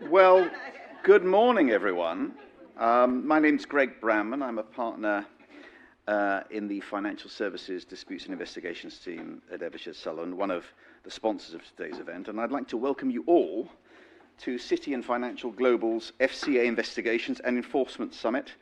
Well, good morning, everyone. My name's Greg Bramman. I'm a partner in the Financial Services Disputes and Investigations team at Eversheds Sullivan, one of the sponsors of today's event, and I'd like to welcome you all to Citi and Financial Global's FCA Investigations and Enforcement Summit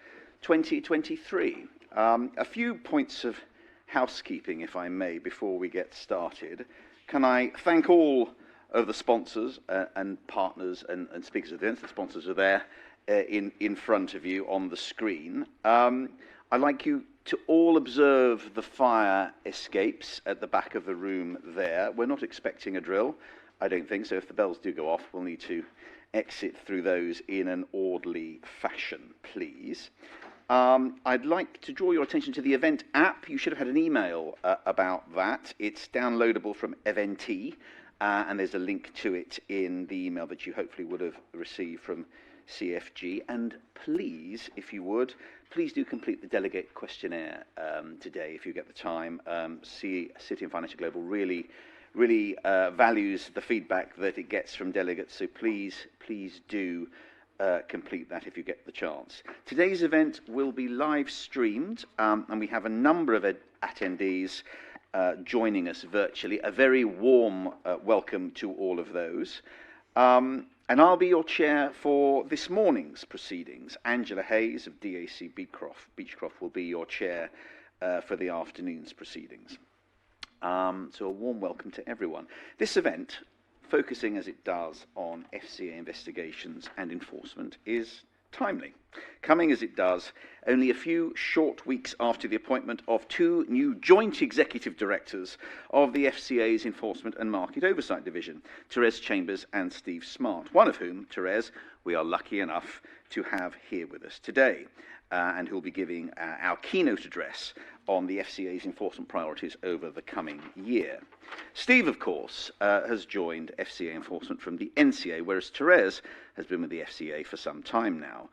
2023. A few points of housekeeping, if I may, before we get started. Can I thank all of the sponsors and partners and speakers of the event. The sponsors are there in front of you on the screen. I'd like you to all observe the fire escapes at the back of the room there. We're not expecting a drill, I don't think, so if the bells do go off, we'll need to exit through those in an orderly fashion, please. I'd like to draw your attention to the event app. You should have had an email about that. It's downloadable from Eventee. And there's a link to it in the email that you hopefully would have received from CFG. And please, if you would, please do complete the delegate questionnaire today if you get the time. Citi and Financial Global really values the feedback that it gets from delegates, so please do complete that if you get the chance. Today's event will be live streamed, and we have a number of attendees joining us virtually. A very warm welcome to all of those. And I'll be your chair for this morning's proceedings. Angela Hayes of DAC Beechcroft will be your chair for the afternoon's proceedings. So a warm welcome to everyone. This event, focusing as it does on FCA investigations and enforcement, is timely, coming as it does only a few short weeks after the appointment of two new joint executive directors of the FCA's Enforcement and Market Oversight Division, Therese Chambers and Steve Smart, one of whom, Therese, we are lucky enough to have here with us today, and who'll be giving our keynote address on the FCA's enforcement priorities over the coming year. Steve, of course, has joined FCA enforcement from the NCA, whereas Therese has been with the FCA for some time now.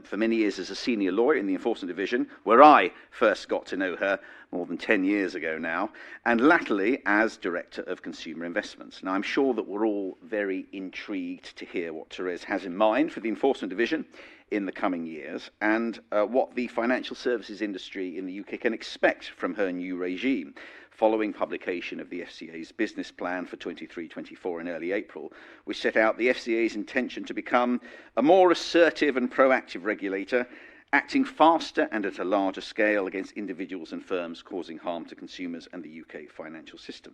For many years as a senior lawyer in the enforcement division, where I first got to know her more than 10 years ago now, and latterly as Director of Consumer Investments. Now, I'm sure that we're all very intrigued to hear what Therese has in mind for the enforcement division in the coming years, and what the financial services industry in the UK can expect from her new regime. Following publication of the FCA's business plan for 23-24 in early April, which set out the FCA's intention to become a more assertive and proactive regulator, acting faster and at a larger scale against individuals and firms causing harm to consumers and the UK financial system.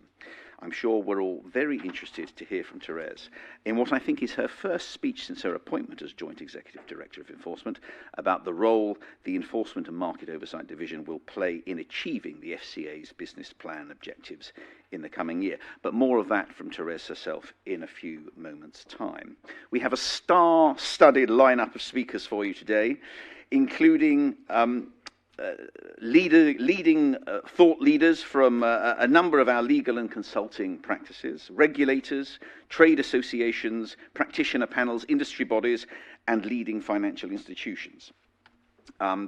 I'm sure we're all very interested to hear from Therese in what I think is her first speech since her appointment as Joint Executive Director of Enforcement about the role the Enforcement and Market Oversight Division will play in achieving the FCA's business plan objectives in the coming year. But more of that from Therese herself in a few moments' time. We have a star-studded lineup of speakers for you today, including leading thought leaders from a number of our legal and consulting practices, regulators, trade associations, practitioner panels, industry bodies, and leading financial institutions.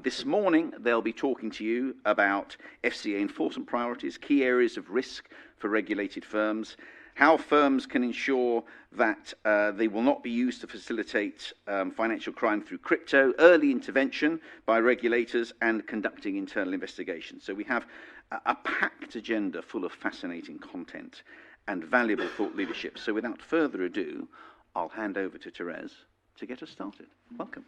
This morning, they'll be talking to you about FCA enforcement priorities, key areas of risk for regulated firms, how firms can ensure that they will not be used to facilitate financial crime through crypto, early intervention by regulators, and conducting internal investigations. So we have a packed agenda full of fascinating content and valuable thought leadership. So without further ado, I'll hand over to Therese to get us started. Welcome.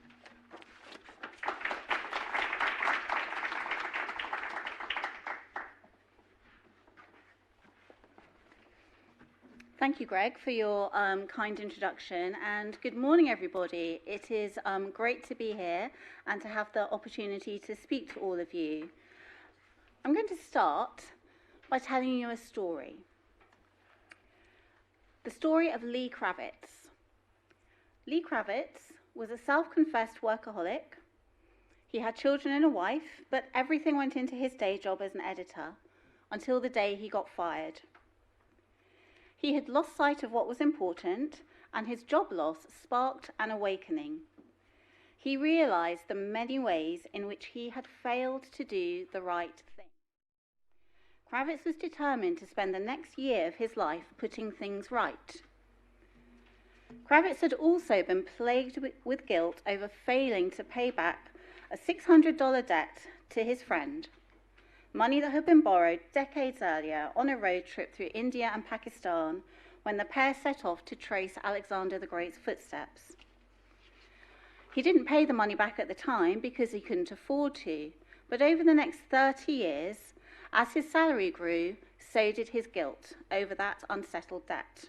Thank you, Greg, for your kind introduction, and good morning, everybody. It is great to be here and to have the opportunity to speak to all of you. I'm going to start by telling you a story. The story of Lee Kravitz. Lee Kravitz was a self-confessed workaholic. He had children and a wife, but everything went into his day job as an editor until the day he got fired. He had lost sight of what was important, and his job loss sparked an awakening. He realized the many ways in which he had failed to do the right thing. Kravitz was determined to spend the next year of his life putting things right. Kravitz had also been plagued with guilt over failing to pay back a $600 debt to his friend, money that had been borrowed decades earlier on a road trip through India and Pakistan when the pair set off to trace Alexander the Great's footsteps. He didn't pay the money back at the time because he couldn't afford to, but over the next 30 years, as his salary grew, so did his guilt over that unsettled debt.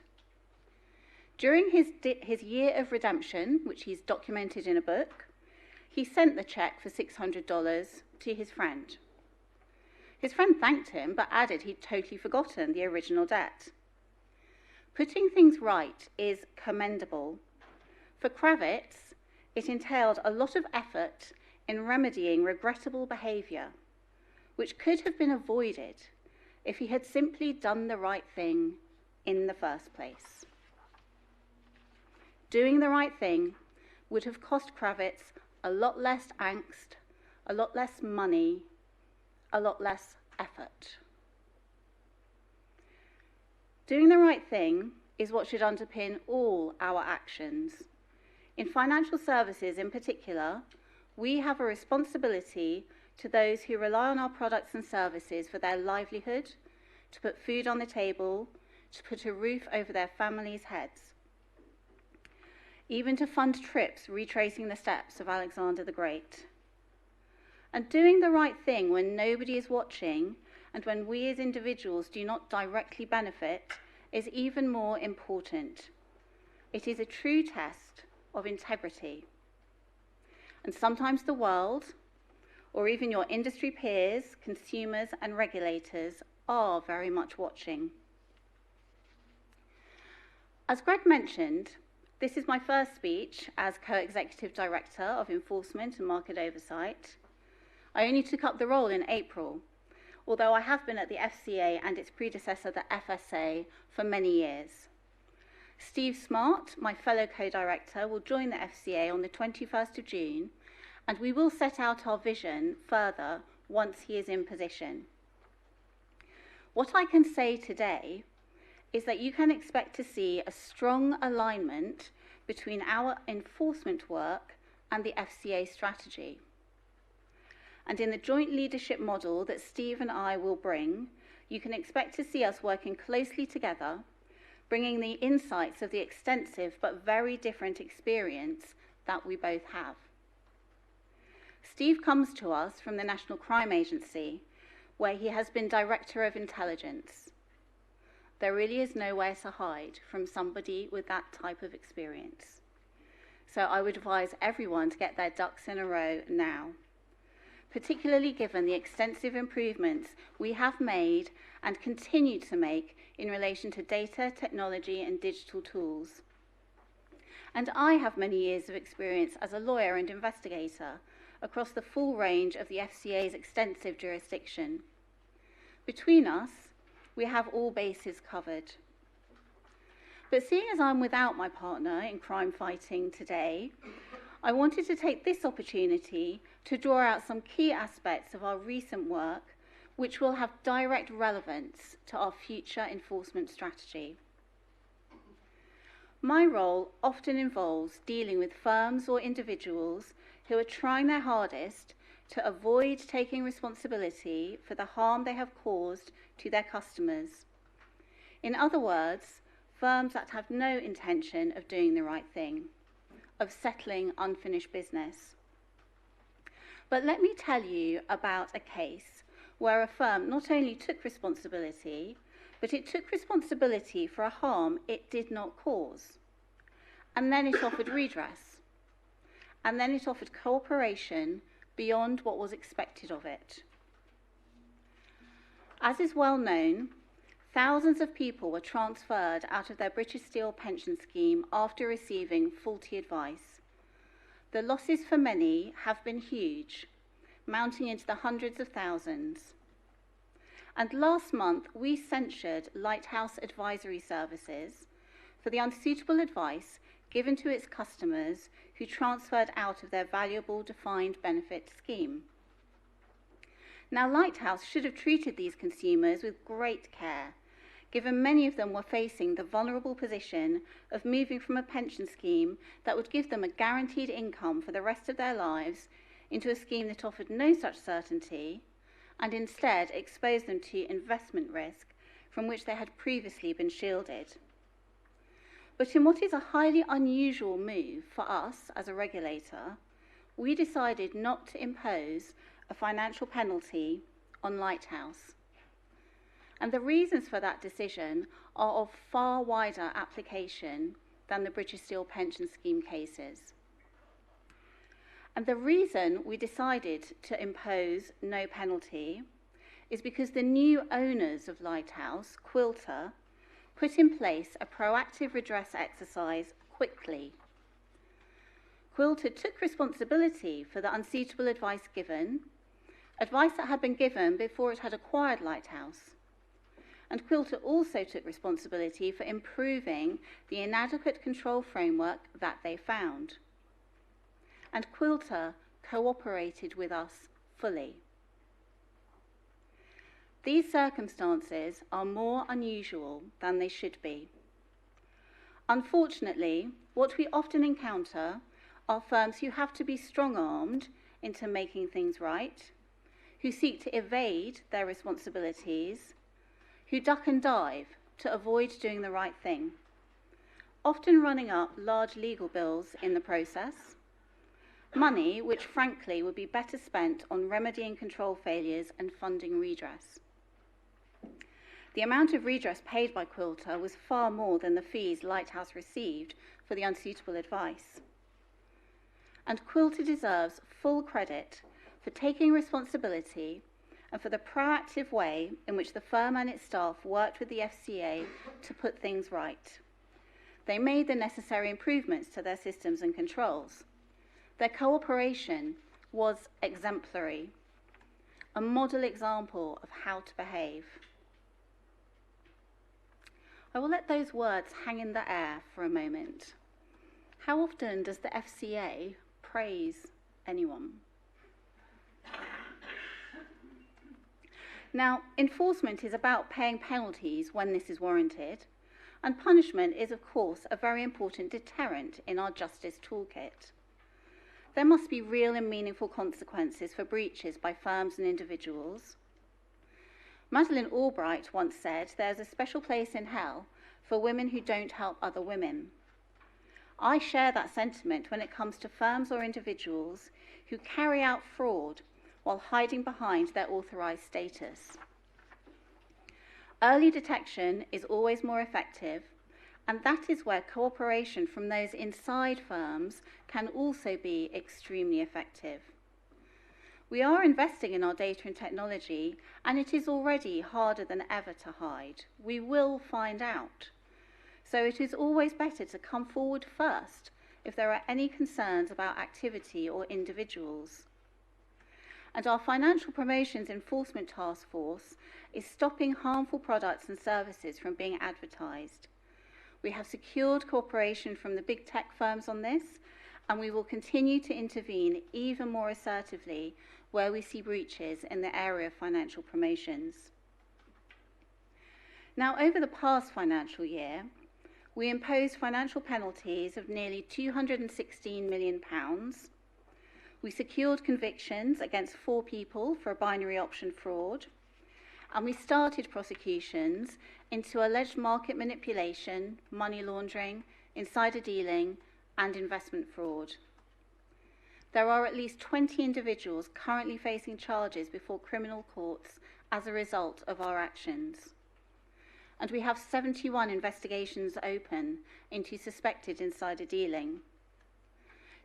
During his year of redemption, which he's documented in a book, he sent the check for $600 to his friend. His friend thanked him, but added he'd totally forgotten the original debt. Putting things right is commendable. For Kravitz, it entailed a lot of effort in remedying regrettable behaviour, which could have been avoided if he had simply done the right thing in the first place. Doing the right thing would have cost Kravitz a lot less angst, a lot less money, a lot less effort. Doing the right thing is what should underpin all our actions. In financial services in particular, we have a responsibility to those who rely on our products and services for their livelihood, to put food on the table, to put a roof over their families' heads, even to fund trips retracing the steps of Alexander the Great. And doing the right thing when nobody is watching and when we as individuals do not directly benefit is even more important. It is a true test of integrity. And sometimes the world, or even your industry peers, consumers and regulators are very much watching. As Greg mentioned, this is my first speech as Co-Executive Director of Enforcement and Market Oversight. I only took up the role in April, although I have been at the FCA and its predecessor, the FSA, for many years. Steve Smart, my fellow co-director, will join the FCA on the 21st of June, and we will set out our vision further once he is in position. What I can say today is that you can expect to see a strong alignment between our enforcement work and the FCA strategy. And in the joint leadership model that Steve and I will bring, you can expect to see us working closely together, bringing the insights of the extensive but very different experience that we both have. Steve comes to us from the National Crime Agency, where he has been Director of Intelligence. There really is nowhere to hide from somebody with that type of experience. So I would advise everyone to get their ducks in a row now, particularly given the extensive improvements we have made and continue to make in relation to data, technology and digital tools. And I have many years of experience as a lawyer and investigator across the full range of the FCA's extensive jurisdiction. Between us, we have all bases covered. But seeing as I'm without my partner in crime fighting today, I wanted to take this opportunity to draw out some key aspects of our recent work which will have direct relevance to our future enforcement strategy. My role often involves dealing with firms or individuals who are trying their hardest to avoid taking responsibility for the harm they have caused to their customers. In other words, firms that have no intention of doing the right thing, of settling unfinished business. But let me tell you about a case where a firm not only took responsibility, but it took responsibility for a harm it did not cause. And then it offered redress. And then it offered cooperation beyond what was expected of it. As is well known, thousands of people were transferred out of their British Steel pension scheme after receiving faulty advice. The losses for many have been huge, mounting into the hundreds of thousands. And last month, we censured Lighthouse Advisory Services for the unsuitable advice given to its customers who transferred out of their valuable defined benefit scheme. Now, Lighthouse should have treated these consumers with great care, given many of them were facing the vulnerable position of moving from a pension scheme that would give them a guaranteed income for the rest of their lives into a scheme that offered no such certainty and instead exposed them to investment risk from which they had previously been shielded. But in what is a highly unusual move for us as a regulator, we decided not to impose a financial penalty on Lighthouse. And the reasons for that decision are of far wider application than the British Steel Pension Scheme cases. And the reason we decided to impose no penalty is because the new owners of Lighthouse, Quilter, put in place a proactive redress exercise quickly. Quilter took responsibility for the unsuitable advice given, advice that had been given before it had acquired Lighthouse. And Quilter also took responsibility for improving the inadequate control framework that they found. And Quilter cooperated with us fully. These circumstances are more unusual than they should be. Unfortunately, what we often encounter are firms who have to be strong-armed into making things right, who seek to evade their responsibilities, who duck and dive to avoid doing the right thing, often running up large legal bills in the process, money which frankly would be better spent on remedying control failures and funding redress. The amount of redress paid by Quilter was far more than the fees Lighthouse received for the unsuitable advice. And Quilter deserves full credit for taking responsibility and for the proactive way in which the firm and its staff worked with the FCA to put things right. They made the necessary improvements to their systems and controls. Their cooperation was exemplary, a model example of how to behave. I will let those words hang in the air for a moment. How often does the FCA praise anyone? Now, enforcement is about paying penalties when this is warranted, and punishment is, of course, a very important deterrent in our justice toolkit. There must be real and meaningful consequences for breaches by firms and individuals. Madeleine Albright once said, "There's a special place in hell for women who don't help other women." I share that sentiment when it comes to firms or individuals who carry out fraud while hiding behind their authorised status. Early detection is always more effective, and that is where cooperation from those inside firms can also be extremely effective. We are investing in our data and technology, and it is already harder than ever to hide. We will find out. So it is always better to come forward first if there are any concerns about activity or individuals. And our Financial Promotions Enforcement Task Force is stopping harmful products and services from being advertised. We have secured cooperation from the big tech firms on this, and we will continue to intervene even more assertively where we see breaches in the area of financial promotions. Now, over the past financial year, we imposed financial penalties of nearly £216 million. We secured convictions against 4 people for a binary option fraud, and we started prosecutions into alleged market manipulation, money laundering, insider dealing, and investment fraud. There are at least 20 individuals currently facing charges before criminal courts as a result of our actions. And we have 71 investigations open into suspected insider dealing.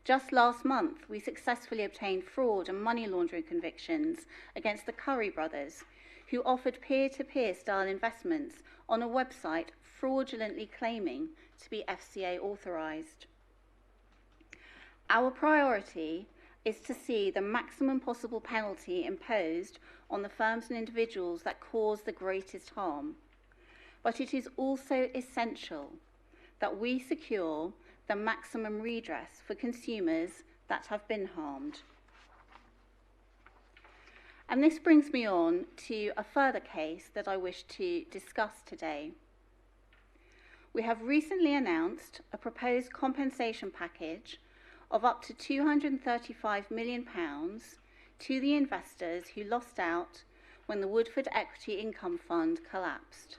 Just last month, we successfully obtained fraud and money laundering convictions against the Curry brothers, who offered peer-to-peer style investments on a website fraudulently claiming to be FCA authorised. Our priority is to see the maximum possible penalty imposed on the firms and individuals that cause the greatest harm. But it is also essential that we secure the maximum redress for consumers that have been harmed. And this brings me on to a further case that I wish to discuss today. We have recently announced a proposed compensation package of up to £235 million to the investors who lost out when the Woodford Equity Income Fund collapsed.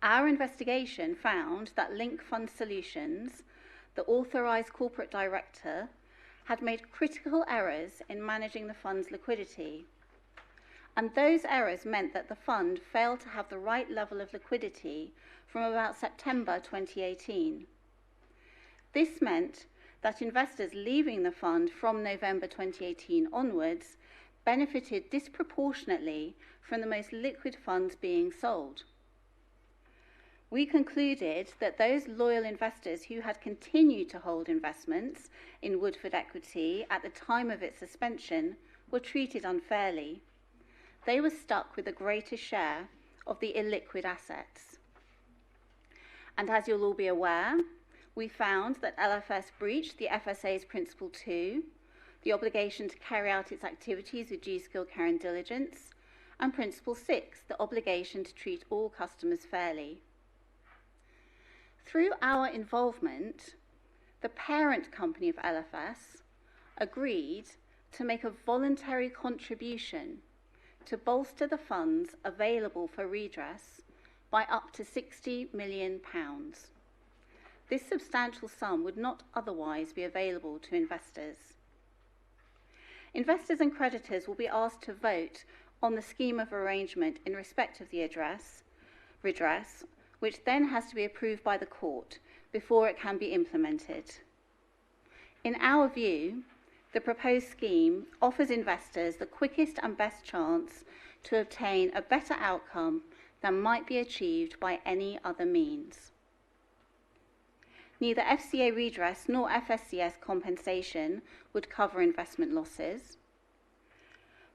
Our investigation found that Link Fund Solutions, the authorised corporate director, had made critical errors in managing the fund's liquidity. And those errors meant that the fund failed to have the right level of liquidity from about September 2018. This meant that investors leaving the fund from November 2018 onwards benefited disproportionately from the most liquid funds being sold. We concluded that those loyal investors who had continued to hold investments in Woodford Equity at the time of its suspension were treated unfairly. They were stuck with the greatest share of the illiquid assets. And as you'll all be aware, we found that LFS breached the FSA's Principle 2, the obligation to carry out its activities with due skill, care and diligence, and Principle 6, the obligation to treat all customers fairly. Through our involvement, the parent company of LFS agreed to make a voluntary contribution to bolster the funds available for redress by up to £60 million. This substantial sum would not otherwise be available to investors. Investors and creditors will be asked to vote on the scheme of arrangement in respect of the redress, which then has to be approved by the court before it can be implemented. In our view, the proposed scheme offers investors the quickest and best chance to obtain a better outcome than might be achieved by any other means. Neither FCA redress nor FSCS compensation would cover investment losses,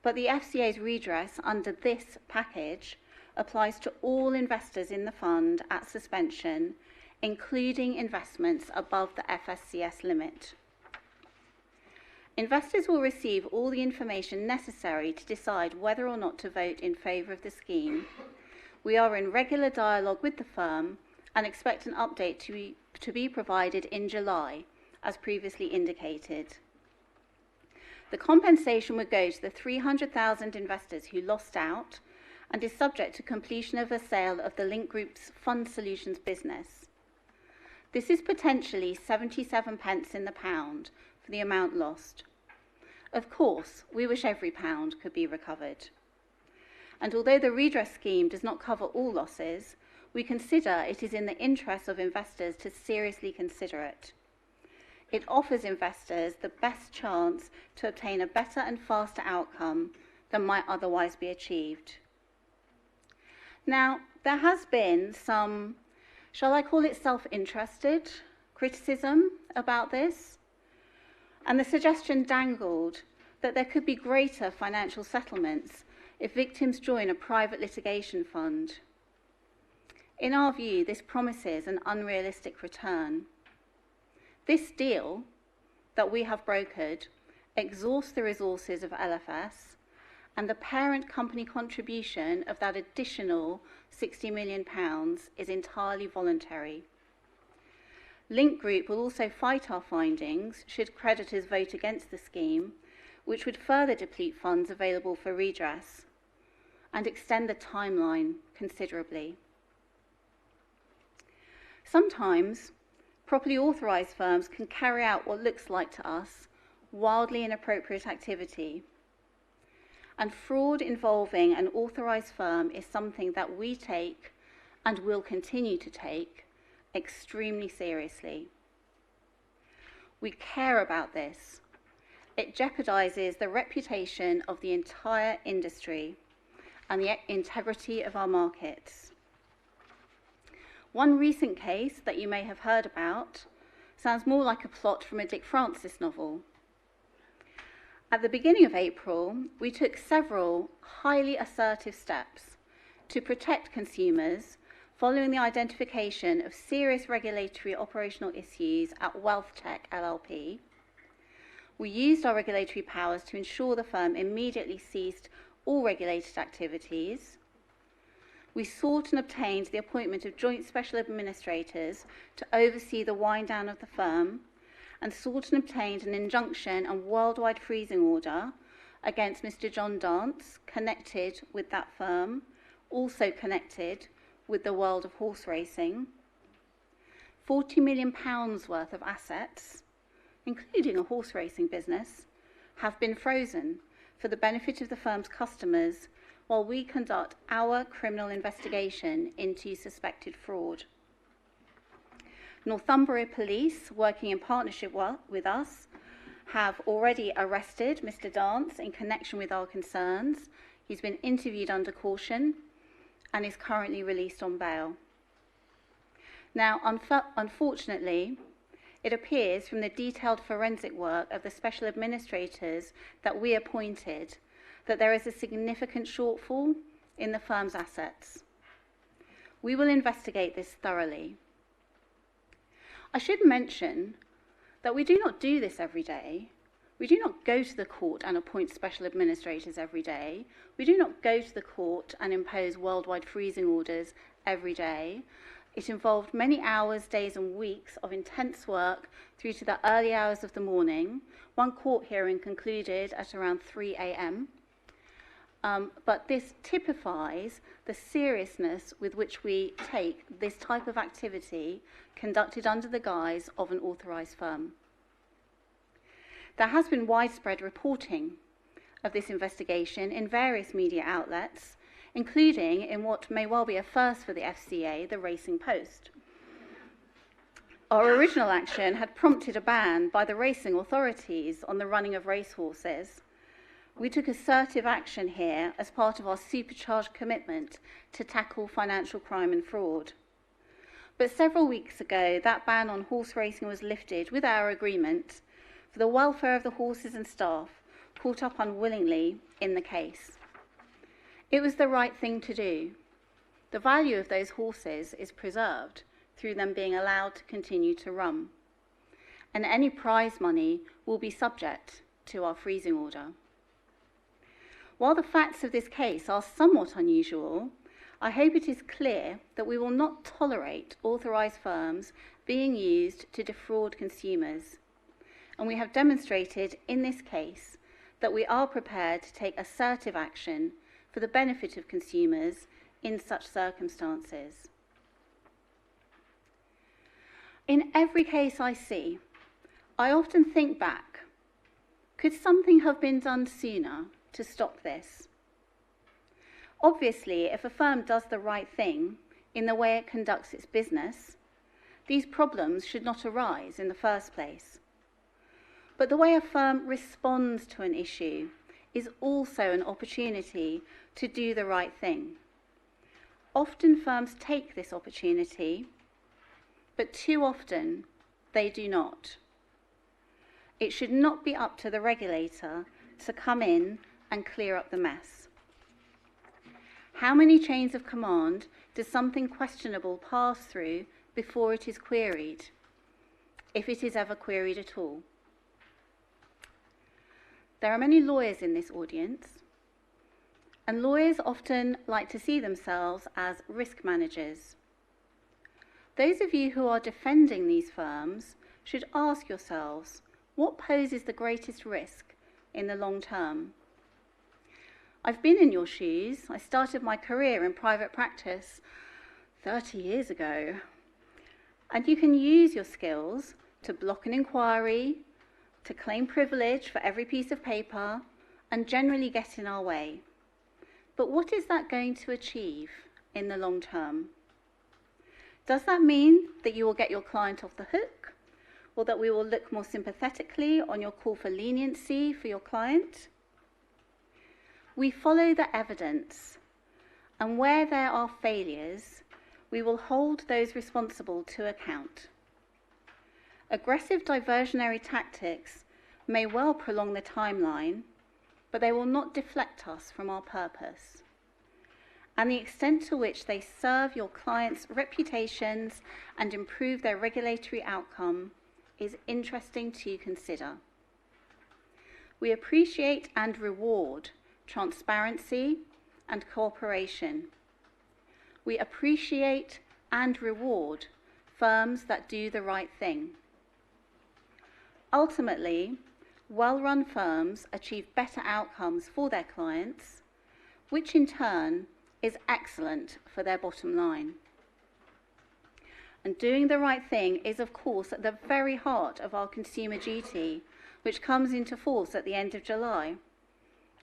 but the FCA's redress under this package applies to all investors in the fund at suspension, including investments above the FSCS limit. Investors will receive all the information necessary to decide whether or not to vote in favour of the scheme. We are in regular dialogue with the firm and expect an update to be provided in July, as previously indicated. The compensation would go to the 300,000 investors who lost out and is subject to completion of a sale of the Link Group's Fund Solutions business. This is potentially 77 pence in the pound for the amount lost. Of course, we wish every pound could be recovered. And although the redress scheme does not cover all losses, we consider it is in the interest of investors to seriously consider it. It offers investors the best chance to obtain a better and faster outcome than might otherwise be achieved. Now, there has been some, shall I call it self-interested criticism about this, and the suggestion dangled that there could be greater financial settlements if victims join a private litigation fund. In our view, this promises an unrealistic return. This deal that we have brokered exhausts the resources of LFS, and the parent company contribution of that additional £60 million is entirely voluntary. Link Group will also fight our findings should creditors vote against the scheme, which would further deplete funds available for redress and extend the timeline considerably. Sometimes, properly authorised firms can carry out what looks like to us wildly inappropriate activity. And fraud involving an authorised firm is something that we take, and will continue to take, extremely seriously. We care about this. It jeopardises the reputation of the entire industry and the integrity of our markets. One recent case that you may have heard about sounds more like a plot from a Dick Francis novel. At the beginning of April, we took several highly assertive steps to protect consumers following the identification of serious regulatory operational issues at WealthTech LLP. We used our regulatory powers to ensure the firm immediately ceased all regulated activities. We sought and obtained the appointment of joint special administrators to oversee the wind down of the firm, and sought and obtained an injunction and worldwide freezing order against Mr. John Dance, connected with that firm, also connected with the world of horse racing. £40 million worth of assets, including a horse racing business, have been frozen for the benefit of the firm's customers while we conduct our criminal investigation into suspected fraud. Northumbria Police, working in partnership with us, have already arrested Mr. Dance in connection with our concerns. He's been interviewed under caution and is currently released on bail. Now, unfortunately, it appears from the detailed forensic work of the special administrators that we appointed that there is a significant shortfall in the firm's assets. We will investigate this thoroughly. I should mention that we do not do this every day. We do not go to the court and appoint special administrators every day. We do not go to the court and impose worldwide freezing orders every day. It involved many hours, days and weeks of intense work through to the early hours of the morning. One court hearing concluded at around 3 a.m. But this typifies the seriousness with which we take this type of activity conducted under the guise of an authorised firm. There has been widespread reporting of this investigation in various media outlets, including in what may well be a first for the FCA, the Racing Post. Our original action had prompted a ban by the racing authorities on the running of racehorses. We took assertive action here as part of our supercharged commitment to tackle financial crime and fraud. But several weeks ago, that ban on horse racing was lifted with our agreement for the welfare of the horses and staff caught up unwillingly in the case. It was the right thing to do. The value of those horses is preserved through them being allowed to continue to run, and any prize money will be subject to our freezing order. While the facts of this case are somewhat unusual, I hope it is clear that we will not tolerate authorised firms being used to defraud consumers, and we have demonstrated in this case that we are prepared to take assertive action for the benefit of consumers in such circumstances. In every case I see, I often think back, could something have been done sooner to stop this? Obviously, if a firm does the right thing in the way it conducts its business, these problems should not arise in the first place. But the way a firm responds to an issue is also an opportunity to do the right thing. Often firms take this opportunity, but too often they do not. It should not be up to the regulator to come in and clear up the mess. How many chains of command does something questionable pass through before it is queried, if it is ever queried at all? There are many lawyers in this audience, and lawyers often like to see themselves as risk managers. Those of you who are defending these firms should ask yourselves, what poses the greatest risk in the long term? I've been in your shoes. I started my career in private practice 30 years ago. And you can use your skills to block an inquiry, to claim privilege for every piece of paper, and generally get in our way. But what is that going to achieve in the long term? Does that mean that you will get your client off the hook, or that we will look more sympathetically on your call for leniency for your client? We follow the evidence, and where there are failures, we will hold those responsible to account. Aggressive diversionary tactics may well prolong the timeline, but they will not deflect us from our purpose. And the extent to which they serve your clients' reputations and improve their regulatory outcome is interesting to consider. We appreciate and reward transparency and cooperation. We appreciate and reward firms that do the right thing. Ultimately, well-run firms achieve better outcomes for their clients, which in turn is excellent for their bottom line. And doing the right thing is, of course, at the very heart of our consumer duty, which comes into force at the end of July.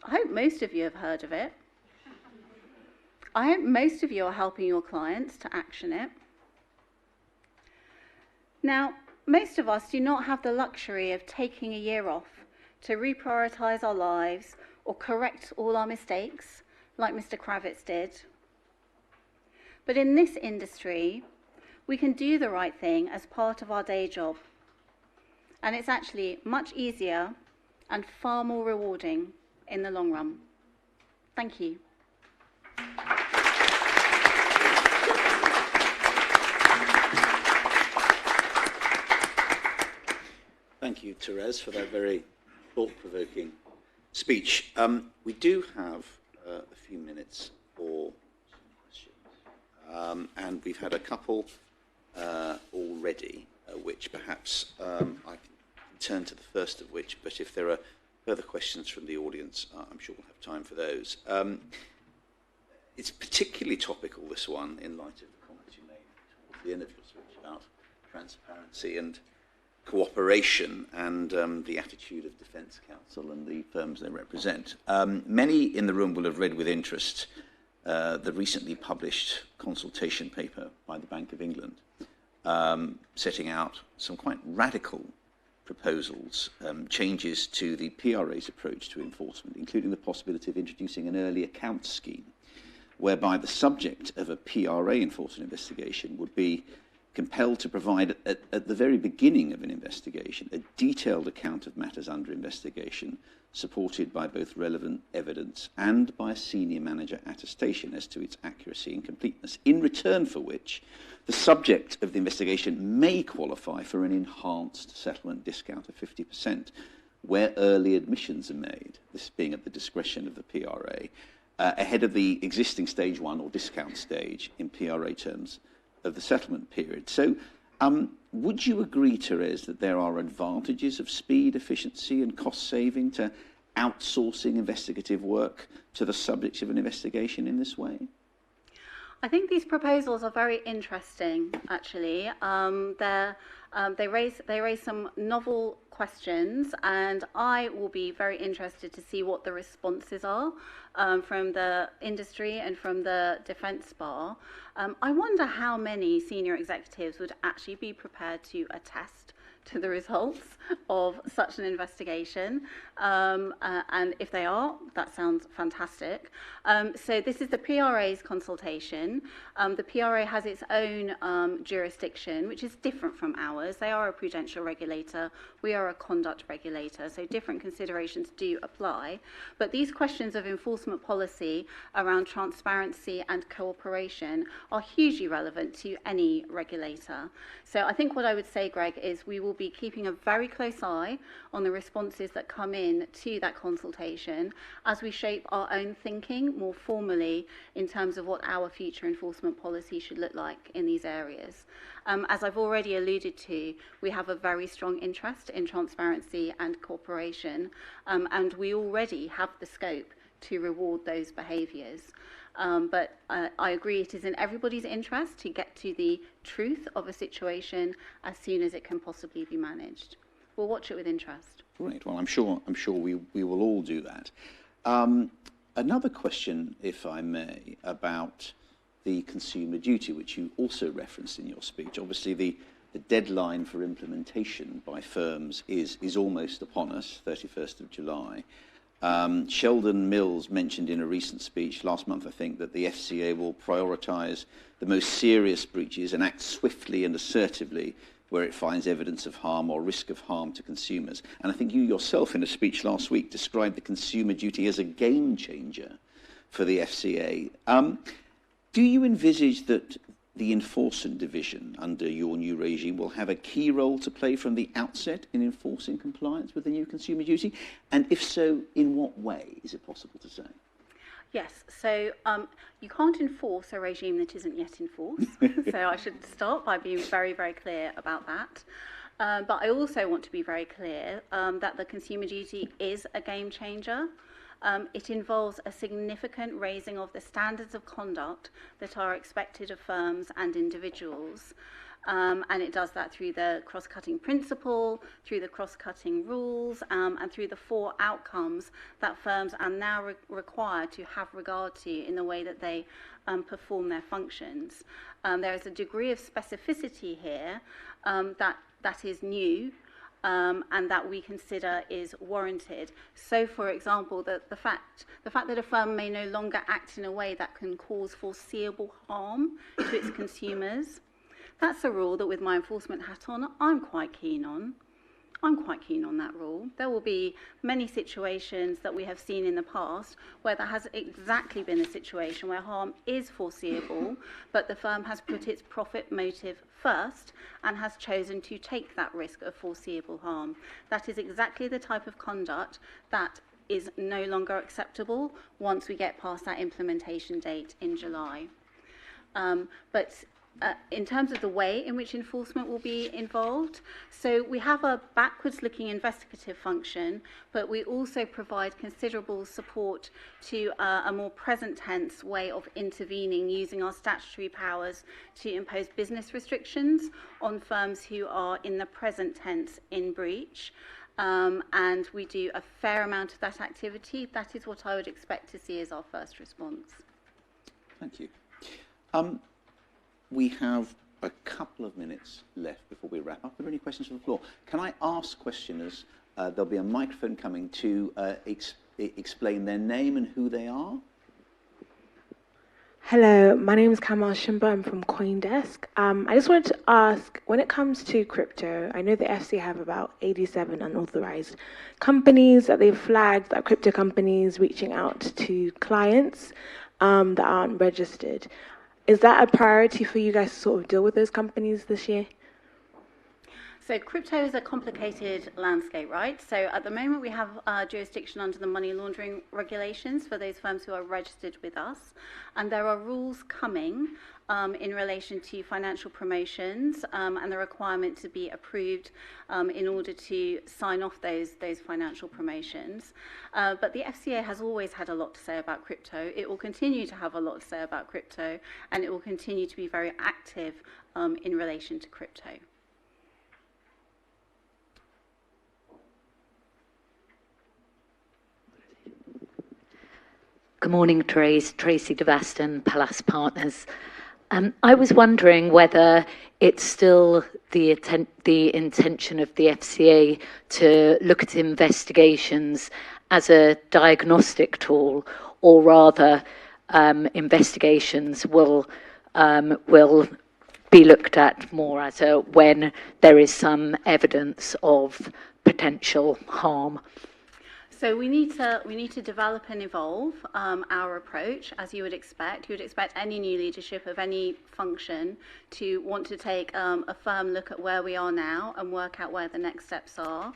I hope most of you have heard of it. I hope most of you are helping your clients to action it. Now, most of us do not have the luxury of taking a year off to reprioritise our lives or correct all our mistakes, like Mr. Kravitz did. But in this industry, we can do the right thing as part of our day job. And it's actually much easier and far more rewarding in the long run. Thank you. Thank you, Therese, for that very thought-provoking speech. We do have a few minutes for questions, and we've had a couple already, which perhaps I can turn to the first of which, but if there are further questions from the audience, I'm sure we'll have time for those. It's particularly topical, this one, in light of the comments you made towards the end of your speech about transparency and cooperation and the attitude of Defence Counsel and the firms they represent. Many in the room will have read with interest the recently published consultation paper by the Bank of England, setting out some quite radical proposals, changes to the PRA's approach to enforcement, including the possibility of introducing an early account scheme, whereby the subject of a PRA enforcement investigation would be compelled to provide, at the very beginning of an investigation, a detailed account of matters under investigation, supported by both relevant evidence and by a senior manager attestation as to its accuracy and completeness, in return for which the subject of the investigation may qualify for an enhanced settlement discount of 50%, where early admissions are made, this being at the discretion of the PRA, ahead of the existing stage 1 or discount stage in PRA terms of the settlement period. So would you agree, Therese, that there are advantages of speed, efficiency and cost saving to outsourcing investigative work to the subject of an investigation in this way? I think these proposals are very interesting, actually. They raise some novel questions, and I will be very interested to see what the responses are from the industry and from the defence bar. I wonder how many senior executives would actually be prepared to attest to the results of such an investigation, and if they are, that sounds fantastic. So this is the PRA's consultation. The PRA has its own jurisdiction, which is different from ours. They are a prudential regulator, we are a conduct regulator, so different considerations do apply. But these questions of enforcement policy around transparency and cooperation are hugely relevant to any regulator. So I think what I would say, Greg, is we will be keeping a very close eye on the responses that come in to that consultation as we shape our own thinking more formally in terms of what our future enforcement policy should look like in these areas. As I've already alluded to, we have a very strong interest in transparency and cooperation, and we already have the scope to reward those behaviours. But I agree it is in everybody's interest to get to the truth of a situation as soon as it can possibly be managed. We'll watch it with interest. Right. Well, I'm sure we will all do that. Another question, if I may, about the consumer duty, which you also referenced in your speech. Obviously, the deadline for implementation by firms is almost upon us, 31st of July. Sheldon Mills mentioned in a recent speech last month, I think, that the FCA will prioritise the most serious breaches and act swiftly and assertively where it finds evidence of harm or risk of harm to consumers. And I think you yourself, in a speech last week, described the consumer duty as a game changer for the FCA. Do you envisage that the enforcement division under your new regime will have a key role to play from the outset in enforcing compliance with the new Consumer Duty? And if so, in what way is it possible to say? Yes, so you can't enforce a regime that isn't yet enforced. So I should start by being very, very clear about that. But I also want to be very clear that the Consumer Duty is a game changer. It involves a significant raising of the standards of conduct that are expected of firms and individuals. And it does that through the cross-cutting principle, through the cross-cutting rules, and through the 4 outcomes that firms are now required to have regard to in the way that they perform their functions. There is a degree of specificity here that is new, and that we consider is warranted. So, for example, the fact that a firm may no longer act in a way that can cause foreseeable harm to its consumers, that's a rule that, with my enforcement hat on, I'm quite keen on. I'm quite keen on that rule. There will be many situations that we have seen in the past where that has exactly been the situation where harm is foreseeable, but the firm has put its profit motive first and has chosen to take that risk of foreseeable harm. That is exactly the type of conduct that is no longer acceptable once we get past that implementation date in July. In terms of the way in which enforcement will be involved, so we have a backwards-looking investigative function, but we also provide considerable support to a more present-tense way of intervening using our statutory powers to impose business restrictions on firms who are in the present tense in breach. And we do a fair amount of that activity. That is what I would expect to see as our first response. Thank you. We have a couple of minutes left before we wrap up. Are there any questions from the floor? Can I ask questioners, there'll be a microphone coming, to explain their name and who they are? Hello, my name is Kamal Shimba. I'm from CoinDesk. I just wanted to ask, when it comes to crypto, I know the FCA have about 87 unauthorized companies that they've flagged, that crypto companies reaching out to clients that aren't registered. Is that a priority for you guys to sort of deal with those companies this year? So crypto is a complicated landscape, right? So at the moment we have jurisdiction under the money laundering regulations for those firms who are registered with us. And there are rules coming in relation to financial promotions and the requirement to be approved in order to sign off those financial promotions. But the FCA has always had a lot to say about crypto. It will continue to have a lot to say about crypto, and it will continue to be very active in relation to crypto. Good morning, Therese. Tracy Devaston, Palace Partners. I was wondering whether it's still the intention of the FCA to look at investigations as a diagnostic tool, or rather investigations will be looked at more as a when there is some evidence of potential harm. So we need to develop and evolve our approach, as you would expect. You would expect any new leadership of any function to want to take a firm look at where we are now and work out where the next steps are.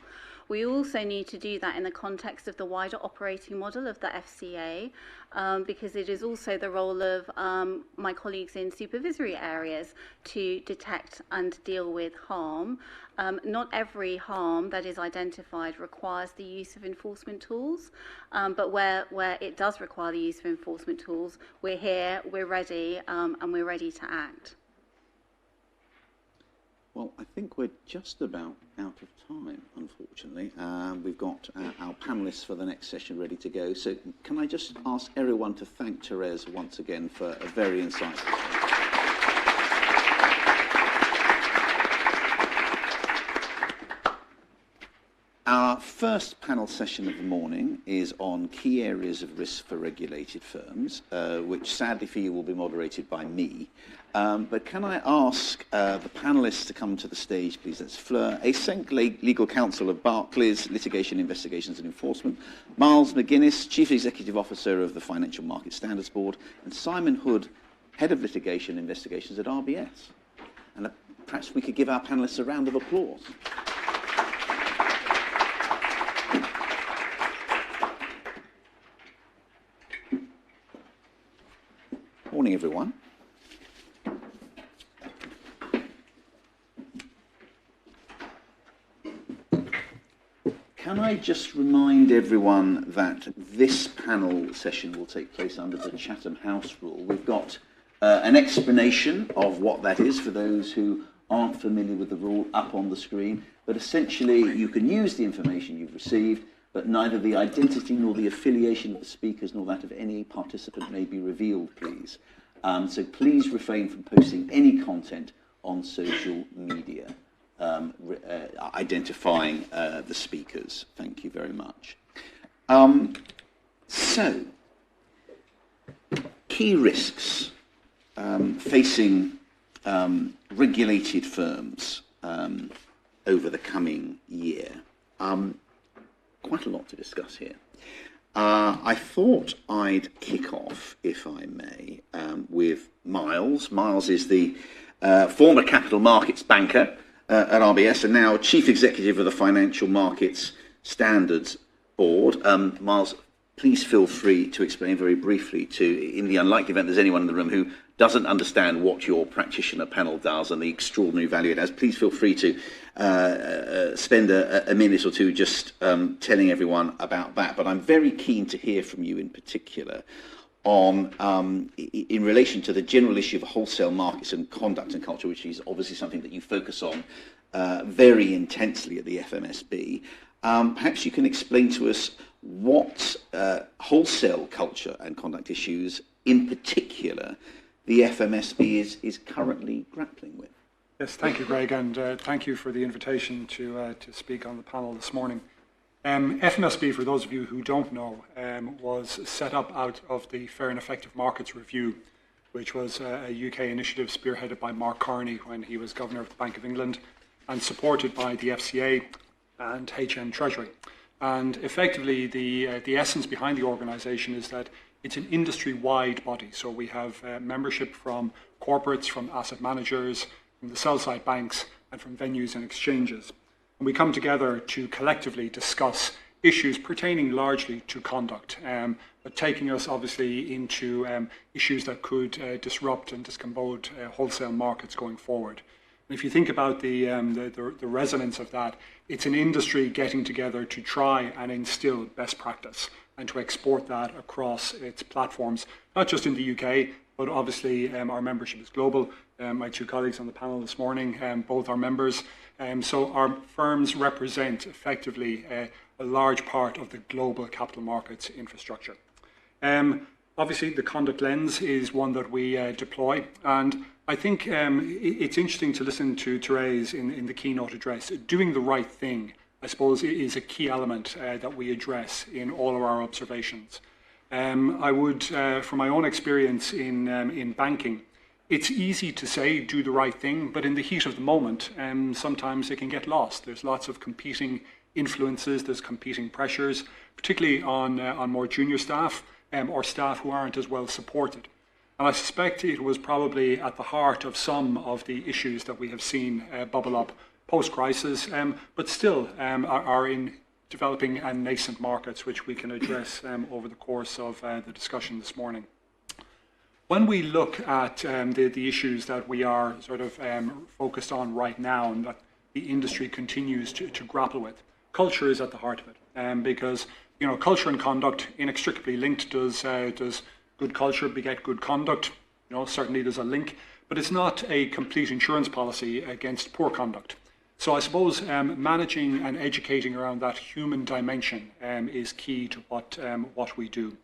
We also need to do that in the context of the wider operating model of the FCA, because it is also the role of my colleagues in supervisory areas to detect and deal with harm. Not every harm that is identified requires the use of enforcement tools, but where it does require the use of enforcement tools, we're here, we're ready, and we're ready to act. Well, I think we're just about out of time, unfortunately. We've got our panellists for the next session ready to go. So can I just ask everyone to thank Therese once again for a very insightful session. Our first panel session of the morning is on key areas of risk for regulated firms, which sadly for you will be moderated by me. But can I ask the panellists to come to the stage, please? That's Fleur Asenk, Legal Counsel of Barclays, Litigation, Investigations and Enforcement, Miles McGuinness, Chief Executive Officer of the Financial Market Standards Board, and Simon Hood, Head of Litigation Investigations at RBS. And perhaps we could give our panellists a round of applause. Morning, everyone. Can I just remind everyone that this panel session will take place under the Chatham House rule. We've got an explanation of what that is for those who aren't familiar with the rule up on the screen, but essentially you can use the information you've received, but neither the identity nor the affiliation of the speakers nor that of any participant may be revealed, please. So please refrain from posting any content on social media identifying the speakers. Thank you very much. So, key risks facing regulated firms over the coming year. Quite a lot to discuss here. I thought I'd kick off, if I may, with Miles. Miles is the former capital markets banker at RBS and now Chief Executive of the Financial Markets Standards Board. Miles, please feel free to explain very briefly in the unlikely event there's anyone in the room who doesn't understand what your practitioner panel does and the extraordinary value it has, please feel free to spend a minute or two just telling everyone about that. But I'm very keen to hear from you in particular on in relation to the general issue of wholesale markets and conduct and culture, which is obviously something that you focus on very intensely at the FMSB. Perhaps you can explain to us what wholesale culture and conduct issues in particular the FMSB is currently grappling with. Yes, thank you, Greg, and thank you for the invitation to speak on the panel this morning. FMSB, for those of you who don't know, was set up out of the Fair and Effective Markets Review, which was a UK initiative spearheaded by Mark Carney when he was Governor of the Bank of England and supported by the FCA and HM Treasury. And effectively, the essence behind the organisation is that it's an industry-wide body. So we have membership from corporates, from asset managers, from the sell-side banks, and from venues and exchanges. And we come together to collectively discuss issues pertaining largely to conduct, but taking us obviously into issues that could disrupt and discombobulate wholesale markets going forward. And if you think about the resonance of that, it's an industry getting together to try and instill best practice and to export that across its platforms, not just in the UK, but obviously our membership is global. My two colleagues on the panel this morning, both are members. So our firms represent effectively a large part of the global capital markets infrastructure. Obviously, the conduct lens is one that we deploy, and I think it's interesting to listen to Therese in the keynote address. Doing the right thing, I suppose, is a key element that we address in all of our observations. I would, from my own experience in banking, it's easy to say do the right thing, but in the heat of the moment, sometimes it can get lost. There's lots of competing influences, there's competing pressures, particularly on more junior staff or staff who aren't as well supported. And I suspect it was probably at the heart of some of the issues that we have seen bubble up post-crisis, but still are in developing and nascent markets, which we can address over the course of the discussion this morning. When we look at the issues that we are sort of focused on right now and that the industry continues to grapple with, culture is at the heart of it, because culture and conduct inextricably linked. Does good culture beget good conduct? Certainly there's a link, but it's not a complete insurance policy against poor conduct. So I suppose managing and educating around that human dimension is key to what we do.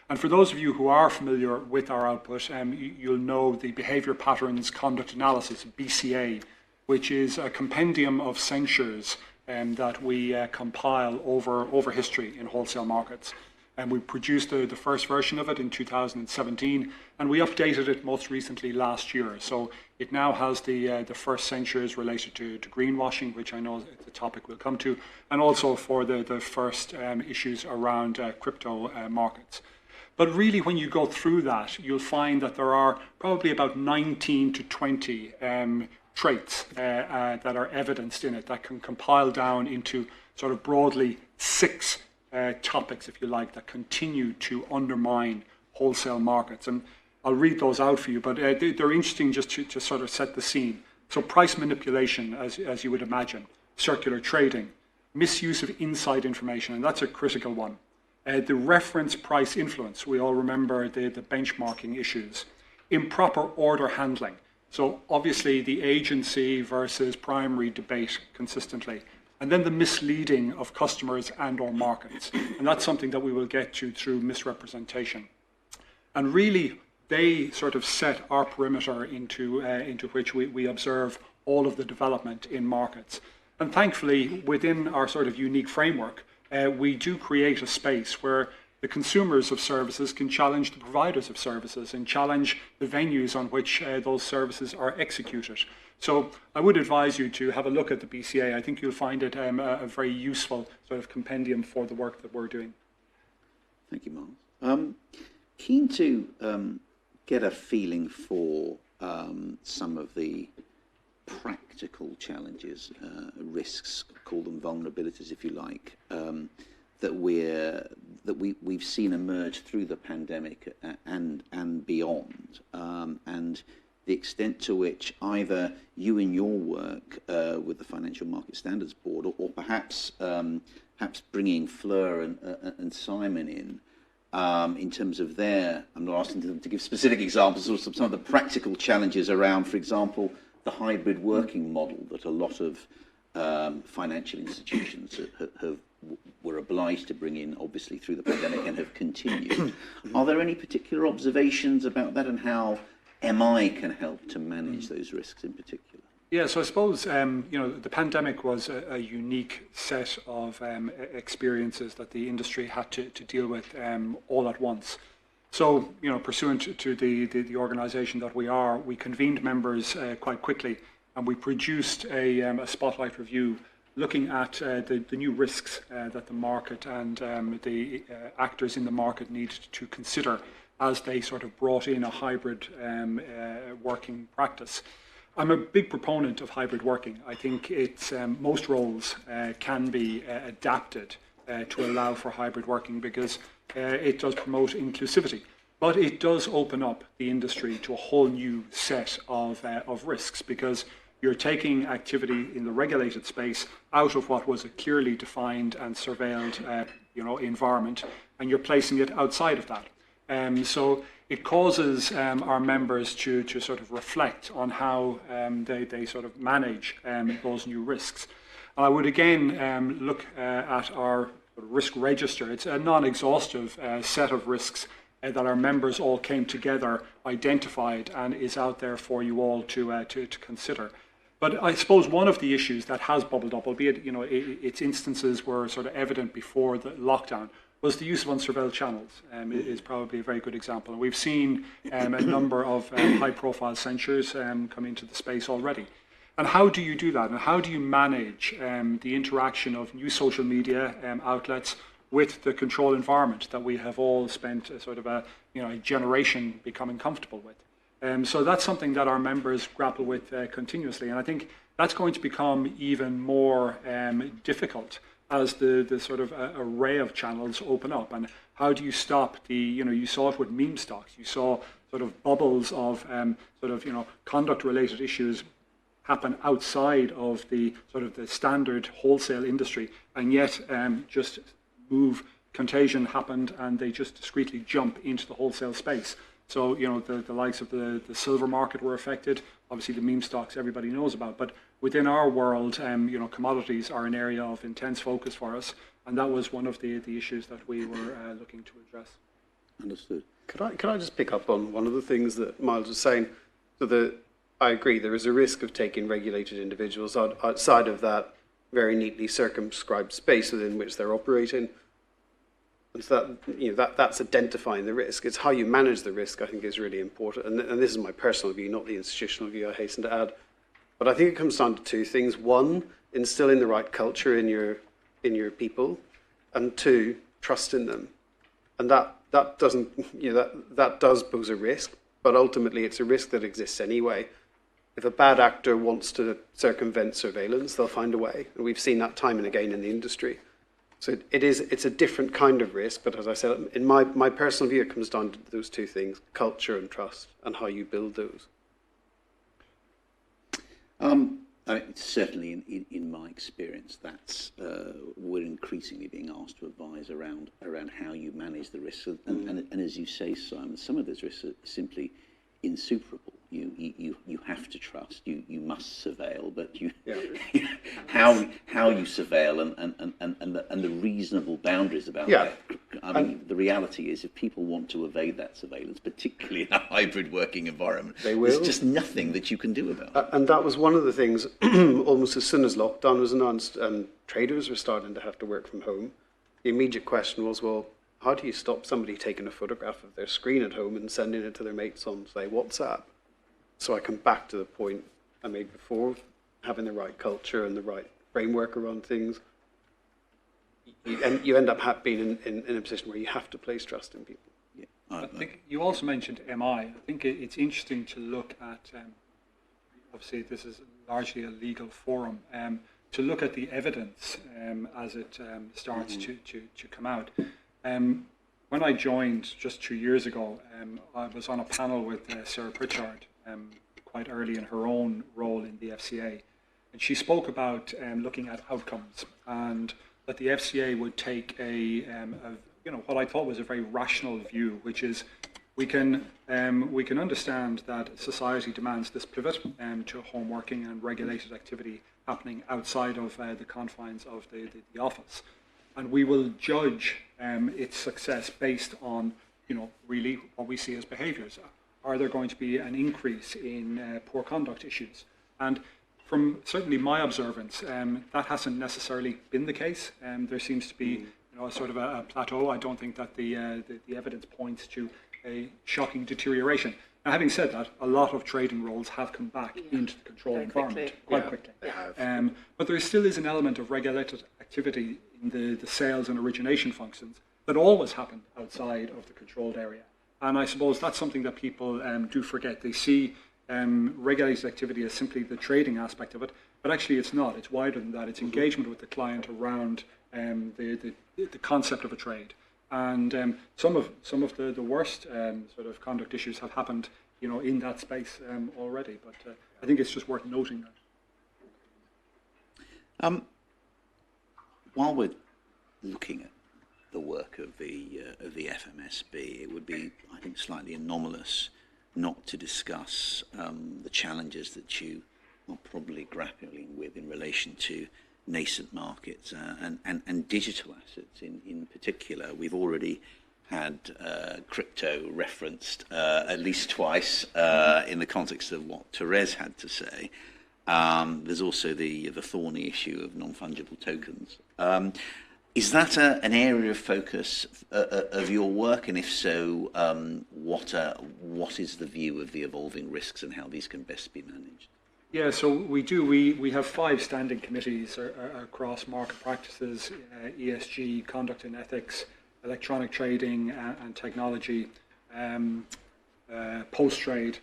And for those of you who are familiar with our output, you'll know the Behaviour Patterns Conduct Analysis, BCA, which is a compendium of censures that we compile over history in wholesale markets. And we produced the first version of it in 2017, and we updated it most recently last year. So it now has the first censures related to greenwashing, which I know is a topic we'll come to, and also for the first issues around crypto markets. But really, when you go through that, you'll find that there are probably about 19 to 20 traits that are evidenced in it that can compile down into sort of broadly 6 topics, if you like, that continue to undermine wholesale markets. And I'll read those out for you, but they're interesting just to sort of set the scene. So price manipulation, as you would imagine, circular trading, misuse of inside information, and that's a critical one. The reference price influence, we all remember the benchmarking issues. Improper order handling. So obviously the agency versus primary debate consistently. And then the misleading of customers and or markets. And that's something that we will get to through misrepresentation. And really, they sort of set our perimeter into which we observe all of the development in markets. And thankfully, within our sort of unique framework, we do create a space where the consumers of services can challenge the providers of services and challenge the venues on which those services are executed. So I would advise you to have a look at the BCA. I think you'll find it a very useful sort of compendium for the work that we're doing. Thank you, Miles. Keen to get a feeling for some of the practical challenges, risks, call them vulnerabilities if you like, that we've seen emerge through the pandemic and beyond, and the extent to which either you in your work with the Financial Market Standards Board, or perhaps bringing Fleur and Simon in terms of their, I'm not asking them to give specific examples of some of the practical challenges around, for example, the hybrid working model that a lot of financial institutions were obliged to bring in, obviously, through the pandemic and have continued. Are there any particular observations about that and how MI can help to manage those risks in particular? Yeah, so I suppose, the pandemic was a unique set of experiences that the industry had to deal with all at once. So, pursuant to the organisation that we are, we convened members quite quickly, and we produced a spotlight review looking at the new risks that the market and the actors in the market needed to consider as they sort of brought in a hybrid working practice. I'm a big proponent of hybrid working. I think it's most roles can be adapted to allow for hybrid working because it does promote inclusivity, but it does open up the industry to a whole new set of risks because you're taking activity in the regulated space out of what was a clearly defined and surveilled environment, and you're placing it outside of that. So it causes our members to sort of reflect on how they sort of manage those new risks. I would again look at our risk register. It's a non-exhaustive set of risks that our members all came together, identified, and is out there for you all to consider. But I suppose one of the issues that has bubbled up, albeit its instances were sort of evident before the lockdown, was the use of unsurveilled channels. Is probably a very good example. And we've seen a number of high-profile censures come into the space already. And how do you do that? And how do you manage the interaction of new social media outlets with the control environment that we have all spent sort of a generation becoming comfortable with? So that's something that our members grapple with continuously. And I think that's going to become even more difficult as the sort of array of channels open up. And how do you stop you saw it with meme stocks. You saw sort of bubbles of conduct-related issues happen outside of the sort of the standard wholesale industry, and yet just contagion happened and they just discreetly jump into the wholesale space. So, the likes of the silver market were affected. Obviously, the meme stocks everybody knows about. But within our world, commodities are an area of intense focus for us. And that was one of the issues that we were looking to address. Understood. Could I just pick up on one of the things that Miles was saying? So I agree, there is a risk of taking regulated individuals outside of that very neatly circumscribed space within which they're operating. And so that's identifying the risk. It's how you manage the risk, I think, is really important. And this is my personal view, not the institutional view, I hasten to add. But I think it comes down to two things. One, instilling the right culture in your people. And two, trust in them. And that doesn't, that does pose a risk, but ultimately it's a risk that exists anyway. If a bad actor wants to circumvent surveillance, they'll find a way. And we've seen that time and again in the industry. So it's a different kind of risk, but as I said, in my personal view, it comes down to those two things, culture and trust, and how you build those. Certainly in my experience, that's we're increasingly being asked to advise around how you manage the risks. And as you say, Simon, some of those risks are simply insuperable. You have to trust. You must surveil, but how you surveil and the reasonable boundaries about that. I mean, the reality is, if people want to evade that surveillance, particularly in a hybrid working environment, there's just nothing that you can do about it. And that was one of the things. Almost as soon as lockdown was announced and traders were starting to have to work from home, the immediate question was, well, how do you stop somebody taking a photograph of their screen at home and sending it to their mates on, say, WhatsApp? So I come back to the point I made before, having the right culture and the right framework around things. You end up being in a position where you have to place trust in people. Yeah. I think you also mentioned MI. I think it's interesting to look at, obviously this is largely a legal forum, to look at the evidence as it starts to come out. When I joined just 2 years ago, I was on a panel with Sarah Pritchard quite early in her own role in the FCA, and she spoke about looking at outcomes, and that the FCA would take a what I thought was a very rational view, which is we can understand that society demands this pivot to home working and regulated activity happening outside of the confines of the office. And we will judge its success based on, really what we see as behaviours. Are there going to be an increase in poor conduct issues? And from certainly my observance, that hasn't necessarily been the case. There seems to be, a sort of a plateau. I don't think that the evidence points to a shocking deterioration. Now, having said that, a lot of trading roles have come back into the control environment quite quickly. But there still is an element of regulated activity in the sales and origination functions that always happened outside of the controlled area. And I suppose that's something that people do forget. They see regulated activity as simply the trading aspect of it, but actually it's not. It's wider than that. It's engagement with the client around the concept of a trade. And some of the worst sort of conduct issues have happened, in that space already. But I think it's just worth noting that. While we're looking at the work of the FMSB, it would be, I think, slightly anomalous not to discuss the challenges that you are probably grappling with in relation to nascent markets and digital assets in particular. We've already had crypto referenced at least twice in the context of what Therese had to say. There's also the thorny issue of non-fungible tokens. Is that an area of focus of your work? And if so, what is the view of the evolving risks and how these can best be managed? Yeah, so we do. We have 5 standing committees across market practices, ESG, conduct and ethics, electronic trading and technology, post-trade.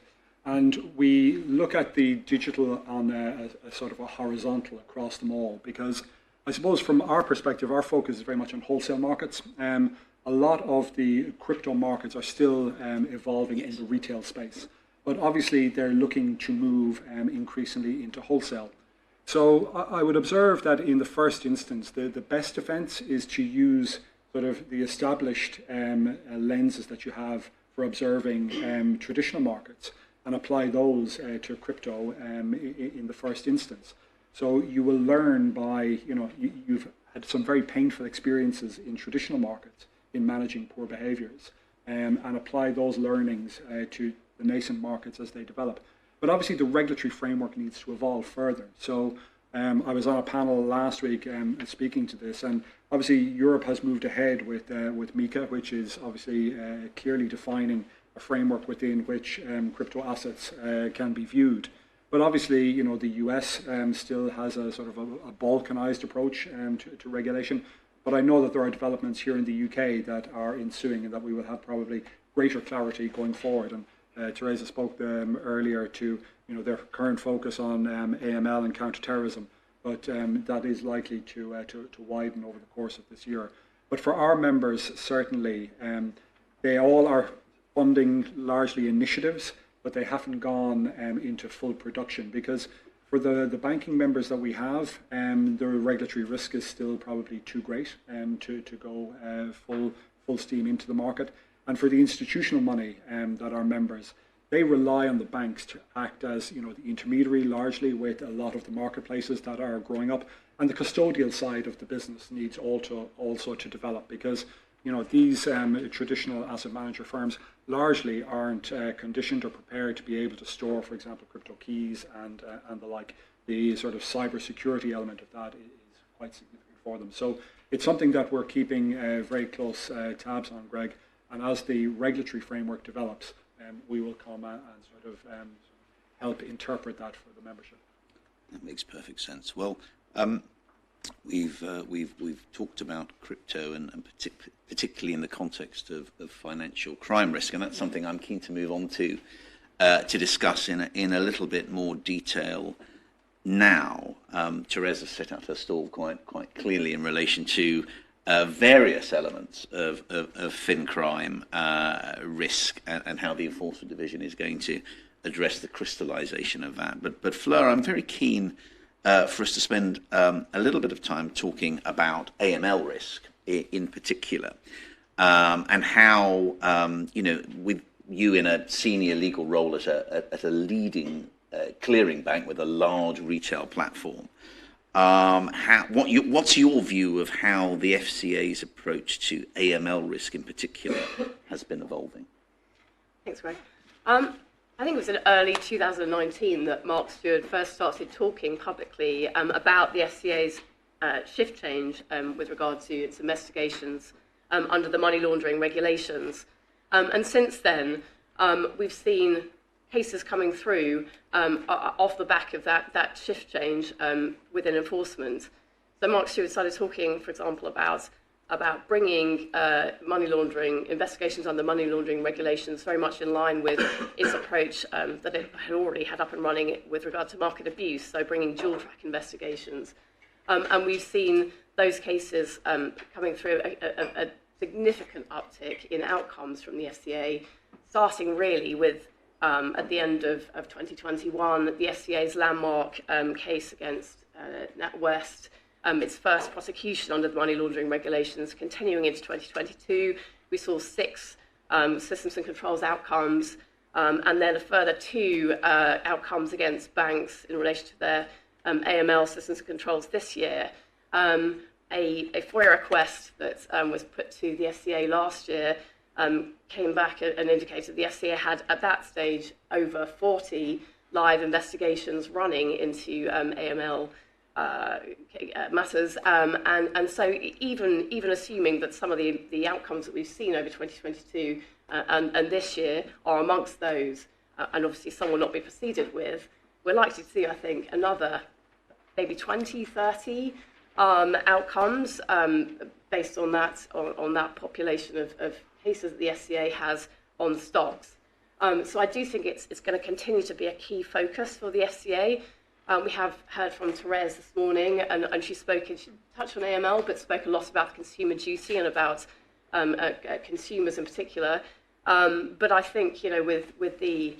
And we look at the digital on a sort of a horizontal across them all, because I suppose from our perspective, our focus is very much on wholesale markets. A lot of the crypto markets are still evolving in the retail space, but obviously they're looking to move increasingly into wholesale. So I would observe that in the first instance, the best defense is to use sort of the established lenses that you have for observing traditional markets and apply those to crypto in the first instance. So you will learn by, you've had some very painful experiences in traditional markets in managing poor behaviors and apply those learnings to the nascent markets as they develop. But obviously the regulatory framework needs to evolve further. So I was on a panel last week speaking to this, and obviously Europe has moved ahead with MiCA, which is obviously clearly defining a framework within which crypto assets can be viewed. But obviously, the US still has a sort of a balkanized approach to regulation. But I know that there are developments here in the UK that are ensuing and that we will have probably greater clarity going forward. And Teresa spoke earlier to their current focus on AML and counter-terrorism, but that is likely to widen over the course of this year. But for our members, certainly, they all are funding largely initiatives, but they haven't gone into full production, because for the banking members that we have, the regulatory risk is still probably too great to go full steam into the market. And for the institutional money that are members, they rely on the banks to act as the intermediary largely with a lot of the marketplaces that are growing up. And the custodial side of the business needs also to develop, because these traditional asset manager firms largely aren't conditioned or prepared to be able to store, for example, crypto keys and the like. The sort of cyber security element of that is quite significant for them. So it's something that we're keeping very close tabs on, Greg. And as the regulatory framework develops, we will come and sort of help interpret that for the membership. That makes perfect sense. Well, we've talked about crypto and particularly in the context of financial crime risk, and that's something I'm keen to move on to discuss in a little bit more detail now. Teresa set out her stall quite clearly in relation to various elements of fin crime risk and how the Enforcement Division is going to address the crystallisation of that. But Fleur, I'm very keen for us to spend a little bit of time talking about AML risk in particular, and how with you in a senior legal role at a leading clearing bank with a large retail platform. What's your view of how the FCA's approach to AML risk in particular has been evolving? Thanks, Greg. I think it was in early 2019 that Mark Stewart first started talking publicly about the FCA's shift change with regard to its investigations under the money laundering regulations. And since then, we've seen cases coming through off the back of that shift change within enforcement. So Mark Stewart started talking, for example, about bringing money laundering investigations under money laundering regulations very much in line with its approach that it had already had up and running with regard to market abuse, so bringing dual track investigations. And we've seen those cases coming through a significant uptick in outcomes from the FCA, starting really with at the end of 2021, the FCA's landmark case against NatWest, its first prosecution under the money laundering regulations. Continuing into 2022, we saw 6 systems and controls outcomes, and then a further 2 outcomes against banks in relation to their AML systems and controls this year. A FOIA request that was put to the FCA last year came back and indicated the FCA had, at that stage, over 40 live investigations running into AML matters. And so even assuming that some of the outcomes that we've seen over 2022 and this year are amongst those, and obviously some will not be proceeded with, we're likely to see, I think, another maybe 20, 30 outcomes based on that population of cases that the FCA has on stocks. So I do think it's going to continue to be a key focus for the FCA. We have heard from Therese this morning, and she touched on AML, but spoke a lot about consumer duty and about consumers in particular. But I think, with the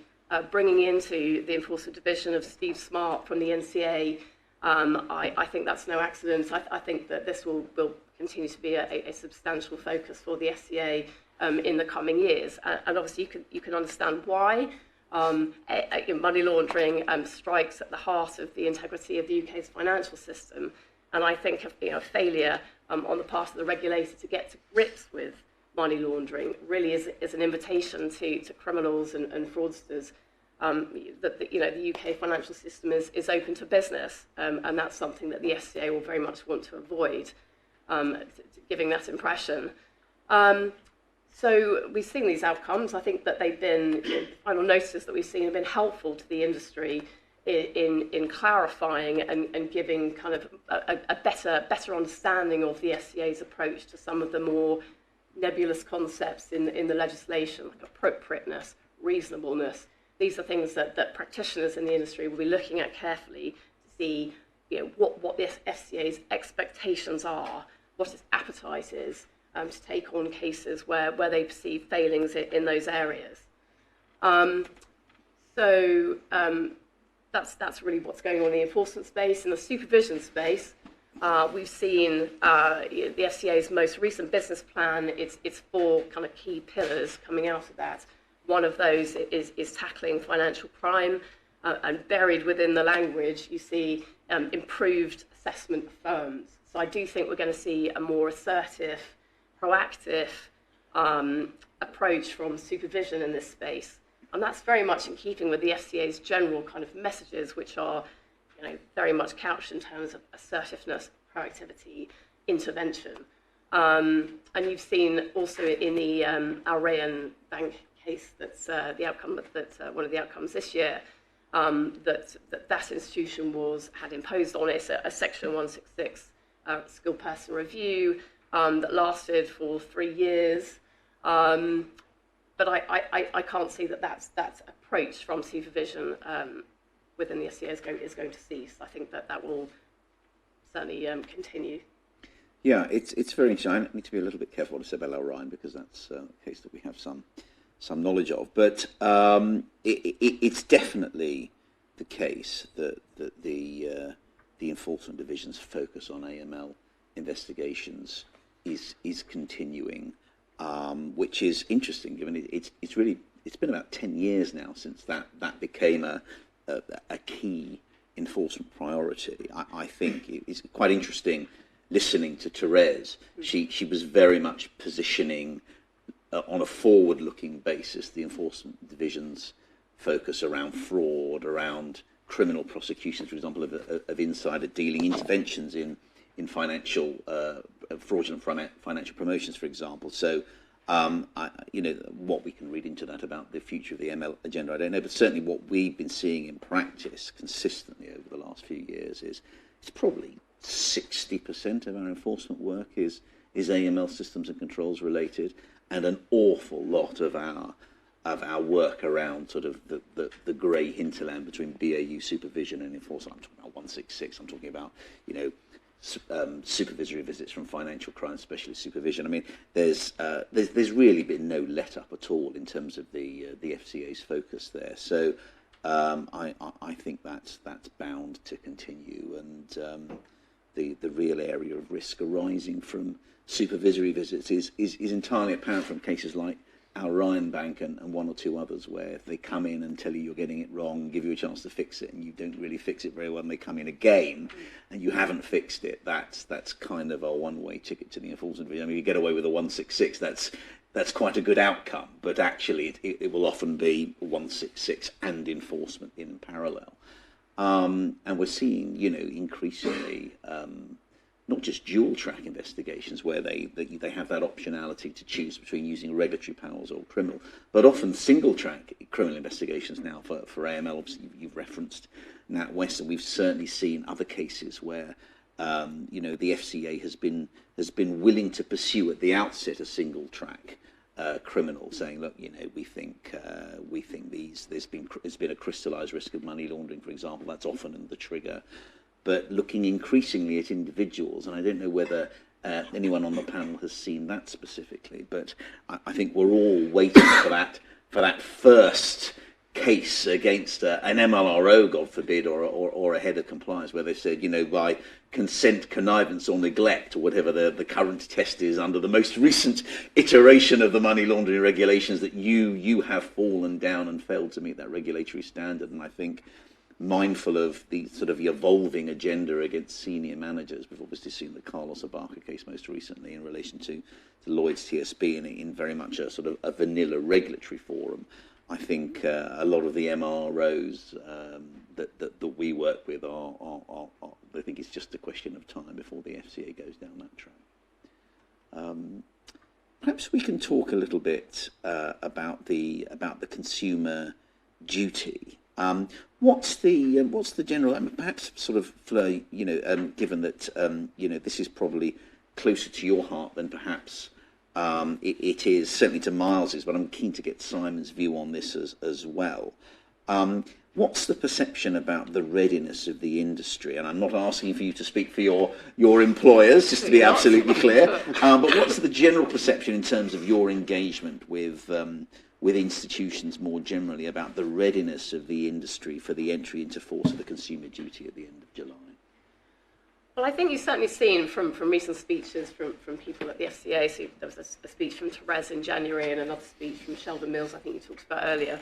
bringing into the Enforcement Division of Steve Smart from the NCA, I think that's no accident. I think that this will continue to be a substantial focus for the FCA in the coming years. And obviously you can understand why. Money laundering strikes at the heart of the integrity of the UK's financial system. And I think a failure on the part of the regulator to get to grips with money laundering really is an invitation to criminals and fraudsters that the UK financial system is open to business, and that's something that the FCA will very much want to avoid, giving that impression. So we've seen these outcomes. I think that they've been, the final notices that we've seen have been helpful to the industry in clarifying and giving kind of a better understanding of the FCA's approach to some of the more nebulous concepts in the legislation, like appropriateness, reasonableness. These are things that practitioners in the industry will be looking at carefully to see, what the FCA's expectations are, what its appetite is to take on cases where they perceive failings in those areas. That's really what's going on in the enforcement space. In the supervision space, we've seen the FCA's most recent business plan. It's 4 kind of key pillars coming out of that. One of those is tackling financial crime, and buried within the language, you see improved assessment of firms. So I do think we're going to see a more assertive, proactive approach from supervision in this space. And that's very much in keeping with the FCA's general kind of messages, which are very much couched in terms of assertiveness, proactivity, intervention. And you've seen also in the Al Rayyan Bank case that's the outcome that one of the outcomes this year, that institution had imposed on it a Section 166 skilled person review that lasted for 3 years. But I can't see that approach from supervision within the FCA is going to cease. I think that will certainly continue. Yeah, it's very interesting. I need to be a little bit careful what I say about Al Rayyan because that's a case that we have some knowledge of. But it's definitely the case that the enforcement division's focus on AML investigations is continuing, which is interesting given it's been about 10 years now since that became a key enforcement priority. I think it's quite interesting listening to Therese. She was very much positioning on a forward-looking basis the enforcement division's focus around fraud, around criminal prosecutions, for example, of insider dealing, interventions in financial fraudulent financial promotions, for example. So, what we can read into that about the future of the ML agenda, I don't know, but certainly what we've been seeing in practice consistently over the last few years is it's probably 60% of our enforcement work is AML systems and controls related, and an awful lot of our work around sort of the grey hinterland between BAU supervision and enforcement. I'm talking about 166. I'm talking about supervisory visits from financial crime specialist supervision. I mean, there's really been no let up at all in terms of the FCA's focus there. So I think that's bound to continue, and the real area of risk arising from supervisory visits is entirely apparent from cases like Al Rayyan Bank and one or two others, where they come in and tell you you're getting it wrong, give you a chance to fix it, and you don't really fix it very well, and they come in again and you haven't fixed it. That's kind of a one-way ticket to the enforcement. I mean, you get away with a 166, that's quite a good outcome, but actually it will often be 166 and enforcement in parallel. And we're seeing, increasingly not just dual track investigations where they have that optionality to choose between using regulatory powers or criminal, but often single track criminal investigations now for AML. Obviously, you've referenced NatWest, and we've certainly seen other cases where the FCA has been willing to pursue at the outset a single track criminal, saying, look, we think there's been a crystallised risk of money laundering, for example. That's often the trigger. But looking increasingly at individuals, and I don't know whether anyone on the panel has seen that specifically, but I think we're all waiting for that first case against an MLRO, God forbid, or a head of compliance, where they said, by consent, connivance, or neglect, or whatever the current test is under the most recent iteration of the money laundering regulations, that you have fallen down and failed to meet that regulatory standard. And I think, mindful of the sort of evolving agenda against senior managers, we've obviously seen the Carlos Abarca case most recently in relation to Lloyd's TSB in very much a sort of a vanilla regulatory forum. I think a lot of the MROs that we work with are I think it's just a question of time before the FCA goes down that track. Perhaps we can talk a little bit about the consumer duty What's the general? Perhaps sort of, Fleur, given that this is probably closer to your heart than perhaps it is certainly to Miles's, but I'm keen to get Simon's view on this as well. What's the perception about the readiness of the industry? And I'm not asking for you to speak for your employers, just to be absolutely clear. But what's the general perception in terms of your engagement with institutions more generally about the readiness of the industry for the entry into force of the Consumer Duty at the end of July? Well, I think you've certainly seen from recent speeches from people at the FCA, so there was a speech from Therese in January and another speech from Sheldon Mills, I think you talked about earlier,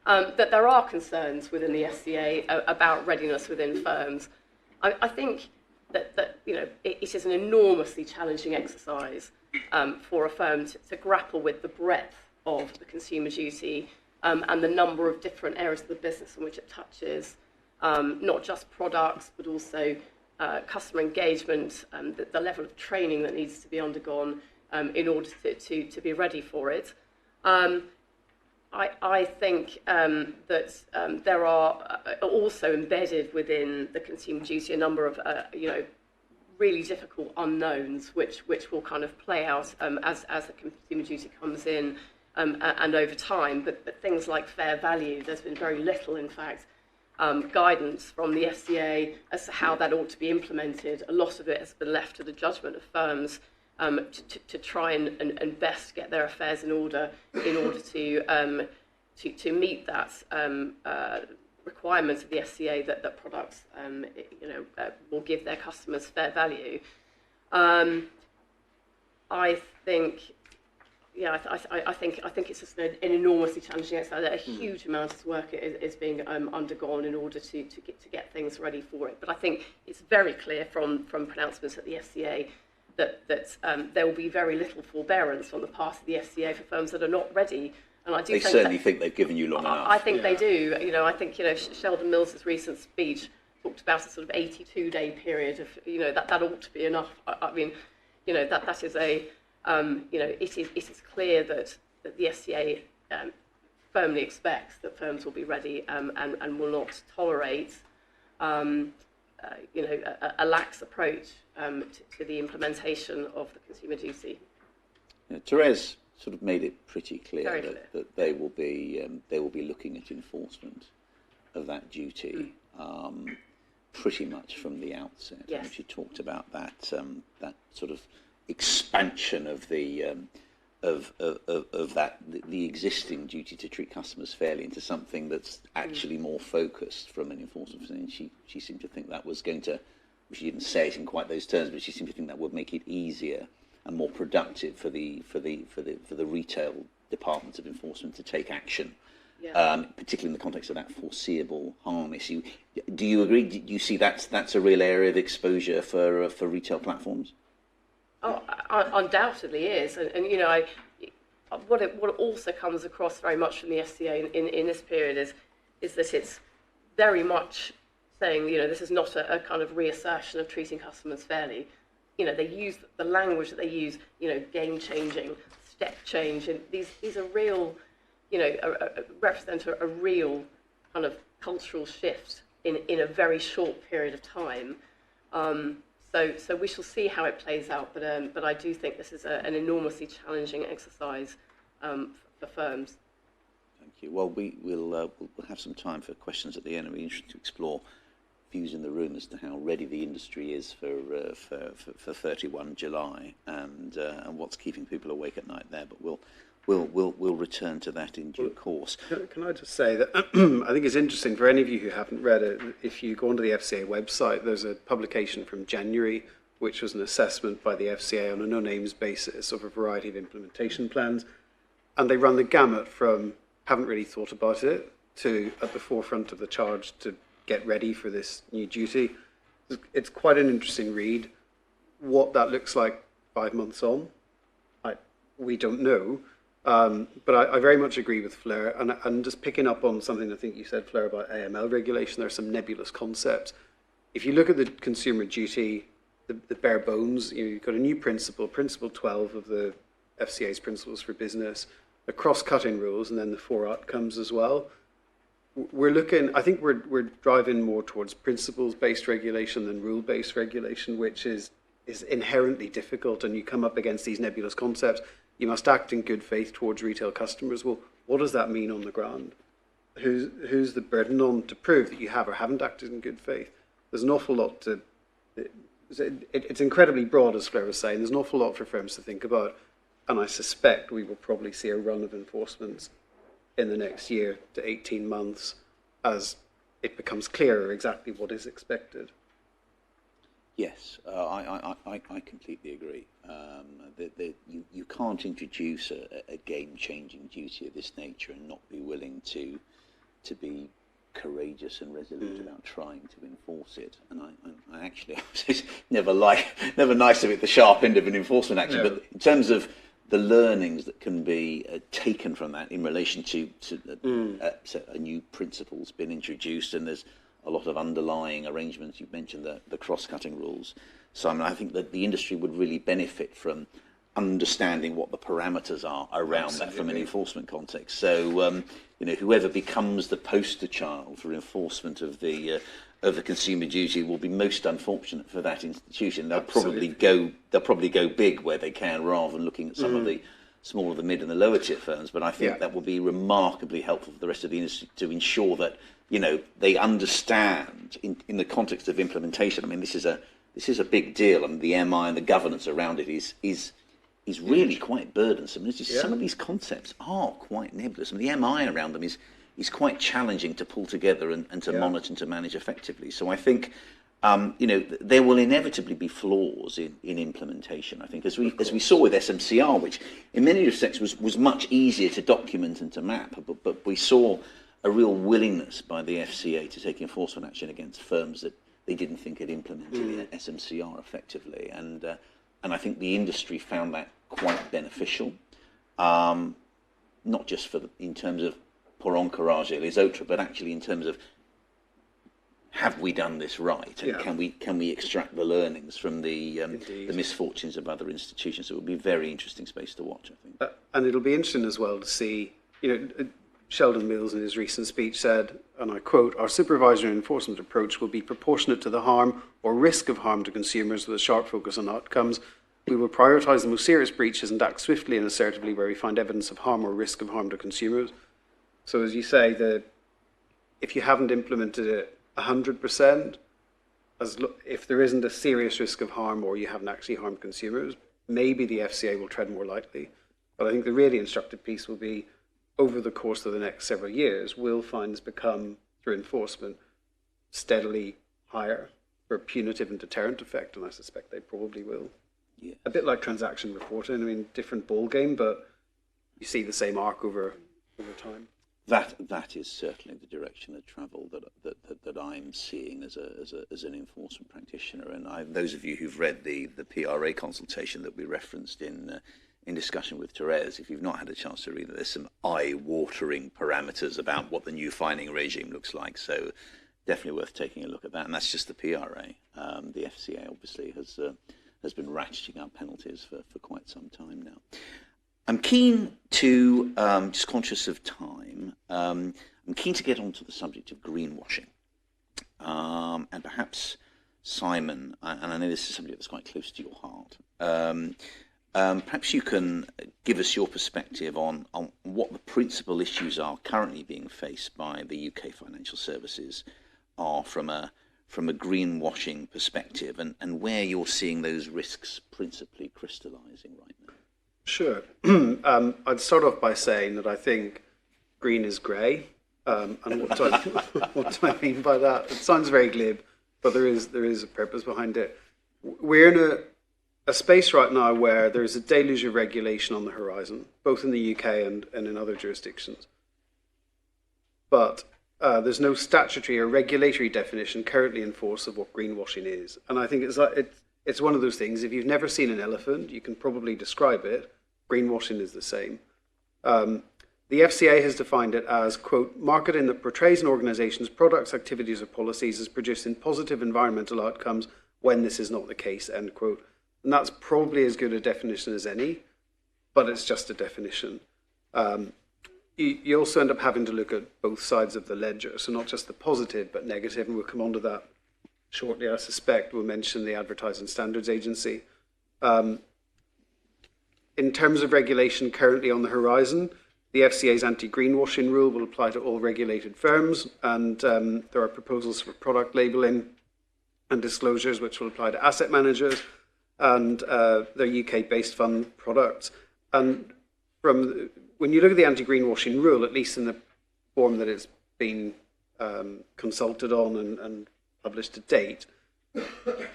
that there are concerns within the FCA about readiness within firms. I think that it is an enormously challenging exercise for a firm to grapple with the breadth of the Consumer Duty and the number of different areas of the business in which it touches, not just products, but also customer engagement, the level of training that needs to be undergone in order to be ready for it. I think that there are also embedded within the Consumer Duty a number of really difficult unknowns, which will kind of play out as the Consumer Duty comes in and over time. But things like fair value, there's been very little, in fact, guidance from the FCA as to how that ought to be implemented. A lot of it has been left to the judgment of firms to try and best get their affairs in order to meet that requirement of the FCA that products will give their customers fair value. I think it's just an enormously challenging exercise. A huge amount of work is being undergone in order to get things ready for it. But I think it's very clear from pronouncements at the FCA that there will be very little forbearance on the part of the FCA for firms that are not ready. And I do think they've given you long enough. I think they do. I think Sheldon Mills's recent speech talked about a sort of 82-day period of that ought to be enough. I mean, that is a it is clear that the FCA firmly expects that firms will be ready and will not tolerate a lax approach to the implementation of the Consumer Duty. Therese sort of made it pretty clear that they will be looking at enforcement of that duty pretty much from the outset. Yes. And she talked about that sort of expansion of the existing duty to treat customers fairly into something that's actually more focused from an enforcement perspective. She seemed to think that was going to, she didn't say it in quite those terms, but she seemed to think that would make it easier and more productive for the retail departments of enforcement to take action, particularly in the context of that foreseeable harm issue. Do you agree? Do you see that's a real area of exposure for retail platforms? Oh, undoubtedly is, and what also comes across very much from the FCA in this period is that it's very much saying this is not a kind of reassertion of treating customers fairly. They use the language that they use, game changing, step change, and these are real, represent a real kind of cultural shift in a very short period of time. So we shall see how it plays out, but I do think this is an enormously challenging exercise for firms. Thank you. Well, we'll have some time for questions at the end. It'll be interesting to explore views in the room as to how ready the industry is for 31 July and what's keeping people awake at night there. But we'll return to that in due course. Can I just say that I think it's interesting for any of you who haven't read it, if you go onto the FCA website, there's a publication from January, which was an assessment by the FCA on a no-names basis of a variety of implementation plans. And they run the gamut from haven't really thought about it to at the forefront of the charge to get ready for this new duty. It's quite an interesting read. What that looks like 5 months on, we don't know. But I very much agree with Fleur, and just picking up on something I think you said, Fleur, about AML regulation, there are some nebulous concepts. If you look at the Consumer Duty, the bare bones, you've got a new principle 12 of the FCA's Principles for Business, the cross-cutting rules, and then the 4 outcomes as well. I think we're driving more towards principles-based regulation than rule-based regulation, which is inherently difficult, and you come up against these nebulous concepts. You must act in good faith towards retail customers. Well, what does that mean on the ground? Who's the burden on to prove that you have or haven't acted in good faith? There's an awful lot to... It's incredibly broad, as Claire was saying. There's an awful lot for firms to think about, and I suspect we will probably see a run of enforcements in the next year to 18 months as it becomes clearer exactly what is expected. Yes, I completely agree. You can't introduce a game-changing duty of this nature and not be willing to be courageous and resolute about trying to enforce it. And I actually it's never nice to be at the sharp end of an enforcement action, but in terms of the learnings that can be taken from that in relation to a new principle's been introduced, and there's a lot of underlying arrangements. You've mentioned the cross-cutting rules. So I think that the industry would really benefit from understanding what the parameters are around that from an enforcement context. So, whoever becomes the poster child for enforcement of the consumer duty will be most unfortunate for that institution. They'll probably go big where they can, rather than looking at some of the smaller, the mid and the lower tier firms. But I think that will be remarkably helpful for the rest of the industry to ensure that they understand in the context of implementation. I mean, this is a big deal, and the MI and the governance around it is really quite burdensome. Some of these concepts are quite nebulous, and the MI around them is quite challenging to pull together and to monitor and to manage effectively. So I think there will inevitably be flaws in implementation. I think as we saw with SMCR, which in many respects was much easier to document and to map, but we saw a real willingness by the FCA to take enforcement action against firms that they didn't think had implemented the SMCR effectively, and I think the industry found that quite beneficial, not just in terms of pour encourage les autres, but actually in terms of have we done this right, and can we extract the learnings from the misfortunes of other institutions? So it will be a very interesting space to watch, I think. And it'll be interesting as well to see, Sheldon Mills in his recent speech said, and I quote, "Our supervisory and enforcement approach will be proportionate to the harm or risk of harm to consumers with a sharp focus on outcomes. We will prioritise the most serious breaches and act swiftly and assertively where we find evidence of harm or risk of harm to consumers." So as you say, if you haven't implemented it 100%, if there isn't a serious risk of harm or you haven't actually harmed consumers, maybe the FCA will tread more lightly. But I think the really instructive piece will be, over the course of the next several years, will fines become, through enforcement, steadily higher for a punitive and deterrent effect? And I suspect they probably will. Yeah. A bit like transaction reporting. I mean, different ball game, but you see the same arc over time. That is certainly the direction of travel that I'm seeing as an enforcement practitioner. And those of you who've read the PRA consultation that we referenced in discussion with Therese, if you've not had a chance to read it, there's some eye-watering parameters about what the new fining regime looks like. So definitely worth taking a look at that. And that's just the PRA. The FCA obviously has been ratcheting up penalties for quite some time now. I'm keen to, just conscious of time, I'm keen to get onto the subject of greenwashing. And perhaps, Simon, and I know this is something that's quite close to your heart, perhaps you can give us your perspective on what the principal issues are currently being faced by the UK financial services are from a greenwashing perspective, and where you're seeing those risks principally crystallising right now. Sure. I'd start off by saying that I think green is grey. And what do I mean by that? It sounds very glib, but there is a purpose behind it. We're in a space right now where there is a deluge of regulation on the horizon, both in the UK and in other jurisdictions. But there's no statutory or regulatory definition currently in force of what greenwashing is. And I think it's one of those things, if you've never seen an elephant, you can probably describe it. Greenwashing is the same. The FCA has defined it as, quote, marketing that portrays an organisation's products, activities or policies as producing positive environmental outcomes when this is not the case, end quote. And that's probably as good a definition as any, but it's just a definition. you also end up having to look at both sides of the ledger, so not just the positive but negative, and we'll come on to that shortly, I suspect. We'll mention the Advertising Standards Agency. In terms of regulation currently on the horizon, the FCA's anti-greenwashing rule will apply to all regulated firms, and there are proposals for product labelling and disclosures which will apply to asset managers and their UK-based fund products. And when you look at the anti-greenwashing rule, at least in the form that it's been consulted on and published to date,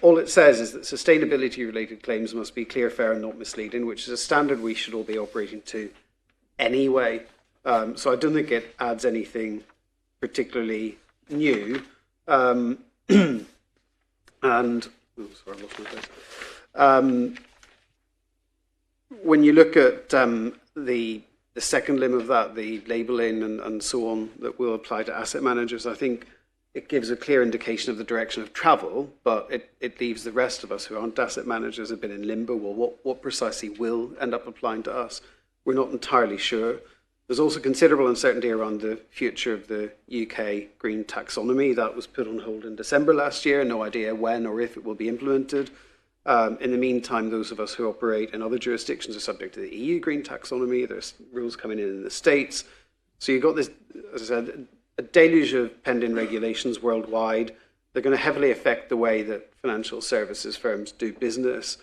all it says is that sustainability-related claims must be clear, fair, and not misleading, which is a standard we should all be operating to anyway. So I don't think it adds anything particularly new. And sorry, I lost my place. When you look at the second limb of that, the labelling and so on, that will apply to asset managers, I think it gives a clear indication of the direction of travel, but it leaves the rest of us who aren't asset managers a bit in limbo. Well, what precisely will end up applying to us? We're not entirely sure. There's also considerable uncertainty around the future of the UK green taxonomy. That was put on hold in December last year. No idea when or if it will be implemented. In the meantime, those of us who operate in other jurisdictions are subject to the EU green taxonomy. There's rules coming in the States. So you've got this, as I said, a deluge of pending regulations worldwide. They're going to heavily affect the way that financial services firms do business.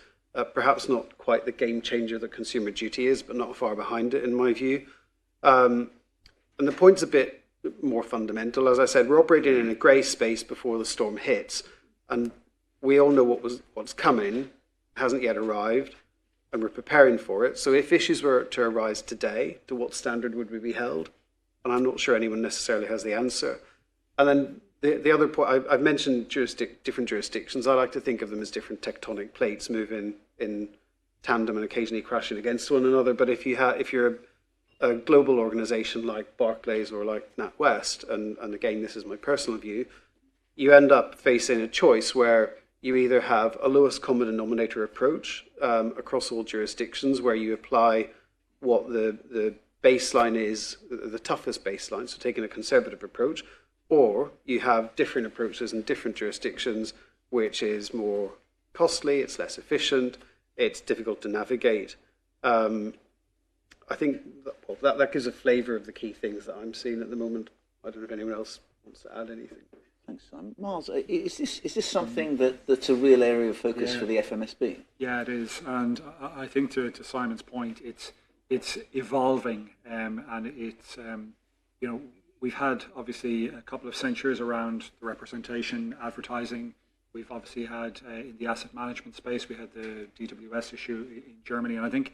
Perhaps not quite the game changer that Consumer Duty is, but not far behind it in my view. And the point's a bit more fundamental. As I said, we're operating in a grey space before the storm hits, and we all know what's coming, hasn't yet arrived, and we're preparing for it. So if issues were to arise today, to what standard would we be held? And I'm not sure anyone necessarily has the answer. And then the other point, I've mentioned different jurisdictions. I like to think of them as different tectonic plates moving in tandem and occasionally crashing against one another. But if you're a global organization like Barclays or like NatWest, and again, this is my personal view, you end up facing a choice where you either have a lowest common denominator approach across all jurisdictions, where you apply what the baseline is, the toughest baseline, so taking a conservative approach, or you have different approaches in different jurisdictions, which is more costly, it's less efficient, it's difficult to navigate. I think that gives a flavour of the key things that I'm seeing at the moment. I don't know if anyone else wants to add anything. Thanks, Simon. Miles, is this something that's a real area of focus for the FMSB? Yeah, it is, and I think to Simon's point, it's evolving, and it's we've had obviously a couple of censures around the representation advertising. We've obviously had in the asset management space, we had the DWS issue in Germany, and I think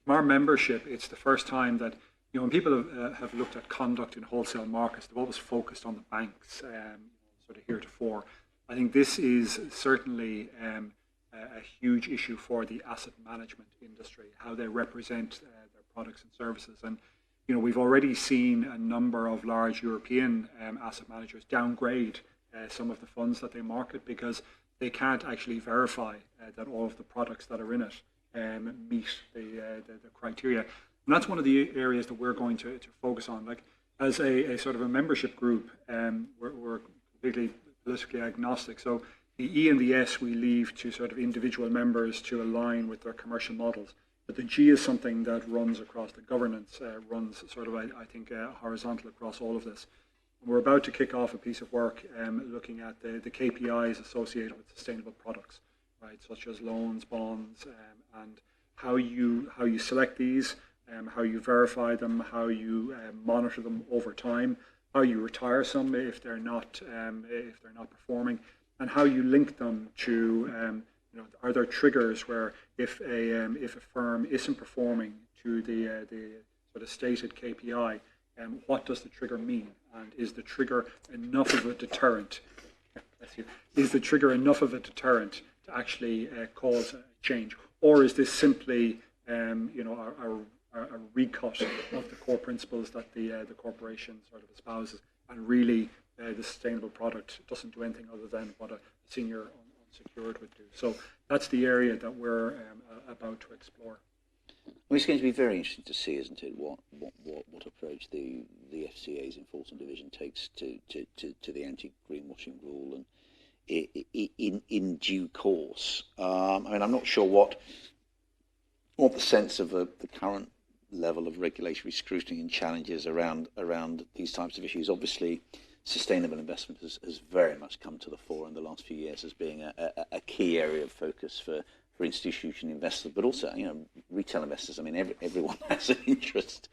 from our membership, it's the first time that when people have looked at conduct in wholesale markets, they've always focused on the banks, sort of heretofore. I think this is certainly a huge issue for the asset management industry, how they represent their products and services. And we've already seen a number of large European asset managers downgrade some of the funds that they market because they can't actually verify that all of the products that are in it meet the criteria. And that's one of the areas that we're going to focus on. Like, as a sort of a membership group, we're completely politically agnostic. So the E and the S we leave to sort of individual members to align with their commercial models. But the G is something that runs across the governance, runs sort of, I think, horizontal across all of this. And we're about to kick off a piece of work looking at the KPIs associated with sustainable products, right, such as loans, bonds, and how you select these, how you verify them, how you monitor them over time, how you retire some if they're not performing, and how you link them to are there triggers where if a firm isn't performing to the sort of stated KPI, what does the trigger mean, and is the trigger enough of a deterrent? Is the trigger enough of a deterrent to actually cause a change, or is this simply a recut of the core principles that the corporation sort of espouses, and really the sustainable product doesn't do anything other than what a senior unsecured would do? So that's the area that we're about to explore. Well, it's going to be very interesting to see, isn't it, what approach the FCA's enforcement division takes to the anti-greenwashing rule, and in due course. I mean, I'm not sure what the sense of the current level of regulatory scrutiny and challenges around these types of issues. Obviously, sustainable investment has very much come to the fore in the last few years as being a key area of focus for institutional investors, but also, retail investors. I mean, everyone has an interest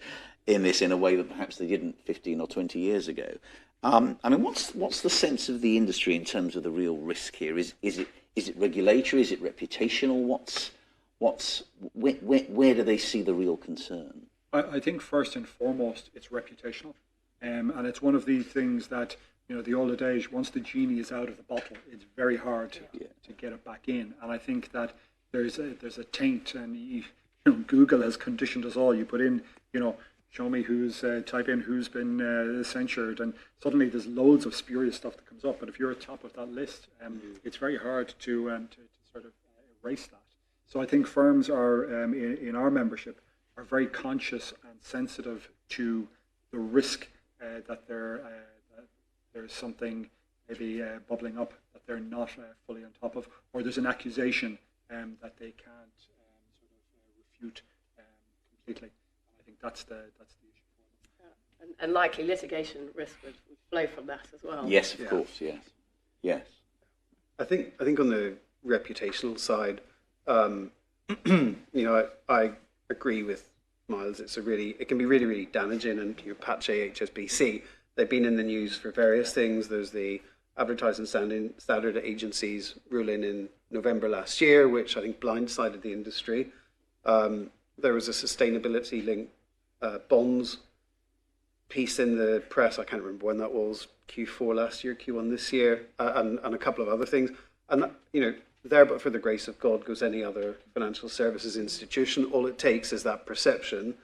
in this in a way that perhaps they didn't 15 or 20 years ago. I mean, what's the sense of the industry in terms of the real risk here? Is it regulatory? Is it reputational? Where do they see the real concern? I think first and foremost, it's reputational, and it's one of these things that, the old adage, once the genie is out of the bottle, it's very hard to get it back in. And I think that there's a taint, and Google has conditioned us all. You put in, show me type in who's been censured, and suddenly there's loads of spurious stuff that comes up. But if you're at the top of that list, it's very hard to sort of erase that. So I think firms are, in our membership, are very conscious and sensitive to the risk that there's something maybe bubbling up that they're not fully on top of, or there's an accusation that they can't sort of refute completely. And I think that's the issue. Yeah. And likely litigation risk would flow from that as well. Yes, of course, yes. I think on the reputational side, I agree with Miles. It can be really, really damaging. And Patch HSBC, they've been in the news for various things. There's the Advertising Standard Agency's ruling in November last year, which I think blindsided the industry. There was a sustainability-linked bonds piece in the press. I can't remember when that was, Q4 last year, Q1 this year, and a couple of other things. And that, there but for the grace of God goes any other financial services institution. All it takes is that perception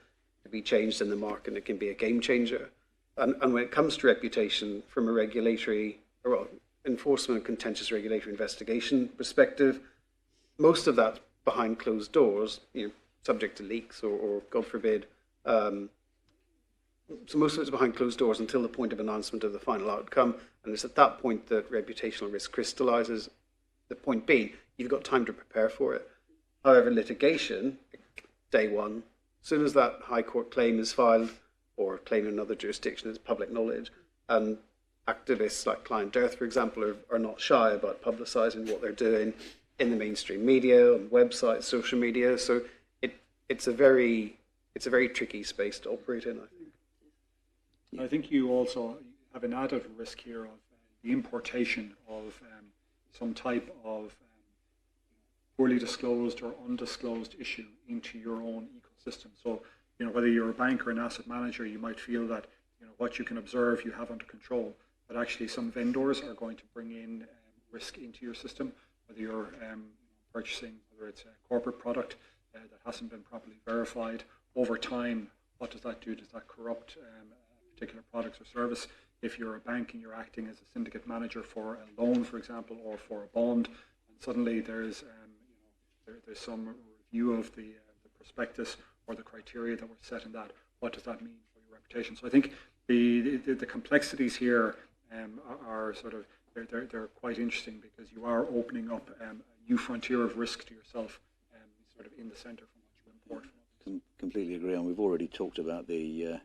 to be changed in the market, and it can be a game changer. And when it comes to reputation from a regulatory, enforcement and contentious regulatory investigation perspective, most of that behind closed doors, subject to leaks or God forbid. So most of it's behind closed doors until the point of announcement of the final outcome. And it's at that point that reputational risk crystallizes. The point being, you've got time to prepare for it. However, litigation, day one, as soon as that High Court claim is filed, or a claim in another jurisdiction is public knowledge, and activists like Client Earth, for example, are not shy about publicising what they're doing in the mainstream media, on websites, social media. So it's a very tricky space to operate in, I think. I think you also have an added risk here of the importation of some type of poorly disclosed or undisclosed issue into your own ecosystem. So, whether you're a bank or an asset manager, you might feel that what you can observe you have under control, but actually some vendors are going to bring in risk into your system, whether you're purchasing, whether it's a corporate product that hasn't been properly verified. Over time, what does that do? Does that corrupt a particular product or service? If you're a bank and you're acting as a syndicate manager for a loan, for example, or for a bond, and suddenly there's some review of the prospectus or the criteria that were set in that, what does that mean for your reputation? So I think the complexities here are sort of, they're quite interesting, because you are opening up a new frontier of risk to yourself, sort of in the centre from what you import from. Completely agree, and we've already talked about the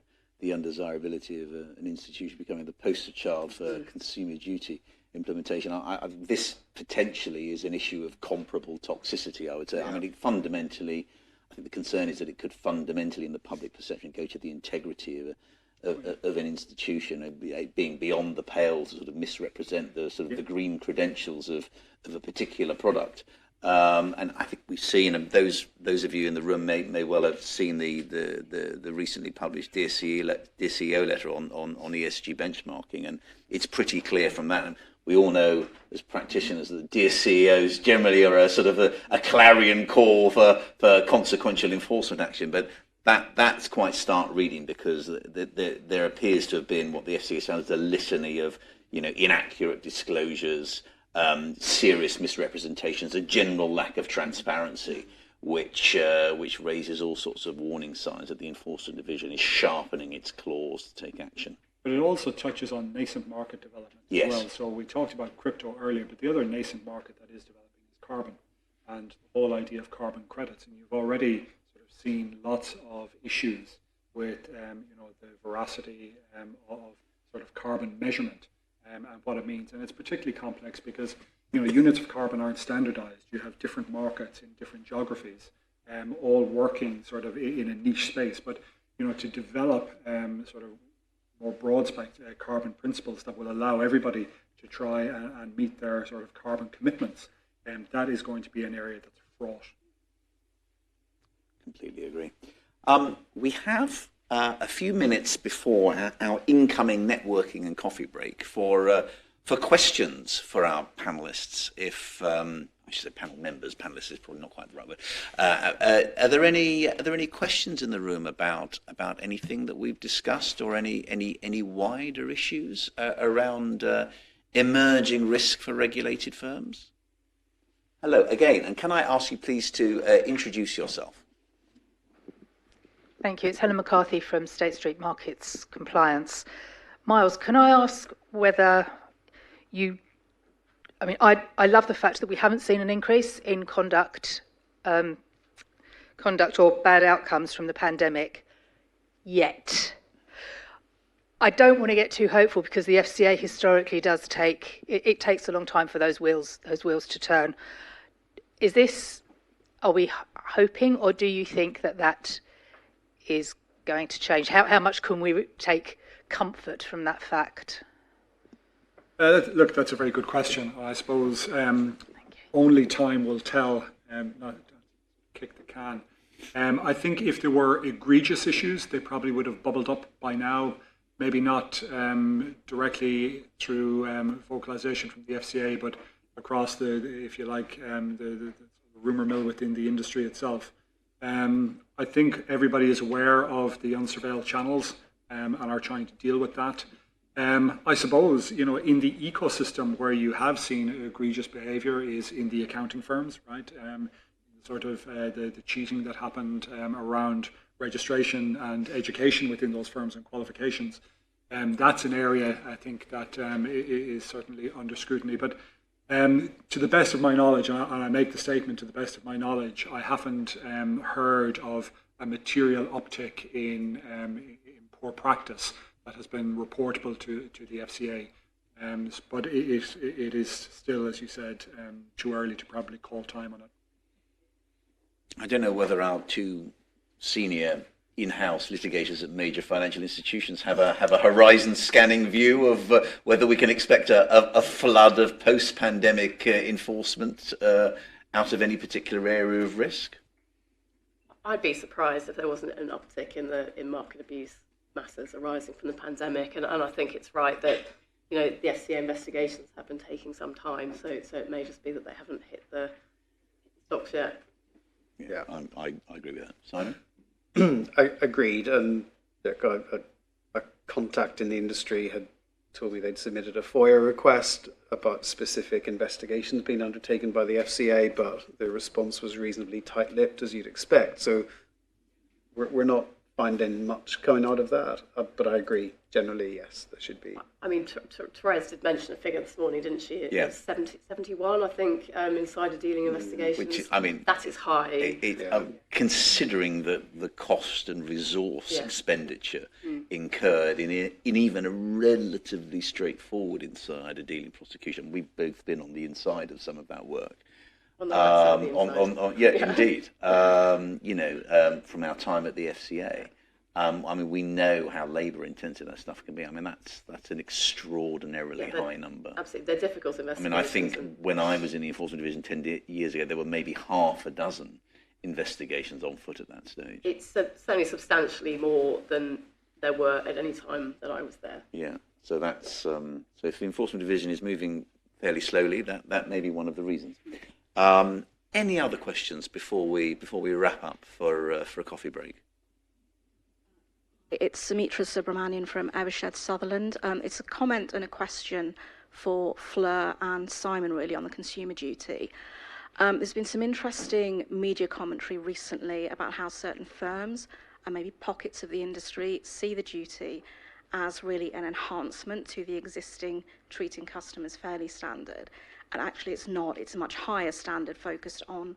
undesirability of an institution becoming the poster child for consumer duty implementation. This potentially is an issue of comparable toxicity, I would say. Yeah. I mean, fundamentally, I think the concern is that it could fundamentally, in the public perception, go to the integrity of an institution, being beyond the pale to sort of misrepresent the sort of the green credentials of a particular product. And I think we've seen, and those of you in the room may well have seen the recently published Dear CEO letter on ESG benchmarking, and it's pretty clear from that. And we all know as practitioners that Dear CEOs generally are a sort of a clarion call for consequential enforcement action, but that's quite stark reading, because there appears to have been what the FCA found as a litany of inaccurate disclosures, serious misrepresentations, a general lack of transparency, which raises all sorts of warning signs that the Enforcement Division is sharpening its claws to take action. But it also touches on nascent market development as well. So we talked about crypto earlier, but the other nascent market that is developing is carbon, and the whole idea of carbon credits. And you've already sort of seen lots of issues with the veracity of sort of carbon measurement and what it means. And it's particularly complex because units of carbon aren't standardized. You have different markets in different geographies, all working sort of in a niche space. But to develop sort of more broad carbon principles that will allow everybody to try and meet their sort of carbon commitments, that is going to be an area that's fraught. Completely agree. We have a few minutes before our incoming networking and coffee break for questions for our panelists. If I should say panel members, panelists is probably not quite the right word. Are there any questions in the room about anything that we've discussed, or any wider issues around emerging risk for regulated firms? Hello again, and can I ask you please to introduce yourself? Thank you. It's Helen McCarthy from State Street Markets Compliance. Miles, can I ask whether I love the fact that we haven't seen an increase in conduct or bad outcomes from the pandemic yet. I don't want to get too hopeful because the FCA historically does it takes a long time for those wheels to turn. Are we hoping, or do you think that is going to change? How much can we take comfort from that fact? Look, that's a very good question. I suppose only time will tell, not kick the can. I think if there were egregious issues, they probably would have bubbled up by now, maybe not directly through vocalization from the FCA, but across the rumour mill within the industry itself. I think everybody is aware of the unsurveilled channels and are trying to deal with that. I suppose, in the ecosystem where you have seen egregious behaviour is in the accounting firms, right? The cheating that happened around registration and education within those firms and qualifications. That's an area I think that is certainly under scrutiny. But to the best of my knowledge, and I make the statement to the best of my knowledge, I haven't heard of a material uptick in poor practice that has been reportable to the FCA. But it is still, as you said, too early to probably call time on it. I don't know whether our two senior in-house litigators at major financial institutions have a horizon scanning view of whether we can expect a flood of post-pandemic enforcement out of any particular area of risk. I'd be surprised if there wasn't an uptick in market abuse matters arising from the pandemic, and I think it's right that the FCA investigations have been taking some time, so it may just be that they haven't hit the stocks yet. Yeah, I agree with that. Simon? I agreed, and a contact in the industry had told me they'd submitted a FOIA request about specific investigations being undertaken by the FCA, but the response was reasonably tight-lipped, as you'd expect. So we're not finding much coming out of that, but I agree, generally, yes, there should be. I mean, Therese did mention a figure this morning, didn't she? Yeah. 71, I think, insider dealing investigations. Which, I mean, that is high. Considering the cost and resource expenditure incurred in even a relatively straightforward insider dealing prosecution. We've both been on the inside of some of that work. On the right side of the inside. Indeed. From our time at the FCA, we know how labour-intensive that stuff can be. I mean, that's an extraordinarily high number. Absolutely, they're difficult investigations. I think when I was in the Enforcement Division 10 years ago, there were maybe half a dozen investigations on foot at that stage. It's certainly substantially more than there were at any time that I was there. Yeah. So that's so if the Enforcement Division is moving fairly slowly, that may be one of the reasons. Any other questions before we wrap up for a coffee break? It's Sumitra Subramanian from Evershed Sutherland. It's a comment and a question for Fleur and Simon, really, on the Consumer Duty. There's been some interesting media commentary recently about how certain firms and maybe pockets of the industry see the duty as really an enhancement to the existing treating customers fairly standard. And actually it's not, it's a much higher standard focused on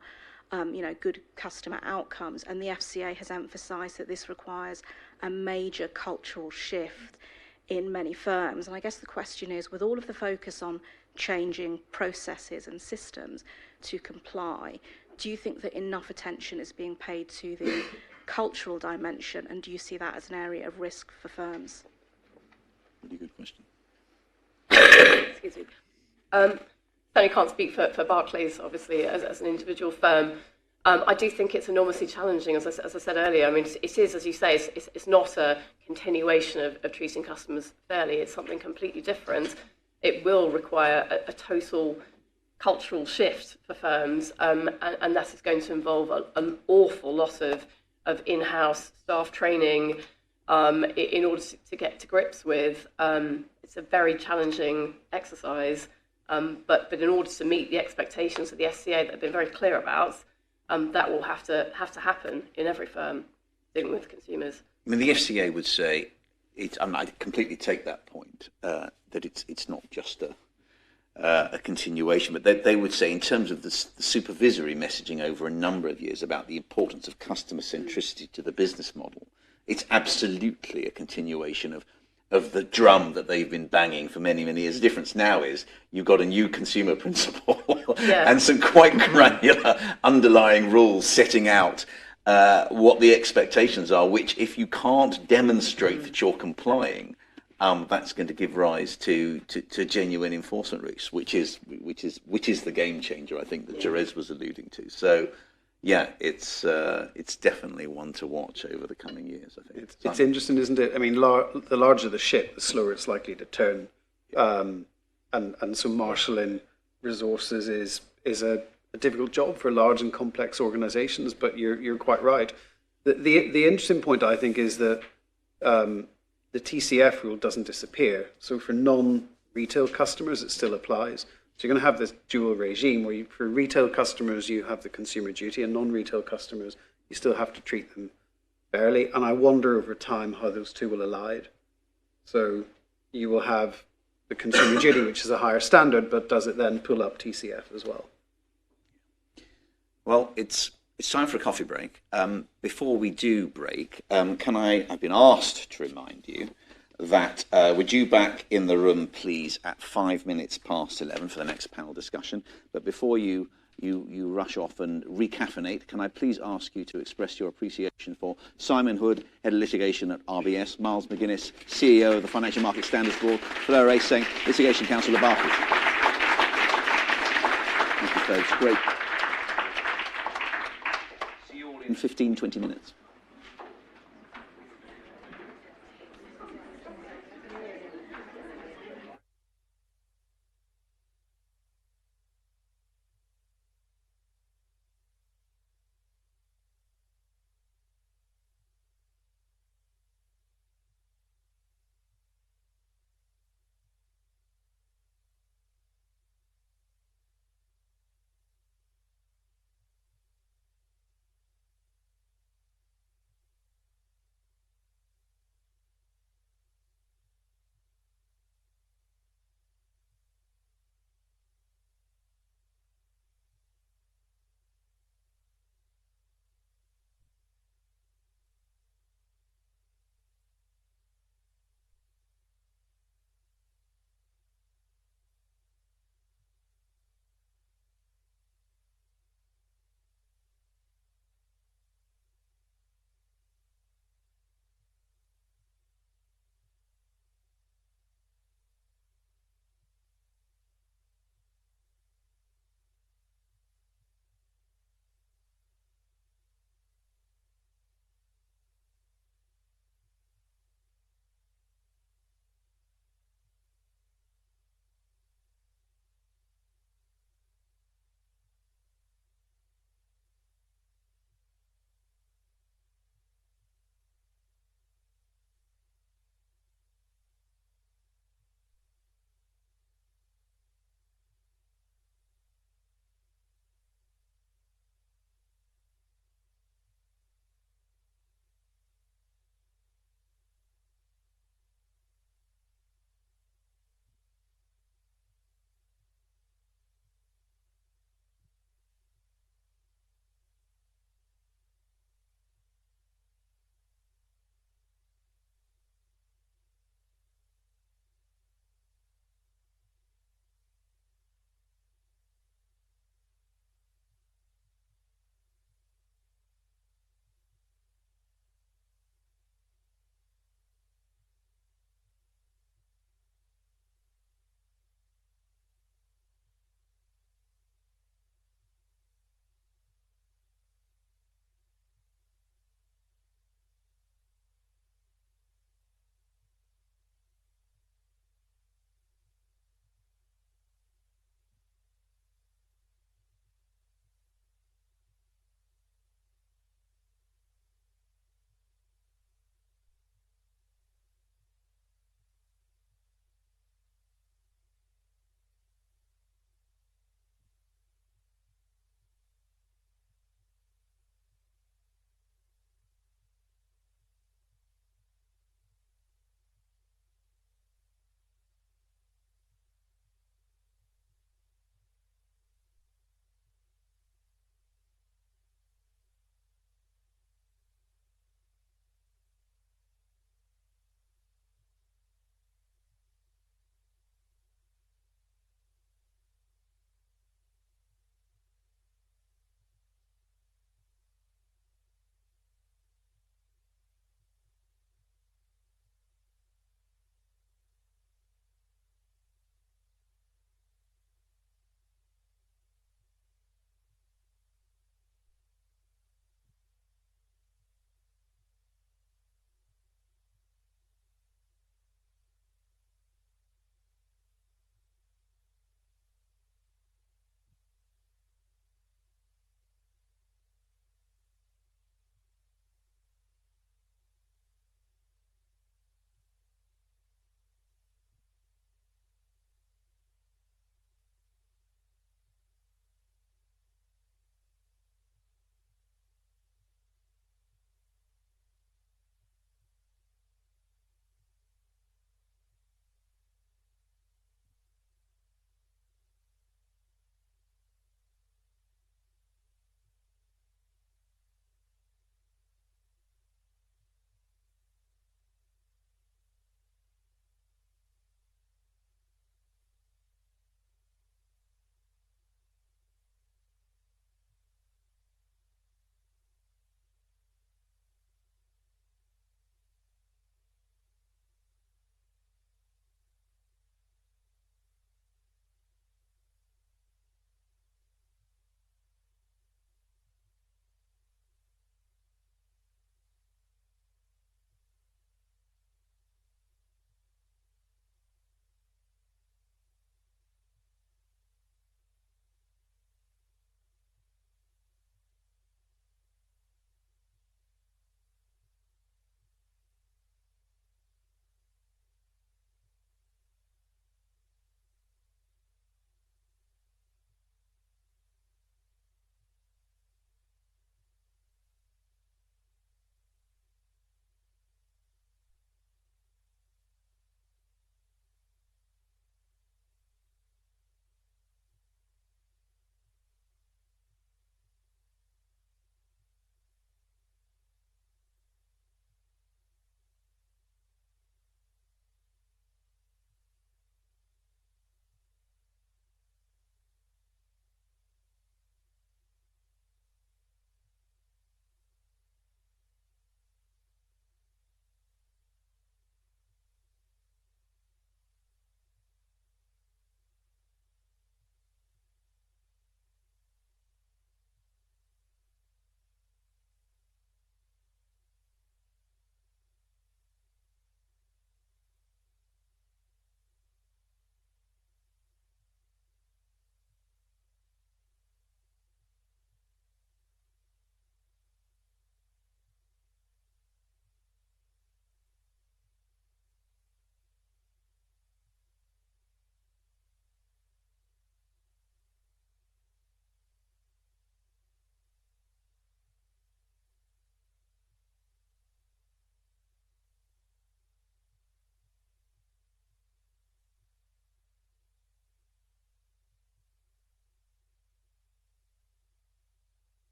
good customer outcomes. And the FCA has emphasised that this requires a major cultural shift in many firms. And I guess the question is, with all of the focus on changing processes and systems to comply, do you think that enough attention is being paid to the cultural dimension, and do you see that as an area of risk for firms? Really good question. Excuse me. Certainly can't speak for Barclays, obviously, as an individual firm. I do think it's enormously challenging, as I said earlier. I mean, it is, as you say, it's not a continuation of treating customers fairly. It's something completely different. It will require a total cultural shift for firms, and that is going to involve an awful lot of in-house staff training in order to get to grips with. It's a very challenging exercise, but in order to meet the expectations of the SCA that have been very clear about, that will have to happen in every firm dealing with consumers. I mean, the FCA would say, I completely take that point, that it's not just a continuation, but they would say in terms of the supervisory messaging over a number of years about the importance of customer centricity to the business model, it's absolutely a continuation of the drum that they've been banging for many, many years. The difference now is you've got a new consumer principle and some quite granular underlying rules setting out what the expectations are, which if you can't demonstrate that you're complying, that's going to give rise to genuine enforcement risks, which is the game changer, I think, that Therese was alluding to. So, yeah, it's definitely one to watch over the coming years, I think. It's interesting, isn't it? I mean, the larger the ship, the slower it's likely to turn. And so marshalling resources is a difficult job for large and complex organisations, but you're quite right. The interesting point, I think, is that the TCF rule doesn't disappear. So for non-retail customers, it still applies. So you're going to have this dual regime where for retail customers, you have the consumer duty, and non-retail customers, you still have to treat them fairly. And I wonder over time how those two will align. So you will have the consumer duty, which is a higher standard, but does it then pull up TCF as well? Well, it's time for a coffee break. Before we do break, I've been asked to remind you that we're due back in the room, please, at 11:05 for the next panel discussion. But before you rush off and recaffeinate, can I please ask you to express your appreciation for Simon Hood, Head of Litigation at RBS, Miles McGuinness, CEO of the Financial Market Standards Board, Fleur Acing, Litigation Counsel at Barclays. Thank you, folks. Great. See you all in 15-20 minutes.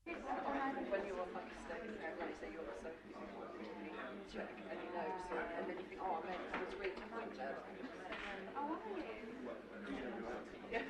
When you're on like a study, like say you're also check any notes, and then you think, oh, I was reading a picture. Oh, are you? Yeah.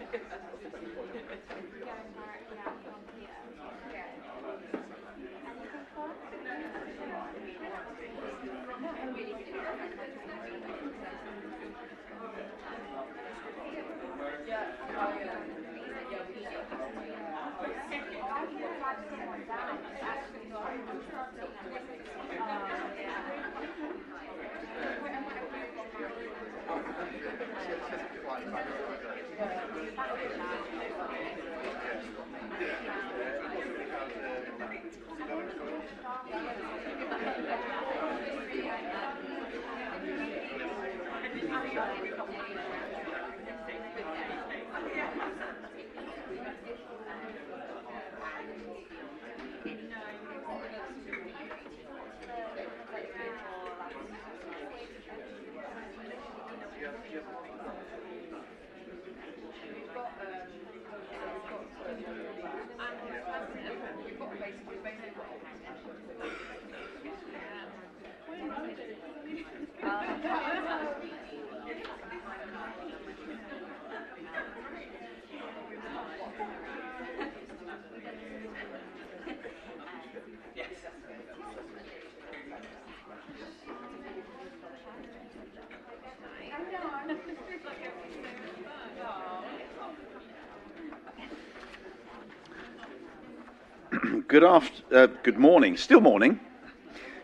Good morning. Still morning.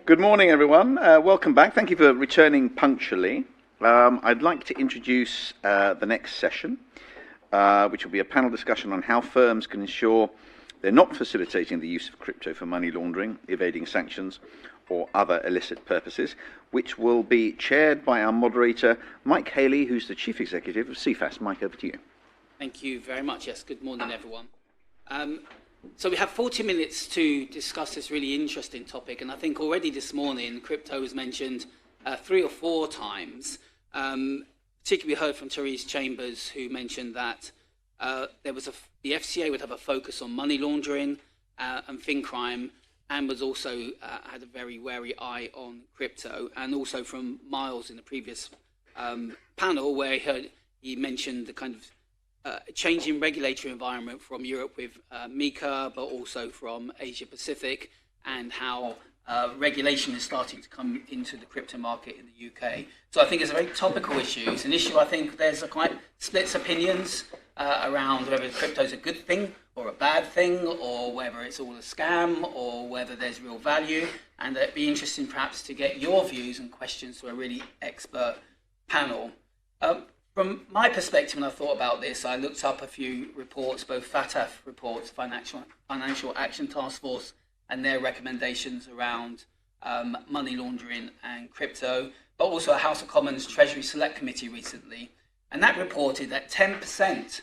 Good morning, everyone. Welcome back. Thank you for returning punctually. I'd like to introduce the next session, which will be a panel discussion on how firms can ensure they're not facilitating the use of crypto for money laundering, evading sanctions, or other illicit purposes, which will be chaired by our moderator, Mike Haley, who's the Chief Executive of CFAS. Mike, over to you. Thank you very much. Yes, good morning, everyone. So we have 40 minutes to discuss this really interesting topic, and I think already this morning crypto was mentioned 3 or 4 times. Particularly we heard from Therese Chambers, who mentioned that the FCA would have a focus on money laundering and fin crime, and was also had a very wary eye on crypto, and also from Miles in the previous panel where he mentioned the kind of changing regulatory environment from Europe with MiCA, but also from Asia Pacific, and how regulation is starting to come into the crypto market in the UK. So I think it's a very topical issue. It's an issue I think there's a quite split opinions around whether crypto is a good thing or a bad thing, or whether it's all a scam, or whether there's real value. And it'd be interesting perhaps to get your views and questions to a really expert panel. From my perspective, when I thought about this, I looked up a few reports, both FATF reports, Financial Action Task Force, and their recommendations around money laundering and crypto, but also a House of Commons Treasury Select Committee recently. And that reported that 10%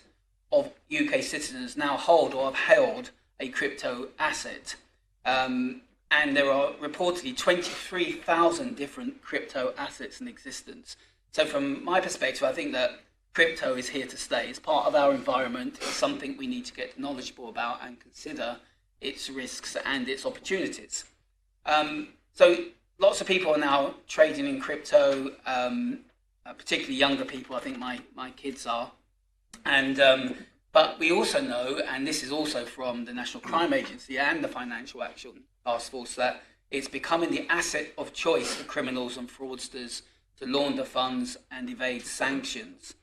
of UK citizens now hold or have held a crypto asset. And there are reportedly 23,000 different crypto assets in existence. So from my perspective, I think that crypto is here to stay. It's part of our environment. It's something we need to get knowledgeable about and consider its risks and its opportunities. So lots of people are now trading in crypto, particularly younger people. I think my kids are. And but we also know, and this is also from the National Crime Agency and the Financial Action Task Force, that it's becoming the asset of choice for criminals and fraudsters to launder funds and evade sanctions.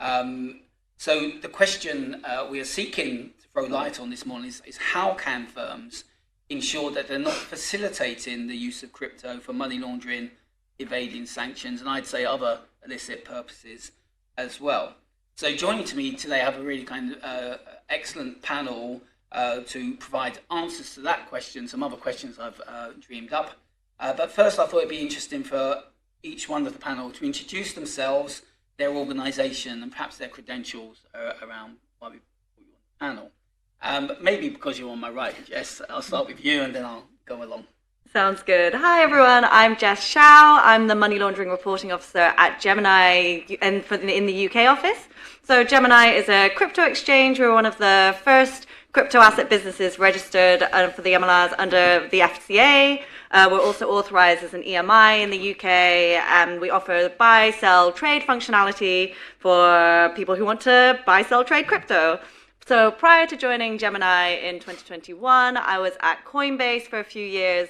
So the question we are seeking to throw light on this morning is how can firms ensure that they're not facilitating the use of crypto for money laundering, evading sanctions, and I'd say other illicit purposes as well. So joining to me today, I have a really kind of excellent panel to provide answers to that question, some other questions I've dreamed up. But first I thought it'd be interesting for each one of the panel to introduce themselves, their organisation, and perhaps their credentials around why we put you on the panel. Maybe because you're on my right, Jess, I'll start with you and then I'll go along. Sounds good. Hi everyone, I'm Jess Shao. I'm the Money Laundering Reporting Officer at Gemini in the UK office. So Gemini is a crypto exchange. We're one of the first crypto asset businesses registered for the MLRs under the FCA. We're also authorized as an EMI in the UK, and we offer buy, sell, trade functionality for people who want to buy, sell, trade crypto. So prior to joining Gemini in 2021, I was at Coinbase for a few years,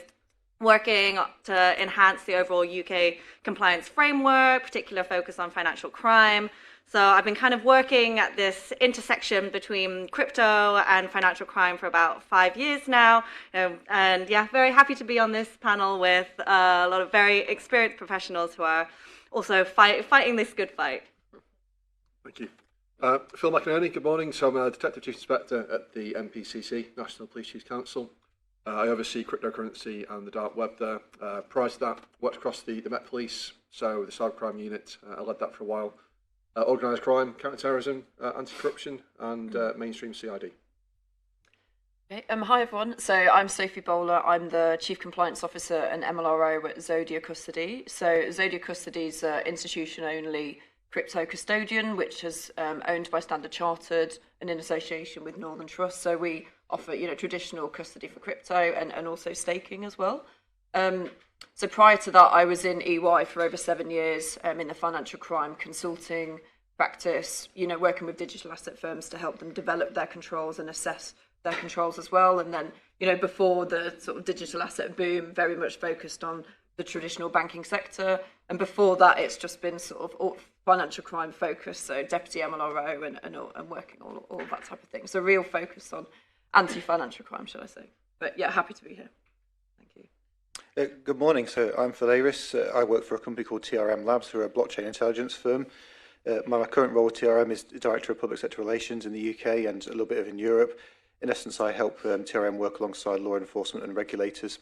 working to enhance the overall UK compliance framework, particular focus on financial crime. So I've been kind of working at this intersection between crypto and financial crime for about 5 years now. And yeah, very happy to be on this panel with a lot of very experienced professionals who are also fighting this good fight. Thank you. Phil McInerney, good morning. So I'm a Detective Chief Inspector at the NPCC, National Police Chiefs Council. I oversee cryptocurrency and the dark web there. Prior to that, worked across the Met Police, so the cybercrime unit. I led that for a while. Organised crime, counter-terrorism, anti-corruption, and mainstream CID. Okay. Hi everyone, so I'm Sophie Bowler, I'm the Chief Compliance Officer and MLRO at Zodia Custody. So Zodia Custody is an institution-only crypto custodian, which is owned by Standard Chartered and in association with Northern Trust. So we offer, traditional custody for crypto and also staking as well. So prior to that, I was in EY for over 7 years in the financial crime consulting practice, working with digital asset firms to help them develop their controls and assess their controls as well. And then, before the sort of digital asset boom, very much focused on the traditional banking sector. And before that, it's just been sort of financial crime focused, so deputy MLRO and working all that type of thing. So real focus on anti-financial crime, shall I say. But yeah, happy to be here. Thank you. Good morning. So I'm Phil Aris. I work for a company called TRM Labs, who are a blockchain intelligence firm. My current role at TRM is Director of Public Sector Relations in the UK and a little bit in Europe. In essence, I help TRM work alongside law enforcement and regulators.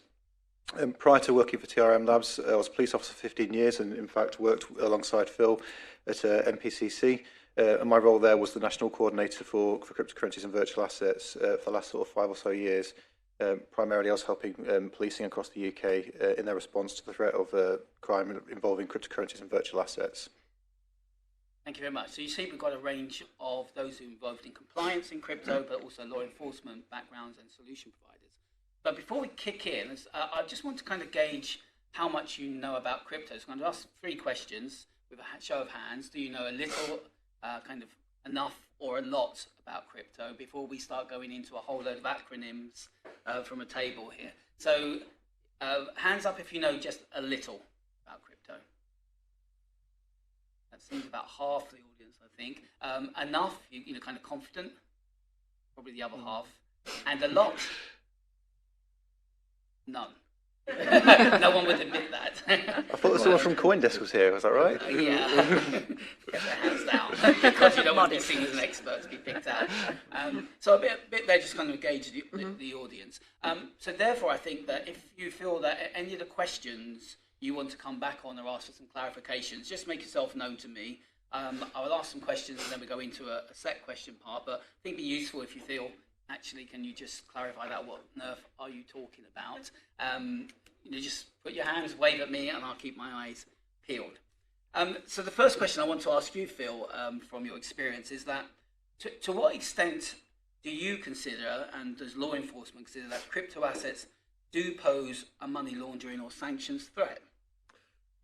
Prior to working for TRM Labs, I was a police officer for 15 years and in fact worked alongside Phil at NPCC. And my role there was the National Coordinator for cryptocurrencies and virtual assets for the last sort of 5 or so years. Primarily I was helping policing across the UK in their response to the threat of crime involving cryptocurrencies and virtual assets. Thank you very much. So you see we've got a range of those who are involved in compliance in crypto, but also law enforcement backgrounds and solution providers. But before we kick in, I just want to kind of gauge how much you know about crypto. So I'm going to ask 3 questions with a show of hands. Do you know a little, kind of enough or a lot about crypto before we start going into a whole load of acronyms from a table here? So hands up if you know just a little about crypto. That seems about half the audience, I think. Enough, kind of confident, probably the other half. And a lot, none. No one would admit that. I thought someone from CoinDesk was here, was that right? Yeah. Get their hands down, because you don't want to be seen as an expert to be picked out. So a bit there just kind of engage the audience. So therefore, I think that if you feel that any of the questions you want to come back on or ask for some clarifications, just make yourself known to me. I will ask some questions and then we go into a set question part, but I think it'd be useful if you feel, actually, can you just clarify that? What on earth are you talking about? Just put your hands, wave at me, and I'll keep my eyes peeled. So the first question I want to ask you, Phil, from your experience, is that to what extent do you consider, and does law enforcement consider, that crypto assets do pose a money laundering or sanctions threat?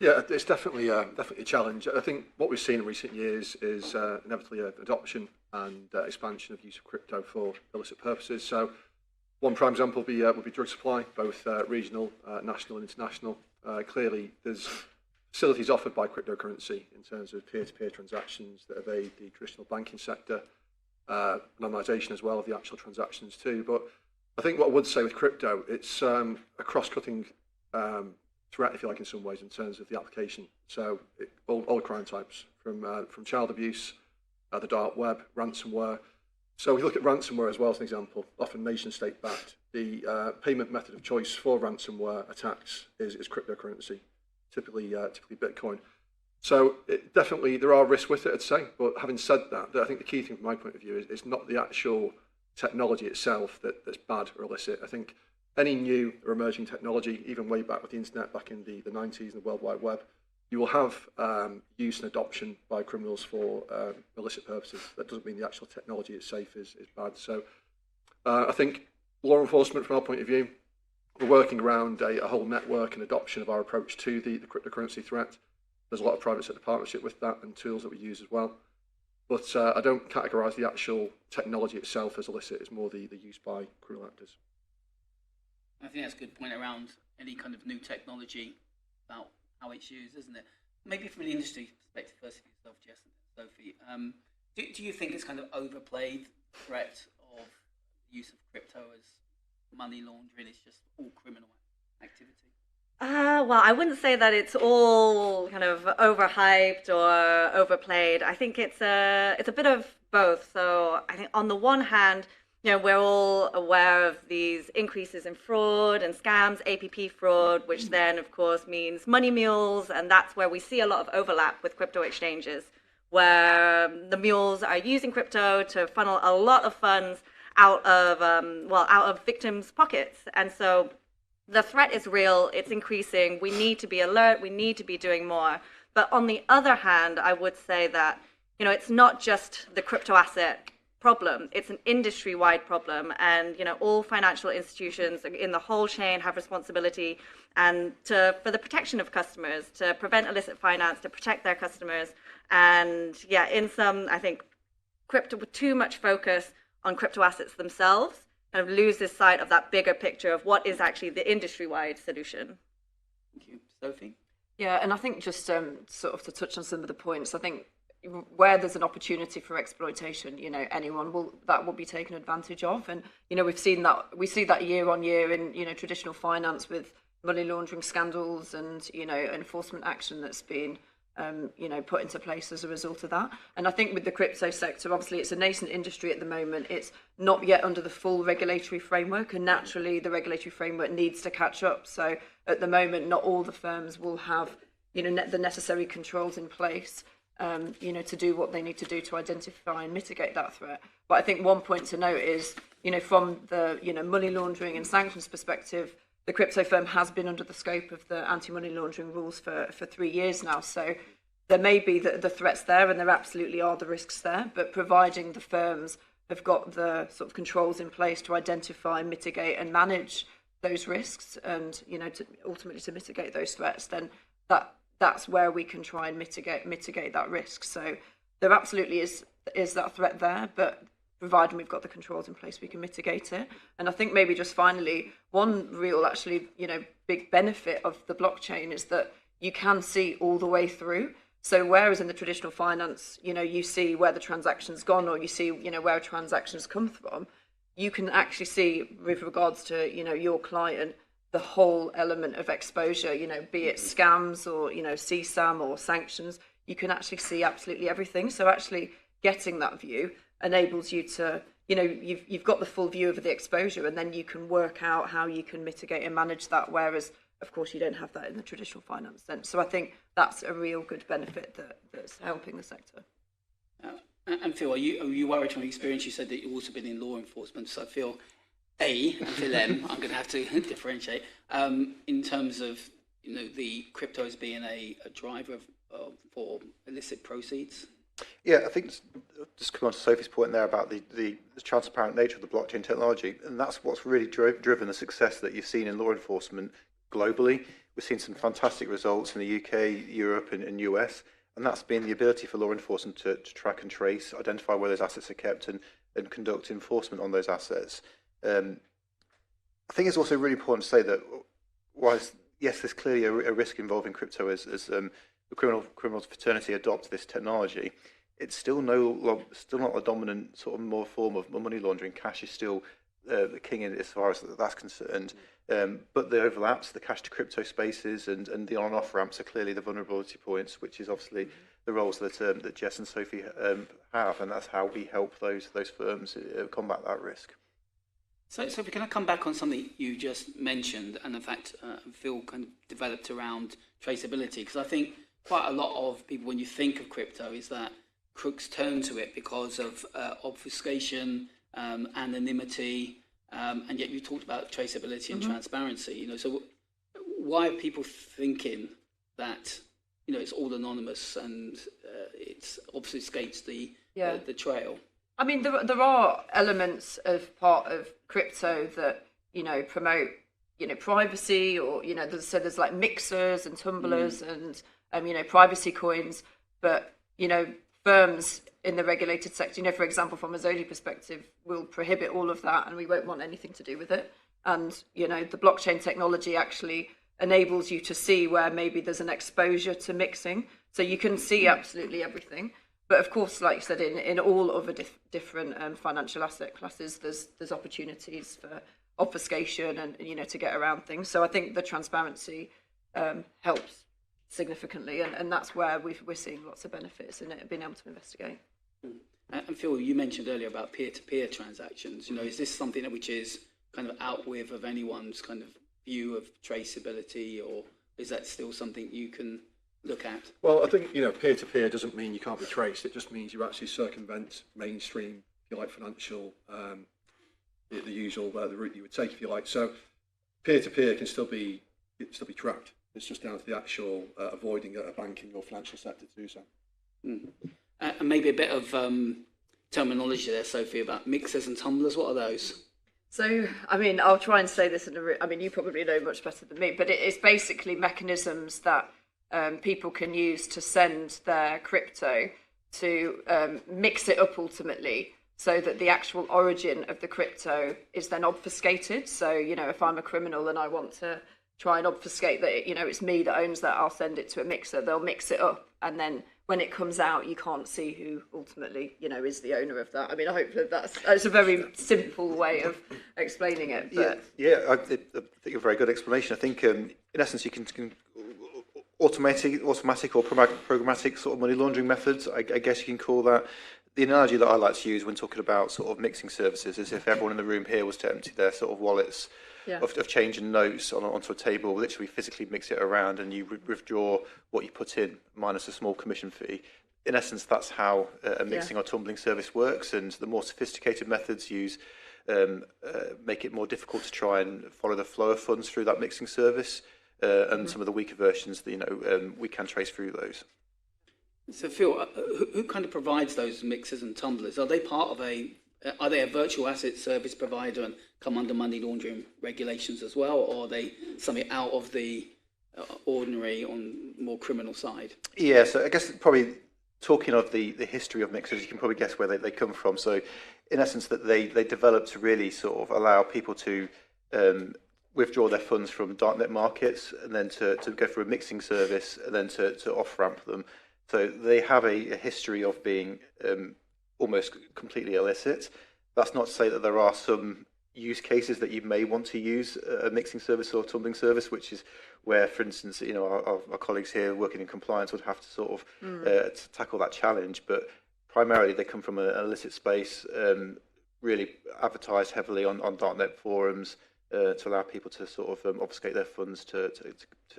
Yeah, it's definitely a challenge. I think what we've seen in recent years is inevitably an adoption and expansion of use of crypto for illicit purposes. So one prime example would be drug supply, both regional, national and international. Clearly, there's facilities offered by cryptocurrency in terms of peer-to-peer transactions that evade the traditional banking sector, anonymisation as well of the actual transactions too. But I think what I would say with crypto, it's a cross-cutting threat, if you like, in some ways, in terms of the application. So all crime types, from child abuse, the dark web, ransomware. So we look at ransomware as well as an example, often nation-state backed. The payment method of choice for ransomware attacks is cryptocurrency, typically Bitcoin. So definitely there are risks with it, I'd say. But having said that, I think the key thing from my point of view is not the actual technology itself that's bad or illicit. I think any new or emerging technology, even way back with the internet back in the 90s and the World Wide Web, you will have use and adoption by criminals for illicit purposes. That doesn't mean the actual technology it's safe is bad. So I think law enforcement, from our point of view, we're working around a whole network and adoption of our approach to the cryptocurrency threat. There's a lot of private sector partnership with that and tools that we use as well. But I don't categorise the actual technology itself as illicit. It's more the use by criminal actors. I think that's a good point around any kind of new technology about how it's used, isn't it? Maybe from an industry perspective, first for yourself, Jess and Sophie, do you think it's kind of overplayed threat of the use of crypto as money laundering? It's just all criminal activity. Well, I wouldn't say that it's all kind of overhyped or overplayed. I think it's a bit of both. So I think on the one hand, we're all aware of these increases in fraud and scams, APP fraud, which then, of course, means money mules. And that's where we see a lot of overlap with crypto exchanges, where the mules are using crypto to funnel a lot of funds out of victims' pockets. And so the threat is real. It's increasing. We need to be alert. We need to be doing more. But on the other hand, I would say that, it's not just the crypto asset problem. It's an industry-wide problem, and all financial institutions in the whole chain have responsibility, and for the protection of customers, to prevent illicit finance, to protect their customers. And in some, I think, crypto with too much focus on crypto assets themselves kind of loses sight of that bigger picture of what is actually the industry-wide solution. Thank you, Sophie. Yeah, and I think just sort of to touch on some of the points, I think where there's an opportunity for exploitation, anyone will be taken advantage of, and we see that year on year in traditional finance with money laundering scandals and enforcement action that's been put into place as a result of that. And I think with the crypto sector, obviously it's a nascent industry at the moment. It's not yet under the full regulatory framework, and naturally the regulatory framework needs to catch up. So at the moment, not all the firms will have the necessary controls in place to do what they need to do to identify and mitigate that threat. But I think one point to note is, from the money laundering and sanctions perspective, the crypto firm has been under the scope of the anti-money laundering rules for 3 years now. So there may be the threats there, and there absolutely are the risks there, but providing the firms have got the sort of controls in place to identify, mitigate and manage those risks and, ultimately to mitigate those threats, then that's where we can try and mitigate that risk. So there absolutely is that threat there, but providing we've got the controls in place, we can mitigate it. And I think maybe just finally, one real actually, big benefit of the blockchain is that you can see all the way through. So whereas in the traditional finance, you see where the transaction's gone, or you see, where a transaction's come from, you can actually see with regards to, your client, the whole element of exposure, be it scams or, CSAM or sanctions, you can actually see absolutely everything. So actually getting that view enables you to, you've got the full view of the exposure, and then you can work out how you can mitigate and manage that, whereas, of course, you don't have that in the traditional finance sense. So I think that's a real good benefit that's helping the sector. And Phil, are you worried from experience? You said that you've also been in law enforcement, so I feel and Phil M, I'm going to have to differentiate in terms of the cryptos being a driver for illicit proceeds. Yeah, I think just coming on to Sophie's point there about the transparent nature of the blockchain technology, and that's what's really driven the success that you've seen in law enforcement globally. We've seen some fantastic results in the UK, Europe and US, and that's been the ability for law enforcement to track and trace, identify where those assets are kept and conduct enforcement on those assets. I think it's also really important to say that whilst, yes, there's clearly a risk involving crypto as the criminal fraternity adopt this technology, it's still not a dominant sort of more form of money laundering. Cash is still the king in as far as that's concerned. But the overlaps, the cash to crypto spaces and the on and off ramps are clearly the vulnerability points, which is obviously the roles that Jess and Sophie have, and that's how we help those firms combat that risk. So, Sophie, can I come back on something you just mentioned, and in fact, Phil kind of developed around traceability? Because I think quite a lot of people, when you think of crypto, is that crooks turn to it because of obfuscation, anonymity, and yet you talked about traceability and transparency. So why are people thinking that it's all anonymous and it obfuscates the trail? I mean, there are elements of part of crypto that, promote, privacy, or, there's like mixers and tumblers and, privacy coins. But, firms in the regulated sector, for example, from a Zodi perspective, will prohibit all of that, and we won't want anything to do with it. And, the blockchain technology actually enables you to see where maybe there's an exposure to mixing. So you can see absolutely everything. But of course, like you said, in all other different financial asset classes, there's opportunities for obfuscation and to get around things. So I think the transparency helps significantly, and that's where we're seeing lots of benefits in it, being able to investigate. And Phil, you mentioned earlier about peer-to-peer transactions. Is this something which is kind of out of anyone's kind of view of traceability, or is that still something you can look at? Well, I think, peer-to-peer doesn't mean you can't be traced. It just means you actually circumvent mainstream, if you like, financial, the usual, the route you would take, if you like. So peer-to-peer can still be tracked. It's just down to the actual avoiding a banking or financial sector to do so. And maybe a bit of terminology there, Sophie, about mixers and tumblers. What are those? So, I mean, I'll try and say this you probably know much better than me, but it's basically mechanisms that people can use to send their crypto to mix it up ultimately, so that the actual origin of the crypto is then obfuscated. So, if I'm a criminal and I want to try and obfuscate that, it's me that owns that, I'll send it to a mixer. They'll mix it up, and then when it comes out, you can't see who ultimately, is the owner of that. I mean, I hope that's a very simple way of explaining it. But I think a very good explanation. I think, in essence, you can automatic or programmatic sort of money laundering methods, I guess you can call that. The analogy that I like to use when talking about sort of mixing services is if everyone in the room here was to empty their sort of wallets of change and notes onto a table, literally physically mix it around, and you withdraw what you put in minus a small commission fee. In essence, that's how a mixing or tumbling service works, and the more sophisticated methods make it more difficult to try and follow the flow of funds through that mixing service, and some of the weaker versions, we can trace through those. So Phil, who kind of provides those mixers and tumblers? Are they part of are they a virtual asset service provider and come under money laundering regulations as well, or are they something out of the ordinary on more criminal side? Yeah, so I guess probably talking of the history of mixers, you can probably guess where they come from. So in essence, that they developed to really sort of allow people to withdraw their funds from darknet markets, and then to go through a mixing service, and then to off-ramp them. So they have a history of being almost completely illicit. That's not to say that there are some use cases that you may want to use a mixing service or tumbling service, which is where, for instance, our colleagues here working in compliance would have to sort of to tackle that challenge. But primarily they come from an illicit space, really advertised heavily on darknet forums, to allow people to sort of obfuscate their funds to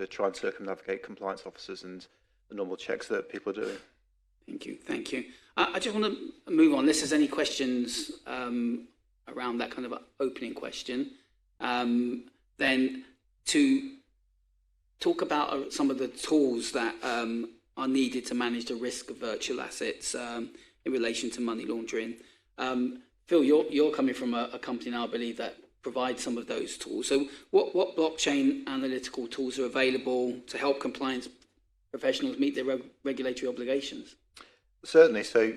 try and circumnavigate compliance officers and the normal checks that people are doing. Thank you. I just want to move on, unless there's any questions around that kind of opening question. Then to talk about some of the tools that are needed to manage the risk of virtual assets in relation to money laundering. Phil, you're coming from a company now, I believe, that provides some of those tools. So what blockchain analytical tools are available to help compliance professionals meet their regulatory obligations? Certainly. So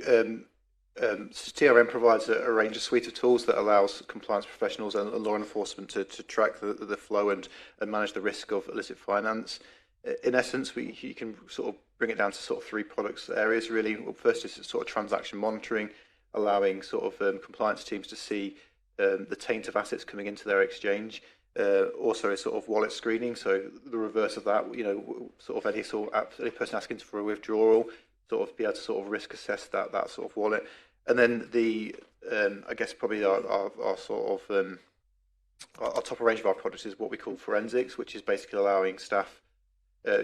TRM provides a range of suite of tools that allows compliance professionals and law enforcement to track the flow and manage the risk of illicit finance. In essence, you can sort of bring it down to sort of three products areas really. Well, first is sort of transaction monitoring, allowing sort of compliance teams to see the taint of assets coming into their exchange. Also is sort of wallet screening, so the reverse of that, sort of any person asking for a withdrawal, sort of be able to sort of risk assess that sort of wallet. And then I guess probably our sort of our top range of our products is what we call forensics, which is basically allowing staff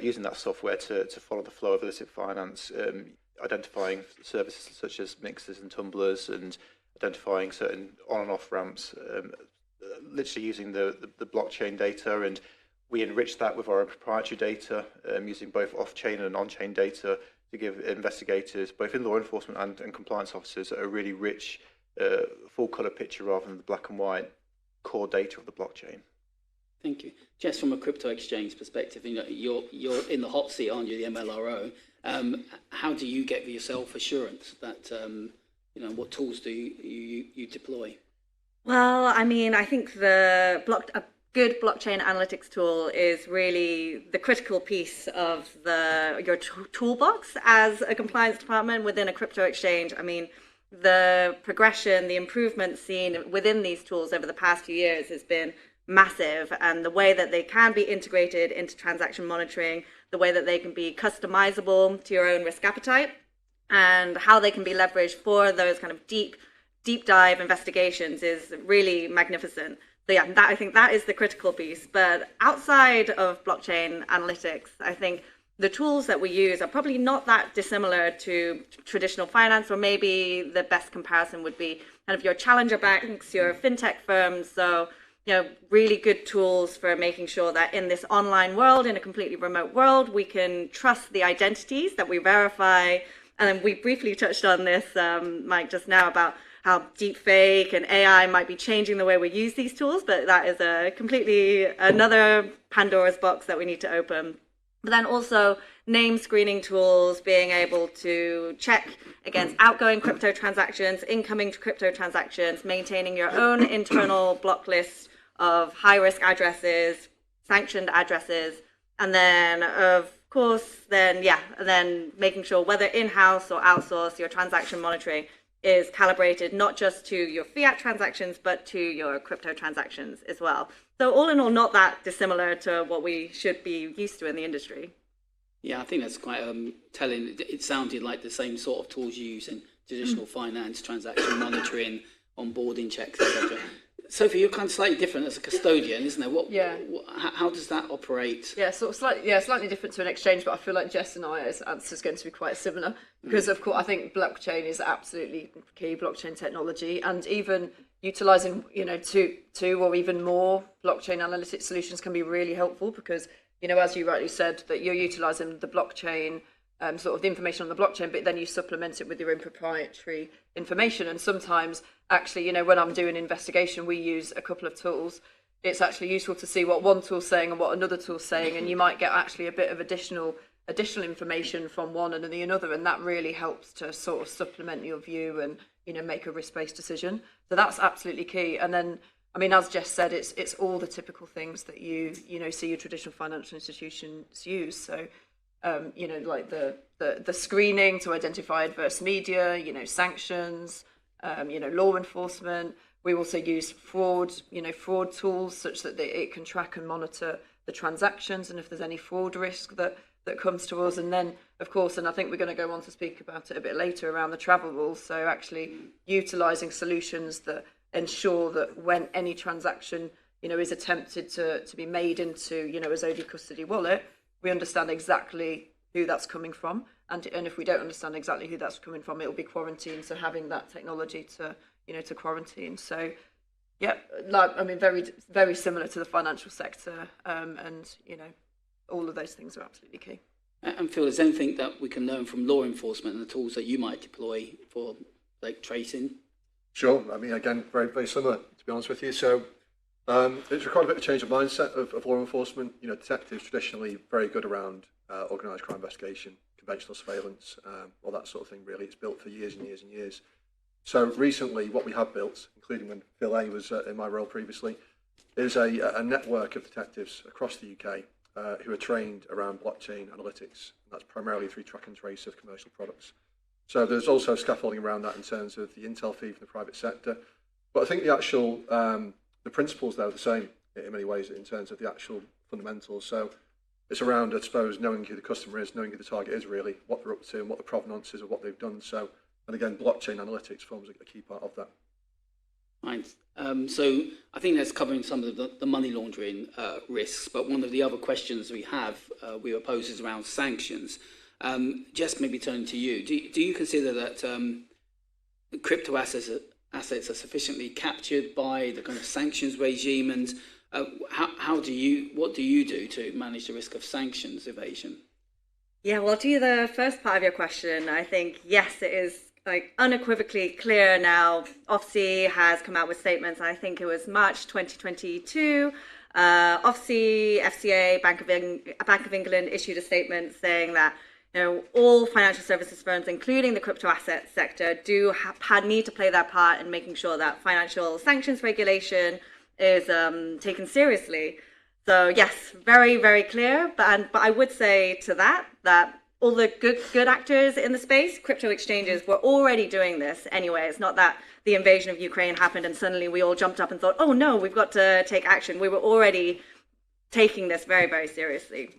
using that software to follow the flow of illicit finance, identifying services such as mixers and tumblers, and identifying certain on and off ramps, literally using the blockchain data, and we enrich that with our own proprietary data, using both off-chain and on-chain data to give investigators, both in law enforcement and compliance officers, a really rich, full colour picture rather than the black and white core data of the blockchain. Thank you. Just from a crypto exchange perspective, you know, you're in the hot seat, aren't you, the MLRO? How do you get yourself assurance that, you know, what tools do you deploy? Well, I mean, I think a good blockchain analytics tool is really the critical piece of your toolbox as a compliance department within a crypto exchange. I mean, the progression, the improvement seen within these tools over the past few years has been massive, and the way that they can be integrated into transaction monitoring, the way that they can be customizable to your own risk appetite, and how they can be leveraged for those kind of deep dive investigations is really magnificent. So yeah, I think that is the critical piece. But outside of blockchain analytics, I think the tools that we use are probably not that dissimilar to traditional finance, or maybe the best comparison would be kind of your challenger banks, your fintech firms. So, you know, really good tools for making sure that in this online world, in a completely remote world, we can trust the identities that we verify. And then we briefly touched on this, Mike, just now about how deepfake and AI might be changing the way we use these tools, but that is a completely another Pandora's box that we need to open. But then also name screening tools, being able to check against outgoing crypto transactions, incoming crypto transactions, maintaining your own internal block list of high-risk addresses, sanctioned addresses, and then, of course, then making sure whether in-house or outsource, your transaction monitoring is calibrated not just to your fiat transactions, but to your crypto transactions as well. So all in all, not that dissimilar to what we should be used to in the industry. Yeah, I think that's quite telling. It sounded like the same sort of tools you use in traditional finance, transaction monitoring, onboarding checks, etc. Sophie, you're kind of slightly different as a custodian, isn't there? How does that operate? Yeah, sort of slightly different to an exchange, but I feel like Jess and I's answer is going to be quite similar because, of course, I think blockchain is absolutely key, blockchain technology, and even utilising, you know, two or even more blockchain analytics solutions can be really helpful because, you know, as you rightly said, that you're utilising the blockchain, sort of the information on the blockchain, but then you supplement it with your own proprietary information. And sometimes, actually, you know, when I'm doing investigation, we use a couple of tools. It's actually useful to see what one tool's saying and what another tool's saying, and you might get actually a bit of additional information from one and the other, and that really helps to sort of supplement your view and, you know, make a risk-based decision. So that's absolutely key. And then, I mean, as Jess said, it's all the typical things that you know see your traditional financial institutions use. So, you know, like the screening to identify adverse media, you know, sanctions, you know, law enforcement. We also use fraud tools such that it can track and monitor the transactions and if there's any fraud risk that comes to us. And then, of course, and I think we're going to go on to speak about it a bit later around the travel rules. So actually utilising solutions that ensure that when any transaction, you know, is attempted to be made into, you know, a Zodia custody wallet, we understand exactly who that's coming from. And if we don't understand exactly who that's coming from, it'll be quarantined. So having that technology to, you know, to quarantine. So, yeah, like, I mean, very, very similar to the financial sector. And, you know, all of those things are absolutely key. And Phil, is there anything that we can learn from law enforcement and the tools that you might deploy for, like, tracing? Sure. I mean, again, very, very similar, to be honest with you. So it's required a bit of change of mindset of law enforcement. You know, detectives traditionally very good around organised crime investigation, conventional surveillance, all that sort of thing, really. It's built for years and years and years. So recently, what we have built, including when Phil A was in my role previously, is a network of detectives across the UK who are trained around blockchain analytics. And that's primarily through track and trace of commercial products. So there's also scaffolding around that in terms of the intel feed from the private sector. But I think the actual, the principles there are the same in many ways in terms of the actual fundamentals. So it's around, I suppose, knowing who the customer is, knowing who the target is really, what they're up to and what the provenance is of what they've done. So, and again, blockchain analytics forms a key part of that. Right. So I think that's covering some of the money laundering risks. But one of the other questions we have, we were posed is around sanctions. Jess, maybe turning to you. Do you consider that crypto assets are sufficiently captured by the kind of sanctions regime, and what do you do to manage the risk of sanctions evasion? Yeah, well, to the first part of your question, I think, yes, it is like unequivocally clear now. Ofsted has come out with statements, I think it was March 2022. Ofsted, FCA, Bank of England issued a statement saying that all financial services firms, including the crypto asset sector, need to play their part in making sure that financial sanctions regulation is taken seriously. So yes, very, very clear. But I would say to that all the good actors in the space, crypto exchanges, were already doing this anyway. It's not that the invasion of Ukraine happened and suddenly we all jumped up and thought, oh no, we've got to take action. We were already taking this very, very seriously.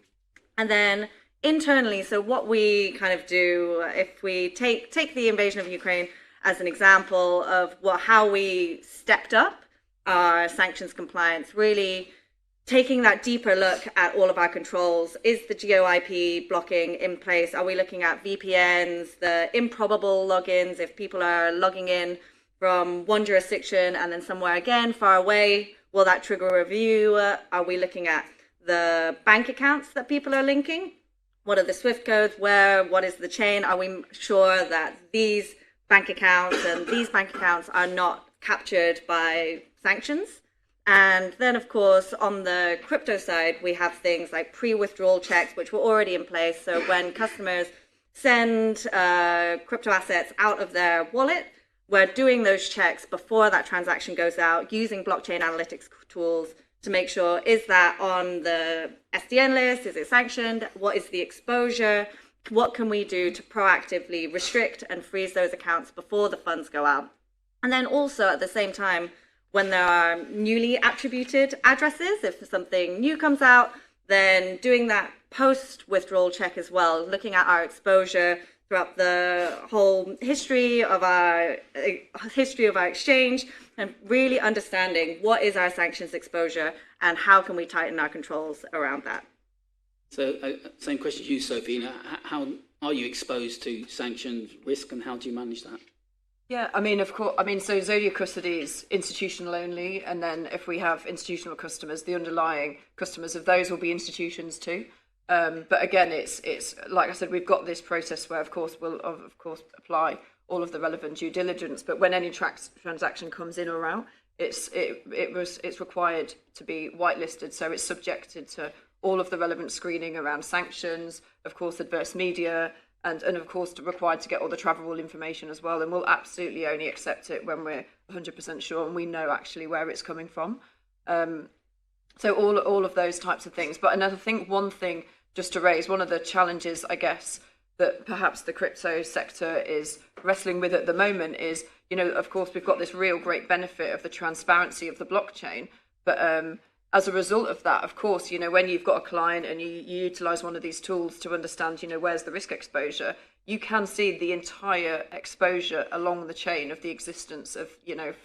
And then internally, so what we kind of do, if we take the invasion of Ukraine as an example of how we stepped up our sanctions compliance, really taking that deeper look at all of our controls. Is the GeoIP blocking in place? Are we looking at VPNs, the improbable logins, if people are logging in from one jurisdiction and then somewhere again far away, will that trigger a review? Are we looking at the bank accounts that people are linking? What are the SWIFT codes? What is the chain? Are we sure that these bank accounts and these bank accounts are not captured by sanctions? And then, of course, on the crypto side, we have things like pre-withdrawal checks, which were already in place. So when customers send crypto assets out of their wallet, we're doing those checks before that transaction goes out, using blockchain analytics tools to make sure, is that on the SDN list? Is it sanctioned? What is the exposure? What can we do to proactively restrict and freeze those accounts before the funds go out? And then also at the same time, when there are newly attributed addresses, if something new comes out, then doing that post-withdrawal check as well, looking at our exposure throughout the whole history of our exchange, and really understanding what is our sanctions exposure and how can we tighten our controls around that. So, same question to you, Sophie. How are you exposed to sanctions risk, and how do you manage that? Yeah, I mean, of course, so Zodia Custody is institutional only, and then if we have institutional customers, the underlying customers of those will be institutions too. But again, it's like I said, we've got this process where, of course, we'll apply all of the relevant due diligence. But when any transaction comes in or out, it's required to be whitelisted, so it's subjected to all of the relevant screening around sanctions, of course, adverse media. And of course, required to get all the travel information as well. And we'll absolutely only accept it when we're 100% sure and we know actually where it's coming from. So all of those types of things. But another thing, one thing just to raise, one of the challenges, I guess, that perhaps the crypto sector is wrestling with at the moment is, of course, we've got this real great benefit of the transparency of the blockchain. But as a result of that, of course, when you've got a client and you utilize one of these tools to understand, where's the risk exposure, you can see the entire exposure along the chain of the existence of,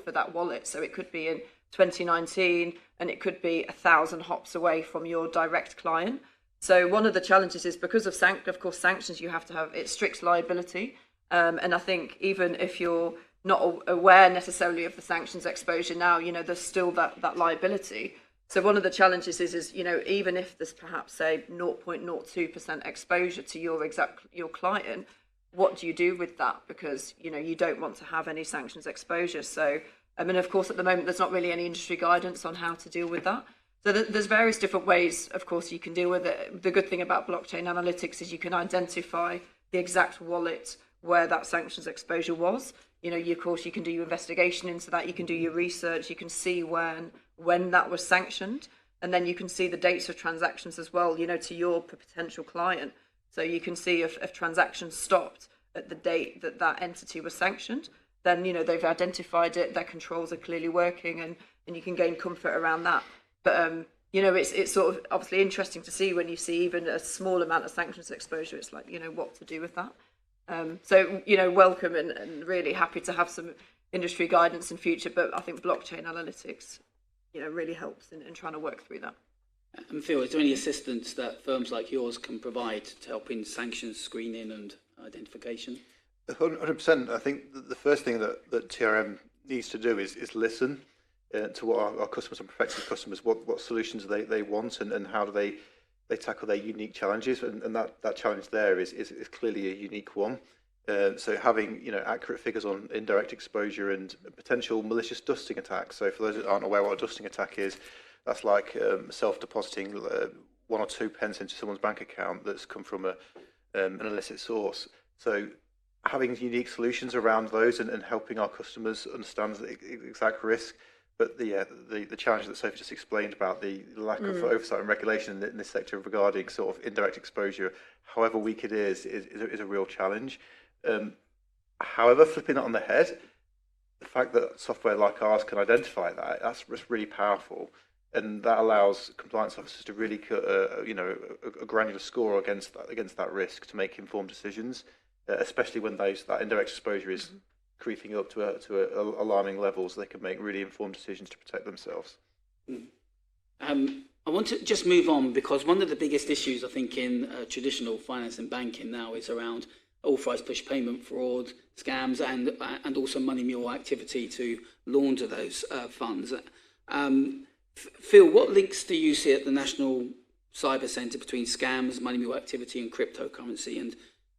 for that wallet. So it could be in 2019 and it could be 1,000 hops away from your direct client. So one of the challenges is because of course, sanctions, you have to have it's strict liability. And I think even if you're not aware necessarily of the sanctions exposure now, there's still that liability. So one of the challenges is even if there's perhaps say 0.02% exposure to your client, what do you do with that? Because you don't want to have any sanctions exposure. So of course at the moment there's not really any industry guidance on how to deal with that. So there's various different ways, of course, you can deal with it. The good thing about blockchain analytics is you can identify the exact wallet where that sanctions exposure was. Of course, you can do your investigation into that. You can do your research. You can see when that was sanctioned, and then you can see the dates of transactions as well, to your potential client. So you can see if transactions stopped at the date that entity was sanctioned, then, they've identified it, their controls are clearly working, and you can gain comfort around that. But, it's sort of obviously interesting to see when you see even a small amount of sanctions exposure, it's like, what to do with that. So, welcome and really happy to have some industry guidance in future, but I think blockchain analytics, really helps in trying to work through that. And Phil, is there any assistance that firms like yours can provide to help in sanctions screening and identification? 100%. I think the first thing that TRM needs to do is listen to what our customers and prospective customers, what solutions they want and how do they they tackle their unique challenges, and that challenge there is clearly a unique one. So having accurate figures on indirect exposure and potential malicious dusting attacks. So for those that aren't aware what a dusting attack is, that's like self-depositing 1 or 2 pence into someone's bank account that's come from an illicit source. So having unique solutions around those and helping our customers understand the exact risk. But the challenge that Sophie just explained about the lack of oversight and regulation in this sector regarding sort of indirect exposure, however weak it is a real challenge. However, flipping that on the head, the fact that software like ours can identify that's really powerful, and that allows compliance officers to really cut a granular score against that risk to make informed decisions, especially when that indirect exposure is creeping up to alarming levels. They can make really informed decisions to protect themselves. I want to just move on, because one of the biggest issues I think in traditional finance and banking now is around authorised push payment fraud, scams, and also money mule activity to launder those funds. Phil, what links do you see at the National Cyber Centre between scams, money mule activity, and cryptocurrency,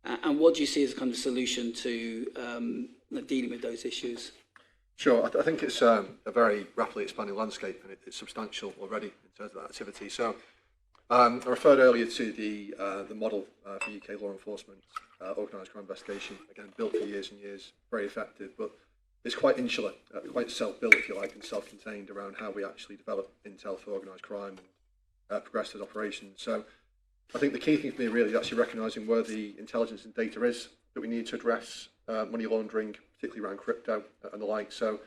and what do you see as a kind of solution to dealing with those issues? Sure, I think it's a very rapidly expanding landscape, and it's substantial already in terms of that activity. So I referred earlier to the model for UK law enforcement, organised crime investigation, again, built for years and years, very effective, but it's quite insular, quite self-built, if you like, and self-contained around how we actually develop intel for organised crime and progress those operations. So I think the key thing for me really is actually recognising where the intelligence and data is that we need to address money laundering, particularly around crypto and the like. So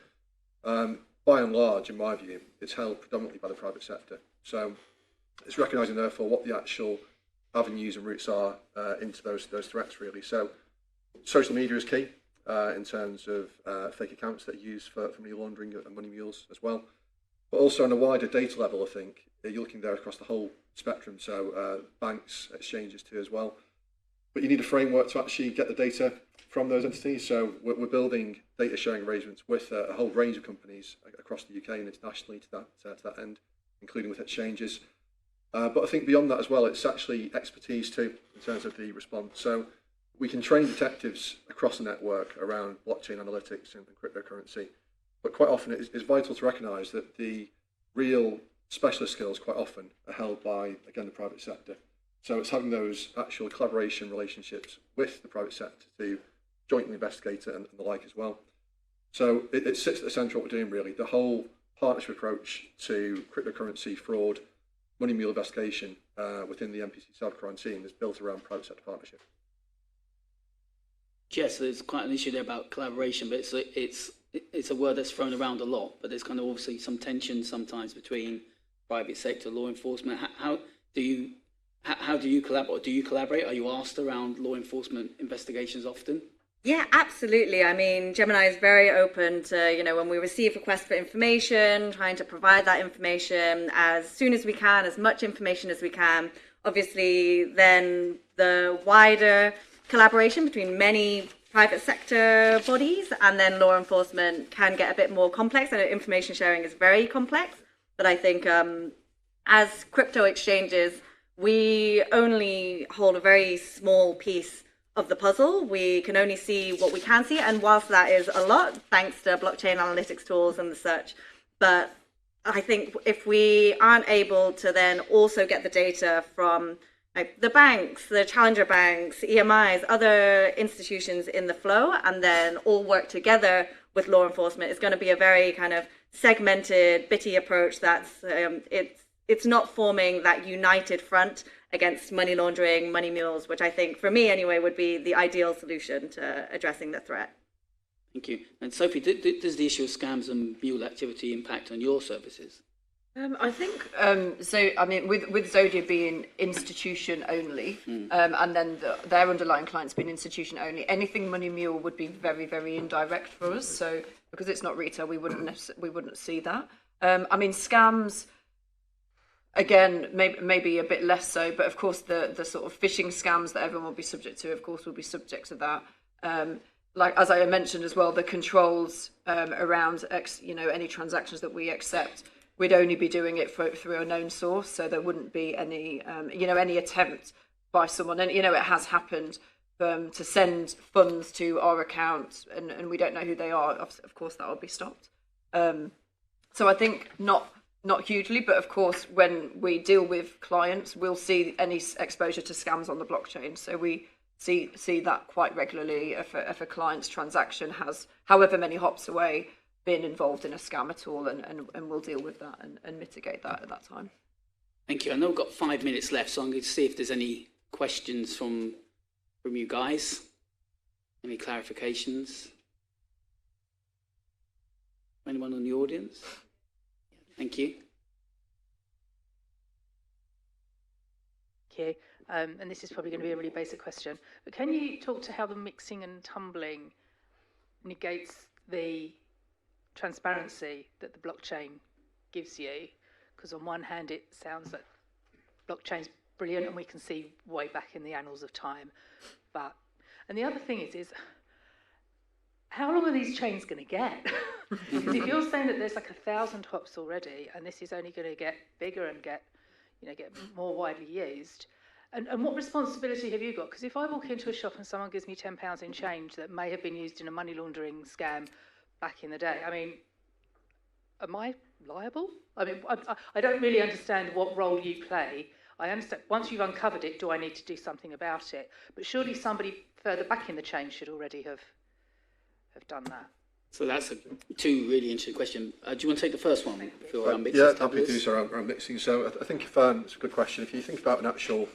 by and large, in my view, it's held predominantly by the private sector. So it's recognising therefore what the actual avenues and routes are into those threats really. So social media is key in terms of fake accounts that are used for money laundering and money mules as well. But also on a wider data level, I think you're looking there across the whole spectrum. So banks, exchanges too as well. But you need a framework to actually get the data from those entities. So we're building data sharing arrangements with a whole range of companies across the UK and internationally to that end, including with exchanges. But I think beyond that as well, it's actually expertise too in terms of the response. So we can train detectives across the network around blockchain analytics and cryptocurrency. But quite often it's vital to recognise that the real specialist skills quite often are held by, again, the private sector. So it's having those actual collaboration relationships with the private sector to jointly investigate it and the like as well. So it sits at the centre of what we're doing really. The whole partnership approach to cryptocurrency fraud, money mule investigation within the NPC cybercrime team is built around private sector partnership. Yes, there's quite an issue there about collaboration, but it's a word that's thrown around a lot. But there's kind of obviously some tension sometimes between private sector, law enforcement. How do you collaborate? Do you collaborate? Are you asked around law enforcement investigations often? Yeah, absolutely. I mean, Gemini is very open to, when we receive requests for information, trying to provide that information as soon as we can, as much information as we can. Obviously, then the wider collaboration between many private sector bodies and then law enforcement can get a bit more complex. I know information sharing is very complex, but I think as crypto exchanges, we only hold a very small piece of the puzzle. We can only see what we can see, and whilst that is a lot, thanks to blockchain analytics tools and the such, but I think if we aren't able to then also get the data from the banks, the challenger banks, EMIs, other institutions in the flow, and then all work together with law enforcement, it's going to be a very kind of segmented, bitty approach that's it's not forming that united front against money laundering, money mules, which I think, for me anyway, would be the ideal solution to addressing the threat. Thank you. And Sophie, does the issue of scams and mule activity impact on your services? I think, so, I mean, with Zodia being institution only, and then their underlying clients being institution only, anything money mule would be very, very indirect for us. So because it's not retail, we wouldn't see that. I mean, scams, again, maybe a bit less so, but of course the sort of phishing scams that everyone will be subject to, of course, will be subject to that. Like, as I mentioned as well, the controls around any transactions that we accept we'd only be doing it through a known source, so there wouldn't be any, any attempt by someone, and, it has happened to send funds to our account, and we don't know who they are. Of course, that will be stopped. So I think not hugely, but of course, when we deal with clients, we'll see any exposure to scams on the blockchain. So we see that quite regularly if a client's transaction has, however many hops away, been involved in a scam at all, and we'll deal with that and mitigate that at that time. Thank you. I know we've got 5 minutes left, so I'm going to see if there's any questions from you guys. Any clarifications? Anyone in the audience? Thank you. Thank you. And this is probably going to be a really basic question, but can you talk to how the mixing and tumbling negates the transparency that the blockchain gives you? Because on one hand, it sounds like blockchain's brilliant and we can see way back in the annals of time. And the other thing is how long are these chains going to get? Because if you're saying that there's like 1,000 hops already, and this is only going to get bigger and get more widely used, and what responsibility have you got? Because if I walk into a shop and someone gives me £10 in change that may have been used in a money laundering scam back in the day, I mean, am I liable? I mean, I don't really understand what role you play. I understand once you've uncovered it, do I need to do something about it? But surely somebody further back in the chain should already have done that. So that's two really interesting questions. Do you want to take the first one? Yeah, happy to do so around mixing. So I think it's a good question. If you think about an actual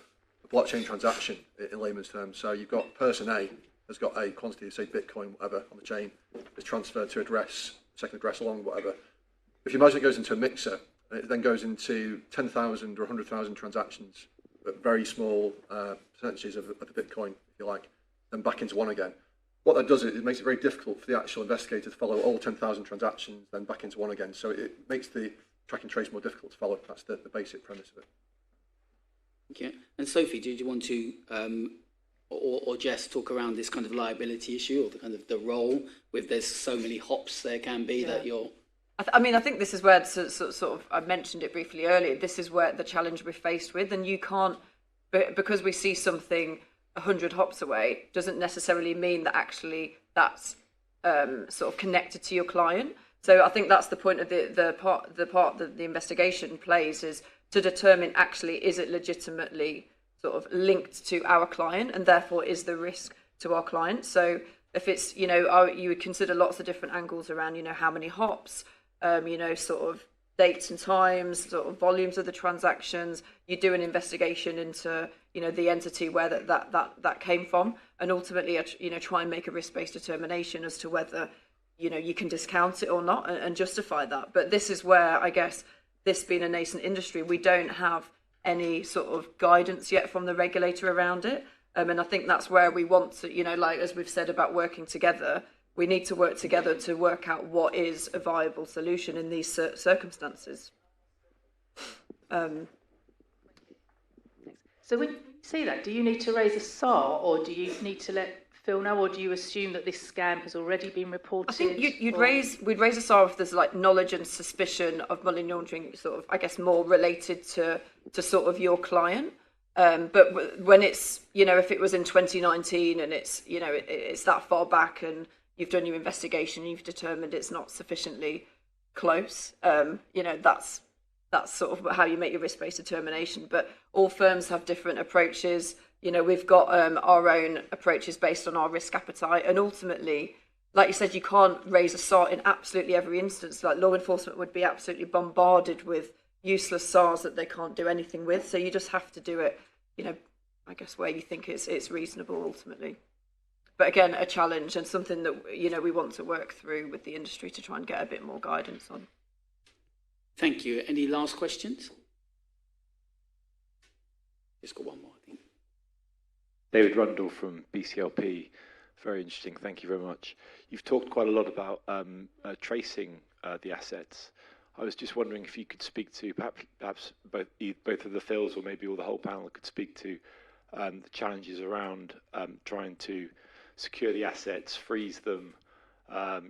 blockchain transaction in layman's terms, so you've got person A has got a quantity of, say, Bitcoin, whatever, on the chain, is transferred to address, second address along, whatever. If you imagine it goes into a mixer, it then goes into 10,000 or 100,000 transactions, but very small percentages of the Bitcoin, if you like, then back into one again. What that does is it makes it very difficult for the actual investigator to follow all 10,000 transactions, then back into one again. So it makes the track and trace more difficult to follow. That's the basic premise of it. Okay. And Sophie, did you want to, or Jess, talk around this kind of liability issue, or the kind of the role with there's so many hops there can be that you're... I think this is where, sort of, I mentioned it briefly earlier, this is where the challenge we're faced with, and you can't, because we see something 100 hops away, doesn't necessarily mean that actually that's sort of connected to your client. So I think that's the point of the part that the investigation plays, is to determine actually is it legitimately sort of linked to our client, and therefore is the risk to our client. So if it's, you would consider lots of different angles around, how many hops, sort of dates and times, sort of volumes of the transactions. You do an investigation into, the entity where that came from, and ultimately, try and make a risk-based determination as to whether, you can discount it or not and justify that. But this is where, I guess, this being a nascent industry, we don't have any sort of guidance yet from the regulator around it. And I think that's where we want to, like as we've said about working together, we need to work together to work out what is a viable solution in these circumstances. So when you see that, do you need to raise a SAR, or do you need to let Phil know, or do you assume that this scam has already been reported? I think we'd raise a SAR if there's like knowledge and suspicion of money laundering, sort of, I guess, more related to sort of your client. But when it's, if it was in 2019 and it's, it's that far back and you've done your investigation and you've determined it's not sufficiently close, that's sort of how you make your risk-based determination. But all firms have different approaches. We've got our own approaches based on our risk appetite, and ultimately, like you said, you can't raise a SAR in absolutely every instance. Like law enforcement would be absolutely bombarded with useless SARs that they can't do anything with. So you just have to do it, I guess where you think it's reasonable ultimately. But again, a challenge and something that, we want to work through with the industry to try and get a bit more guidance on. Thank you. Any last questions? Just got one more, I think. David Rundle from BCLP. Very interesting. Thank you very much. You've talked quite a lot about tracing the assets. I was just wondering if you could speak to perhaps both of the Phils, or maybe all the whole panel could speak to the challenges around trying to secure the assets, freeze them,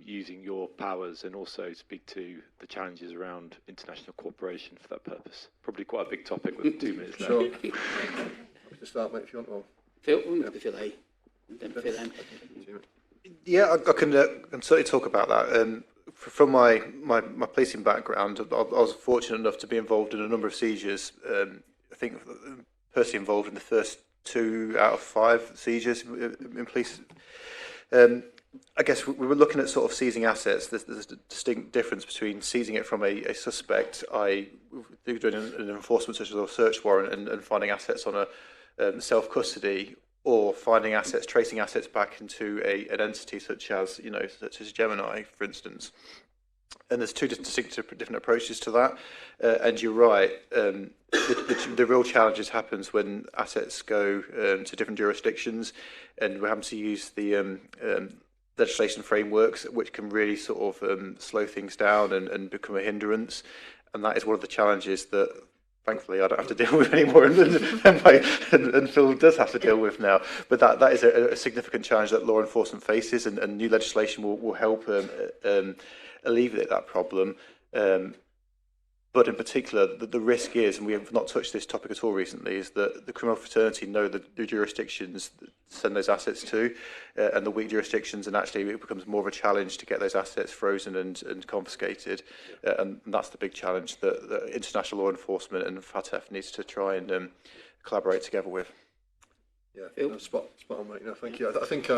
using your powers, and also speak to the challenges around international cooperation for that purpose? Probably quite a big topic with 2 minutes left. Sure. Happy to start, mate, if you want. Or... Phil, Yeah, I can certainly talk about that. From my policing background, I was fortunate enough to be involved in a number of seizures. I think personally involved in the first 2 out of 5 seizures in police. I guess we were looking at sort of seizing assets. There's a distinct difference between seizing it from a suspect, doing an enforcement such as a search warrant, and finding assets on a self-custody, or finding assets, tracing assets back into an entity such as Gemini, for instance. And there's 2 distinct different approaches to that. And you're right, the real challenges happens when assets go to different jurisdictions, and we're having to use the legislation frameworks, which can really sort of slow things down and become a hindrance. And that is one of the challenges that, thankfully, I don't have to deal with anymore, and Phil does have to deal with now. But that is a significant challenge that law enforcement faces, and new legislation will help alleviate that problem. But in particular, the risk is, and we have not touched this topic at all recently, is that the criminal fraternity know the jurisdictions to send those assets to, and the weak jurisdictions, and actually it becomes more of a challenge to get those assets frozen and confiscated. And that's the big challenge that international law enforcement and FATF needs to try and collaborate together with. Yeah, no, spot on, mate. No, thank you. I think,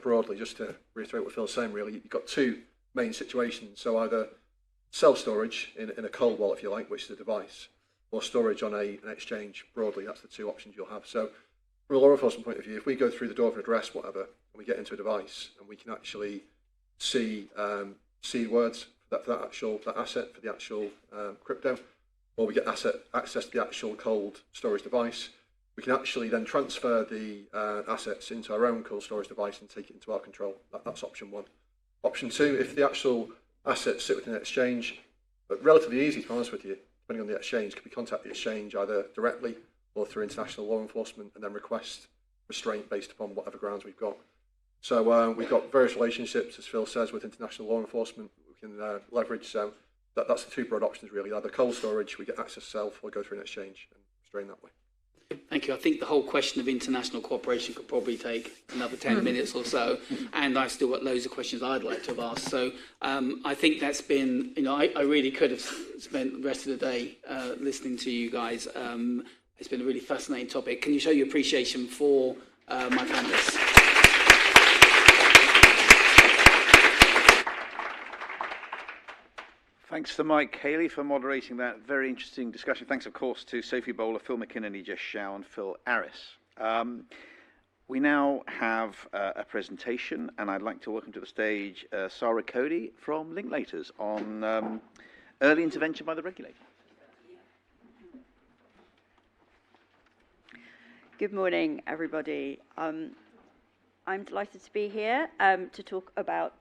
broadly, just to reiterate what Phil's saying, really, you've got 2 main situations. So either self-storage in a cold wallet, if you like, which is a device, or storage on an exchange. Broadly, that's the 2 options you'll have. So from a law enforcement point of view, if we go through the door of an address, whatever, and we get into a device, and we can actually see seed words for that asset, for the actual crypto, or we get access to the actual cold storage device, we can actually then transfer the assets into our own cold storage device and take it into our control. That's option 1. Option 2, if the actual assets sit within an exchange, but relatively easy, to be honest with you, depending on the exchange, could we contact the exchange either directly or through international law enforcement and then request restraint based upon whatever grounds we've got. So we've got various relationships, as Phil says, with international law enforcement we can leverage. So that's the 2 broad options, really. Either cold storage, we get access self, or go through an exchange and restrain that way. Thank you. I think the whole question of international cooperation could probably take another 10 minutes or so, and I've still got loads of questions I'd like to have asked. So I think that's been, I really could have spent the rest of the day listening to you guys. It's been a really fascinating topic. Can you show your appreciation for my panelists? Thanks to Mike Haley for moderating that very interesting discussion. Thanks, of course, to Sophie Bowler, Phil McKinnon, Ijaz Shao, and Phil Aris. We now have a presentation, and I'd like to welcome to the stage Sarah Cody from Linklaters on early intervention by the regulator. Good morning, everybody. I'm delighted to be here to talk about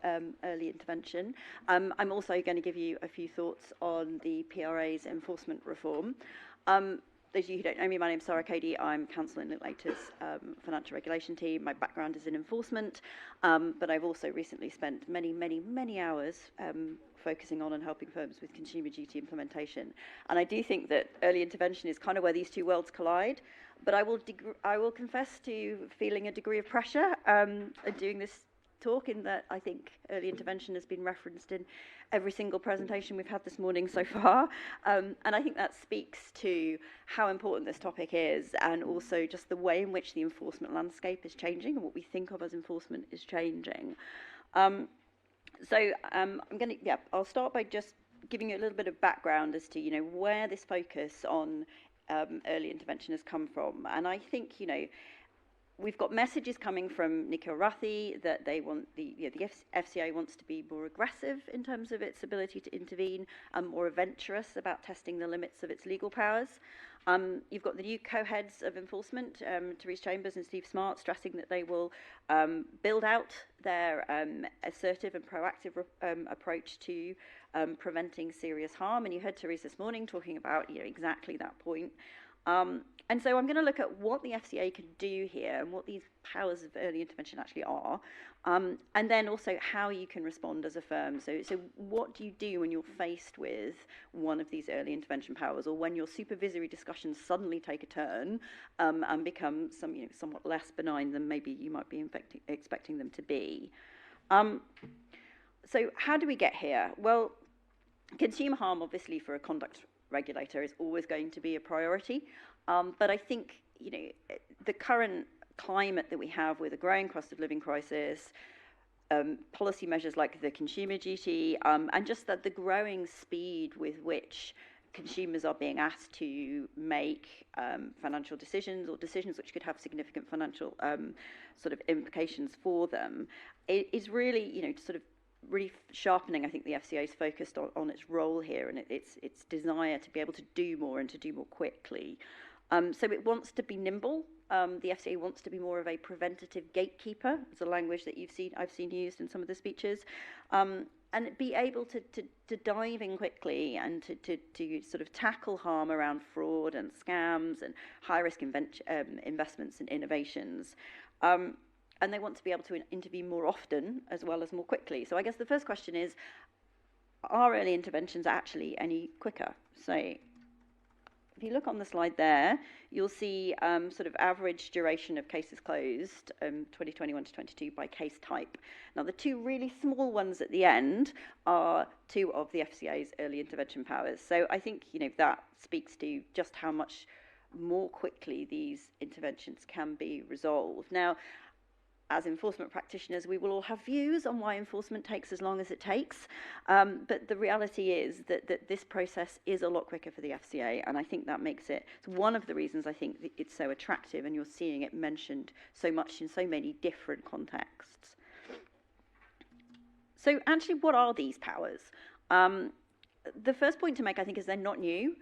early intervention. I'm also going to give you a few thoughts on the PRA's enforcement reform. Those of you who don't know me, my name's Sarah Cody. I'm counsel in Linklaters financial regulation team. My background is in enforcement, but I've also recently spent many hours focusing on and helping firms with consumer duty implementation. And I do think that early intervention is kind of where these 2 worlds collide. But I will confess to feeling a degree of pressure doing this talk, in that I think early intervention has been referenced in every single presentation we've had this morning so far. And I think that speaks to how important this topic is, and also just the way in which the enforcement landscape is changing and what we think of as enforcement is changing. I'll start by just giving you a little bit of background as to, where this focus on early intervention has come from. And I think, we've got messages coming from Nikhil Rathi that they want the FCA wants to be more aggressive in terms of its ability to intervene and more adventurous about testing the limits of its legal powers. You've got the new co-heads of enforcement, Therese Chambers and Steve Smart, stressing that they will build out their assertive and proactive approach to preventing serious harm. And you heard Therese this morning talking about exactly that point. And so I'm going to look at what the FCA can do here and what these powers of early intervention actually are, and then also how you can respond as a firm. So what do you do when you're faced with one of these early intervention powers, or when your supervisory discussions suddenly take a turn and become somewhat less benign than maybe you might be expecting them to be. So how do we get here? Well, consumer harm, obviously, for a conduct regulator is always going to be a priority. But I think, the current climate that we have with a growing cost of living crisis, policy measures like the consumer duty, and just that the growing speed with which consumers are being asked to make financial decisions, or decisions which could have significant financial sort of implications for them, it is really, sort of really sharpening, I think, the FCA's focused on its role here and its desire to be able to do more and to do more quickly. So it wants to be nimble. The FCA wants to be more of a preventative gatekeeper. It's a language that I've seen used in some of the speeches, and be able to dive in quickly and to sort of tackle harm around fraud and scams and high-risk investments and innovations. And they want to be able to intervene more often as well as more quickly. So I guess the first question is, are early interventions actually any quicker? So if you look on the slide there, you'll see sort of average duration of cases closed, 2021 to 22 by case type. Now, the two really small ones at the end are two of the FCA's early intervention powers. So I think, that speaks to just how much more quickly these interventions can be resolved. Now, as enforcement practitioners, we will all have views on why enforcement takes as long as it takes, but the reality is that this process is a lot quicker for the FCA, and I think that makes it one of the reasons I think it's so attractive, and you're seeing it mentioned so much in so many different contexts. So actually, what are these powers? The first point to make, I think, is they're not new.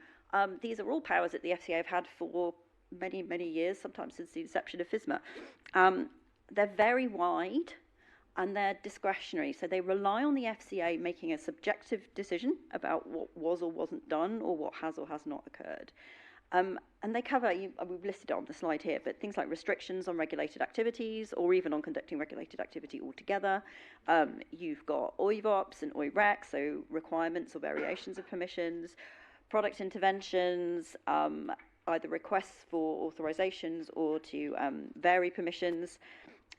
These are all powers that the FCA have had for many, many years, sometimes since the inception of FSMA. They're very wide and they're discretionary. So they rely on the FCA making a subjective decision about what was or wasn't done, or what has or has not occurred. And they cover, we've listed it on the slide here, but things like restrictions on regulated activities, or even on conducting regulated activity altogether. You've got OIVOPs and OIREC, so requirements or variations of permissions, product interventions, either requests for authorizations or to vary permissions,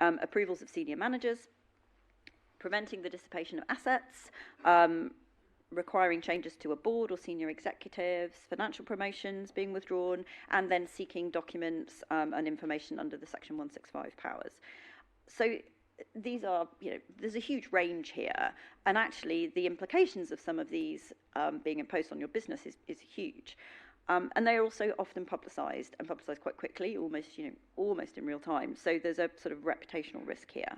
approvals of senior managers, preventing the dissipation of assets, requiring changes to a board or senior executives, financial promotions being withdrawn, and then seeking documents and information under the Section 165 powers. So these are, there's a huge range here, and actually the implications of some of these being imposed on your business is huge. And they are also often publicised, and publicised quite quickly, almost in real time. So there's a sort of reputational risk here.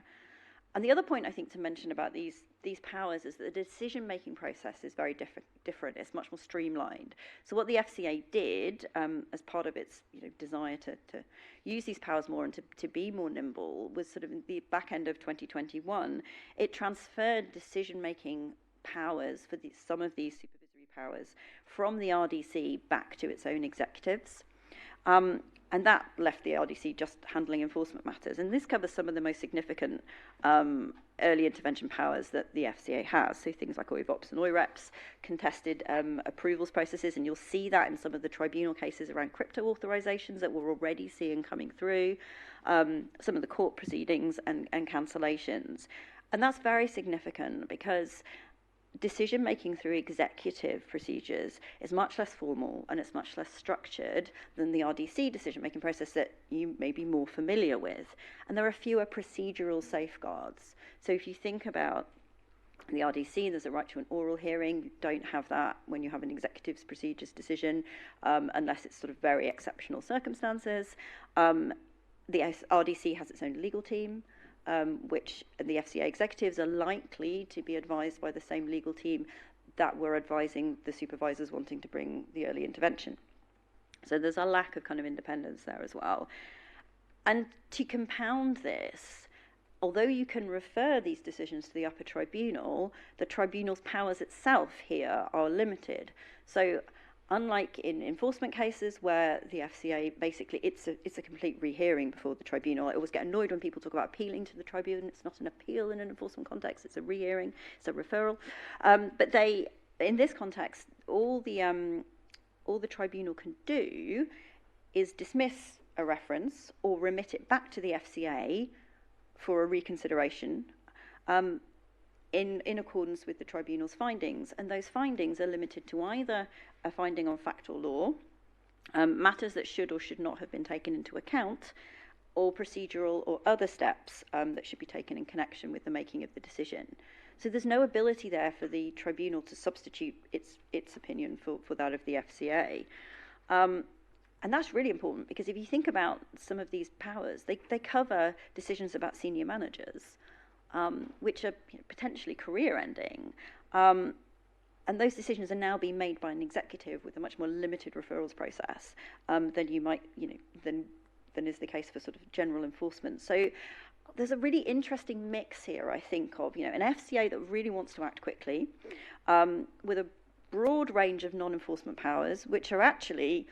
And the other point I think to mention about these powers is that the decision-making process is very different. It's much more streamlined. So what the FCA did, as part of its desire to use these powers more and to be more nimble, was sort of in the back end of 2021, it transferred decision-making powers for some of these supervisory powers from the RDC back to its own executives. And that left the RDC just handling enforcement matters. And this covers some of the most significant early intervention powers that the FCA has. So things like OIVOPs and OIREPs, contested approvals processes, and you'll see that in some of the tribunal cases around crypto authorizations that we're already seeing coming through, some of the court proceedings and cancellations. And that's very significant because decision-making through executive procedures is much less formal and it's much less structured than the RDC decision-making process that you may be more familiar with. And there are fewer procedural safeguards. So if you think about the RDC, there's a right to an oral hearing. You don't have that when you have an executive's procedures decision, unless it's sort of very exceptional circumstances. The RDC has its own legal team, which the FCA executives are likely to be advised by the same legal team that were advising the supervisors wanting to bring the early intervention. So there's a lack of kind of independence there as well. And to compound this, although you can refer these decisions to the upper tribunal, the tribunal's powers itself here are limited. So Unlike in enforcement cases where the FCA basically it's a complete rehearing before the tribunal. I always get annoyed when people talk about appealing to the tribunal. It's not an appeal in an enforcement context. It's a rehearing. It's a referral. But they, in this context, all the tribunal can do is dismiss a reference or remit it back to the FCA for a reconsideration. In accordance with the tribunal's findings, and those findings are limited to either a finding on fact or law, matters that should or should not have been taken into account, or procedural or other steps that should be taken in connection with the making of the decision. So there's no ability there for the tribunal to substitute its opinion for that of the FCA. And that's really important, because if you think about some of these powers, they cover decisions about senior managers, which are potentially career-ending. And those decisions are now being made by an executive with a much more limited referrals process than you might, than is the case for sort of general enforcement. So there's a really interesting mix here, I think, of an FCA that really wants to act quickly, with a broad range of non-enforcement powers, which are actually,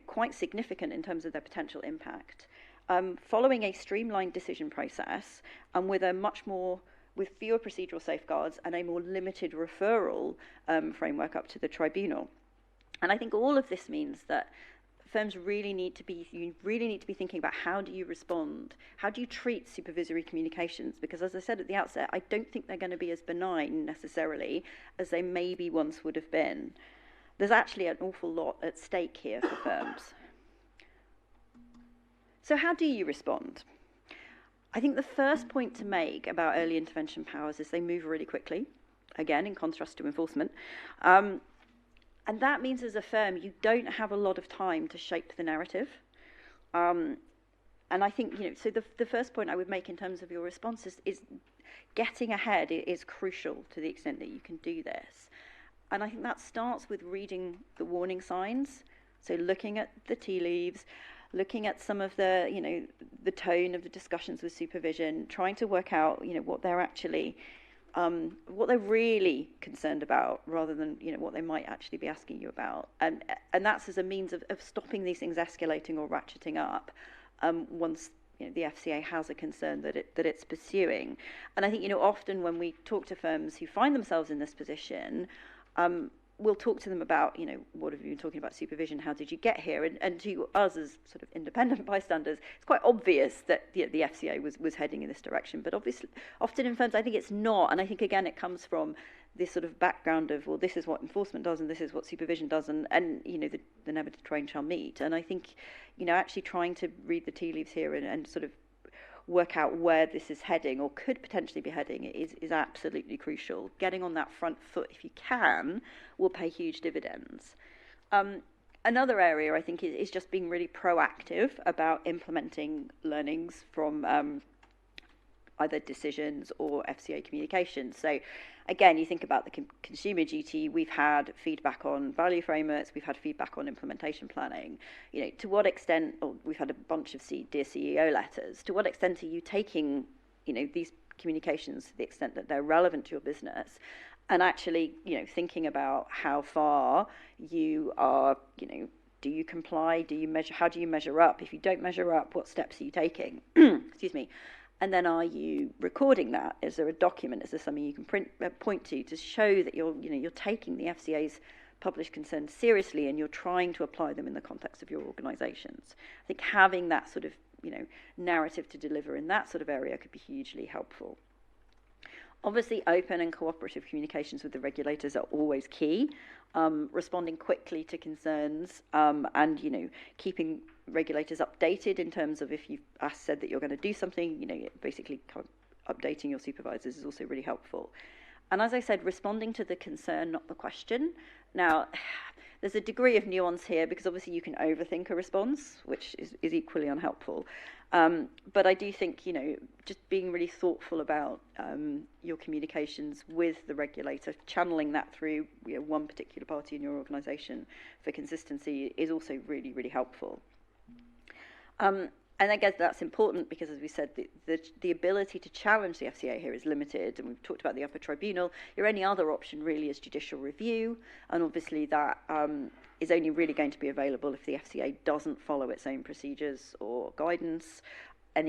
quite significant in terms of their potential impact. Following a streamlined decision process and with fewer procedural safeguards and a more limited referral framework up to the tribunal. And I think all of this means that firms really need to be thinking about how do you respond, how do you treat supervisory communications, because as I said at the outset, I don't think they're going to be as benign necessarily as they maybe once would have been. There's actually an awful lot at stake here for firms. So how do you respond? I think the first point to make about early intervention powers is they move really quickly, again, in contrast to enforcement. And that means as a firm, you don't have a lot of time to shape the narrative. And I think, so the first point I would make in terms of your response is getting ahead is crucial to the extent that you can do this. And I think that starts with reading the warning signs. So looking at the tea leaves, looking at some of the, the tone of the discussions with supervision, trying to work out, what they're actually, what they're really concerned about, rather than, what they might actually be asking you about. And that's as a means of stopping these things escalating or ratcheting up once, the FCA has a concern that it's pursuing. And I think, often when we talk to firms who find themselves in this position, we'll talk to them about, what have you been talking about supervision? How did you get here? And to us as sort of independent bystanders, it's quite obvious that the FCA was heading in this direction. But obviously, often in firms, I think it's not. And I think, again, it comes from this sort of background of, well, this is what enforcement does and this is what supervision does. And the never to twain shall meet. And I think, actually trying to read the tea leaves here and sort of work out where this is heading or could potentially be heading is absolutely crucial. Getting on that front foot, if you can, will pay huge dividends. Another area, I think, is just being really proactive about implementing learnings from either decisions or FCA communications. So again, you think about the consumer duty, we've had feedback on value frameworks, we've had feedback on implementation planning. To what extent, or we've had a bunch of Dear CEO letters, to what extent are you taking, these communications to the extent that they're relevant to your business, and actually, thinking about how far you are, do you comply, do you measure, how do you measure up? If you don't measure up, what steps are you taking? Excuse me. And then are you recording that? Is there a document? Is there something you can point to show that you're taking the FCA's published concerns seriously and you're trying to apply them in the context of your organisations? I think having that sort of narrative to deliver in that sort of area could be hugely helpful. Obviously, open and cooperative communications with the regulators are always key. Responding quickly to concerns and keeping regulators updated in terms of if you've said that you're going to do something, basically kind of updating your supervisors is also really helpful. And as I said, responding to the concern, not the question. Now, there's a degree of nuance here because obviously you can overthink a response, which is equally unhelpful. But I do think, just being really thoughtful about your communications with the regulator, channeling that through one particular party in your organisation for consistency is also really, really helpful. And And I guess that's important because, as we said, the ability to challenge the FCA here is limited. And we've talked about the upper tribunal. Your only other option really is judicial review. And obviously that is only really going to be available if the FCA doesn't follow its own procedures or guidance. And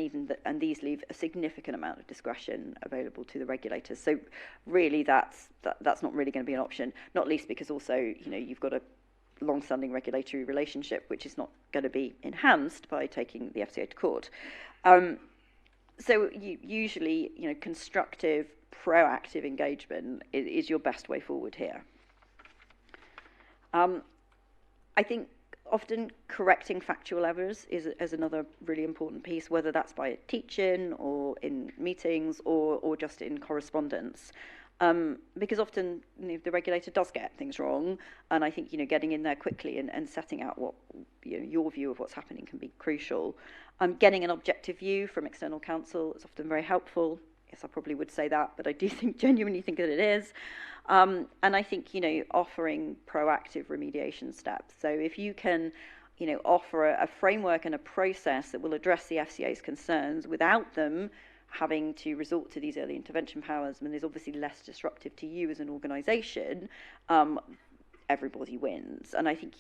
these leave a significant amount of discretion available to the regulators. So really that's not really going to be an option, not least because also, you've got a long-standing regulatory relationship, which is not going to be enhanced by taking the FCA to court. So usually, constructive, proactive engagement is your best way forward here. I think often correcting factual errors is another really important piece, whether that's by teaching or in meetings or just in correspondence. Because often the regulator does get things wrong, and I think getting in there quickly and setting out what your view of what's happening can be crucial. Getting an objective view from external counsel is often very helpful. Yes, I probably would say that, but I do genuinely think that it is. And I think offering proactive remediation steps. So if you can offer a framework and a process that will address the FCA's concerns without them having to resort to these early intervention powers, and is obviously less disruptive to you as an organisation, everybody wins. And I think,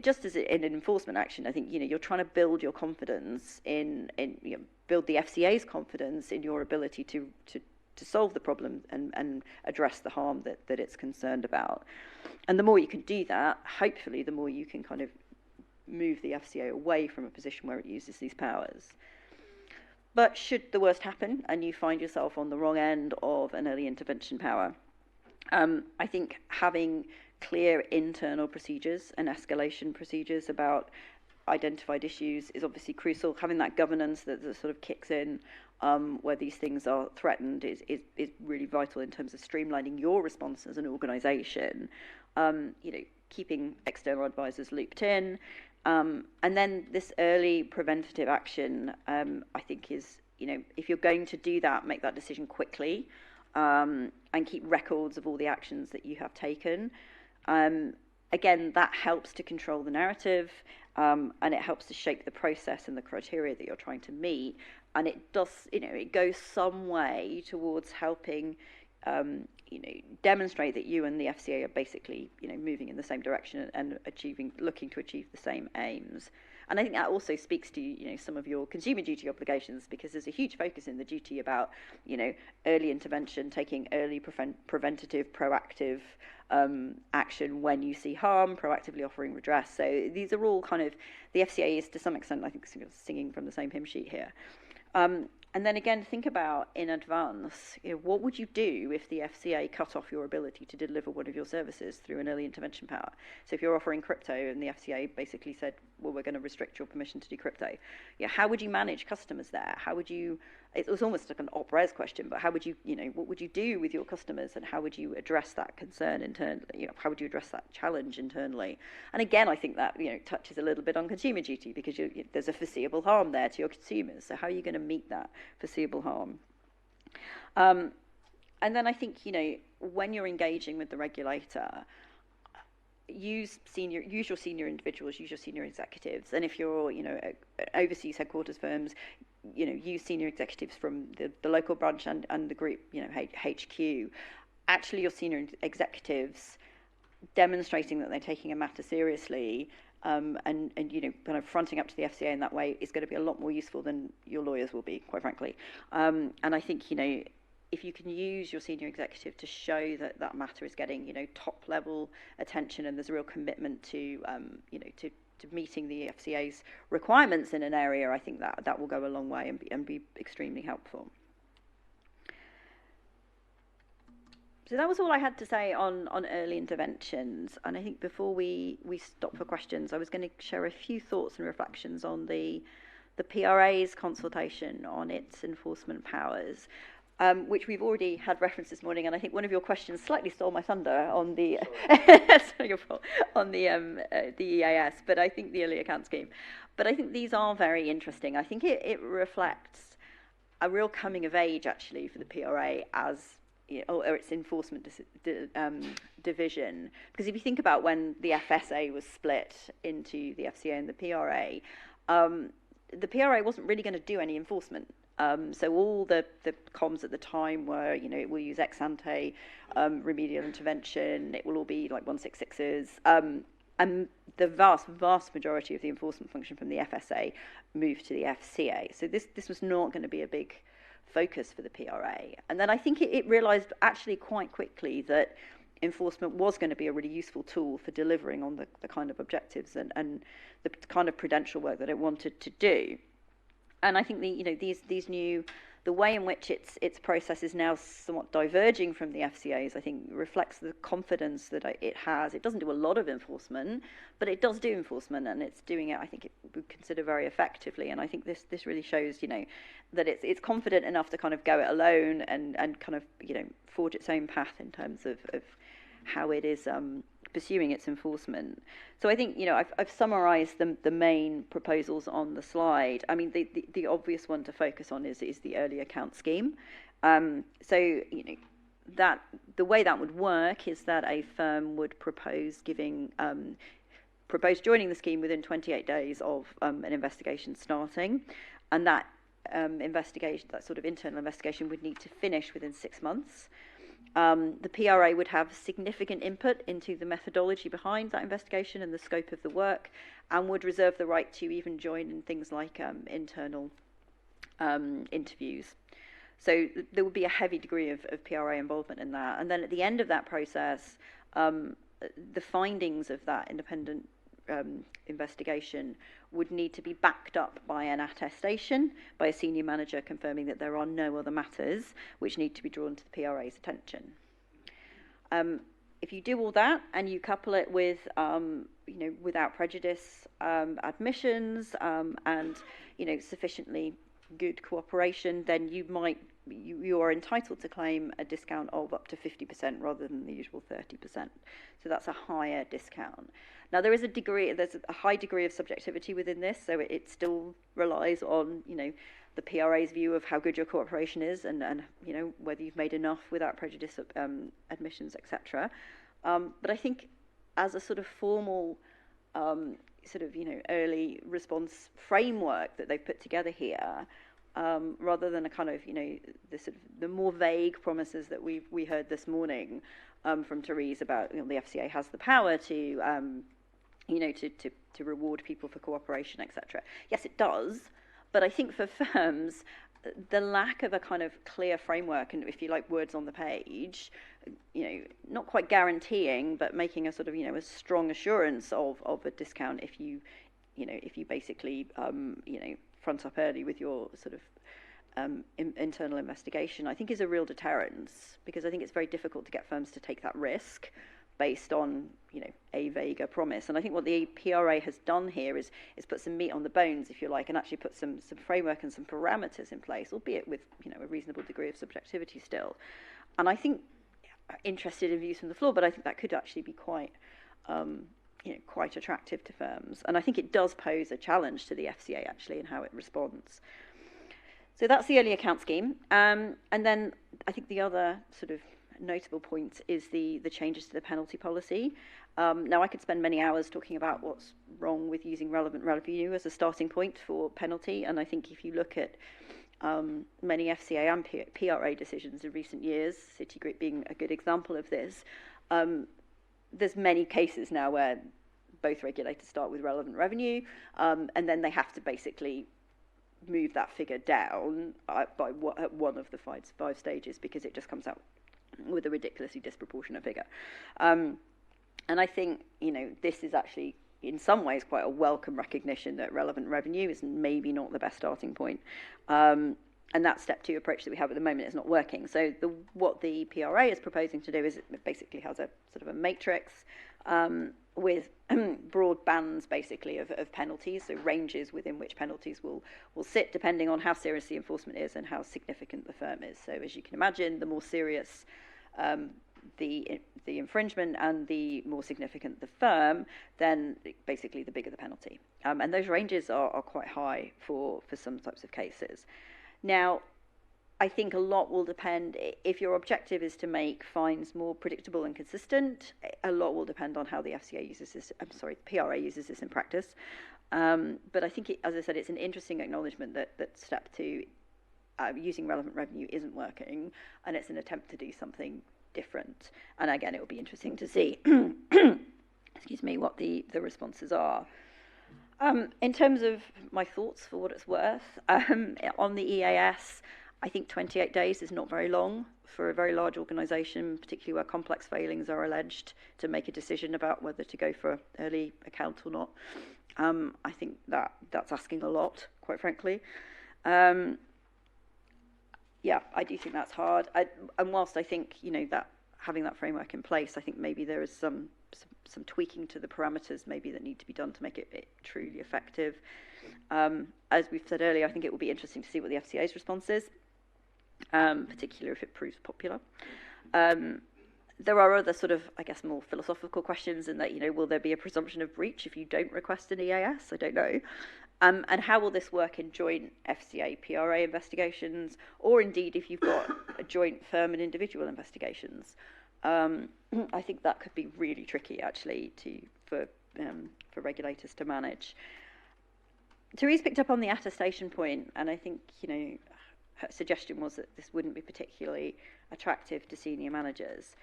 just as in an enforcement action, I think, you're trying to build your confidence build the FCA's confidence in your ability to solve the problem and address the harm that it's concerned about. And the more you can do that, hopefully, the more you can kind of move the FCA away from a position where it uses these powers. But should the worst happen and you find yourself on the wrong end of an early intervention power, I think having clear internal procedures and escalation procedures about identified issues is obviously crucial. Having that governance that sort of kicks in where these things are threatened is really vital in terms of streamlining your response as an organisation. Keeping external advisors looped in. And then this early preventative action, I think is, if you're going to do that, make that decision quickly and keep records of all the actions that you have taken. Again, that helps to control the narrative and it helps to shape the process and the criteria that you're trying to meet. And it does, it goes some way towards helping demonstrate that you and the FCA are basically, moving in the same direction and looking to achieve the same aims. And I think that also speaks to, some of your consumer duty obligations, because there's a huge focus in the duty about, early intervention, taking early preventative, proactive action when you see harm, proactively offering redress. So these are all kind of, the FCA is to some extent, I think, singing from the same hymn sheet here. And then again, think about in advance, what would you do if the FCA cut off your ability to deliver one of your services through an early intervention power? So if you're offering crypto and the FCA basically said, well, we're going to restrict your permission to do crypto, how would you manage customers there? How would you, it was almost like an op res question, but how would you, what would you do with your customers and how would you address that concern internally? How would you address that challenge internally? And again, I think that, touches a little bit on consumer duty because there's a foreseeable harm there to your consumers. So how are you going to meet that foreseeable harm? And then I think, when you're engaging with the regulator, use your senior individuals, use your senior executives. And if you're, overseas headquarters firms, use senior executives from the local branch and the group, HQ. Actually, your senior executives demonstrating that they're taking a matter seriously and kind of fronting up to the FCA in that way is going to be a lot more useful than your lawyers will be, quite frankly. And I think, if you can use your senior executive to show that that matter is getting, top level attention and there's a real commitment to, to meeting the FCA's requirements in an area, I think that will go a long way and be extremely helpful. So that was all I had to say on early interventions. And I think before we stop for questions, I was going to share a few thoughts and reflections on the PRA's consultation on its enforcement powers. Which we've already had reference this morning, and I think one of your questions slightly stole my thunder on the your fault, on the EAS, but I think the early account scheme. But I think these are very interesting. I think it reflects a real coming of age actually for the PRA as or its enforcement division. Because if you think about when the FSA was split into the FCA and the PRA. the PRA wasn't really going to do any enforcement. So all the comms at the time were, you know, it will use ex ante remedial intervention. It will all be like 166s. And the vast majority of the enforcement function from the FSA moved to the FCA. So this was not going to be a big focus for the PRA. And then I think it realised actually quite quickly that enforcement was going to be a really useful tool for delivering on the kind of objectives and the kind of prudential work that it wanted to do. And I think the way in which its process is now somewhat diverging from the FCA's, I think, reflects the confidence that it has. It doesn't do a lot of enforcement, but it does do enforcement, and it's doing it, I think, it would consider very effectively. And I think this really shows, you know, that it's confident enough to kind of go it alone and kind of, you know, forge its own path in terms of how it is pursuing its enforcement. So I think, you know, I've summarised the main proposals on the slide. I mean, the obvious one to focus on is the early account scheme. So, you know, that the way that would work is that a firm would propose joining the scheme within 28 days of an investigation starting, and that investigation, that sort of internal investigation, would need to finish within 6 months. The PRA would have significant input into the methodology behind that investigation and the scope of the work, and would reserve the right to even join in things like internal interviews. So there would be a heavy degree of PRA involvement in that. And then at the end of that process, the findings of that independent investigation would need to be backed up by an attestation by a senior manager confirming that there are no other matters which need to be drawn to the PRA's attention. If you do all that and you couple it with, you know, without prejudice admissions and, you know, sufficiently good cooperation, then you are entitled to claim a discount of up to 50% rather than the usual 30%. So that's a higher discount. Now there's a high degree of subjectivity within this, so it still relies on, you know, the PRA's view of how good your cooperation is and you know, whether you've made enough without prejudice admissions, etc. But I think as a sort of formal sort of, you know, early response framework that they've put together here, rather than a kind of, you know, the more vague promises that we heard this morning from Therese about, you know, the FCA has the power to, you know, to reward people for cooperation, etc. Yes, it does, but I think for firms, the lack of a kind of clear framework and, if you like, words on the page, you know, not quite guaranteeing, but making a sort of, you know, a strong assurance of a discount if you basically, you know, front up early with your sort of internal investigation, I think is a real deterrence, because I think it's very difficult to get firms to take that risk based on, you know, a vaguer promise. And I think what the PRA has done here is put some meat on the bones, if you like, and actually put some framework and some parameters in place, albeit with, you know, a reasonable degree of subjectivity still. And I think, interested in views from the floor, but I think that could actually be quite, you know, quite attractive to firms. And I think it does pose a challenge to the FCA actually in how it responds. So that's the early account scheme. And then I think the other sort of notable point is the changes to the penalty policy. Now, I could spend many hours talking about what's wrong with using relevant revenue as a starting point for penalty. And I think if you look at many FCA and PRA decisions in recent years, Citigroup being a good example of this, there's many cases now where both regulators start with relevant revenue, and then they have to basically move that figure down by one of the five stages, because it just comes out with a ridiculously disproportionate figure. And I think, you know, this is actually in some ways quite a welcome recognition that relevant revenue is maybe not the best starting point. And that step 2 approach that we have at the moment is not working. So what the PRA is proposing to do is it basically has a sort of a matrix with broad bands basically of penalties, so ranges within which penalties will sit depending on how serious the enforcement is and how significant the firm is. So as you can imagine, the more serious the infringement and the more significant the firm, then basically the bigger the penalty. And those ranges are quite high for some types of cases. Now, I think a lot will depend, if your objective is to make fines more predictable and consistent, a lot will depend on how the FCA uses this, the PRA uses this in practice. But I think, as I said, it's an interesting acknowledgement that step 2, using relevant revenue, isn't working, and it's an attempt to do something different. And again, it will be interesting to see, excuse me, what the responses are. In terms of my thoughts, for what it's worth, on the EAS, I think 28 days is not very long for a very large organisation, particularly where complex failings are alleged, to make a decision about whether to go for early account or not. I think that's asking a lot, quite frankly. Yeah, I do think that's hard. And whilst I think, that having that framework in place, I think maybe there is some tweaking to the parameters maybe that need to be done to make it truly effective. As we've said earlier, I think it will be interesting to see what the FCA's response is, particularly if it proves popular. There are other sort of, I guess, more philosophical questions in that, will there be a presumption of breach if you don't request an EAS? I don't know. And how will this work in joint FCA PRA investigations, or indeed if you've got a joint firm and individual investigations? I think that could be really tricky, actually, for regulators to manage. Therese picked up on the attestation point, and I think, her suggestion was that this wouldn't be particularly attractive to senior managers.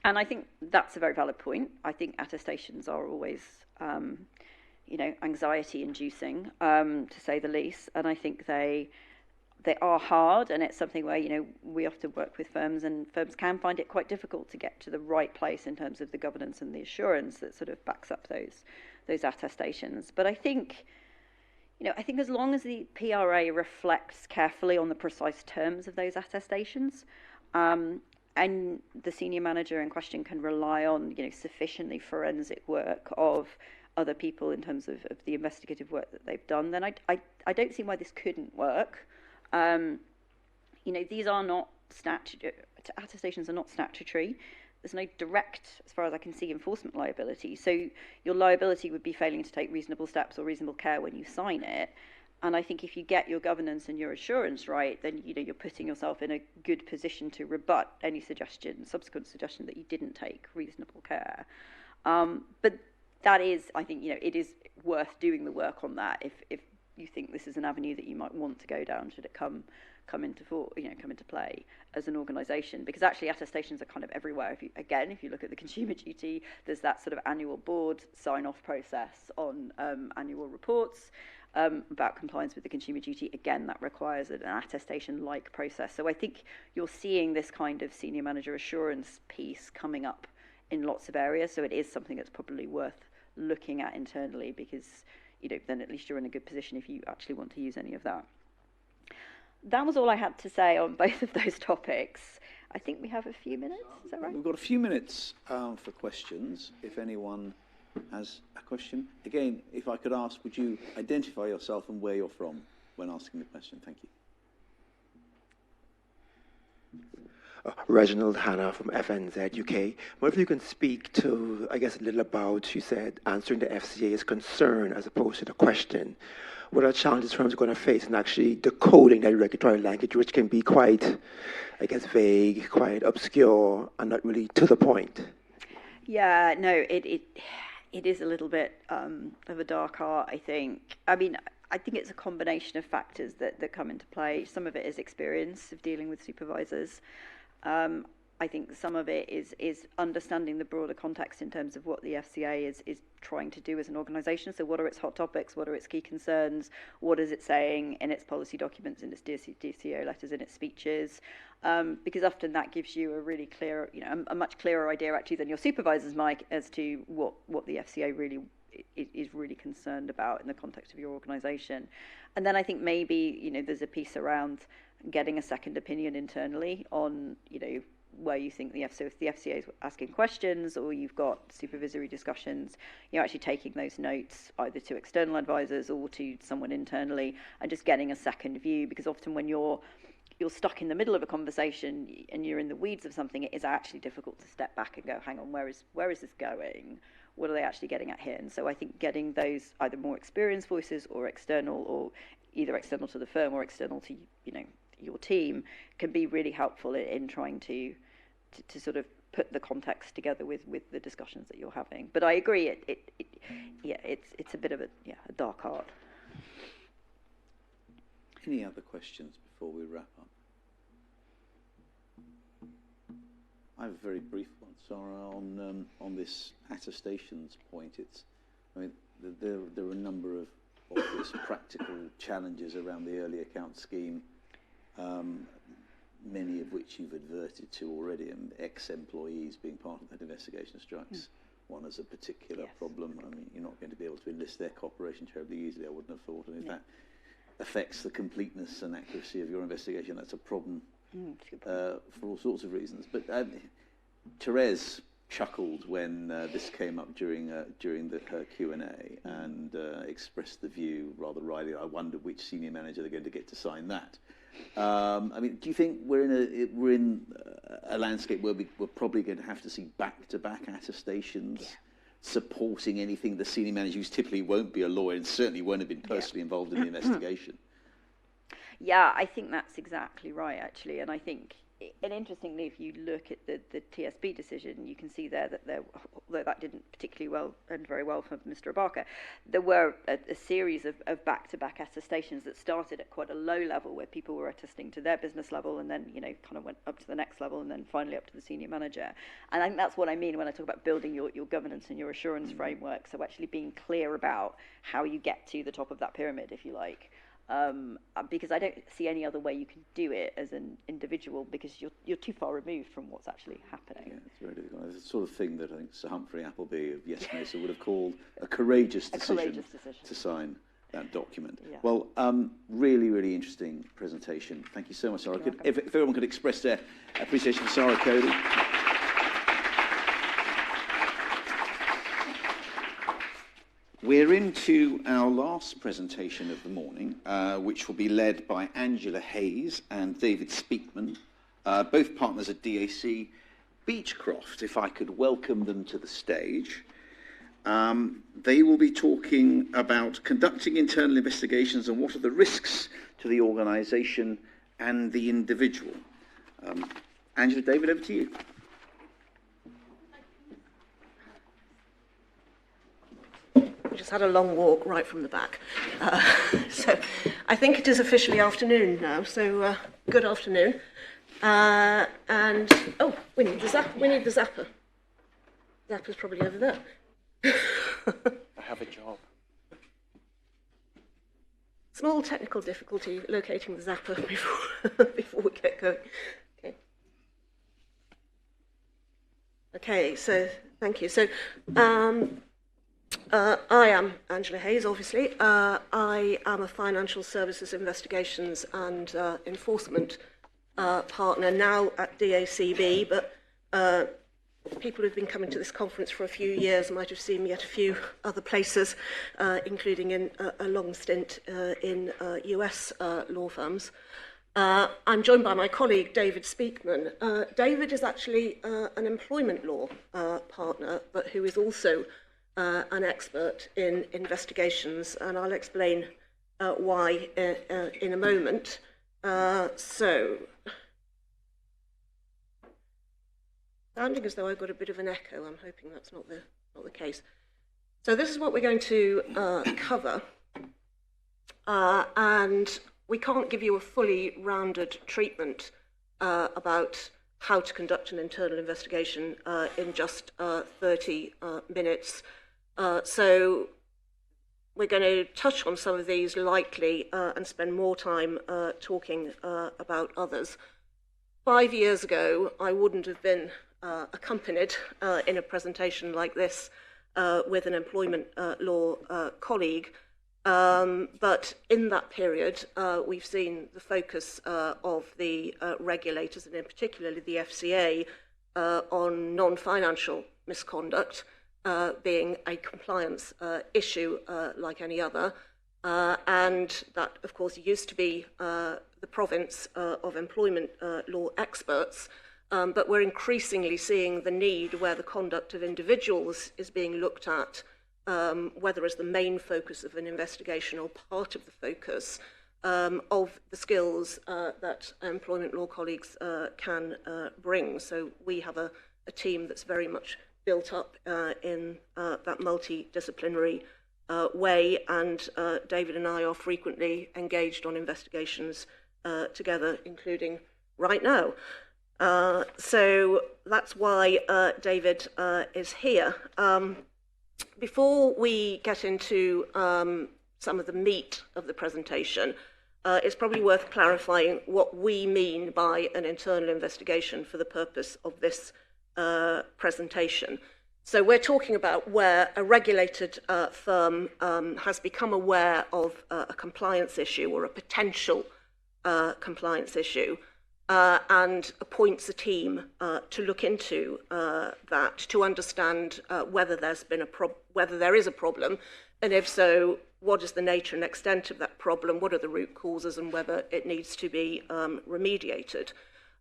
And I think that's a very valid point. I think attestations are always, anxiety-inducing, to say the least. And I think they are hard, and it's something where, we often work with firms, and firms can find it quite difficult to get to the right place in terms of the governance and the assurance that sort of backs up those attestations. But I think, I think as long as the PRA reflects carefully on the precise terms of those attestations, and the senior manager in question can rely on, sufficiently forensic work of other people in terms of the investigative work that they've done, then I don't see why this couldn't work. These are not attestations are not statutory. There's no direct, as far as I can see, enforcement liability. So your liability would be failing to take reasonable steps or reasonable care when you sign it. And I think if you get your governance and your assurance right, then you're putting yourself in a good position to rebut any subsequent suggestion that you didn't take reasonable care. But that is, I think, it is worth doing the work on that if you think this is an avenue that you might want to go down, should it come into play as an organisation, because actually attestations are kind of everywhere. If you look at the Consumer Duty, there's that sort of annual board sign-off process on annual reports about compliance with the Consumer Duty. Again, that requires an attestation-like process. So I think you're seeing this kind of senior manager assurance piece coming up in lots of areas. So it is something that's probably worth looking at internally, because then at least you're in a good position if you actually want to use any of that. That was all I had to say on both of those topics. I think we have a few minutes, is that right? We've got a few minutes for questions, if anyone has a question. Again, if I could ask, would you identify yourself and where you're from when asking the question? Thank you. Reginald Hanna from FNZ UK. I wonder if you can speak to, I guess, a little about, you said, answering the FCA's concern as opposed to the question. What are challenges firms are going to face in actually decoding that regulatory language, which can be quite, I guess, vague, quite obscure, and not really to the point? Yeah, no, it is a little bit of a dark art, I think. I mean, I think it's a combination of factors that come into play. Some of it is experience of dealing with supervisors. I think some of it is understanding the broader context in terms of what the FCA is trying to do as an organisation. So what are its hot topics? What are its key concerns? What is it saying in its policy documents, in its DCO letters, in its speeches? Because often that gives you a really clear, a much clearer idea actually than your supervisors might as to what the FCA really is really concerned about in the context of your organisation. And then I think maybe, there's a piece around getting a second opinion internally on, where you think if the FCA is asking questions or you've got supervisory discussions, you're actually taking those notes either to external advisors or to someone internally and just getting a second view, because often when you're stuck in the middle of a conversation and you're in the weeds of something, it is actually difficult to step back and go, hang on, where is this going? What are they actually getting at here? And so I think getting those either more experienced voices or either external to the firm or external to, your team can be really helpful in trying to sort of put the context together with the discussions that you're having. But I agree, it's a bit of a dark art. Any other questions before we wrap up? I have a very brief one, Sarah, on this attestations point. There are a number of obvious practical challenges around the early account scheme, many of which you've adverted to already, and ex-employees being part of that investigation strikes one as a particular problem. I mean, you're not going to be able to enlist their cooperation terribly easily, I wouldn't have thought, and if that affects the completeness and accuracy of your investigation, that's a problem for all sorts of reasons. But Therese chuckled when this came up during her Q&A and expressed the view rather wryly, I wonder which senior manager they're going to get to sign that. I mean, do you think we're in a landscape where we're probably going to have to see back-to-back attestations supporting anything the senior manager, who typically won't be a lawyer and certainly won't have been personally involved in the investigation? Yeah, I think that's exactly right, actually. And I think, and interestingly, if you look at the TSB decision, you can see there that although that didn't particularly very well for Mr. Abaka, there were a series of back-to-back attestations that started at quite a low level, where people were attesting to their business level and then, kind of went up to the next level and then finally up to the senior manager. And I think that's what I mean when I talk about building your governance and your assurance framework. So actually being clear about how you get to the top of that pyramid, if you like. Because I don't see any other way you can do it as an individual, because you're too far removed from what's actually happening. Yeah, it's very difficult. It's the sort of thing that I think Sir Humphrey Appleby of Yes Mesa would have called a courageous decision to sign that document. Yeah. Well, really, really interesting presentation. Thank you so much, Sarah. If everyone could express their appreciation for Sarah Cody. We're into our last presentation of the morning, which will be led by Angela Hayes and David Speakman, both partners at DAC Beechcroft. If I could welcome them to the stage. They will be talking about conducting internal investigations and what are the risks to the organisation and the individual. Angela, David, over to you. We just had a long walk right from the back. So I think it is officially afternoon now, so good afternoon. And, oh, we need the zapper. Zapper's probably over there. I have a job. Small technical difficulty locating the zapper before we get going. Okay, so thank you. So, I am Angela Hayes, obviously. I am a financial services investigations and enforcement partner now at DACB, but people who've been coming to this conference for a few years might have seen me at a few other places, including in a long stint in US law firms. I'm joined by my colleague, David Speakman. David is actually an employment law partner, but who is also an expert in investigations, and I'll explain why in a moment. So, sounding as though I've got a bit of an echo, I'm hoping that's not the case. So this is what we're going to cover, and we can't give you a fully rounded treatment about how to conduct an internal investigation in just 30 minutes. So we're going to touch on some of these lightly and spend more time talking about others. 5 years ago, I wouldn't have been accompanied in a presentation like this with an employment law colleague. But in that period, we've seen the focus of the regulators, and in particular the FCA, on non-financial misconduct being a compliance issue like any other. And that, of course, used to be the province of employment law experts. But we're increasingly seeing the need where the conduct of individuals is being looked at, whether as the main focus of an investigation or part of the focus of the skills that employment law colleagues can bring. So we have a a team that's very much built up in that multidisciplinary way, and David and I are frequently engaged on investigations together, including right now. So that's why David is here. Before we get into some of the meat of the presentation, it's probably worth clarifying what we mean by an internal investigation for the purpose of this presentation. So we're talking about where a regulated firm has become aware of a compliance issue or a potential compliance issue and appoints a team to look into that, to understand whether there is a problem, and if so, what is the nature and extent of that problem, what are the root causes, and whether it needs to be remediated.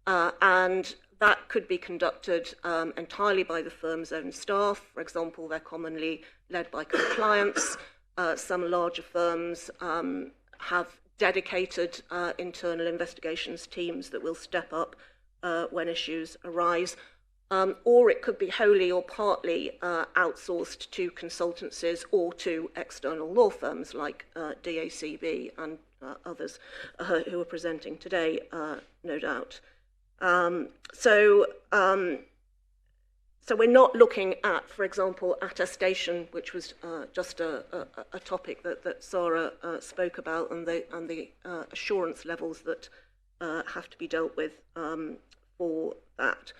And that could be conducted entirely by the firm's own staff. For example, they're commonly led by compliance. Some larger firms have dedicated internal investigations teams that will step up when issues arise. Or it could be wholly or partly outsourced to consultancies or to external law firms like DACB and others who are presenting today, no doubt. So we're not looking at, for example, attestation, which was just a topic that Sarah spoke about, and the assurance levels that have to be dealt with for that.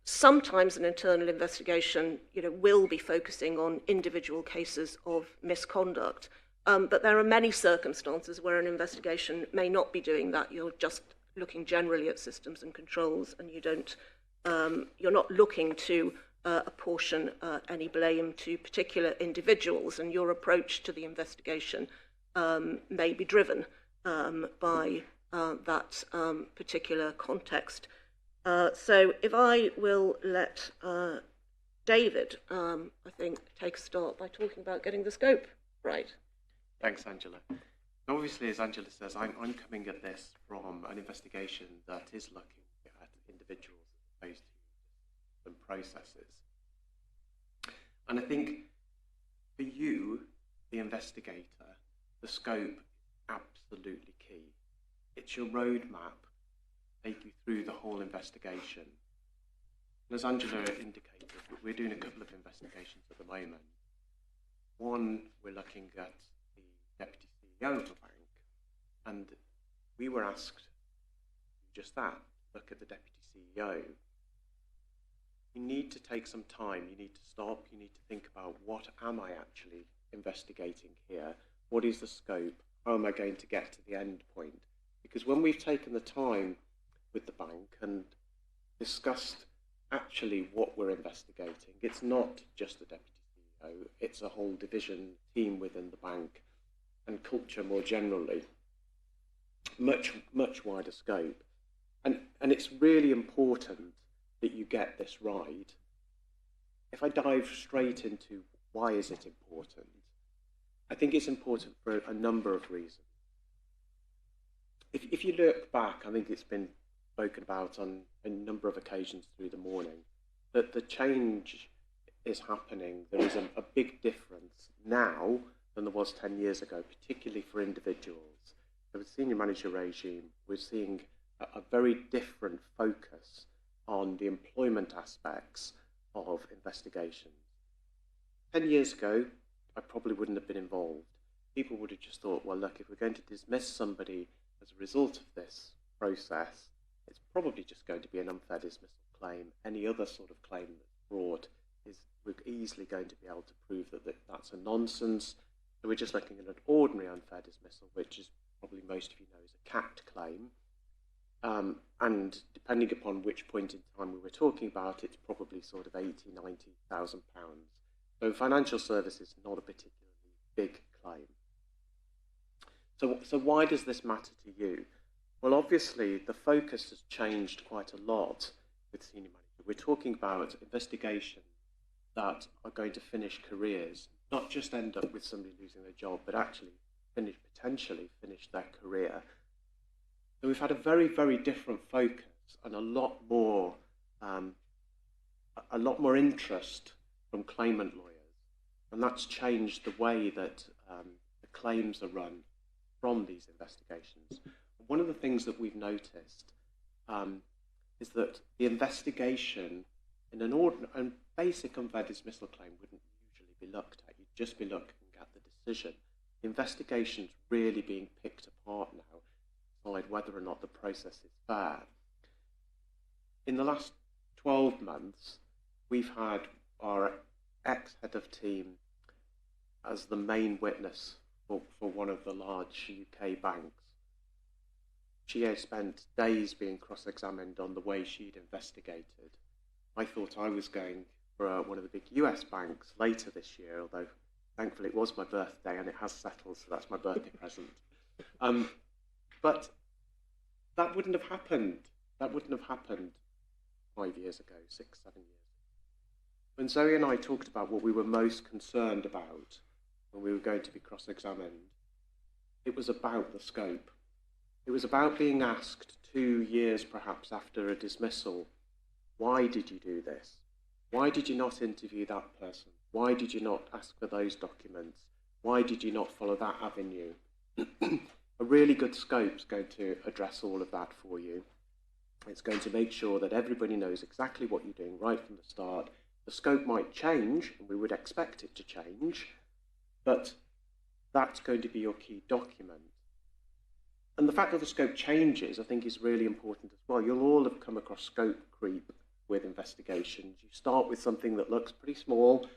Sometimes an internal investigation, will be focusing on individual cases of misconduct, but there are many circumstances where an investigation may not be doing that. You're just looking generally at systems and controls, and you're not looking to apportion any blame to particular individuals, and your approach to the investigation may be driven by that particular context. So if I will let David, I think, take a start by talking about getting the scope right. Thanks, Angela. Obviously, as Angela says, I'm coming at this from an investigation that is looking at individuals as opposed to some processes. And I think for you, the investigator, the scope is absolutely key. It's your roadmap, take you through the whole investigation. And as Angela indicated, we're doing a couple of investigations at the moment. One, we're looking at the Deputy CEO of the bank, and we were asked just that, look at the Deputy CEO. You need to take some time, you need to stop, you need to think about, what am I actually investigating here? What is the scope? How am I going to get to the end point? Because when we've taken the time with the bank and discussed actually what we're investigating, it's not just the Deputy CEO, it's a whole division team within the bank and culture more generally, much wider scope. And it's really important that you get this right. If I dive straight into why is it important, I think it's important for a number of reasons. If you look back, I think it's been spoken about on a number of occasions through the morning, that the change is happening. There is a big difference now than there was 10 years ago, particularly for individuals. So with the senior manager regime, we're seeing a very different focus on the employment aspects of investigations. 10 years ago, I probably wouldn't have been involved. People would have just thought, well, look, if we're going to dismiss somebody as a result of this process, it's probably just going to be an unfair dismissal claim. Any other sort of claim that's brought we're easily going to be able to prove that that's a nonsense. So we're just looking at an ordinary unfair dismissal, which is probably most of you know is a CAT claim. And depending upon which point in time we were talking about, it's probably sort of £80,000–90,000. So in financial services, not a particularly big claim. So why does this matter to you? Well, obviously, the focus has changed quite a lot with senior manager. We're talking about investigations that are going to finish careers, not just end up with somebody losing their job, but actually potentially finish their career. So we've had a very, very different focus and a lot more a lot more interest from claimant lawyers, and that's changed the way that the claims are run from these investigations. One of the things that we've noticed is that the investigation in a basic unfair dismissal claim wouldn't usually be looked at. You'd just be looking at the decision. The investigation's really being picked apart now to decide whether or not the process is fair. In the last 12 months, we've had our ex-head of team as the main witness for one of the large UK banks. She had spent days being cross-examined on the way she'd investigated. I thought I was going for one of the big US banks later this year, although thankfully it was my birthday and it has settled, so that's my birthday present. But that wouldn't have happened. That wouldn't have happened 5 years ago, 6, 7 years ago. When Zoe and I talked about what we were most concerned about when we were going to be cross-examined, it was about the scope. It was about being asked 2 years perhaps after a dismissal, why did you do this? Why did you not interview that person? Why did you not ask for those documents? Why did you not follow that avenue? A really good scope is going to address all of that for you. It's going to make sure that everybody knows exactly what you're doing right from the start. The scope might change, and we would expect it to change, but that's going to be your key document. And the fact that the scope changes, I think, is really important as well. You'll all have come across scope creep with investigations. You start with something that looks pretty small,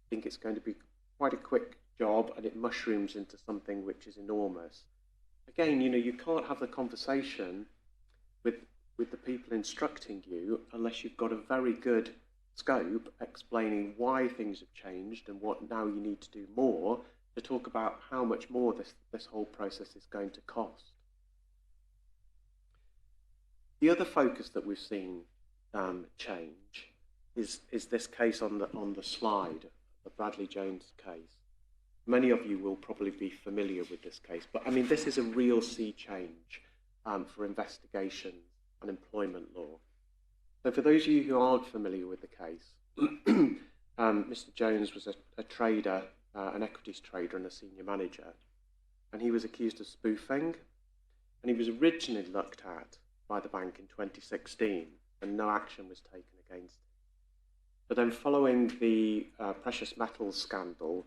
think it's going to be quite a quick job, and it mushrooms into something which is enormous. Again, you can't have the conversation with the people instructing you unless you've got a very good scope explaining why things have changed and what now you need to do more to talk about how much more this whole process is going to cost. The other focus that we've seen change is this case on the slide, the Bradley Jones case. Many of you will probably be familiar with this case, but I mean, this is a real sea change for investigations and employment law. So for those of you who aren't familiar with the case, Mr. Jones was a trader, an equities trader and a senior manager, and he was accused of spoofing, and he was originally looked at by the bank in 2016, and no action was taken against him. But then following the precious metals scandal,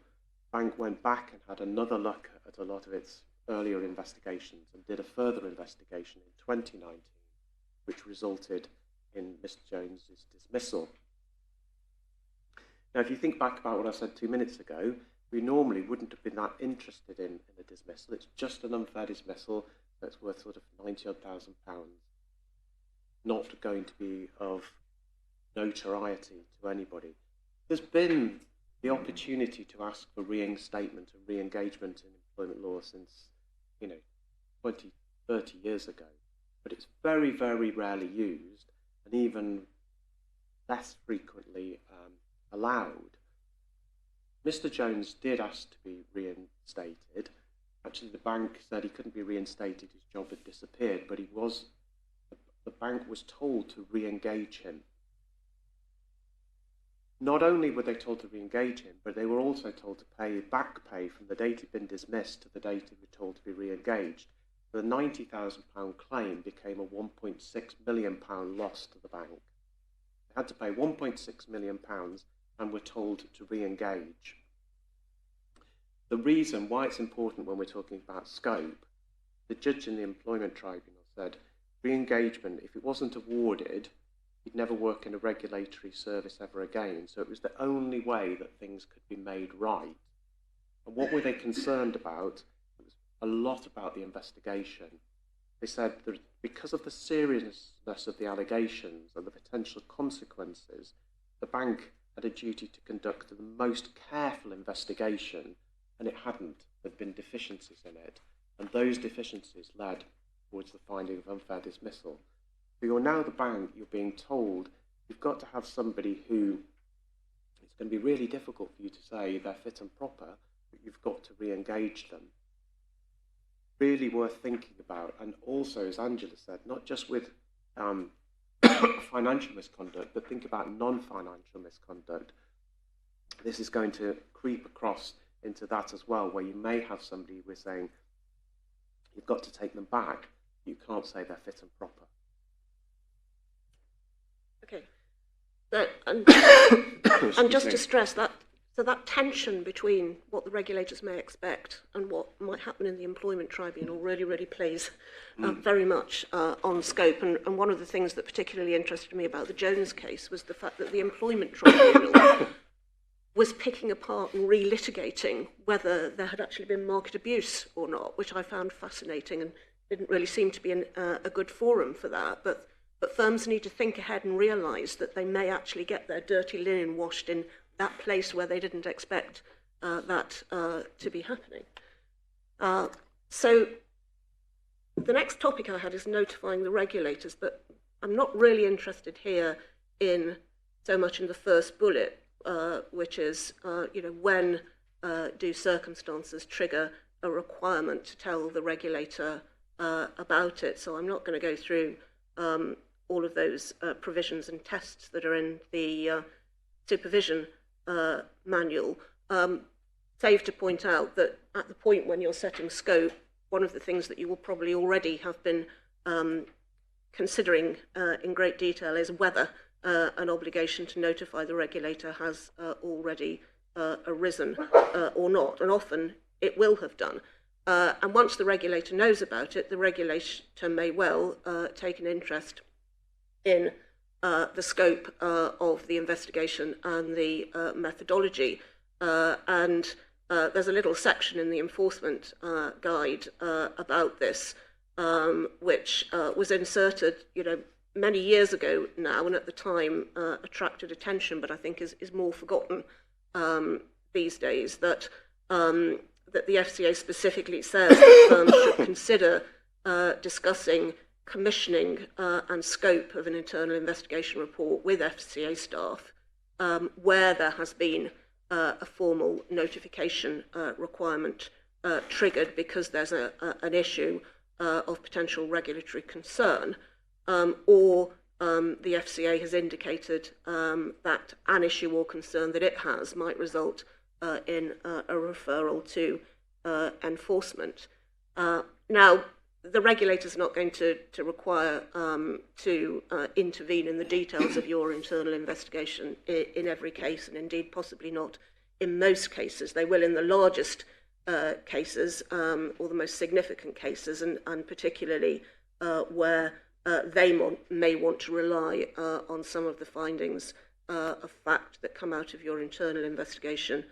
the bank went back and had another look at a lot of its earlier investigations and did a further investigation in 2019, which resulted in Mr. Jones's dismissal. Now, if you think back about what I said 2 minutes ago, we normally wouldn't have been that interested in a dismissal. It's just an unfair dismissal that's worth sort of £90,000, not going to be of notoriety to anybody. There's been the opportunity to ask for reinstatement and re-engagement in employment law since, 20, 30 years ago, but it's very, very rarely used and even less frequently allowed. Mr. Jones did ask to be reinstated. Actually, the bank said he couldn't be reinstated, his job had disappeared, but the bank was told to re-engage him. Not only were they told to re-engage him, but they were also told to pay back pay from the date he'd been dismissed to the date he was told to be re-engaged. The £90,000 claim became a £1.6 million loss to the bank. They had to pay £1.6 million and were told to re-engage. The reason why it's important when we're talking about scope, the judge in the employment tribunal said re-engagement, if it wasn't awarded, he'd never work in a regulatory service ever again. So it was the only way that things could be made right. And what were they concerned about? It was a lot about the investigation. They said that because of the seriousness of the allegations and the potential consequences, the bank had a duty to conduct the most careful investigation, and it hadn't. There'd been deficiencies in it, and those deficiencies led towards the finding of unfair dismissal. So you're now the bank, you're being told you've got to have somebody who, it's going to be really difficult for you to say they're fit and proper, but you've got to re-engage them. Really worth thinking about, and also, as Angela said, not just with financial misconduct, but think about non-financial misconduct. This is going to creep across into that as well, where you may have somebody who is saying, you've got to take them back. You can't say they're fit and proper. Okay. And just to stress that, so that tension between what the regulators may expect and what might happen in the employment tribunal really plays very much on scope. And one of the things that particularly interested me about the Jones case was the fact that the employment tribunal was picking apart and relitigating whether there had actually been market abuse or not, which I found fascinating and didn't really seem to be a good forum for that. But firms need to think ahead and realise that they may actually get their dirty linen washed in that place where they didn't expect that to be happening. So the next topic I had is notifying the regulators, but I'm not really interested here in so much in the first bullet, which is, when do circumstances trigger a requirement to tell the regulator about it. So I'm not going to go through all of those provisions and tests that are in the supervision manual, save to point out that at the point when you're setting scope, one of the things that you will probably already have been considering in great detail is whether an obligation to notify the regulator has already arisen or not, and often it will have done. And once the regulator knows about it, the regulator may well take an interest in the scope of the investigation and the methodology. And there's a little section in the enforcement guide about this, which was inserted, many years ago now, and at the time attracted attention, but I think is more forgotten these days, that that the FCA specifically says that firms should consider discussing commissioning and scope of an internal investigation report with FCA staff where there has been a formal notification requirement triggered because there's an issue of potential regulatory concern, or the FCA has indicated that an issue or concern that it has might result in a referral to enforcement. Now, the regulator's not going to require to intervene in the details of your internal investigation in every case, and indeed possibly not in most cases. They will in the largest cases or the most significant cases, and particularly where they may want to rely on some of the findings of fact that come out of your internal investigation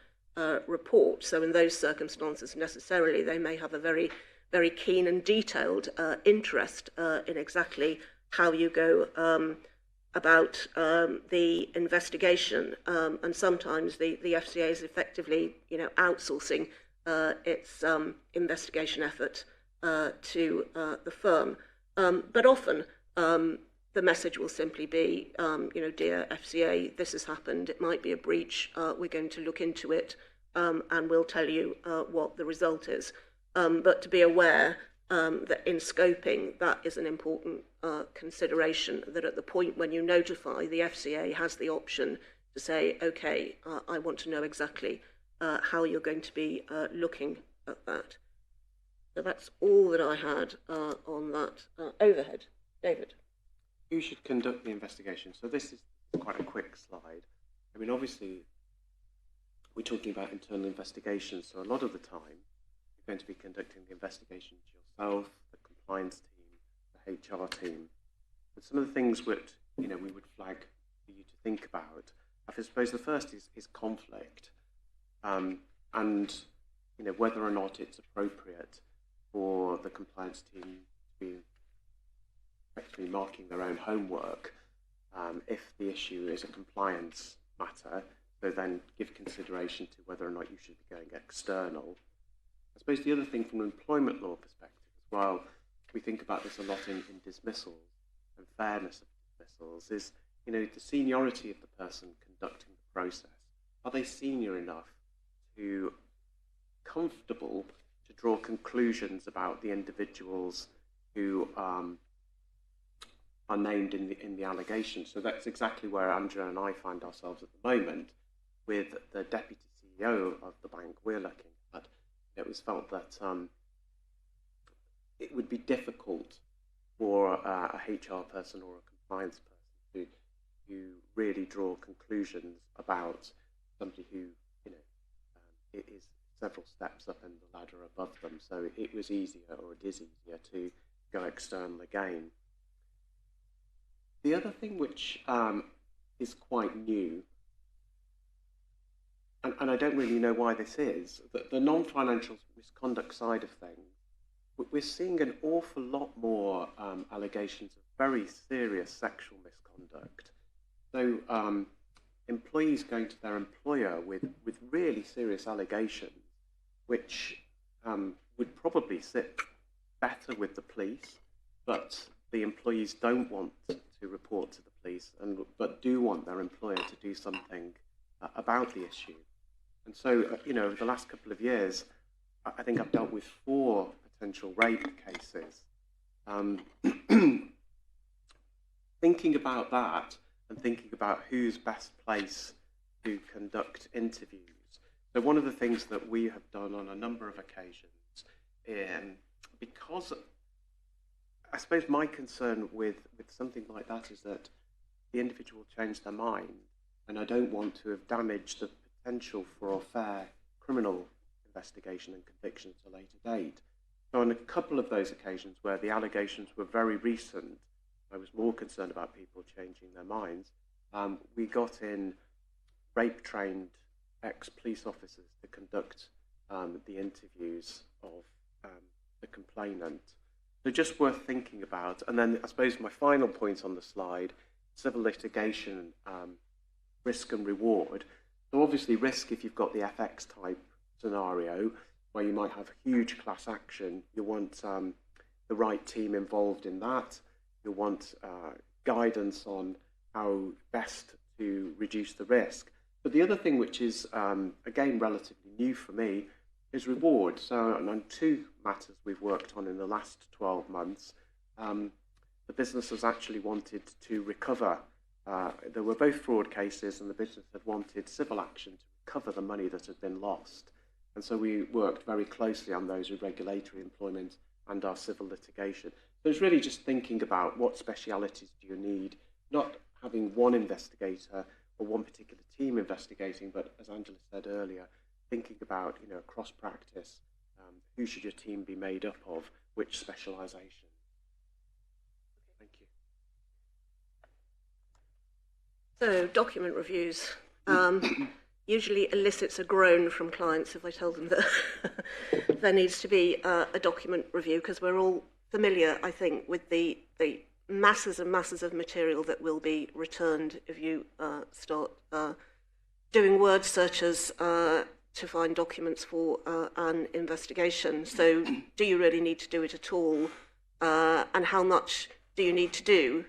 report. So in those circumstances, necessarily, they may have a very keen and detailed interest in exactly how you go about the investigation, and sometimes the FCA is effectively, outsourcing its investigation effort to the firm. But often the message will simply be, dear FCA, this has happened. It might be a breach. We're going to look into it, and we'll tell you what the result is. But to be aware that in scoping, that is an important consideration, that at the point when you notify, the FCA has the option to say, okay, I want to know exactly how you're going to be looking at that. So that's all that I had on that overhead. David? Who should conduct the investigation? So this is quite a quick slide. I mean, obviously, we're talking about internal investigations, so a lot of the time, you're going to be conducting the investigations yourself, the compliance team, the HR team. But some of the things that we would flag for you to think about, I suppose the first is conflict, and whether or not it's appropriate for the compliance team to be effectively marking their own homework if the issue is a compliance matter. So then give consideration to whether or not you should be going external. I suppose the other thing from an employment law perspective as well, we think about this a lot in dismissals and fairness of dismissals, is the seniority of the person conducting the process. Are they senior enough to comfortable to draw conclusions about the individuals who are named in the allegation. So that's exactly where Angela and I find ourselves at the moment with the deputy CEO of the bank we're looking at. It was felt that it would be difficult for a HR person or a compliance person to really draw conclusions about somebody who, is several steps up in the ladder above them. So it was easier, or it is easier, to go external again. The other thing which is quite new, and I don't really know why this is, that the non-financial misconduct side of things, we're seeing an awful lot more allegations of very serious sexual misconduct. So employees going to their employer with really serious allegations, which would probably sit better with the police, but the employees don't want to report to the police, but do want their employer to do something about the issue. And so, over the last couple of years, I think I've dealt with 4 potential rape cases. Thinking about that and thinking about who's best placed to conduct interviews. So one of the things that we have done on a number of occasions, because I suppose my concern with something like that is that the individual changed their mind, and I don't want to have damaged the potential for a fair criminal investigation and conviction at a later date. So on a couple of those occasions where the allegations were very recent, I was more concerned about people changing their minds. We got in rape-trained ex-police officers to conduct the interviews of the complainant. So just worth thinking about. And then I suppose my final point on the slide, civil litigation, risk and reward. So obviously risk, if you've got the FX type scenario where you might have huge class action, you want the right team involved in that. You want guidance on how best to reduce the risk. But the other thing which is, again, relatively new for me is reward. So on 2 matters we've worked on in the last 12 months, the business has actually wanted to recover. There were both fraud cases, and the business had wanted civil action to recover the money that had been lost. And so we worked very closely on those with regulatory employment and our civil litigation. So it's really just thinking about what specialities do you need, not having one investigator or one particular team investigating, but as Angela said earlier, thinking about cross practice, who should your team be made up of, which specialisation. Thank you. So document reviews usually elicits a groan from clients if I tell them that there needs to be a document review, because we're all familiar, I think, with the masses and masses of material that will be returned if you start doing word searches to find documents for an investigation. So do you really need to do it at all? And how much do you need to do?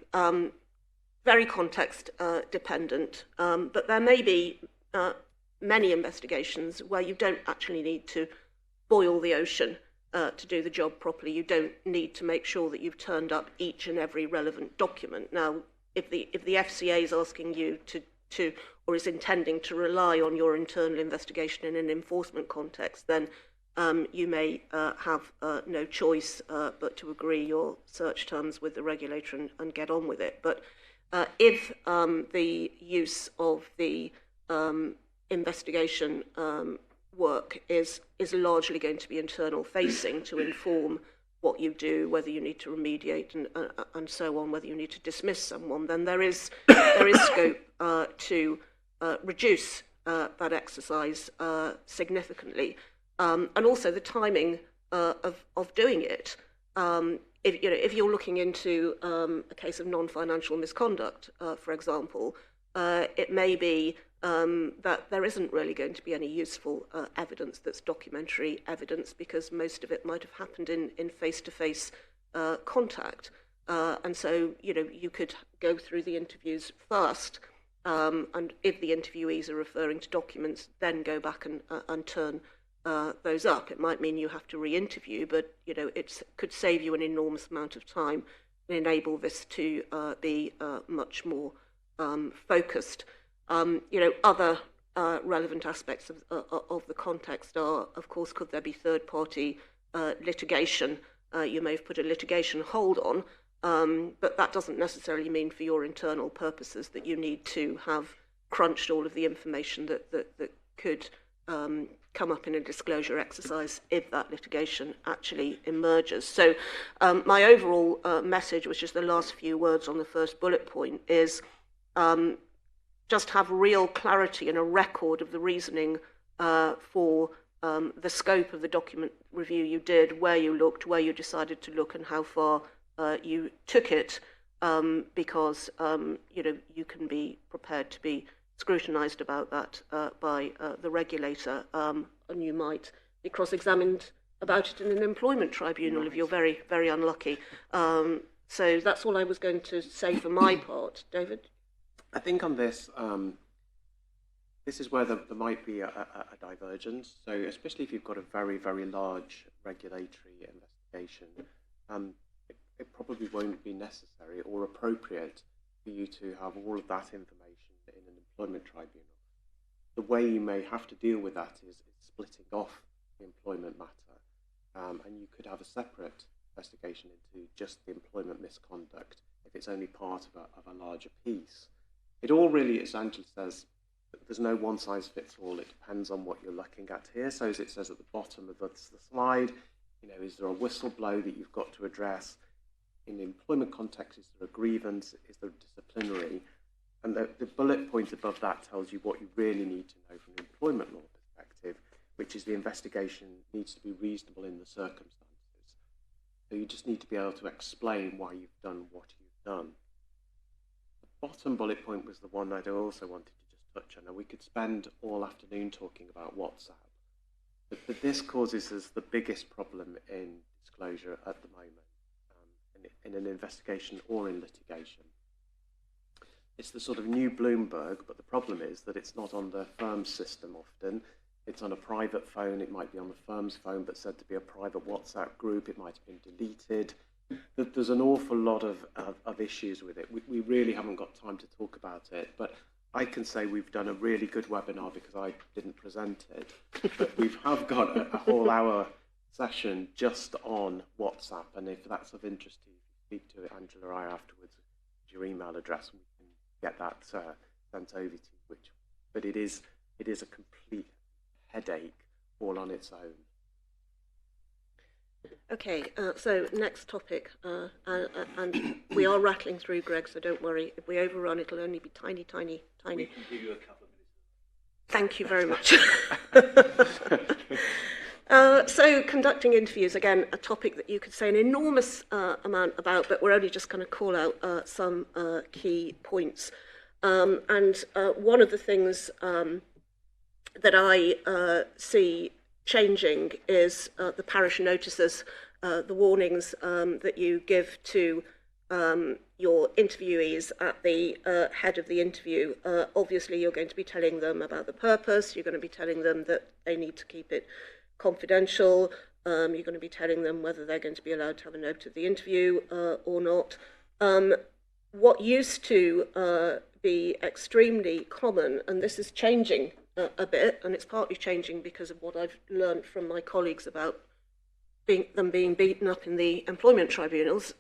Very context dependent, but there may be many investigations where you don't actually need to boil the ocean to do the job properly. You don't need to make sure that you've turned up each and every relevant document. Now, if the FCA is asking you to or is intending to rely on your internal investigation in an enforcement context, then you may have no choice but to agree your search terms with the regulator and get on with it. But if the use of the investigation work is largely going to be internal facing to inform what you do, whether you need to remediate and so on, whether you need to dismiss someone, then there is scope to reduce that exercise significantly, and also the timing of doing it. If you're looking into a case of non-financial misconduct, for example, it may be that there isn't really going to be any useful evidence that's documentary evidence, because most of it might have happened in face-to-face contact. And so, you could go through the interviews first, and if the interviewees are referring to documents, then go back and turn those up. It might mean you have to re-interview, but it could save you an enormous amount of time enable this to be much more focused. Other relevant aspects of the context are, of course, could there be third-party litigation? You may have put a litigation hold on, but that doesn't necessarily mean for your internal purposes that you need to have crunched all of the information that could come up in a disclosure exercise if that litigation actually emerges. So my overall message, which is the last few words on the first bullet point, is just have real clarity and a record of the reasoning for the scope of the document review you did, where you looked, where you decided to look, and how far you took it, because you can be prepared to be scrutinised about that by the regulator, and you might be cross-examined about it in an employment tribunal if you're very, very unlucky. So that's all I was going to say for my part. David? I think on this, this is where there might be a divergence. So especially if you've got a very, very large regulatory investigation, it probably won't be necessary or appropriate for you to have all of that information in an employment tribunal. The way you may have to deal with that is splitting off the employment matter, and you could have a separate investigation into just the employment misconduct if it's only part of a larger piece. It all really, as Angela says, there's no one-size-fits-all. It depends on what you're looking at here. So as it says at the bottom of the slide, is there a whistleblower that you've got to address? In the employment context, is there a grievance? Is there disciplinary? And the bullet point above that tells you what you really need to know from an employment law perspective, which is the investigation needs to be reasonable in the circumstances. So you just need to be able to explain why you've done what you've done. The bottom bullet point was the one that I also wanted to just touch on. Now, we could spend all afternoon talking about WhatsApp, but this causes us the biggest problem in disclosure at the moment, in an investigation or in litigation. It's the sort of new Bloomberg, but the problem is that it's not on the firm's system often. It's on a private phone. It might be on the firm's phone, but said to be a private WhatsApp group. It might have been deleted. There's an awful lot of issues with it. We really haven't got time to talk about it, but I can say we've done a really good webinar because I didn't present it. But we have got a whole hour session just on WhatsApp, and if that's of interest to you, speak to Angela or I afterwards, your email address, and we can get that sent over to you. But it is a complete headache all on its own. Okay, so next topic, and we are rattling through, Greg, so don't worry. If we overrun, it'll only be tiny. We can give you a couple of minutes. Thank you very much. So conducting interviews, again, a topic that you could say an enormous amount about, but we're only just going to call out some key points. And one of the things that I see changing is the parish notices, the warnings that you give to your interviewees at the head of the interview. Obviously, you're going to be telling them about the purpose. You're going to be telling them that they need to keep it confidential. You're going to be telling them whether they're going to be allowed to have a note of the interview or not. What used to be extremely common, and this is changing a bit, and it's partly changing because of what I've learned from my colleagues about them being beaten up in the employment tribunals,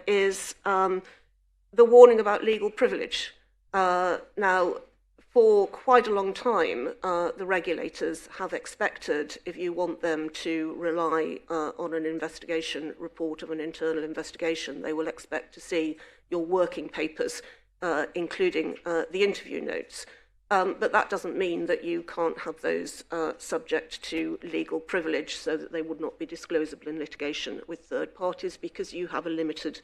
is the warning about legal privilege. Now, for quite a long time, the regulators have expected, if you want them to rely on an investigation report of an internal investigation, they will expect to see your working papers, including the interview notes. But that doesn't mean that you can't have those subject to legal privilege so that they would not be disclosable in litigation with third parties because you have a limited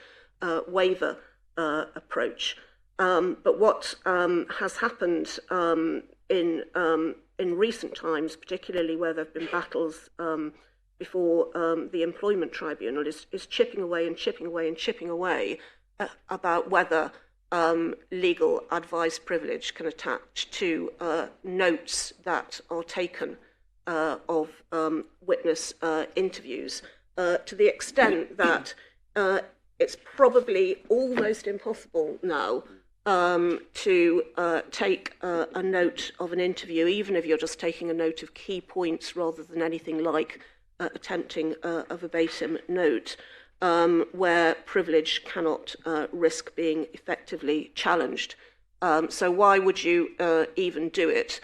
waiver approach. But what has happened in recent times, particularly where there have been battles before the employment tribunal, is chipping away and chipping away and chipping away about whether legal advice privilege can attach to notes that are taken of witness interviews, to the extent that it's probably almost impossible now to take a note of an interview, even if you're just taking a note of key points rather than anything like attempting a verbatim note, where privilege cannot risk being effectively challenged. So why would you even do it?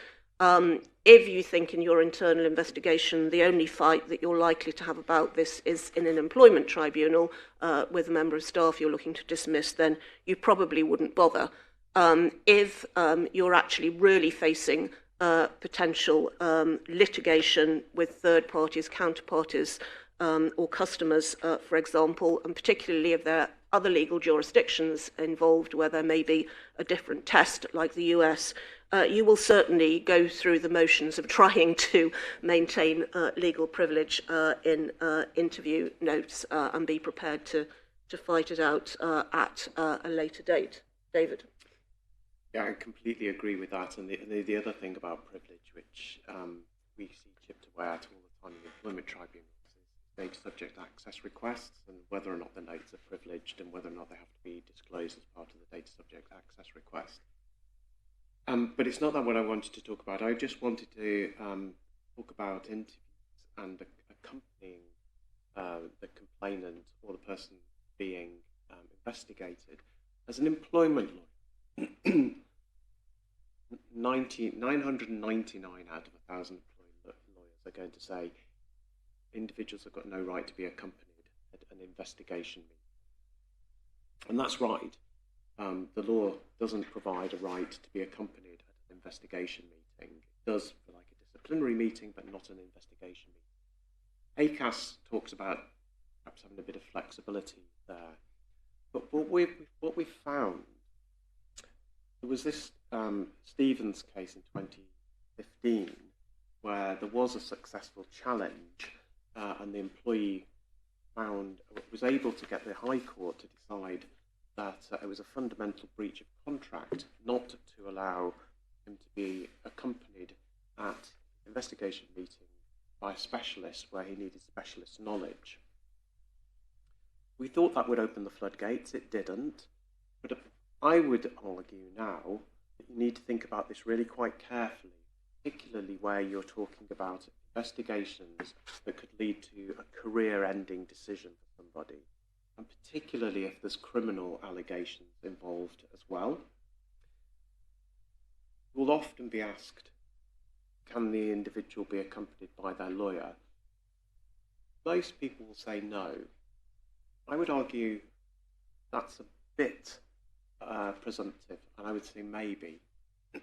If you think in your internal investigation the only fight that you're likely to have about this is in an employment tribunal with a member of staff you're looking to dismiss, then you probably wouldn't bother. If you're actually really facing potential litigation with third parties, counterparties, or customers, for example, and particularly if there are other legal jurisdictions involved where there may be a different test like the US, you will certainly go through the motions of trying to maintain legal privilege in interview notes and be prepared to fight it out at a later date. David? Yeah, I completely agree with that. And the other thing about privilege, which we see chipped away at all the time in employment tribunals, is data subject access requests and whether or not the notes are privileged and whether or not they have to be disclosed as part of the data subject access request. But it's not that what I wanted to talk about. I just wanted to talk about interviews and accompanying the complainant or the person being investigated. As an employment lawyer, 999 out of 1,000 lawyers are going to say individuals have got no right to be accompanied at an investigation meeting. And that's right. The law doesn't provide a right to be accompanied at an investigation meeting. It does for like a disciplinary meeting, but not an investigation meeting. ACAS talks about perhaps having a bit of flexibility there. But what we've found, there was this Stevens case in 2015 where there was a successful challenge and the employee was able to get the High Court to decide that it was a fundamental breach of contract not to allow him to be accompanied at investigation meeting by a specialist where he needed specialist knowledge. We thought that would open the floodgates. It didn't. But I would argue now that you need to think about this really quite carefully, particularly where you're talking about investigations that could lead to a career-ending decision for somebody, and particularly if there's criminal allegations involved as well. You'll often be asked, can the individual be accompanied by their lawyer? Most people will say no. I would argue that's a bit presumptive, and I would say maybe.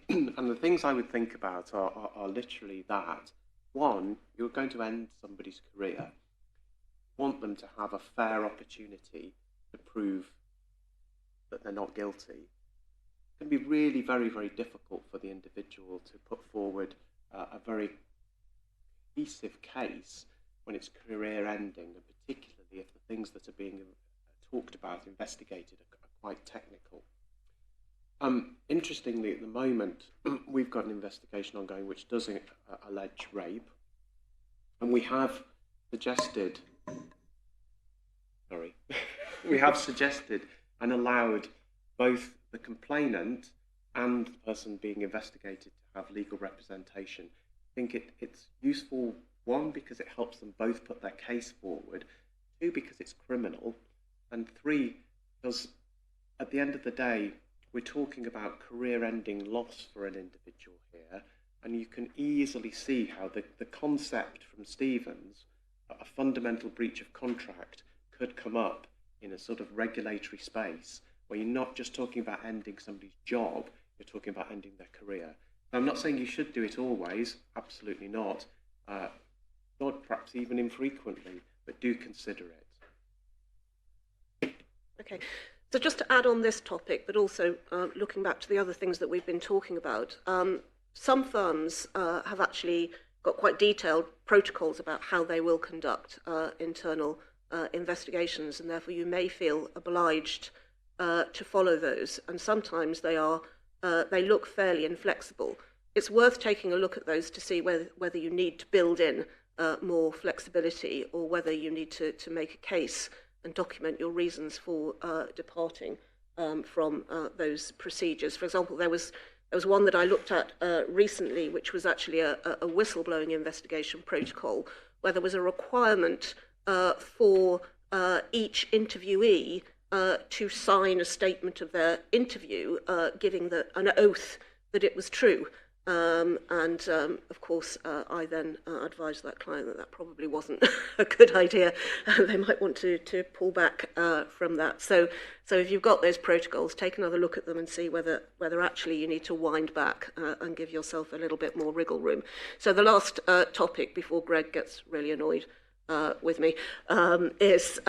And the things I would think about are literally that. One, you're going to end somebody's career. You want them to have a fair opportunity to prove that they're not guilty. It's going to be really very, very difficult for the individual to put forward a very cohesive case when it's career ending, and particularly if the things that are being talked about, investigated, are quite technical. Interestingly, at the moment, we've got an investigation ongoing which does allege rape, and we have suggested, and allowed both the complainant and the person being investigated to have legal representation. I think it's useful, one, because it helps them both put their case forward, two, because it's criminal, and three, because at the end of the day, we're talking about career-ending loss for an individual here, and you can easily see how the concept from Stevens, a fundamental breach of contract, could come up in a sort of regulatory space where you're not just talking about ending somebody's job, you're talking about ending their career. Now, I'm not saying you should do it always, absolutely not, not perhaps even infrequently, but do consider it. Okay. So just to add on this topic, but also looking back to the other things that we've been talking about, some firms have actually got quite detailed protocols about how they will conduct internal investigations, and therefore you may feel obliged to follow those. And sometimes they look fairly inflexible. It's worth taking a look at those to see whether you need to build in more flexibility, or whether you need to make a case and document your reasons for departing from those procedures. For example, there was one that I looked at recently, which was actually a whistleblowing investigation protocol, where there was a requirement for each interviewee to sign a statement of their interview, giving an oath that it was true. Of course, I then advised that client that probably wasn't a good idea. They might want to pull back from that. So if you've got those protocols, take another look at them and see whether actually you need to wind back and give yourself a little bit more wriggle room. So the last topic before Greg gets really annoyed with me is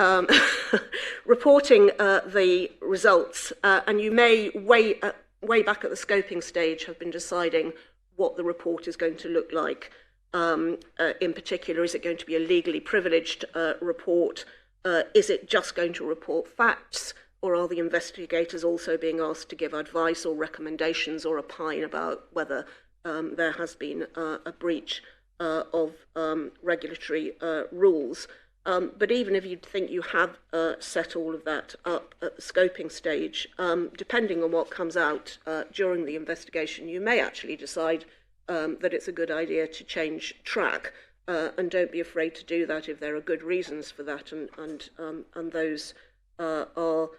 reporting the results. And you may way back at the scoping stage have been deciding what the report is going to look like. In particular, is it going to be a legally privileged report? Is it just going to report facts, or are the investigators also being asked to give advice or recommendations or opine about whether there has been a breach of regulatory rules? But even if you think you have set all of that up at the scoping stage, depending on what comes out during the investigation, you may actually decide that it's a good idea to change track, and don't be afraid to do that if there are good reasons for that, and those are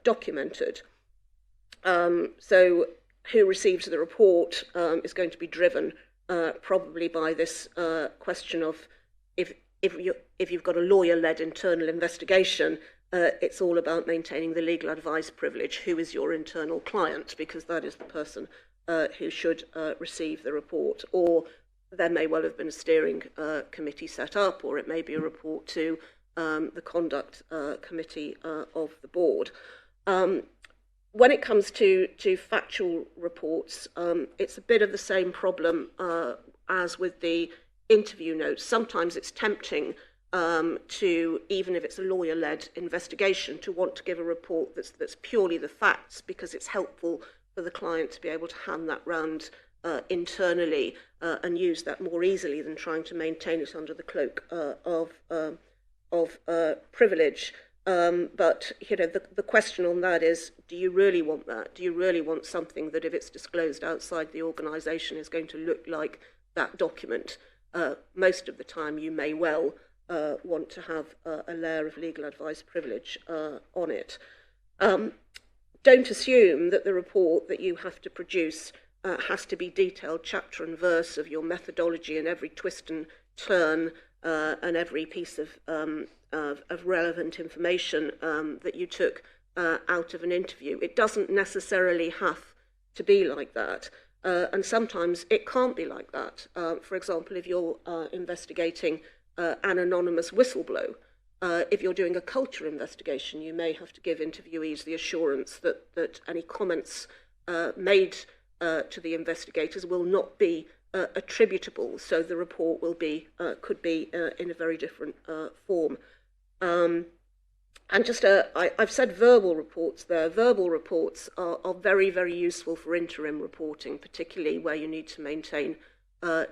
documented. So who receives the report is going to be driven probably by this question of if you've got a lawyer-led internal investigation, it's all about maintaining the legal advice privilege. Who is your internal client? Because that is the person who should receive the report. Or there may well have been a steering committee set up, or it may be a report to the conduct committee of the board. When it comes to factual reports, it's a bit of the same problem as with the interview notes. Sometimes it's tempting to, even if it's a lawyer-led investigation, to want to give a report that's purely the facts, because it's helpful for the client to be able to hand that round internally and use that more easily than trying to maintain it under the cloak of privilege. But you know, the question on that is, do you really want that? Do you really want something that, if it's disclosed outside the organisation, is going to look like that document? Most of the time you may well want to have a layer of legal advice privilege on it. Don't assume that the report that you have to produce has to be detailed chapter and verse of your methodology and every twist and turn and every piece of relevant information that you took out of an interview. It doesn't necessarily have to be like that. And sometimes it can't be like that. For example, if you're investigating an anonymous whistleblower, if you're doing a culture investigation, you may have to give interviewees the assurance that any comments made to the investigators will not be attributable, so the report will be could be in a very different form. And just I've said verbal reports there. Verbal reports are very, very useful for interim reporting, particularly where you need to maintain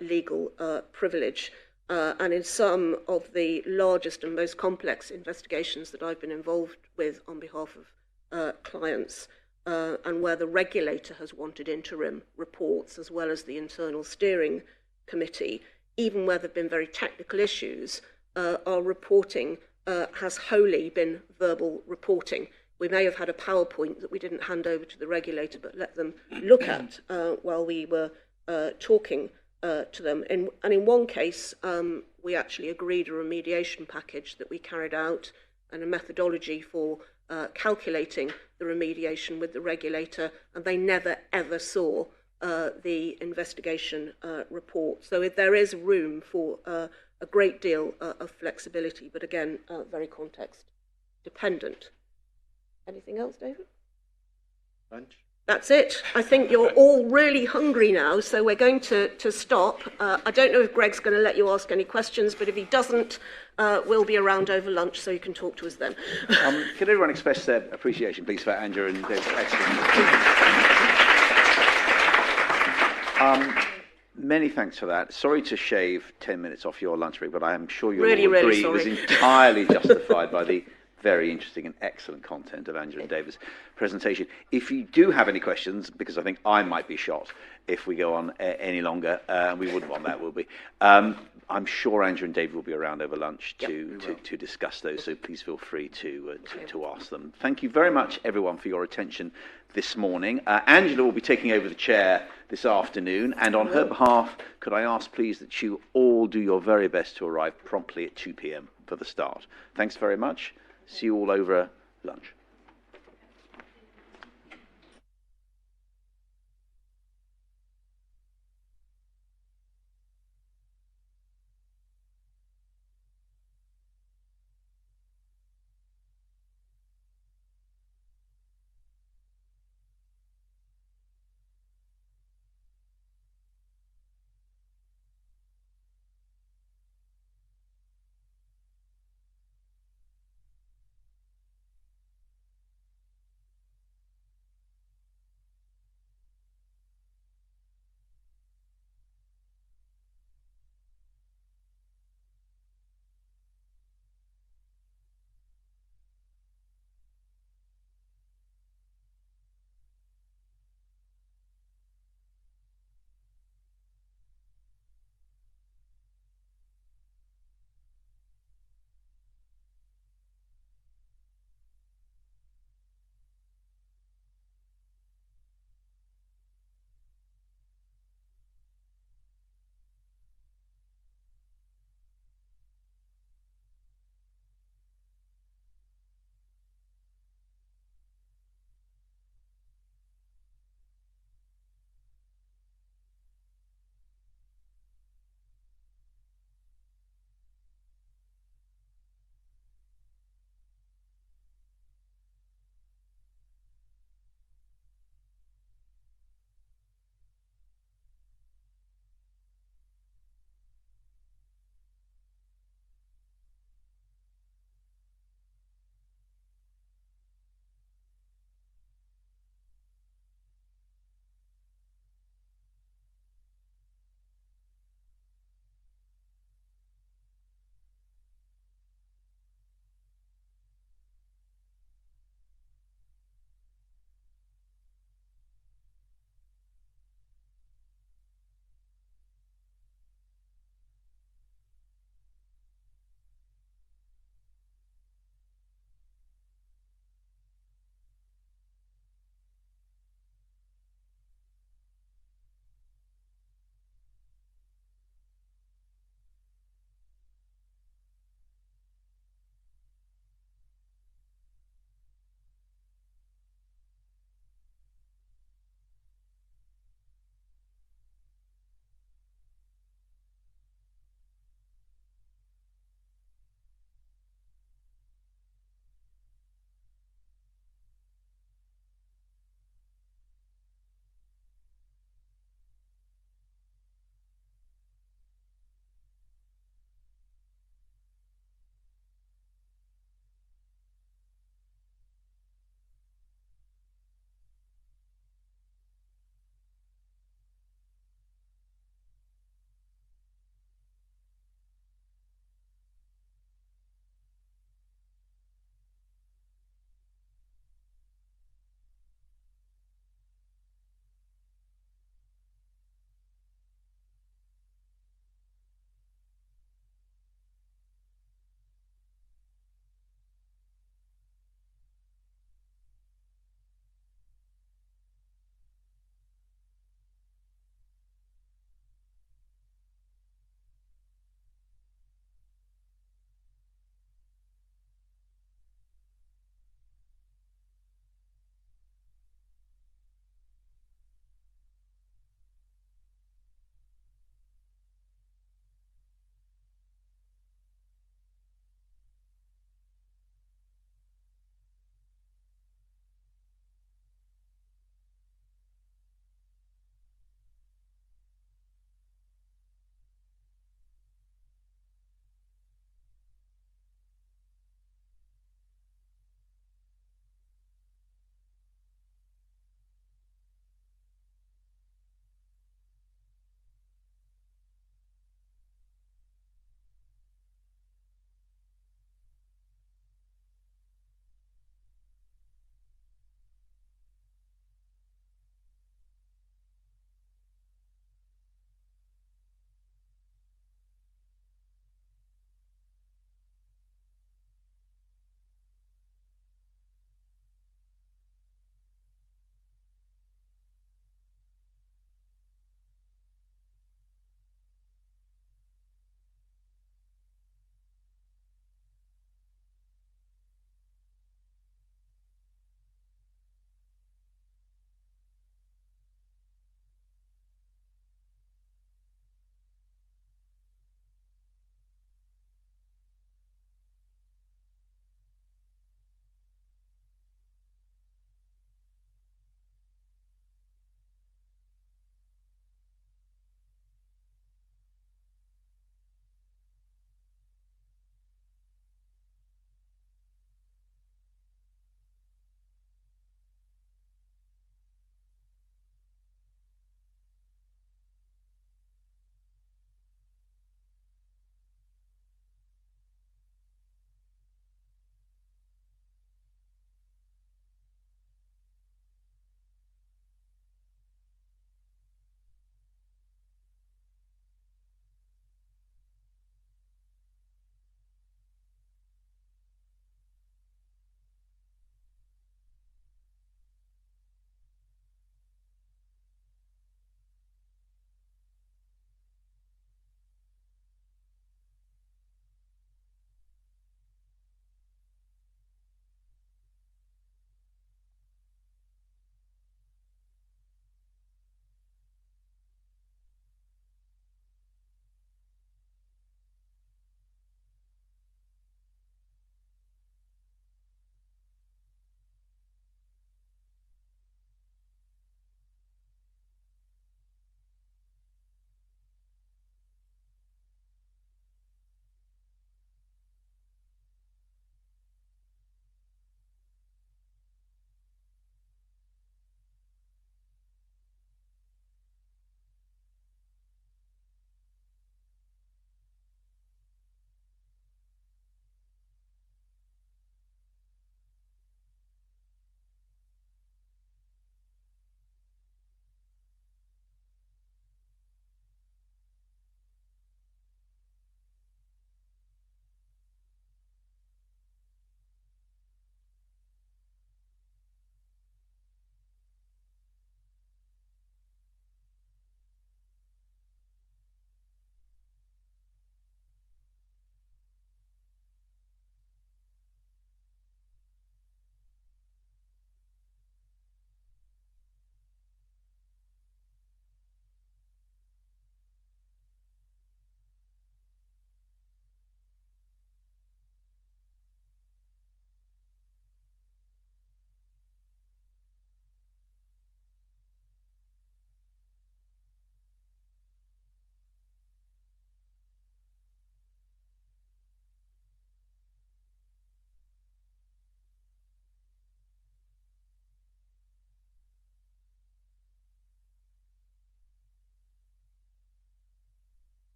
legal privilege. And in some of the largest and most complex investigations that I've been involved with on behalf of clients, and where the regulator has wanted interim reports, as well as the internal steering committee, even where there have been very technical issues, our reporting has wholly been verbal reporting. We may have had a PowerPoint that we didn't hand over to the regulator, but let them look at while we were talking to them. And in one case, we actually agreed a remediation package that we carried out and a methodology for calculating the remediation with the regulator, and they never ever saw the investigation report. So if there is room for a great deal of flexibility, but again, very context dependent. Anything else, David? Lunch? That's it. I think you're all really hungry now, so we're going to stop. I don't know if Greg's going to let you ask any questions, but if he doesn't, we'll be around over lunch, so you can talk to us then. Can everyone express their appreciation, please, for Andrew and David? Excellent. Many thanks for that. Sorry to shave 10 minutes off your lunch break, but I am sure you'll all agree it was entirely justified by the very interesting and excellent content of Angela and David's presentation. If you do have any questions, because I think I might be shot if we go on any longer, we wouldn't want that, will we? I'm sure Andrew and David will be around over lunch to discuss those, so please feel free to ask them. Thank you very much, everyone, for your attention this morning. Angela will be taking over the chair this afternoon, and on her behalf, could I ask, please, that you all do your very best to arrive promptly at 2 p.m. for the start. Thanks very much. See you all over lunch.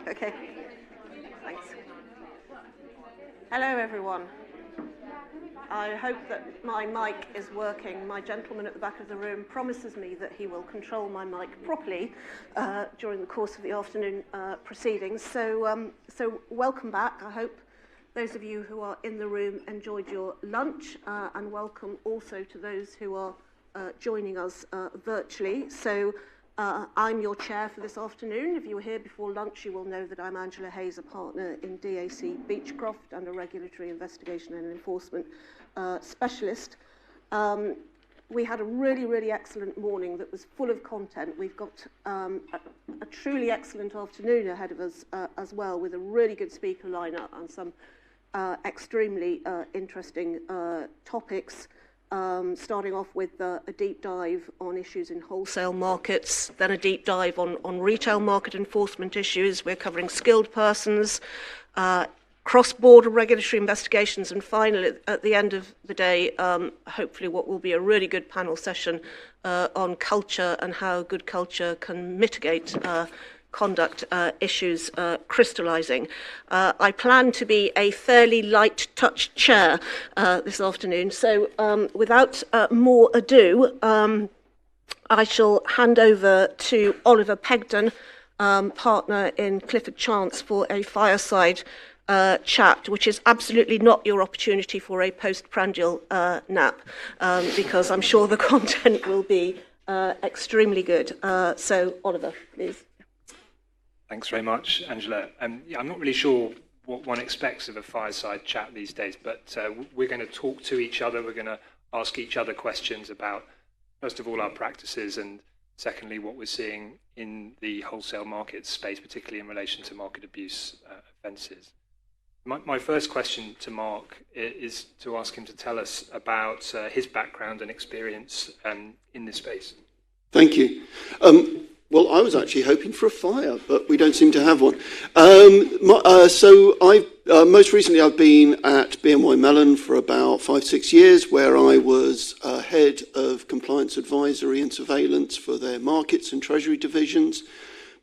Okay. Thanks. Hello, everyone. I hope that my mic is working. My gentleman at the back of the room promises me that he will control my mic properly during the course of the afternoon proceedings. So welcome back. I hope those of you who are in the room enjoyed your lunch, and welcome also to those who are joining us virtually. So I'm your chair for this afternoon. If you were here before lunch, you will know that I'm Angela Hayes, a partner in DAC Beechcroft and a regulatory investigation and enforcement specialist. We had a really, really excellent morning that was full of content. We've got a truly excellent afternoon ahead of us as well, with a really good speaker lineup and some extremely interesting topics. Starting off with a deep dive on issues in wholesale markets, then a deep dive on retail market enforcement issues. We're covering skilled persons, cross-border regulatory investigations, and finally, at the end of the day, hopefully what will be a really good panel session on culture and how good culture can mitigate conduct issues crystallising. I plan to be a fairly light touch chair this afternoon, so without more ado, I shall hand over to Oliver Pegden, partner in Clifford Chance, for a fireside chat, which is absolutely not your opportunity for a postprandial nap, because I'm sure the content will be extremely good. So, Oliver, please. Thanks very much, Angela. Yeah, I'm not really sure what one expects of a fireside chat these days, but we're going to talk to each other. We're going to ask each other questions about, first of all, our practices, and secondly, what we're seeing in the wholesale market space, particularly in relation to market abuse offences. My first question to Mark is to ask him to tell us about his background and experience in this space. Thank you. Well, I was actually hoping for a fire, but we don't seem to have one. Most recently I've been at BNY Mellon for about 5-6 years, where I was head of compliance advisory and surveillance for their markets and treasury divisions.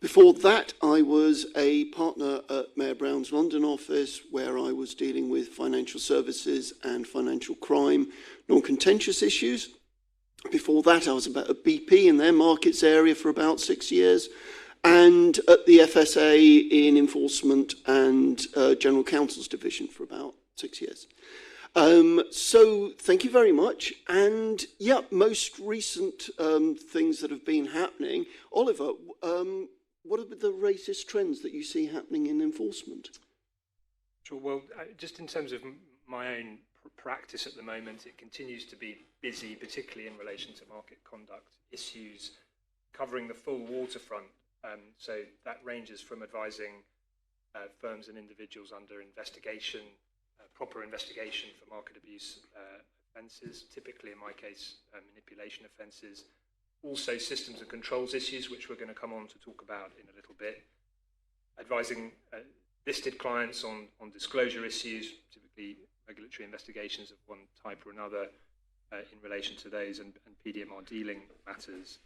Before that, I was a partner at Mayor Brown's London office, where I was dealing with financial services and financial crime, non-contentious issues. Before that, I was about a BP in their markets area for about 6 years, and at the FSA in enforcement and general counsel's division for about 6 years. So thank you very much. And yeah, most recent things that have been happening. Oliver, what are the latest trends that you see happening in enforcement? Sure. Well, just in terms of my own practice at the moment, it continues to be busy, particularly in relation to market conduct issues, covering the full waterfront. So that ranges from advising firms and individuals under investigation, proper investigation for market abuse offences, typically in my case manipulation offences, also systems and controls issues, which we're going to come on to talk about in a little bit, advising listed clients on disclosure issues, typically regulatory investigations of one type or another in relation to those, and PDMR dealing matters.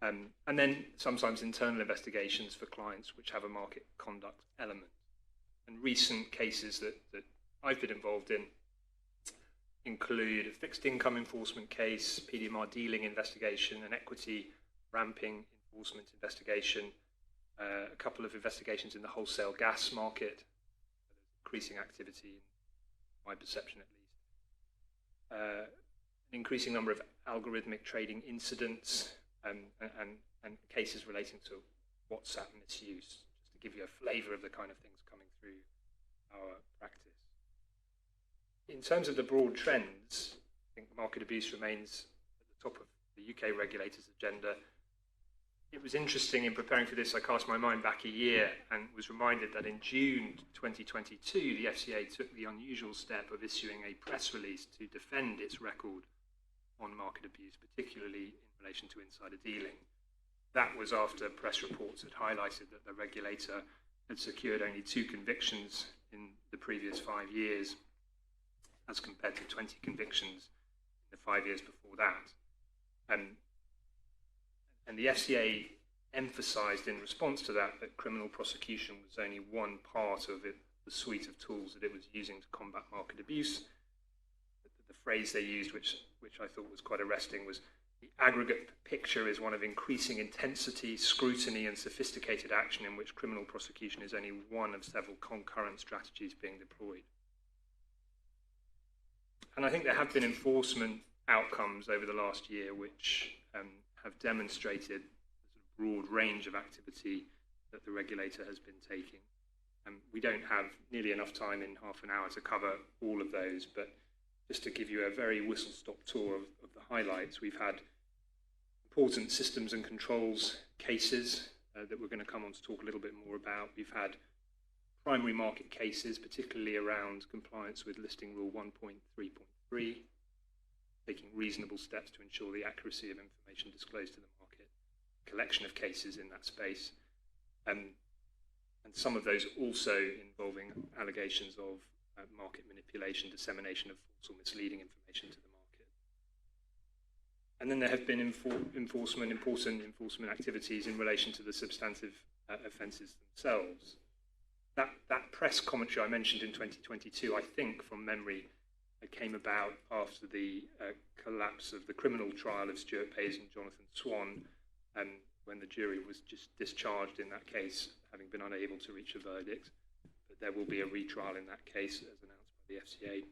And then sometimes internal investigations for clients which have a market conduct element. And recent cases that I've been involved in include a fixed income enforcement case, PDMR dealing investigation, an equity ramping enforcement investigation, a couple of investigations in the wholesale gas market, increasing activity, my perception at least, an increasing number of algorithmic trading incidents, and cases relating to WhatsApp misuse, just to give you a flavour of the kind of things coming through our practice. In terms of the broad trends, I think market abuse remains at the top of the UK regulators' agenda. It was interesting in preparing for this, I cast my mind back a year and was reminded that in June 2022, the FCA took the unusual step of issuing a press release to defend its record on market abuse, particularly in relation to insider dealing. That was after press reports had highlighted that the regulator had secured only 2 convictions in the previous 5 years, as compared to 20 convictions in the 5 years before that. And the FCA emphasised in response to that criminal prosecution was only one part of it, the suite of tools that it was using to combat market abuse. The phrase they used, which I thought was quite arresting, was the aggregate picture is one of increasing intensity, scrutiny and sophisticated action in which criminal prosecution is only one of several concurrent strategies being deployed. And I think there have been enforcement outcomes over the last year which have demonstrated the broad range of activity that the regulator has been taking. We don't have nearly enough time in half an hour to cover all of those, but just to give you a very whistle-stop tour of the highlights, we've had important systems and controls cases that we're going to come on to talk a little bit more about. We've had primary market cases, particularly around compliance with Listing Rule 1.3.3, taking reasonable steps to ensure the accuracy of information disclosed to the market, collection of cases in that space, and some of those also involving allegations of market manipulation, dissemination of false or misleading information to the market. And then there have been important enforcement activities in relation to the substantive offences themselves. That press commentary I mentioned in 2022, I think from memory, came about after the collapse of the criminal trial of Stuart Pays and Jonathan Swan, when the jury was just discharged in that case, having been unable to reach a verdict. But there will be a retrial in that case, as announced by the FCA.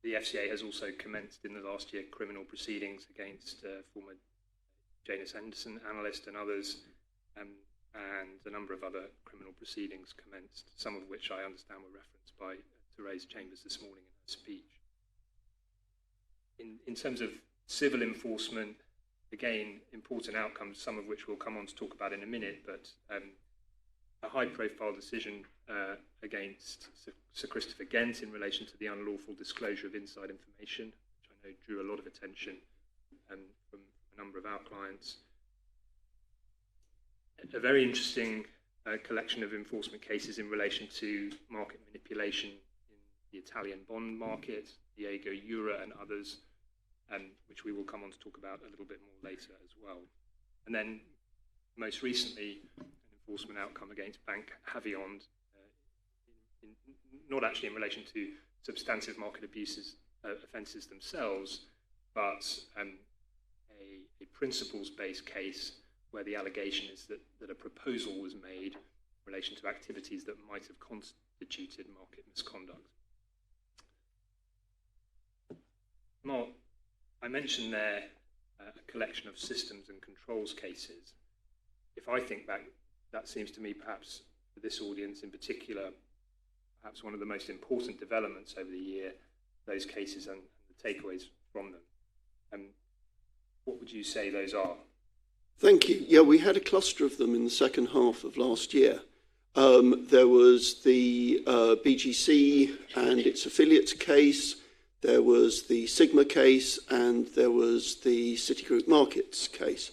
The FCA has also commenced in the last year criminal proceedings against former Janus Henderson analyst and others, and a number of other criminal proceedings commenced, some of which I understand were referenced by Therese Chambers this morning in her speech. In terms of civil enforcement, again, important outcomes, some of which we'll come on to talk about in a minute, but a high-profile decision against Sir Christopher Gent in relation to the unlawful disclosure of inside information, which I know drew a lot of attention from a number of our clients. A very interesting collection of enforcement cases in relation to market manipulation in the Italian bond market, Diego Jura and others, which we will come on to talk about a little bit more later as well. And then most recently, an enforcement outcome against Bank Havillon, not actually in relation to substantive market abuses offences themselves, but a principles-based case where the allegation is that a proposal was made in relation to activities that might have constituted market misconduct. Mark, I mentioned there a collection of systems and controls cases. If I think back, that seems to me perhaps for this audience in particular, perhaps one of the most important developments over the year, those cases and the takeaways from them. What would you say those are? Thank you. Yeah, we had a cluster of them in the second half of last year. There was the BGC and its affiliates case, there was the Sigma case, and there was the Citigroup Markets case.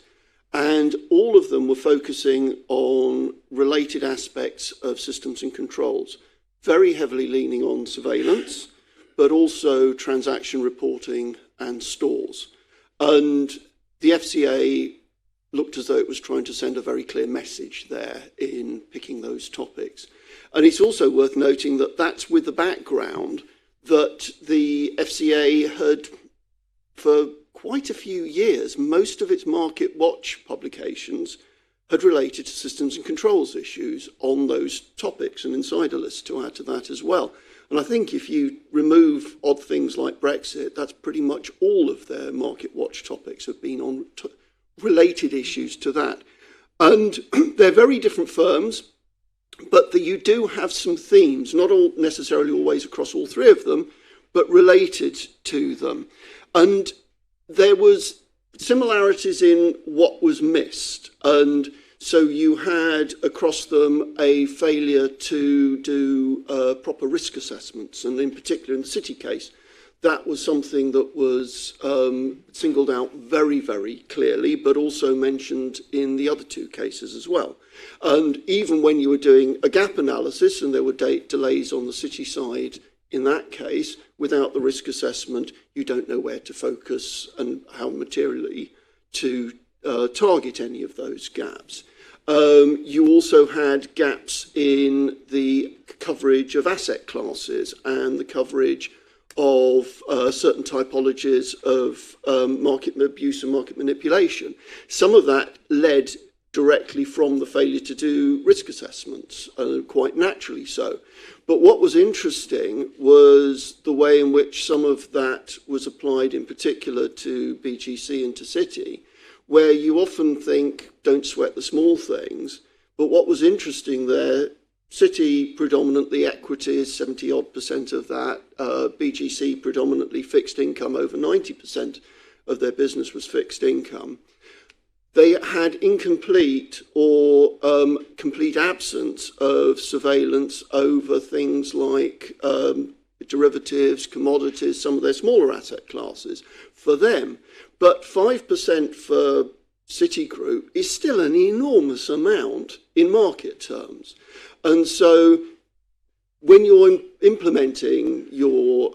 And all of them were focusing on related aspects of systems and controls, very heavily leaning on surveillance, but also transaction reporting and stores. And the FCA looked as though it was trying to send a very clear message there in picking those topics. And it's also worth noting that that's with the background that the FCA had, for quite a few years, most of its Market Watch publications had related to systems and controls issues on those topics, and insider lists to add to that as well. And I think if you remove odd things like Brexit, that's pretty much all of their Market Watch topics have been on related issues to that. And they're very different firms, but you do have some themes, not all necessarily always across all three of them, but related to them. And there was similarities in what was missed. And so you had across them a failure to do proper risk assessments. And in particular in the Citi case, that was something that was singled out very, very clearly, but also mentioned in the other two cases as well. And even when you were doing a gap analysis, and there were delays on the Citi side in that case, without the risk assessment, you don't know where to focus and how materially to target any of those gaps. You also had gaps in the coverage of asset classes and the coverage of certain typologies of market abuse and market manipulation. Some of that led directly from the failure to do risk assessments, quite naturally so. But what was interesting was the way in which some of that was applied in particular to BGC and to Citi, where you often think, don't sweat the small things. But what was interesting there, Citi predominantly equities, 70-odd% of that. BGC predominantly fixed income, over 90% of their business was fixed income. They had incomplete or complete absence of surveillance over things like derivatives, commodities, some of their smaller asset classes for them. But 5% for Citigroup is still an enormous amount in market terms. And so when you're implementing your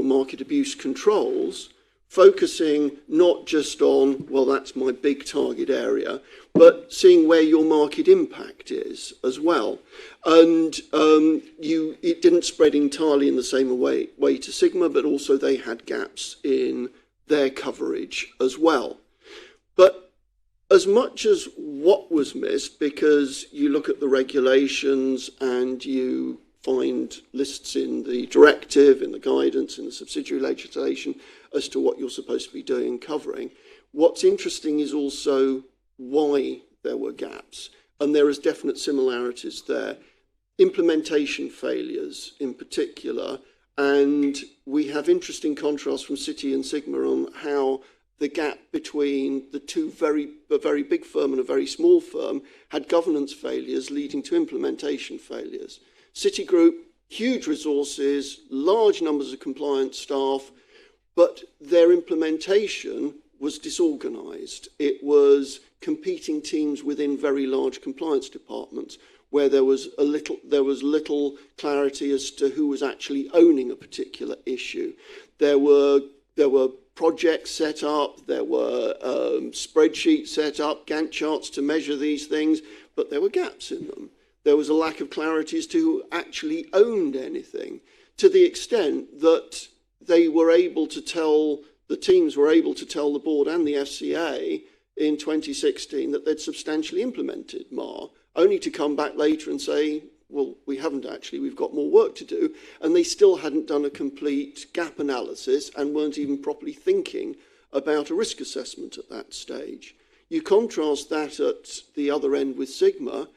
market abuse controls, focusing not just on, well, that's my big target area, but seeing where your market impact is as well. And it didn't spread entirely in the same way to Sigma, but also they had gaps in their coverage as well. But as much as what was missed, because you look at the regulations and you find lists in the directive, in the guidance, in the subsidiary legislation as to what you're supposed to be doing and covering. What's interesting is also why there were gaps, and there is definite similarities there. Implementation failures in particular, and we have interesting contrasts from Citi and Sigma on how the gap between the two, a very big firm and a very small firm, had governance failures leading to implementation failures. Citigroup, huge resources, large numbers of compliance staff, but their implementation was disorganized. It was competing teams within very large compliance departments where there was little clarity as to who was actually owning a particular issue. There were projects set up, there were spreadsheets set up, Gantt charts to measure these things, but there were gaps in them. There was a lack of clarity as to who actually owned anything, to the extent that they were able to tell, the teams were able to tell the board and the FCA in 2016 that they'd substantially implemented MAR, only to come back later and say, well, we haven't actually, we've got more work to do. And they still hadn't done a complete gap analysis and weren't even properly thinking about a risk assessment at that stage. You contrast that at the other end with Sigma,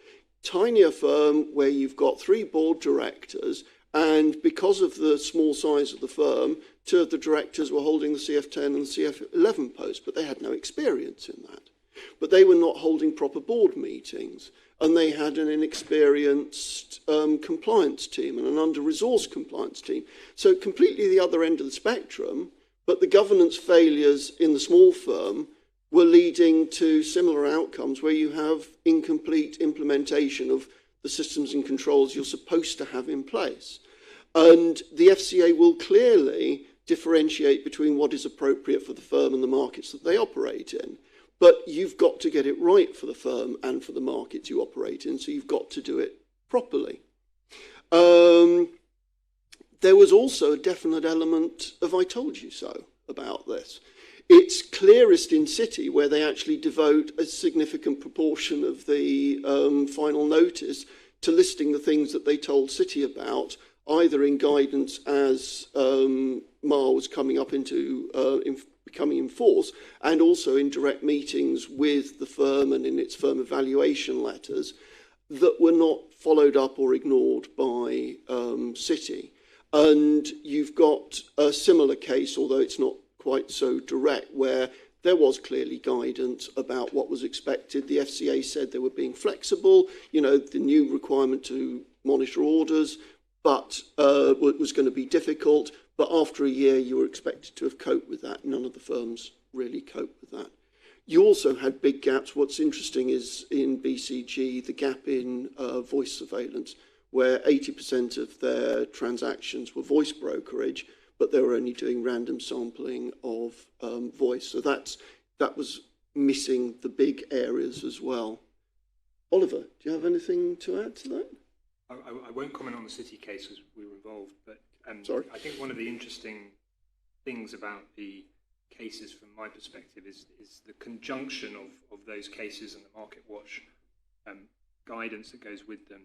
tinier firm where you've got 3 board directors, and because of the small size of the firm, 2 of the directors were holding the CF10 and the CF11 post, but they had no experience in that. But they were not holding proper board meetings, and they had an inexperienced compliance team and an under-resourced compliance team. So completely the other end of the spectrum, but the governance failures in the small firm were leading to similar outcomes where you have incomplete implementation of the systems and controls you're supposed to have in place. And the FCA will clearly differentiate between what is appropriate for the firm and the markets that they operate in. But you've got to get it right for the firm and for the markets you operate in, so you've got to do it properly. There was also a definite element of I told you so about this. It's clearest in Citi, where they actually devote a significant proportion of the final notice to listing the things that they told Citi about, either in guidance as MAR was coming up into becoming in force, and also in direct meetings with the firm and in its firm evaluation letters that were not followed up or ignored by Citi. And you've got a similar case, although it's not quite so direct, where there was clearly guidance about what was expected. The FCA said they were being flexible, you know, the new requirement to monitor orders, but was going to be difficult. But after a year, you were expected to have coped with that. None of the firms really coped with that. You also had big gaps. What's interesting is in BCG, the gap in voice surveillance, where 80% of their transactions were voice brokerage, but they were only doing random sampling of voice. So that was missing the big areas as well. Oliver, do you have anything to add to that? I won't comment on the city case as we were involved, but Sorry. I think one of the interesting things about the cases from my perspective is the conjunction of those cases and the Market Watch guidance that goes with them,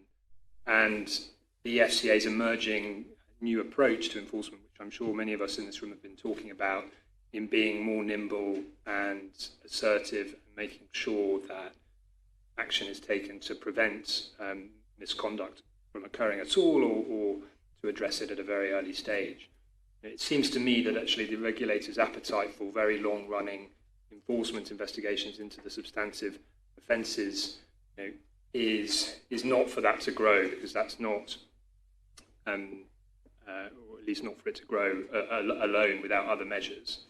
and the FCA's emerging new approach to enforcement, which I'm sure many of us in this room have been talking about, in being more nimble and assertive and making sure that action is taken to prevent misconduct from occurring at all, or to address it at a very early stage. It seems to me that actually the regulator's appetite for very long-running enforcement investigations into the substantive offences is not for that to grow, because that's not, or at least not for it to grow alone without other measures,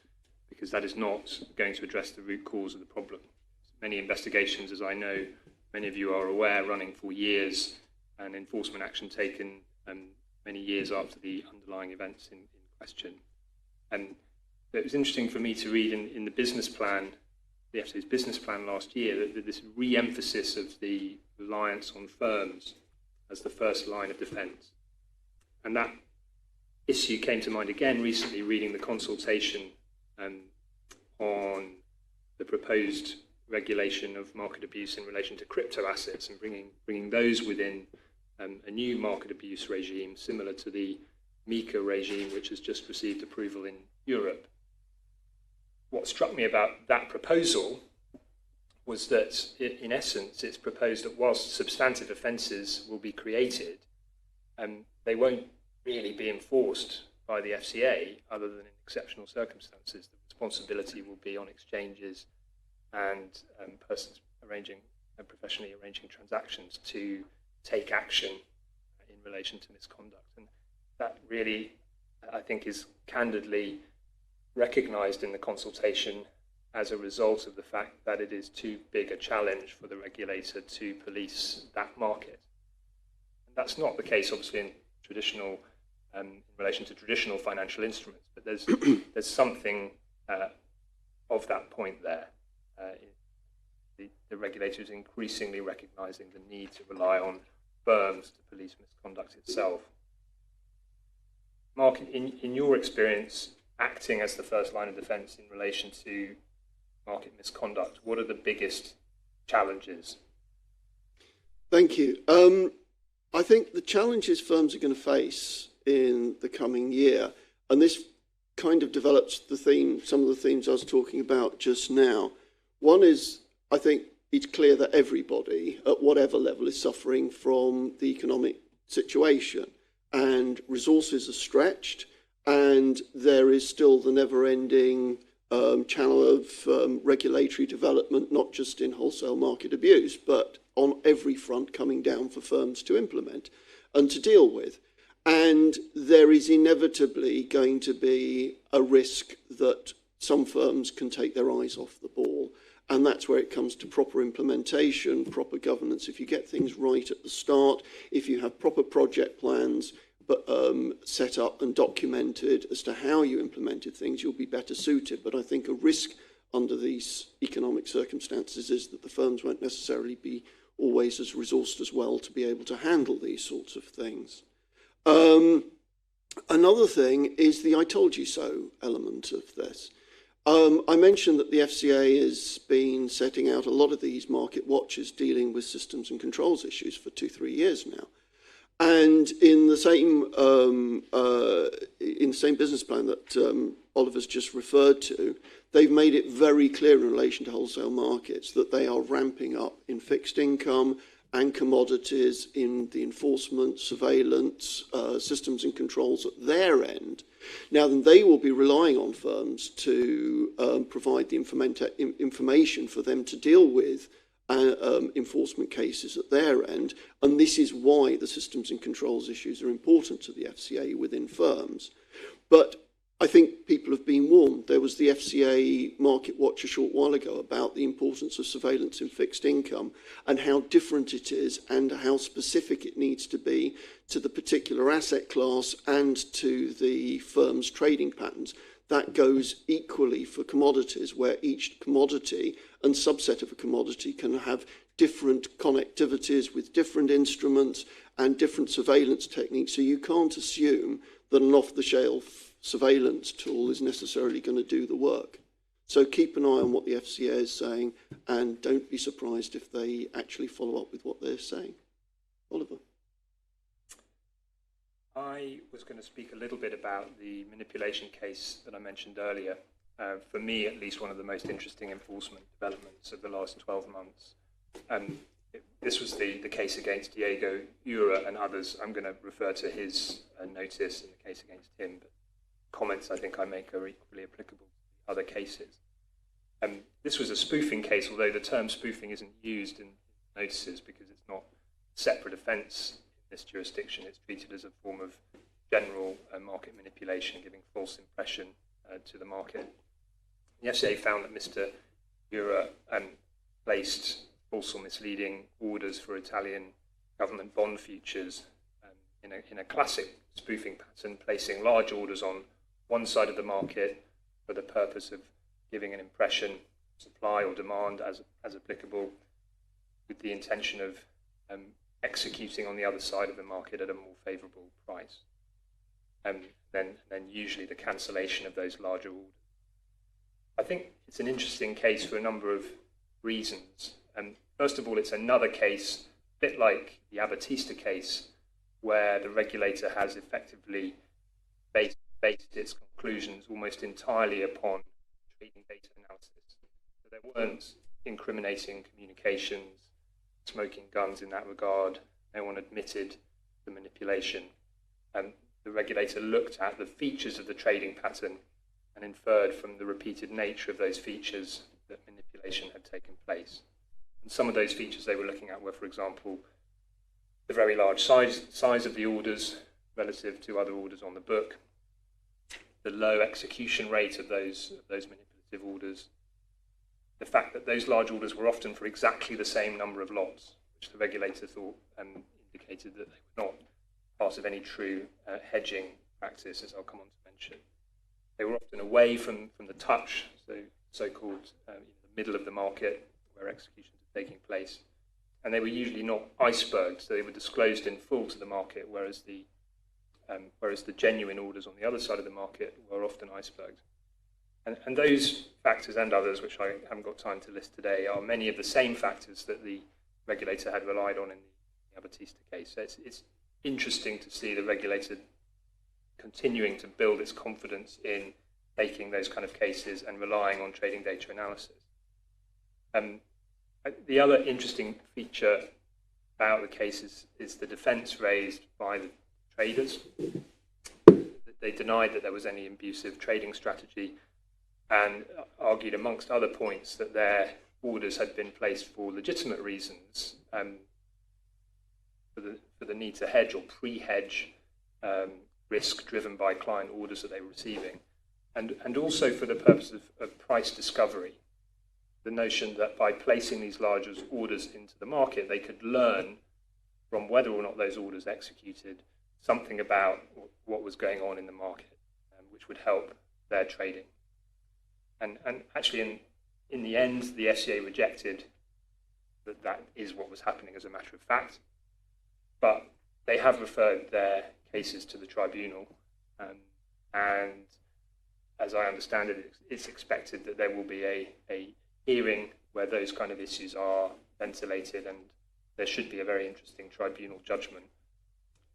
because that is not going to address the root cause of the problem. Many investigations, as I know many of you are aware, running for years, and enforcement action taken many years after the underlying events in question. And it was interesting for me to read in the business plan, the FCA's business plan last year, that this re-emphasis of the reliance on firms as the first line of defence. And that issue came to mind again recently, reading the consultation on the proposed regulation of market abuse in relation to crypto assets, and bringing those within a new market abuse regime similar to the MiCA regime, which has just received approval in Europe. What struck me about that proposal was that, in essence, it's proposed that whilst substantive offences will be created, they won't really be enforced by the FCA other than in exceptional circumstances. The responsibility will be on exchanges and persons professionally arranging transactions to take action in relation to misconduct. And that really, I think, is candidly recognised in the consultation as a result of the fact that it is too big a challenge for the regulator to police that market. And that's not the case, obviously, in traditional, in relation to traditional financial instruments, but there's something of that point there. The regulator is increasingly recognising the need to rely on firms to police misconduct itself. Mark, in your experience, acting as the first line of defence in relation to market misconduct, what are the biggest challenges? Thank you. I think the challenges firms are going to face in the coming year, and this kind of develops the theme, some of the themes I was talking about just now. One is, I think it's clear that everybody at whatever level is suffering from the economic situation, and resources are stretched, and there is still the never-ending channel of regulatory development, not just in wholesale market abuse, but on every front coming down for firms to implement and to deal with. And there is inevitably going to be a risk that some firms can take their eyes off the ball. And that's where it comes to proper implementation, proper governance. If you get things right at the start, if you have proper project plans but set up and documented as to how you implemented things, you'll be better suited. But I think a risk under these economic circumstances is that the firms won't necessarily be always as resourced as well to be able to handle these sorts of things. Another thing is the I told you so element of this. I mentioned that the FCA has been setting out a lot of these market watches dealing with systems and controls issues for 2-3 years now. And in the same business plan that Oliver's just referred to, they've made it very clear in relation to wholesale markets that they are ramping up in fixed income and commodities in the enforcement, surveillance, systems and controls at their end. Now, then they will be relying on firms to provide the information for them to deal with enforcement cases at their end. And this is why the systems and controls issues are important to the FCA within firms. But I think people have been warned. There was the FCA Market Watch a short while ago about the importance of surveillance in fixed income and how different it is and how specific it needs to be to the particular asset class and to the firm's trading patterns. that goes equally for commodities, where each commodity and subset of a commodity can have different connectivities with different instruments and different surveillance techniques. So you can't assume that an off-the-shelf surveillance tool is necessarily going to do the work. So keep an eye on what the FCA is saying, and don't be surprised if they actually follow up with what they're saying. Oliver. I was going to speak a little bit about the manipulation case that I mentioned earlier. For me, at least, one of the most interesting enforcement developments of the last 12 months. This was the case against Diego Ura and others. I'm going to refer to his notice in the case against him, but comments I think I make are equally applicable to other cases. This was a spoofing case, although the term spoofing isn't used in notices because it's not a separate offence in this jurisdiction. It's treated as a form of general market manipulation, giving false impression to the market. The FCA found that Mr. Ura placed false or misleading orders for Italian government bond futures in a classic spoofing pattern, placing large orders on one side of the market for the purpose of giving an impression, supply or demand as applicable, with the intention of executing on the other side of the market at a more favourable price. Then usually the cancellation of those larger orders. I think it's an interesting case for a number of reasons. First of all, it's another case, a bit like the Abatista case, where the regulator has effectively based its conclusions almost entirely upon trading data analysis. So there weren't incriminating communications, smoking guns in that regard. No one admitted the manipulation. The regulator looked at the features of the trading pattern and inferred from the repeated nature of those features that manipulation had taken place. And some of those features they were looking at were, for example, the very large size of the orders relative to other orders on the book, the low execution rate of those manipulative orders, the fact that those large orders were often for exactly the same number of lots, which the regulator thought indicated that they were not part of any true hedging practice, as I'll come on to mention. They were often away from the touch, so-called in the middle of the market where executions are taking place. And they were usually not icebergs, so they were disclosed in full to the market, whereas the genuine orders on the other side of the market were often icebergs. And those factors and others, which I haven't got time to list today, are many of the same factors that the regulator had relied on in the Abatista case. So it's interesting to see the regulator continuing to build its confidence in taking those kind of cases and relying on trading data analysis. The other interesting feature about the case is the defence raised by the traders. They denied that there was any abusive trading strategy and argued, amongst other points, that their orders had been placed for legitimate reasons, for the need to hedge or pre-hedge risk driven by client orders that they were receiving, and also for the purpose of price discovery. The notion that by placing these large orders into the market, they could learn from whether or not those orders executed something about what was going on in the market, which would help their trading. And actually, in the end, the FCA rejected that is what was happening as a matter of fact. But they have referred their cases to the tribunal, and as I understand it, it's expected that there will be a hearing where those kind of issues are ventilated, and there should be a very interesting tribunal judgment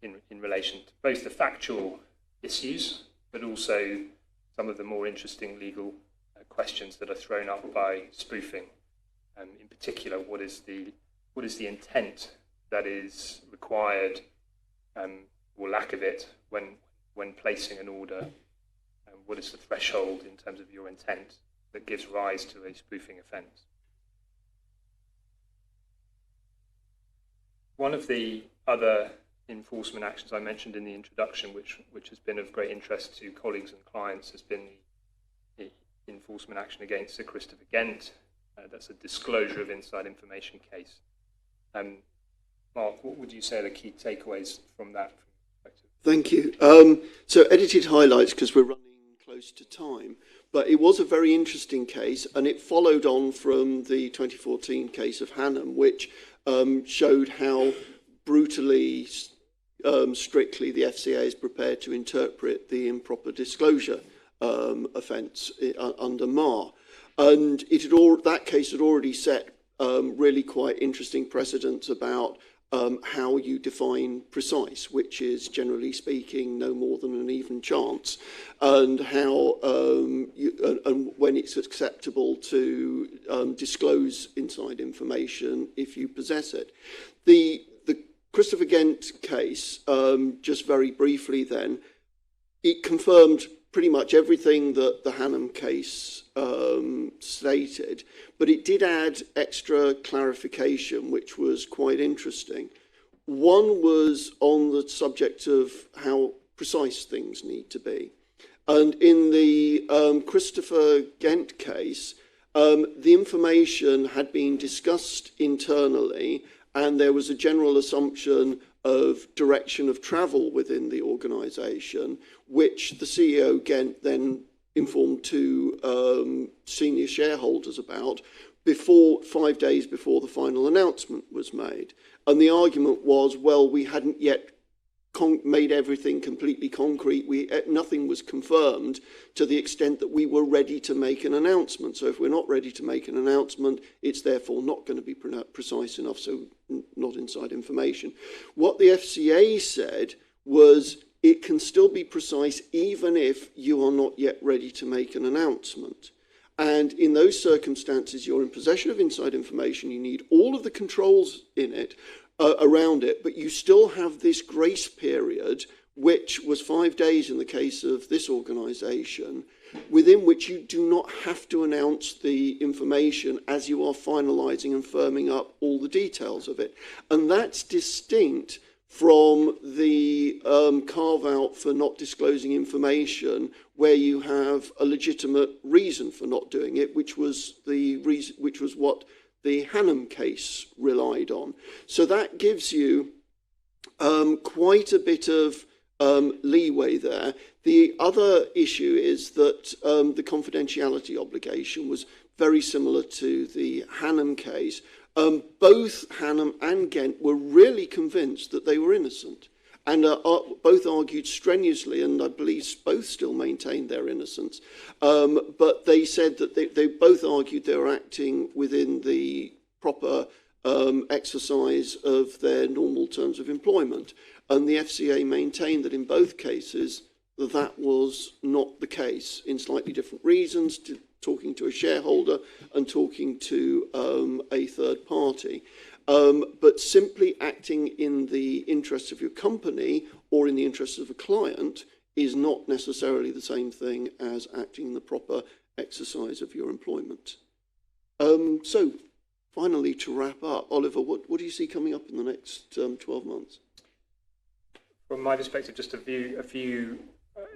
in relation to both the factual issues, but also some of the more interesting legal questions that are thrown up by spoofing. In particular, what is the intent that is required, or lack of it, when placing an order? What is the threshold in terms of your intent that gives rise to a spoofing offence? One of the other enforcement actions I mentioned in the introduction, which has been of great interest to colleagues and clients, has been the enforcement action against Sir Christopher Gent. That's a disclosure of inside information case. Mark, what would you say are the key takeaways from that perspective? Thank you. So edited highlights, because we're running close to time. But it was a very interesting case, and it followed on from the 2014 case of Hannam, which showed how brutally, strictly the FCA is prepared to interpret the improper disclosure offence under MAR. And that case had already set really quite interesting precedents about how you define precise, which is generally speaking no more than an even chance, and how and when it's acceptable to disclose inside information if you possess it. The Christopher Gent case, just very briefly then, it confirmed pretty much everything that the Hannam case stated, but it did add extra clarification, which was quite interesting. One was on the subject of how precise things need to be. And in the Christopher Gent case, the information had been discussed internally, and there was a general assumption of direction of travel within the organisation, which the CEO Gent then informed two senior shareholders about 5 days before the final announcement was made. And the argument was, well, we hadn't yet made everything completely concrete. Nothing was confirmed to the extent that we were ready to make an announcement. So if we're not ready to make an announcement, it's therefore not going to be precise enough, so not inside information. What the FCA said was it can still be precise even if you are not yet ready to make an announcement. And in those circumstances, you're in possession of inside information. You need all of the controls in it, around it, but you still have this grace period, which was 5 days in the case of this organisation, within which you do not have to announce the information as you are finalising and firming up all the details of it. And that's distinct from the carve-out for not disclosing information, where you have a legitimate reason for not doing it, which was what the Hannam case relied on. So that gives you quite a bit of leeway there. The other issue is that the confidentiality obligation was very similar to the Hannam case. Both Hannam and Gent were really convinced that they were innocent, and both argued strenuously, and I believe both still maintained their innocence. But they said that they both argued they were acting within the proper exercise of their normal terms of employment. And the FCA maintained that in both cases that was not the case, in slightly different reasons, talking to a shareholder and talking to a third party. But simply acting in the interests of your company or in the interests of a client is not necessarily the same thing as acting in the proper exercise of your employment. So, finally, to wrap up, Oliver, what do you see coming up in the next 12 months? From my perspective, just a few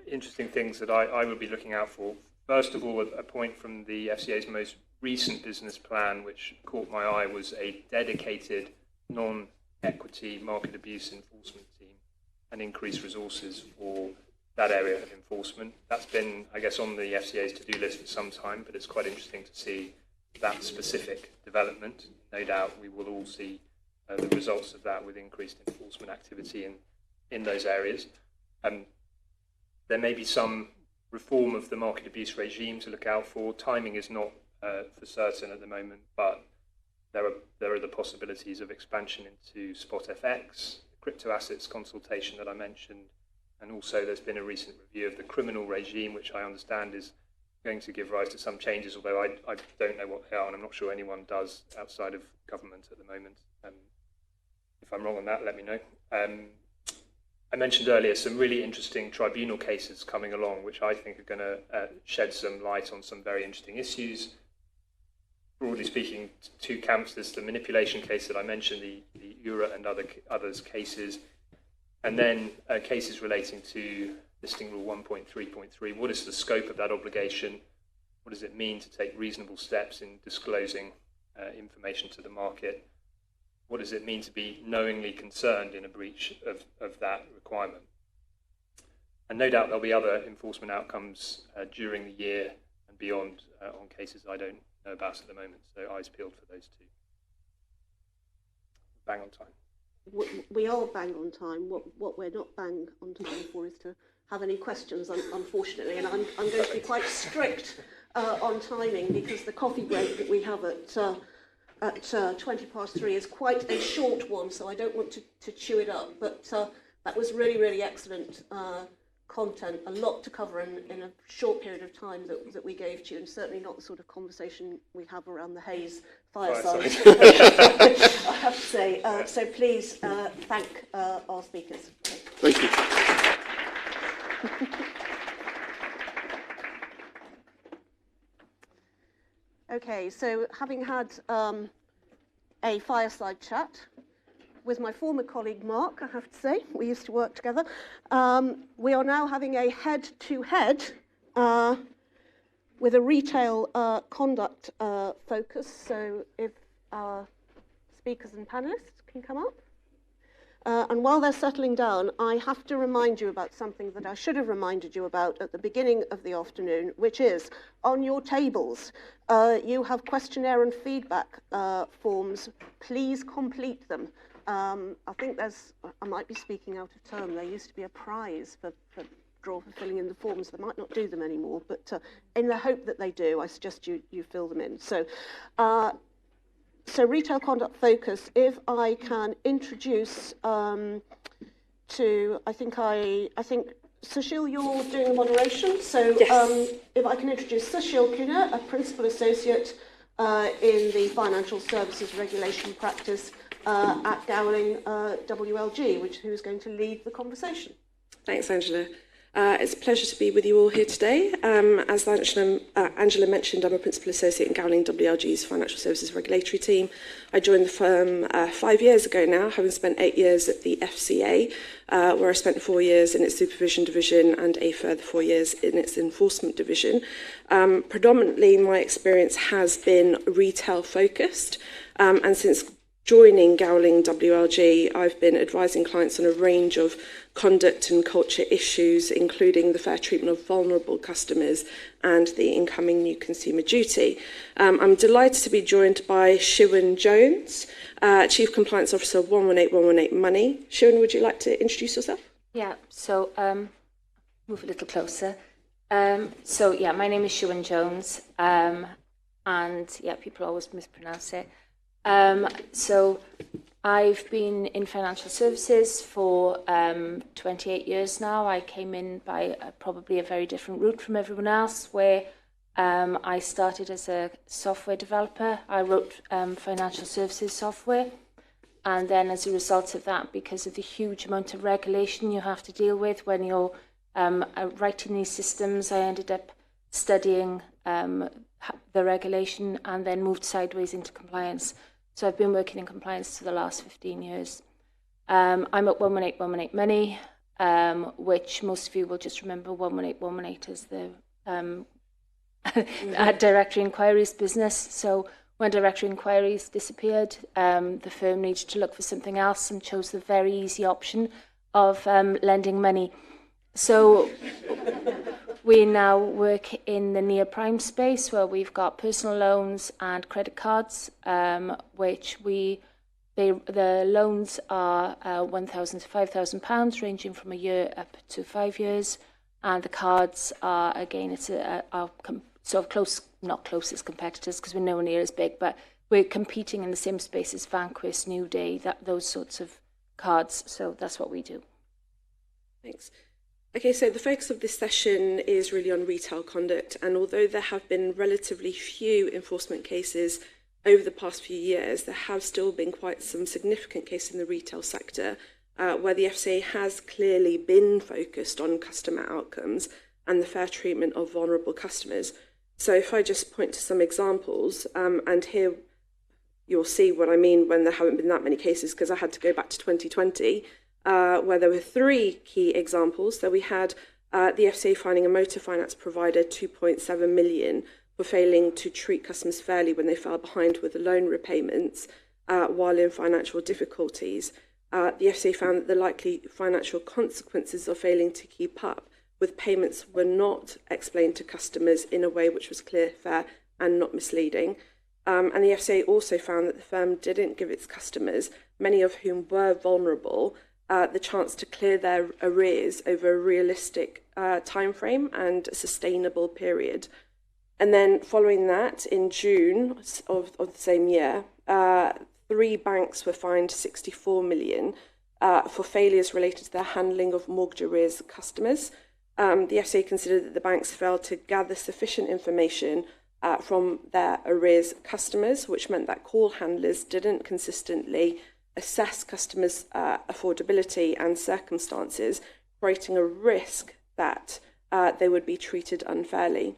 interesting things that I would be looking out for. First of all, a point from the FCA's most recent business plan, which caught my eye, was a dedicated non-equity market abuse enforcement team and increased resources for that area of enforcement. That's been, I guess, on the FCA's to-do list for some time, but it's quite interesting to see that specific development. No doubt we will all see the results of that with increased enforcement activity in those areas. There may be some reform of the market abuse regime to look out for. Timing is not for certain at the moment, but there are the possibilities of expansion into spot FX, crypto assets consultation that I mentioned, and also there's been a recent review of the criminal regime, which I understand is going to give rise to some changes, although I don't know what they are, and I'm not sure anyone does outside of government at the moment. If I'm wrong on that, let me know. I mentioned earlier some really interesting tribunal cases coming along, which I think are going to shed some light on some very interesting issues. Broadly speaking, two camps. There's the manipulation case that I mentioned, the URA and others cases, and then cases relating to Listing Rule 1.3.3. What is the scope of that obligation? What does it mean to take reasonable steps in disclosing information to the market? What does it mean to be knowingly concerned in a breach of that requirement? And no doubt there'll be other enforcement outcomes during the year and beyond on cases I don't know about at the moment. So eyes peeled for those two. Bang on time. We are bang on time. What we're not bang on time for is to have any questions, unfortunately. And I'm going to be quite strict on timing, because the coffee break that we have at 3:20 is quite a short one, so I don't want to chew it up. But that was really, really excellent content, a lot to cover in a short period of time that we gave to you, and certainly not the sort of conversation we have around the Hayes fireside. I have to say. So please thank our speakers. Thank you. Okay, so having had a fireside chat with my former colleague Mark, I have to say, we used to work together, we are now having a head-to-head with a retail conduct focus. So if our speakers and panelists can come up. And while they're settling down, I have to remind you about something that I should have reminded you about at the beginning of the afternoon, which is on your tables, you have questionnaire and feedback forms. Please complete them. I think I might be speaking out of turn. There used to be a prize for filling in the forms. They might not do them anymore, but in the hope that they do, I suggest you fill them in. So retail conduct focus, if I can introduce I think Sushil, you're doing the moderation. So yes. If I can introduce Sushil Kuna, a principal associate in the financial services regulation practice at Gowling WLG, who's going to lead the conversation. Thanks, Angela. It's a pleasure to be with you all here today. As Angela mentioned, I'm a Principal Associate in Gowling WLG's Financial Services Regulatory Team. I joined the firm 5 years ago now, having spent 8 years at the FCA, where I spent 4 years in its supervision division and a further 4 years in its enforcement division. Predominantly, my experience has been retail focused, and since joining Gowling WLG, I've been advising clients on a range of conduct and culture issues, including the fair treatment of vulnerable customers and the incoming new consumer duty. I'm delighted to be joined by Siwan Jones, Chief Compliance Officer of 118 Money. Siwan, would you like to introduce yourself? Yeah, so move a little closer. My name is Siwan Jones, and people always mispronounce it. So I've been in financial services for 28 years now. I came in by probably a very different route from everyone else, where I started as a software developer. I wrote financial services software, and then as a result of that, because of the huge amount of regulation you have to deal with when you're writing these systems, I ended up studying the regulation and then moved sideways into compliance. So I've been working in compliance for the last 15 years. I'm at 118 Money, which most of you will just remember 118 as the directory inquiries business. So when directory inquiries disappeared, the firm needed to look for something else and chose the very easy option of lending money. So we now work in the near prime space, where we've got personal loans and credit cards, which the loans are £1,000 to £5,000, ranging from a year up to 5 years, and the cards are, again, it's our sort of close, not closest competitors, because we're nowhere near as big, but we're competing in the same space as Vanquis, New Day, those sorts of cards. So that's what we do. Thanks. Okay, so the focus of this session is really on retail conduct, and although there have been relatively few enforcement cases over the past few years, there have still been quite some significant cases in the retail sector where the FCA has clearly been focused on customer outcomes and the fair treatment of vulnerable customers. So if I just point to some examples, and here you'll see what I mean when there haven't been that many cases, because I had to go back to 2020, where there were 3 key examples. So we had the FCA fining a motor finance provider £2.7 million for failing to treat customers fairly when they fell behind with the loan repayments while in financial difficulties. The FCA found that the likely financial consequences of failing to keep up with payments were not explained to customers in a way which was clear, fair and not misleading. And the FCA also found that the firm didn't give its customers, many of whom were vulnerable, the chance to clear their arrears over a realistic time frame and a sustainable period. And then following that, in June of the same year, 3 banks were fined 64 million for failures related to their handling of mortgage arrears customers. The FCA considered that the banks failed to gather sufficient information from their arrears customers, which meant that call handlers didn't consistently assess customers' affordability and circumstances, creating a risk that they would be treated unfairly.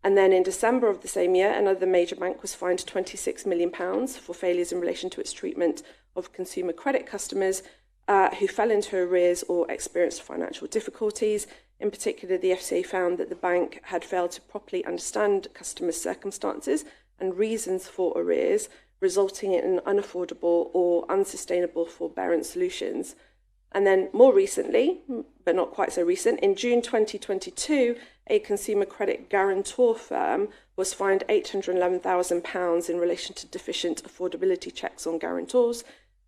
And then in December of the same year, another major bank was fined £26 million for failures in relation to its treatment of consumer credit customers who fell into arrears or experienced financial difficulties. In particular, the FCA found that the bank had failed to properly understand customers' circumstances and reasons for arrears, resulting in unaffordable or unsustainable forbearance solutions. And then more recently, but not quite so recent, in June 2022, a consumer credit guarantor firm was fined £811,000 in relation to deficient affordability checks on guarantors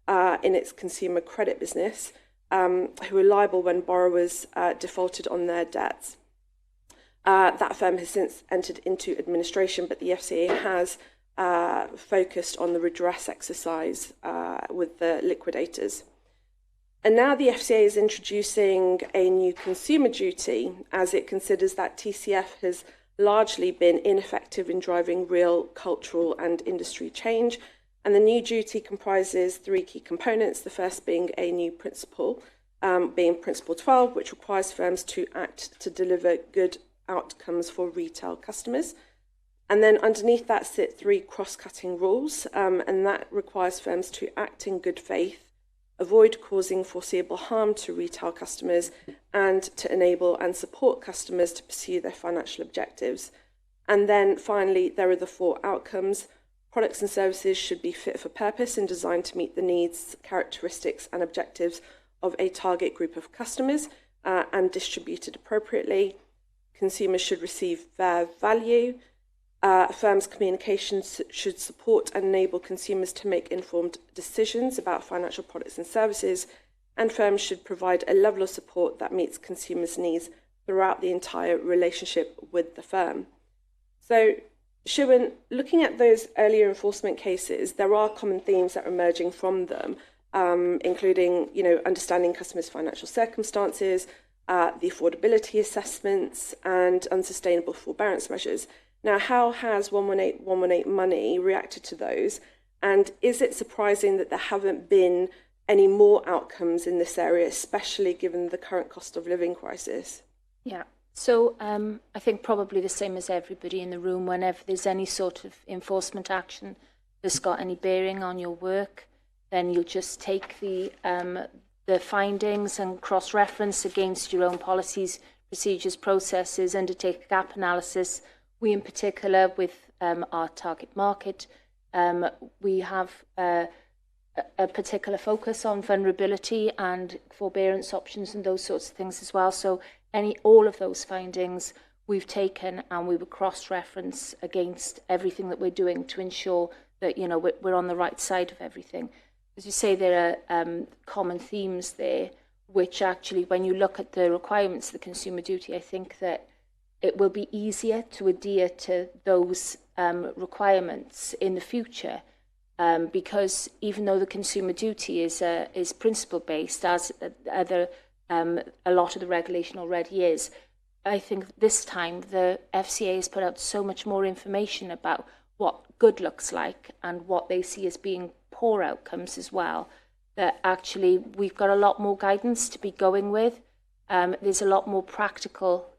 in its consumer credit business, who were liable when borrowers defaulted on their debts. That firm has since entered into administration, but the FCA has focused on the redress exercise with the liquidators. And now the FCA is introducing a new consumer duty as it considers that TCF has largely been ineffective in driving real cultural and industry change. And the new duty comprises 3 key components, the first being a new principle, being Principle 12, which requires firms to act to deliver good outcomes for retail customers. And then underneath that sit 3 cross-cutting rules, and that requires firms to act in good faith, avoid causing foreseeable harm to retail customers, and to enable and support customers to pursue their financial objectives. And then finally, there are the 4 outcomes. Products and services should be fit for purpose and designed to meet the needs, characteristics and objectives of a target group of customers and distributed appropriately. Consumers should receive fair value. Firms' communications should support and enable consumers to make informed decisions about financial products and services, and firms should provide a level of support that meets consumers' needs throughout the entire relationship with the firm. So, Siobhan, looking at those earlier enforcement cases, there are common themes that are emerging from them, including, understanding customers' financial circumstances, the affordability assessments, and unsustainable forbearance measures. Now, how has 118 Money reacted to those? And is it surprising that there haven't been any more outcomes in this area, especially given the current cost of living crisis? Yeah. So I think probably the same as everybody in the room, whenever there's any sort of enforcement action that's got any bearing on your work, then you'll just take the findings and cross-reference against your own policies, procedures, processes, undertake a gap analysis. We, in particular, with our target market, we have a particular focus on vulnerability and forbearance options and those sorts of things as well. So all of those findings we've taken and we would cross-reference against everything that we're doing to ensure that we're on the right side of everything. As you say, there are common themes there, which actually, when you look at the requirements of the consumer duty, I think that it will be easier to adhere to those requirements in the future, because even though the consumer duty is principle-based, as a lot of the regulation already is, I think this time the FCA has put out so much more information about what good looks like and what they see as being poor outcomes as well, that actually we've got a lot more guidance to be going with. There's a lot more practical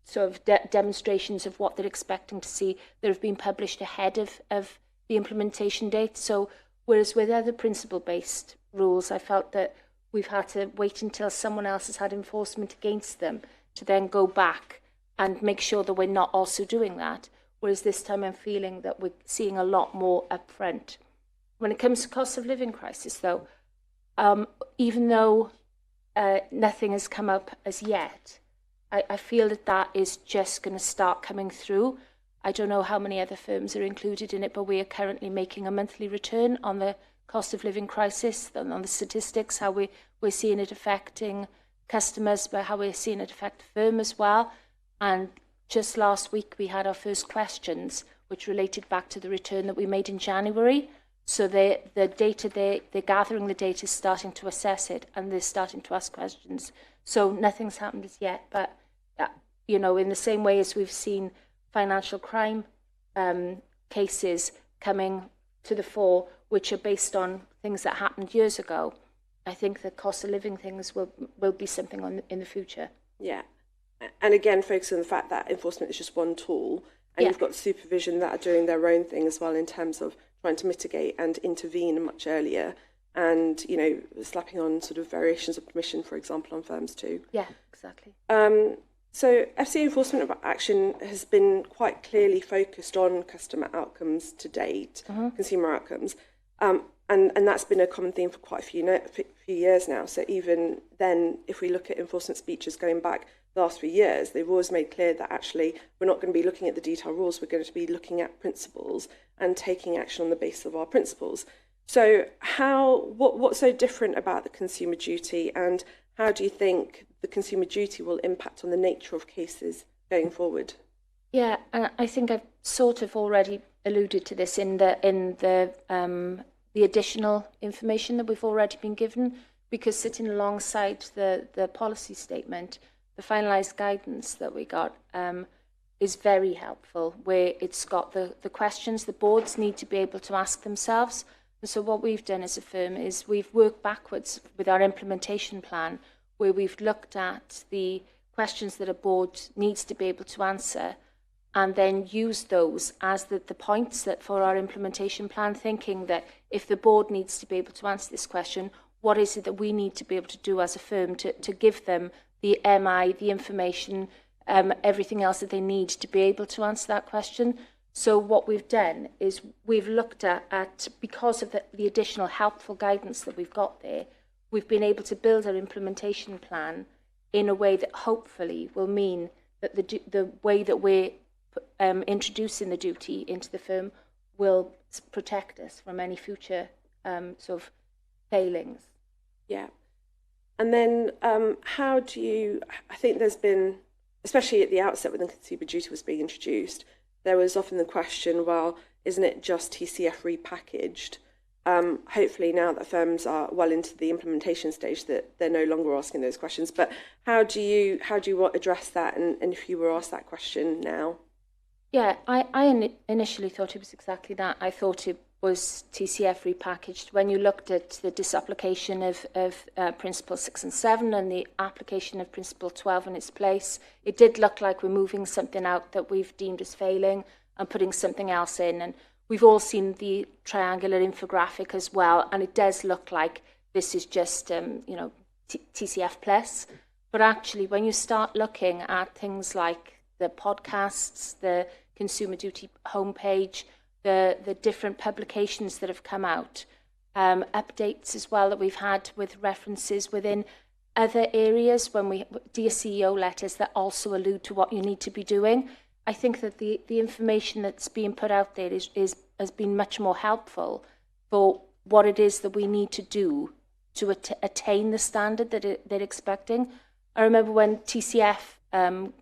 sort of demonstrations of what they're expecting to see that have been published ahead of the implementation date. So whereas with other principle-based rules, I felt that we've had to wait until someone else has had enforcement against them to then go back and make sure that we're not also doing that. Whereas this time I'm feeling that we're seeing a lot more upfront. When it comes to cost of living crisis, though, even though nothing has come up as yet. I feel that that is just going to start coming through. I don't know how many other firms are included in it, but we are currently making a monthly return on the cost of living crisis, on the statistics, how we're seeing it affecting customers, but how we're seeing it affect the firm as well. And just last week, we had our first questions, which related back to the return that we made in January. So the data, they're gathering the data, starting to assess it, and they're starting to ask questions. So nothing's happened as yet, but you know, in the same way as we've seen financial crime cases coming to the fore, which are based on things that happened years ago, I think the cost of living things will be something in the future. Yeah. And again, focusing on the fact that enforcement is just one tool, and you've got supervision that are doing their own thing as well in terms of trying to mitigate and intervene much earlier, and, you know, slapping on sort of variations of permission, for example, on firms too. Yeah, exactly. So FCA enforcement action has been quite clearly focused on customer outcomes to date, consumer outcomes, and that's been a common theme for quite a few years now. So even then, if we look at enforcement speeches going back the last few years, they've always made clear that actually we're not going to be looking at the detailed rules, we're going to be looking at principles and taking action on the basis of our principles. So what's so different about the consumer duty, and how do you think the consumer duty will impact on the nature of cases going forward? Yeah, and I think I've sort of already alluded to this in the additional information that we've already been given, because sitting alongside the policy statement, the finalised guidance that we got is very helpful, where it's got the questions the boards need to be able to ask themselves. And so what we've done as a firm is we've worked backwards with our implementation plan, where we've looked at the questions that a board needs to be able to answer, and then use those as the points that for our implementation plan, thinking that if the board needs to be able to answer this question, what is it that we need to be able to do as a firm to give them the MI, the information, everything else that they need to be able to answer that question. So what we've done is we've looked at because of the additional helpful guidance that we've got there, we've been able to build our implementation plan in a way that hopefully will mean that the way that we're introducing the duty into the firm will protect us from any future sort of failings. Yeah. And then how do you, I think there's been, especially at the outset when the consumer duty was being introduced, there was often the question, well, isn't it just TCF repackaged? Hopefully now that firms are well into the implementation stage, that they're no longer asking those questions. But how do you address that? And if you were asked that question now? Yeah, I initially thought it was exactly that. I thought it was TCF repackaged. When you looked at the disapplication of Principle 6 and 7 and the application of Principle 12 in its place, it did look like we're moving something out that we've deemed as failing and putting something else in. And we've all seen the triangular infographic as well, and it does look like this is just, TCF plus. But actually, when you start looking at things like the podcasts, the Consumer Duty homepage, the different publications that have come out, updates as well that we've had with references within other areas, Dear CEO letters that also allude to what you need to be doing. I think that the information that's being put out there has been much more helpful for what it is that we need to do to attain the standard that they're expecting. I remember when TCF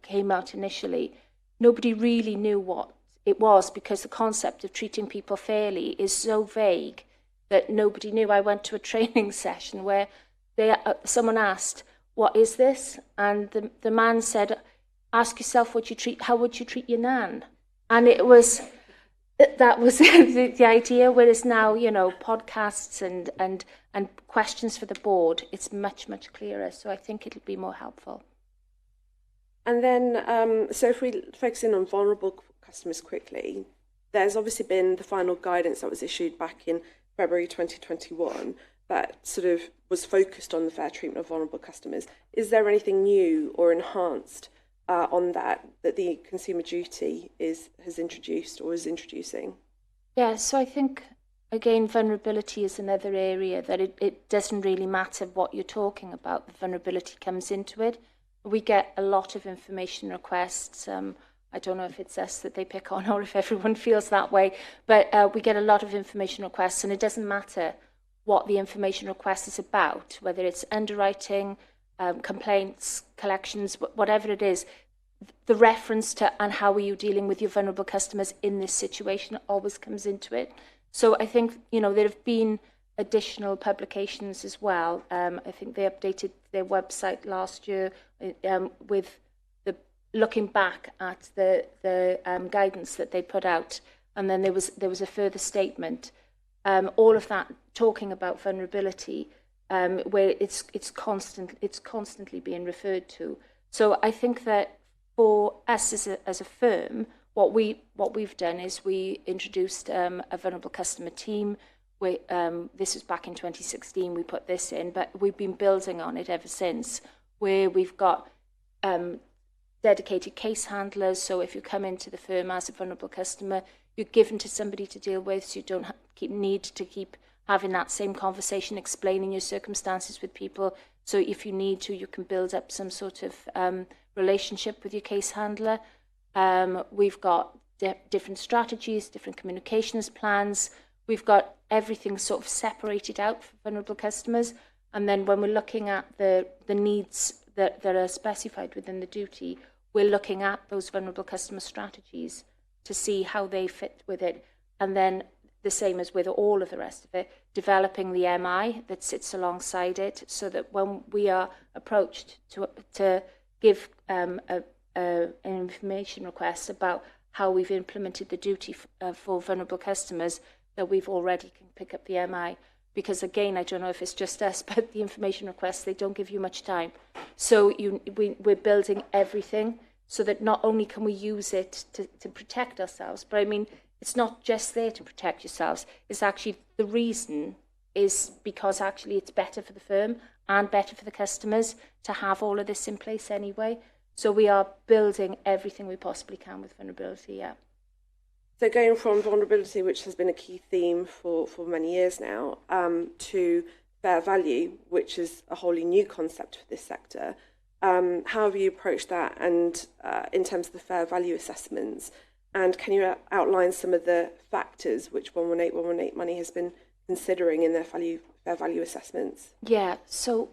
came out initially, nobody really knew what it was, because the concept of treating people fairly is so vague that nobody knew. I went to a training session where someone asked, "What is this?" And the man said, "Ask yourself how would you treat your nan?" And that was the idea. Whereas now, podcasts and questions for the board, it's much, much clearer. So I think it'll be more helpful. And then, so if we focus in on vulnerable customers quickly, there's obviously been the final guidance that was issued back in February 2021 that sort of was focused on the fair treatment of vulnerable customers. Is there anything new or enhanced on that the Consumer Duty has introduced or is introducing? Yeah, so I think again, vulnerability is another area that it doesn't really matter what you're talking about. The vulnerability comes into it. We get a lot of information requests. I don't know if it's us that they pick on or if everyone feels that way, but we get a lot of information requests, and it doesn't matter what the information request is about, whether it's underwriting, complaints, collections, whatever it is. The reference to and how are you dealing with your vulnerable customers in this situation always comes into it. So I think, you know, there have been additional publications as well. I think they updated their website last year with the looking back at the guidance that they put out, and then there was a further statement. All of that talking about vulnerability, where it's constantly being referred to. So I think that for us as a firm, what we've done is we introduced a vulnerable customer team. This was back in 2016. We put this in, but we've been building on it ever since. Where we've got dedicated case handlers. So if you come into the firm as a vulnerable customer, you're given to somebody to deal with. So you don't need to keep having that same conversation, explaining your circumstances with people. So if you need to, you can build up some sort of relationship with your case handler. We've got different strategies, different communications plans. We've got everything sort of separated out for vulnerable customers. And then when we're looking at the needs that are specified within the duty, we're looking at those vulnerable customer strategies to see how they fit with it. And then the same as with all of the rest of it, developing the MI that sits alongside it, so that when we are approached to give an information request about how we've implemented the duty for vulnerable customers, that we've already can pick up the MI. Because again, I don't know if it's just us, but the information requests, they don't give you much time. So we're building everything so that not only can we use it to protect ourselves, but I mean, it's not just there to protect yourselves. It's actually, the reason is because actually it's better for the firm and better for the customers to have all of this in place anyway. So we are building everything we possibly can with vulnerability, yeah. So going from vulnerability, which has been a key theme for many years now, to fair value, which is a wholly new concept for this sector, how have you approached that, and in terms of the fair value assessments? And can you outline some of the factors which 118 Money has been considering in their fair value assessments? Yeah, so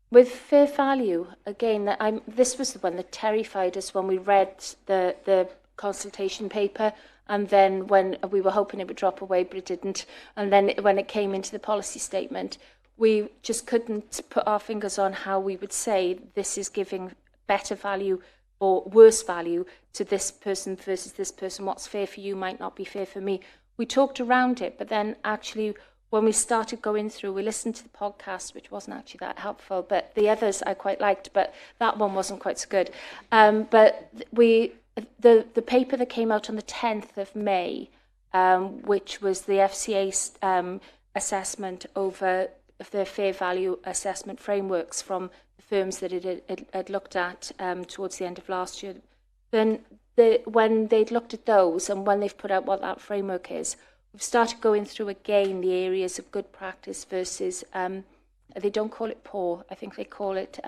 with fair value, again, this was the one that terrified us when we read the consultation paper, and then when we were hoping it would drop away, but it didn't. And then when it came into the policy statement, we just couldn't put our fingers on how we would say this is giving better value or worse value to this person versus this person. What's fair for you might not be fair for me. We talked around it, but then actually when we started going through, we listened to the podcast, which wasn't actually that helpful, but the others I quite liked, but that one wasn't quite so good. But the paper that came out on the 10th of May, which was the FCA's assessment over the fair value assessment frameworks from the firms that it had looked at towards the end of last year. Then when they'd looked at those and when they've put out what that framework is, we've started going through again the areas of good practice versus, they don't call it poor, I think they call it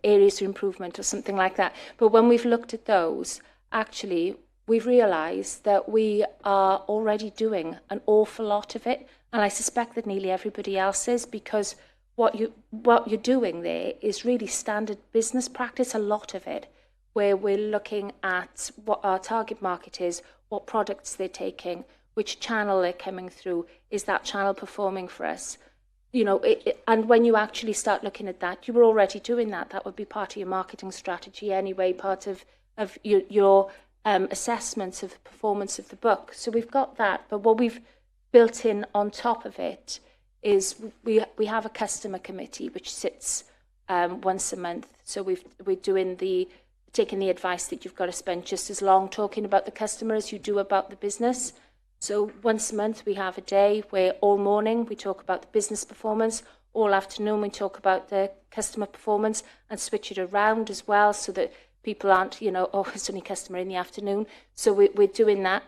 areas of improvement or something like that. But when we've looked at those, actually, we've realised that we are already doing an awful lot of it, and I suspect that nearly everybody else is, because what you're doing there is really standard business practice, a lot of it, where we're looking at what our target market is, what products they're taking, which channel they're coming through, is that channel performing for us? You know, and when you actually start looking at that, you were already doing that. That would be part of your marketing strategy anyway, part of your assessments of the performance of the book. So we've got that, but what we've built in on top of it is we have a customer committee which sits once a month. So we're taking the advice that you've got to spend just as long talking about the customer as you do about the business. So once a month we have a day where all morning we talk about the business performance, all afternoon we talk about the customer performance, and switch it around as well so that people aren't, oh, it's only customer in the afternoon. So we're doing that.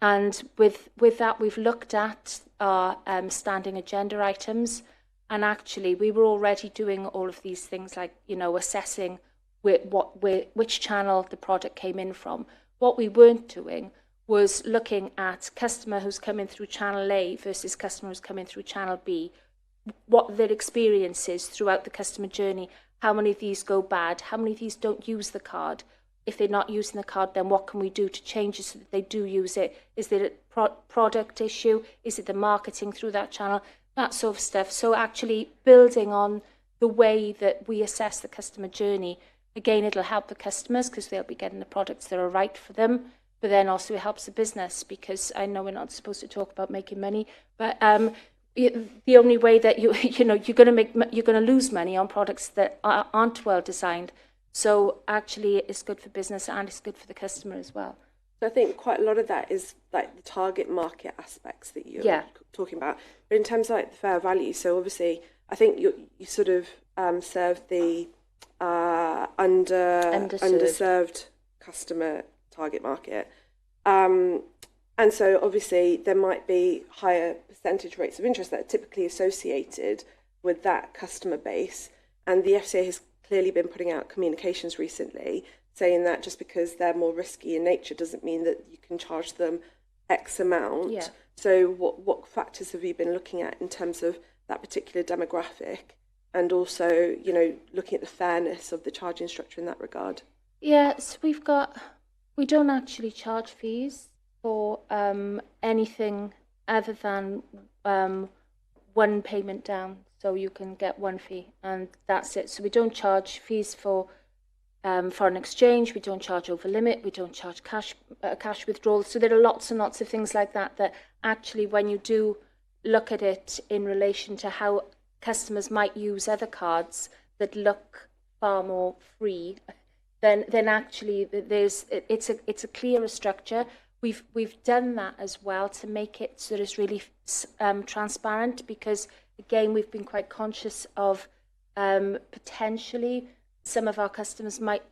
And with that, we've looked at our standing agenda items, and actually we were already doing all of these things, like, you know, assessing which channel the product came in from. What we weren't doing was looking at customer who's coming through channel A versus customer who's coming through channel B, what their experience is throughout the customer journey, how many of these go bad, how many of these don't use the card. If they're not using the card, then what can we do to change it so that they do use it? Is there a product issue? Is it the marketing through that channel? That sort of stuff. So actually building on the way that we assess the customer journey, again, it'll help the customers because they'll be getting the products that are right for them. But then also it helps the business, because I know we're not supposed to talk about making money, but the only way that you're going to lose money on products that aren't well designed. So actually it's good for business and it's good for the customer as well. So I think quite a lot of that is like the target market aspects that you're talking about. But in terms of like the fair value, so obviously I think you sort of serve the underserved customer target market. And so obviously there might be higher percentage rates of interest that are typically associated with that customer base. And the FCA has clearly been putting out communications recently saying that just because they're more risky in nature doesn't mean that you can charge them X amount. Yeah. So what factors have you been looking at in terms of that particular demographic, and also, you know, looking at the fairness of the charging structure in that regard? Yes, we don't actually charge fees for anything other than one payment down. So you can get one fee and that's it. So we don't charge fees for foreign exchange, we don't charge over limit, we don't charge cash withdrawals. So there are lots and lots of things like that that actually, when you do look at it in relation to how customers might use other cards that look far more free, then actually it's a clearer structure. We've done that as well to make it so that it's really transparent, because again, we've been quite conscious of potentially some of our customers might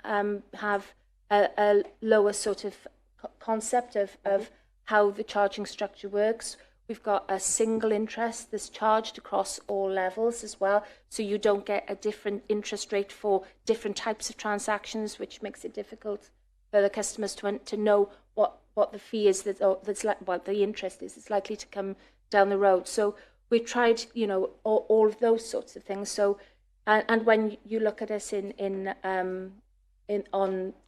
have a lower sort of concept of how the charging structure works. We've got a single interest that's charged across all levels as well, so you don't get a different interest rate for different types of transactions, which makes it difficult for the customers to know what the fee is what the interest is that's likely to come down the road. So we tried, you know, all of those sorts of things. So, and when you look at us on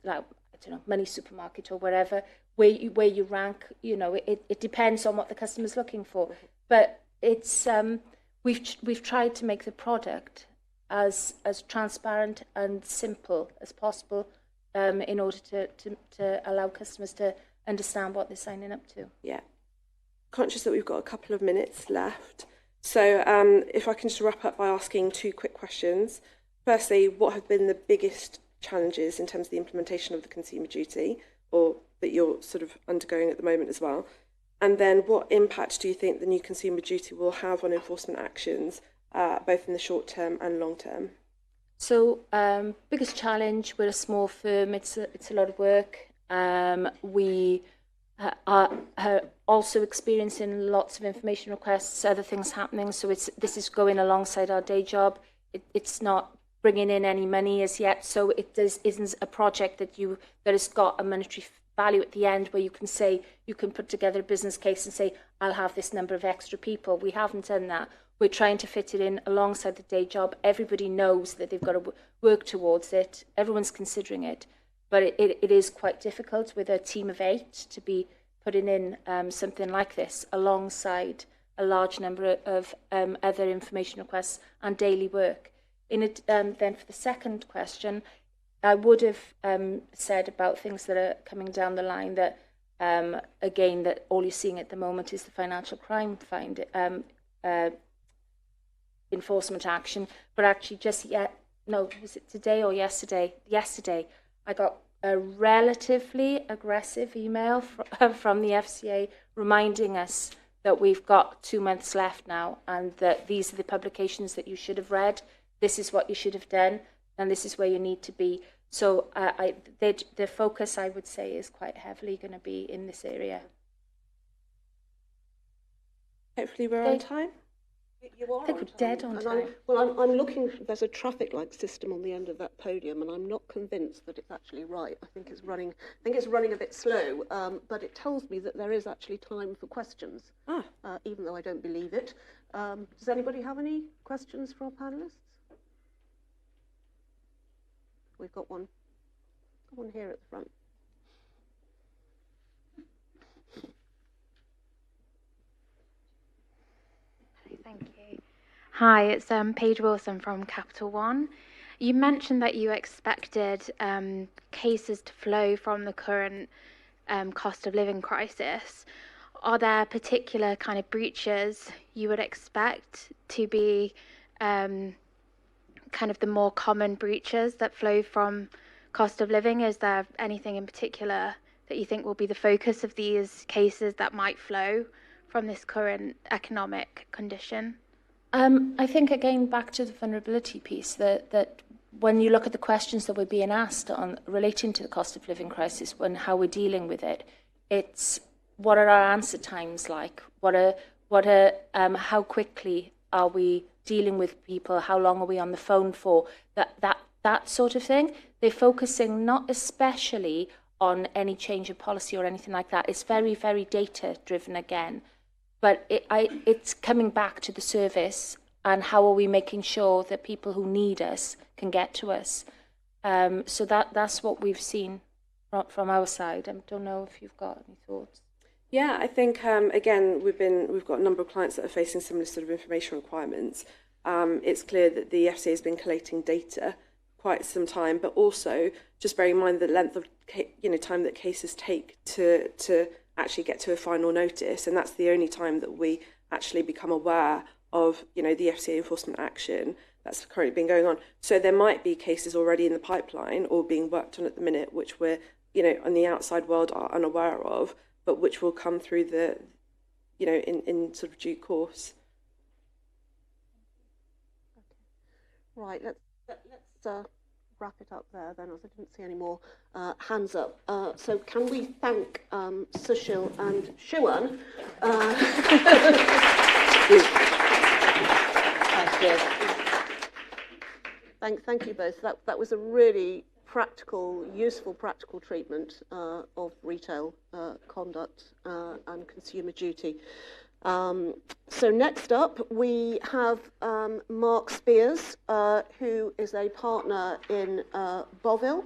like, I don't know, Money Supermarket or wherever, where you rank, you know, it depends on what the customer's looking for. But it's we've tried to make the product as transparent and simple as possible in order to allow customers to understand what they're signing up to. Yeah. Conscious that we've got a couple of minutes left. So if I can just wrap up by asking two quick questions. Firstly, what have been the biggest challenges in terms of the implementation of the consumer duty, or that you're sort of undergoing at the moment as well? And then what impact do you think the new consumer duty will have on enforcement actions, both in the short term and long term? So biggest challenge, we're a small firm, it's a lot of work. We are also experiencing lots of information requests, other things happening, so this is going alongside our day job. It's not bringing in any money as yet, so it isn't a project that has got a monetary value at the end where you can put together a business case and say, I'll have this number of extra people. We haven't done that. We're trying to fit it in alongside the day job. Everybody knows that they've got to work towards it. Everyone's considering it, but it is quite difficult with a team of 8 to be putting in something like this alongside a large number of other information requests and daily work. Then for the second question, I would have said about things that are coming down the line that, again, that all you're seeing at the moment is the financial crime enforcement action. But actually was it today or yesterday? Yesterday, I got a relatively aggressive email from the FCA reminding us that we've got 2 months left now and that these are the publications that you should have read. This is what you should have done, and this is where you need to be. So the focus, I would say, is quite heavily going to be in this area. Hopefully we're on time. You are I think we're dead on And time. I'm looking, there's a traffic light system on the end of that podium, and I'm not convinced that it's actually right. I think it's running a bit slow, but it tells me that there is actually time for questions, even though I don't believe it. Does anybody have any questions for our panellists? We've got one here at the front. Thank you. Hi, it's Paige Wilson from Capital One. You mentioned that you expected cases to flow from the current cost of living crisis. Are there particular kind of breaches you would expect to be kind of the more common breaches that flow from cost of living? Is there anything in particular that you think will be the focus of these cases that might flow from this current economic condition? I think, again, back to the vulnerability piece, that when you look at the questions that were being asked on relating to the cost of living crisis and how we're dealing with it, it's what are our answer times like? How quickly are we dealing with people? How long are we on the phone for? That sort of thing. They're focusing not especially on any change of policy or anything like that. It's very, very data driven again. But it's coming back to the service and how are we making sure that people who need us can get to us. So that's what we've seen from our side. I don't know if you've got any thoughts. Yeah, I think again we've got a number of clients that are facing similar sort of information requirements. It's clear that the FCA has been collating data quite some time, but also just bearing in mind the length of time that cases take to actually get to a final notice, and that's the only time that we actually become aware of the FCA enforcement action that's currently been going on. So there might be cases already in the pipeline or being worked on at the minute, which we're on the outside world are unaware of, but which will come through the in sort of due course. Right, let's wrap it up there then, as I didn't see any more hands up. So can we thank Sushil and Shiwan? Thank you both. That was a really practical, useful practical treatment of retail conduct and consumer duty. So next up we have Mark Spears, who is a partner in Boville,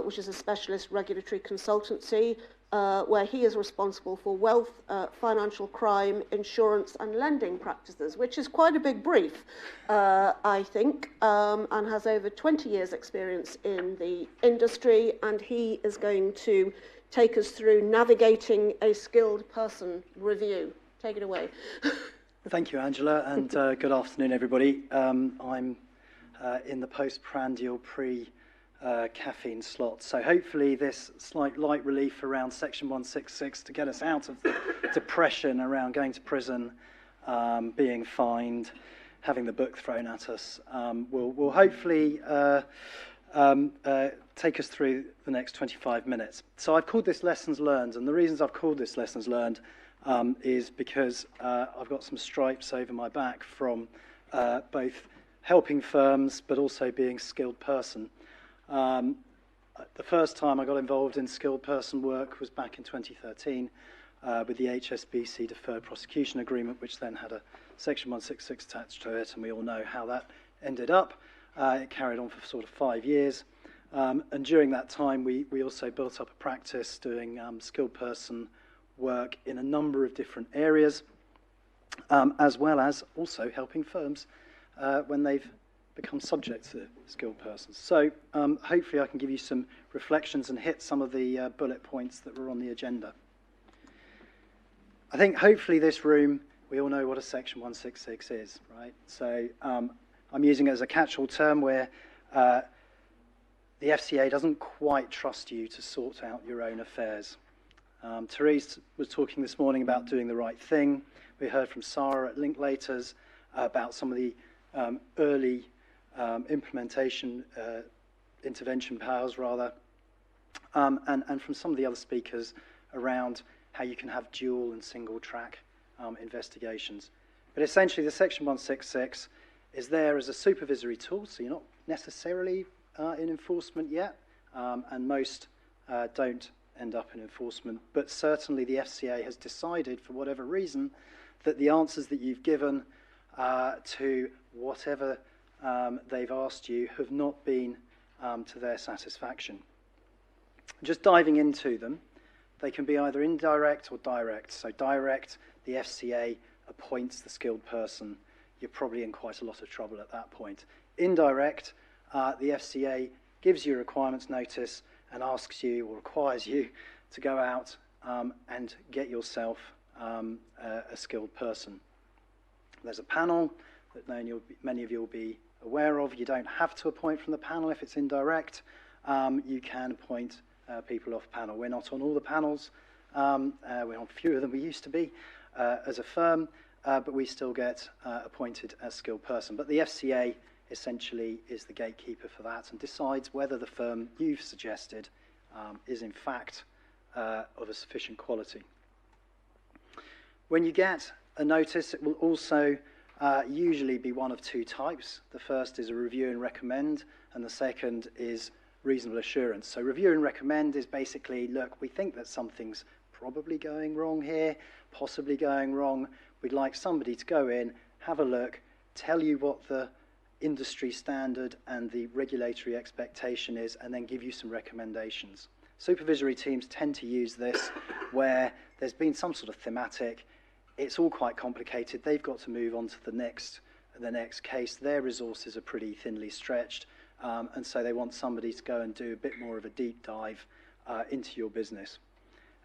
which is a specialist regulatory consultancy, where he is responsible for wealth, financial crime, insurance and lending practices, which is quite a big brief, I think, and has over 20 years experience in the industry, and he is going to take us through navigating a skilled person review. Take it away. Thank you, Angela, and good afternoon, everybody. I'm in the postprandial pre-caffeine slot, so hopefully this slight light relief around Section 166 to get us out of the depression around going to prison, being fined, having the book thrown at us, will hopefully take us through the next 25 minutes. So I've called this Lessons Learned, and the reasons I've called this Lessons Learned is because I've got some stripes over my back from both helping firms but also being a skilled person. The first time I got involved in skilled person work was back in 2013 with the HSBC Deferred Prosecution Agreement, which then had a Section 166 attached to it, and we all know how that ended up. It carried on for sort of 5 years. And during that time, we also built up a practice doing skilled person work in a number of different areas, as well as also helping firms when they've become subject to skilled persons. So hopefully I can give you some reflections and hit some of the bullet points that were on the agenda. I think hopefully this room, we all know what a Section 166 is, right? So I'm using it as a catch-all term where the FCA doesn't quite trust you to sort out your own affairs. Therese was talking this morning about doing the right thing. We heard from Sarah at Linklaters about some of the early implementation, intervention powers rather, and from some of the other speakers around how you can have dual and single track investigations. But essentially, the Section 166 is there as a supervisory tool, so you're not necessarily in enforcement yet, and most don't end up in enforcement. But certainly the FCA has decided, for whatever reason, that the answers that you've given to whatever they've asked you have not been to their satisfaction. Just diving into them, they can be either indirect or direct. So direct, the FCA appoints the skilled person. You're probably in quite a lot of trouble at that point. Indirect, the FCA gives you a requirements notice and asks you or requires you to go out and get yourself a skilled person. There's a panel that many of you will be aware of. You don't have to appoint from the panel if it's indirect. You can appoint people off panel. We're not on all the panels. We're on fewer than we used to be as a firm, but we still get appointed as skilled person. But the FCA essentially is the gatekeeper for that and decides whether the firm you've suggested is in fact of a sufficient quality. When you get a notice, it will also usually be one of two types. The first is a review and recommend, and the second is reasonable assurance. So review and recommend is basically, look, we think that something's probably going wrong here, possibly going wrong. We'd like somebody to go in, have a look, tell you what the industry standard and the regulatory expectation is, and then give you some recommendations. Supervisory teams tend to use this where there's been some sort of thematic. It's all quite complicated. They've got to move on to the next case. Their resources are pretty thinly stretched, and so they want somebody to go and do a bit more of a deep dive into your business.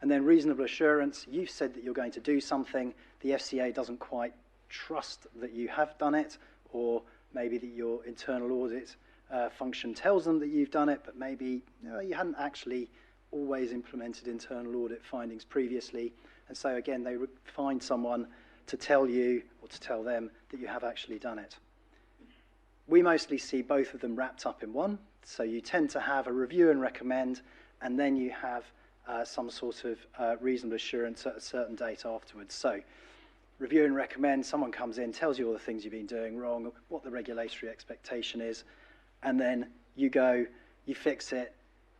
And then reasonable assurance, you've said that you're going to do something. The FCA doesn't quite trust that you have done it, or maybe that your internal audit function tells them that you've done it, but maybe you hadn't actually always implemented internal audit findings previously. And so again, they find someone to tell you or to tell them that you have actually done it. We mostly see both of them wrapped up in one. So you tend to have a review and recommend, and then you have some sort of reasonable assurance at a certain date afterwards. So review and recommend, someone comes in, tells you all the things you've been doing wrong, what the regulatory expectation is, and then you go, you fix it,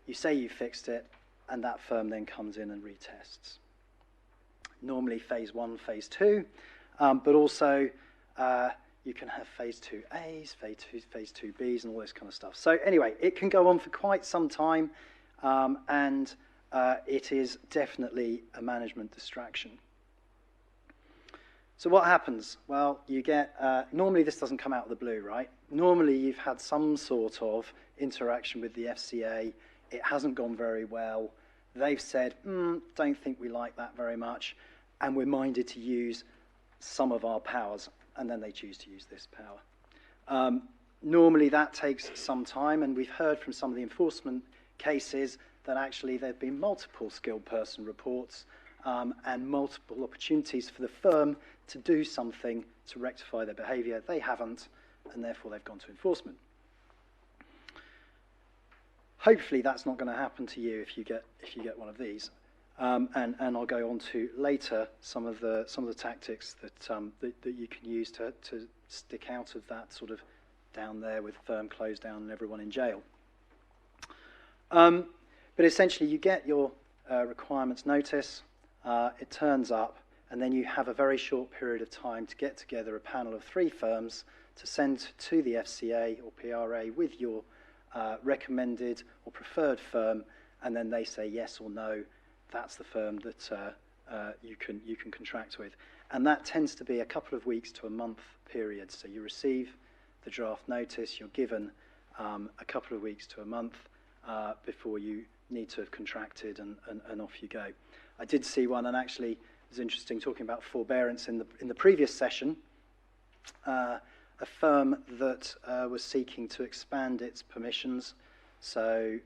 you say you fixed it, and that firm then comes in and retests. Normally phase 1, phase 2, but also you can have phase 2As, phase 2Bs, and all this kind of stuff. So anyway, it can go on for quite some time, and it is definitely a management distraction. So what happens? Well, you get, normally this doesn't come out of the blue, right? Normally you've had some sort of interaction with the FCA. It hasn't gone very well. They've said, don't think we like that very much, and we're minded to use some of our powers, and then they choose to use this power. Normally that takes some time, and we've heard from some of the enforcement cases that actually there have been multiple skilled person reports and multiple opportunities for the firm to do something to rectify their behaviour. They haven't, and therefore they've gone to enforcement. Hopefully that's not going to happen to you if you get one of these, and I'll go on to later some of the tactics that you can use to stick out of that sort of down there with firm closed down and everyone in jail. But essentially you get your requirements notice, it turns up, and then you have a very short period of time to get together a panel of 3 firms to send to the FCA or PRA with your recommended or preferred firm, and then they say yes or no, that's the firm that you can contract with. And that tends to be a couple of weeks to a month period. So you receive the draft notice, you're given a couple of weeks to a month before you need to have contracted, and off you go. I did see one, and actually it was interesting talking about forbearance in the previous session. A firm that was seeking to expand its permissions, so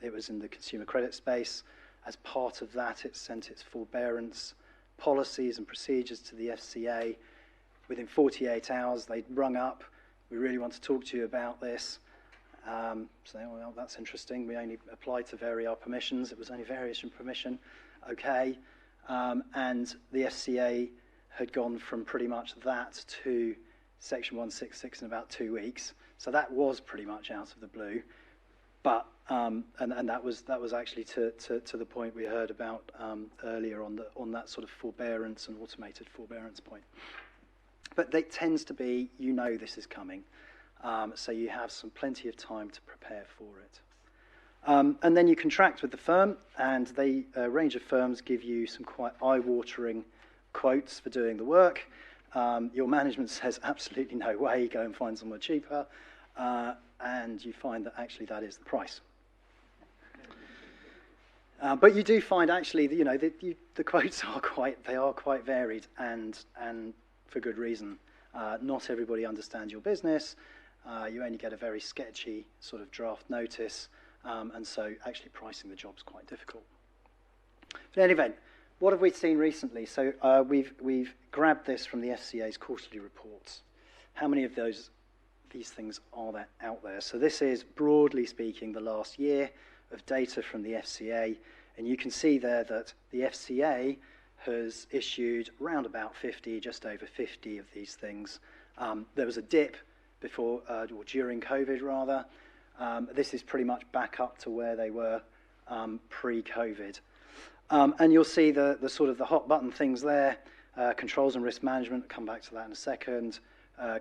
it was in the consumer credit space. As part of that, it sent its forbearance policies and procedures to the FCA. Within 48 hours, they'd rung up, we really want to talk to you about this. So, well, that's interesting. We only applied to vary our permissions. It was only variation permission. Okay. And the FCA had gone from pretty much that to Section 166 in about 2 weeks. So that was pretty much out of the blue. But and that was actually to the point we heard about earlier on that sort of forbearance and automated forbearance point. But it tends to be, you know, this is coming, so you have plenty of time to prepare for it. And then you contract with the firm, and a range of firms give you some quite eye-watering quotes for doing the work. Your management says absolutely no way, go and find somewhere cheaper, and you find that actually that is the price. But you do find actually that, you know, the quotes are quite varied, and for good reason. Not everybody understands your business. You only get a very sketchy sort of draft notice, and so actually pricing the job's quite difficult. But in any event, what have we seen recently? So we've grabbed this from the FCA's quarterly reports. How many of these things are there out there? So this is, broadly speaking, the last year of data from the FCA, and you can see there that the FCA has issued around about 50, just over 50 of these things. There was a dip before, or during COVID rather. This is pretty much back up to where they were pre-COVID. And you'll see the sort of the hot button things there, controls and risk management, I'll come back to that in a second,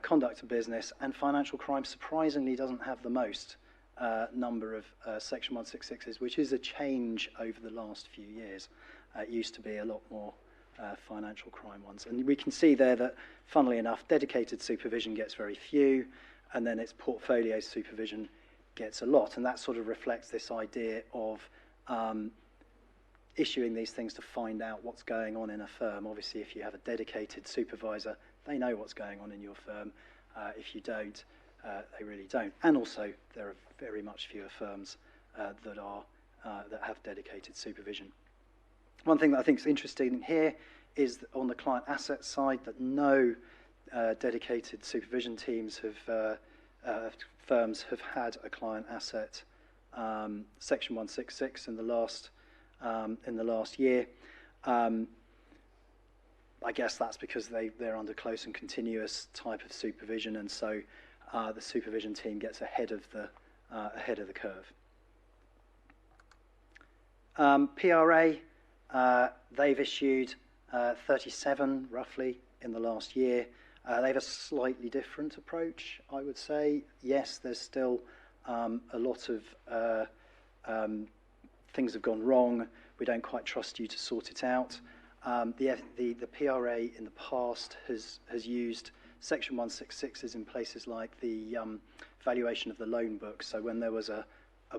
conduct of business, and financial crime surprisingly doesn't have the most number of Section 166s, which is a change over the last few years. It used to be a lot more financial crime ones. And we can see there that, funnily enough, dedicated supervision gets very few, and then its portfolio supervision gets a lot. And that sort of reflects this idea of issuing these things to find out what's going on in a firm. Obviously, if you have a dedicated supervisor, they know what's going on in your firm. If you don't, they really don't. And also, there are very much fewer firms that have dedicated supervision. One thing that I think is interesting here is that on the client asset side, that no dedicated supervision teams firms have had a client asset Section 166 in the last year. I guess that's because they're under close and continuous type of supervision, and so the supervision team gets ahead of the curve. PRA, they've issued 37 roughly in the last year. They have a slightly different approach, I would say. Yes, there's still a lot of things have gone wrong. We don't quite trust you to sort it out. The PRA in the past has used Section 166s in places like the valuation of the loan book. So when there was a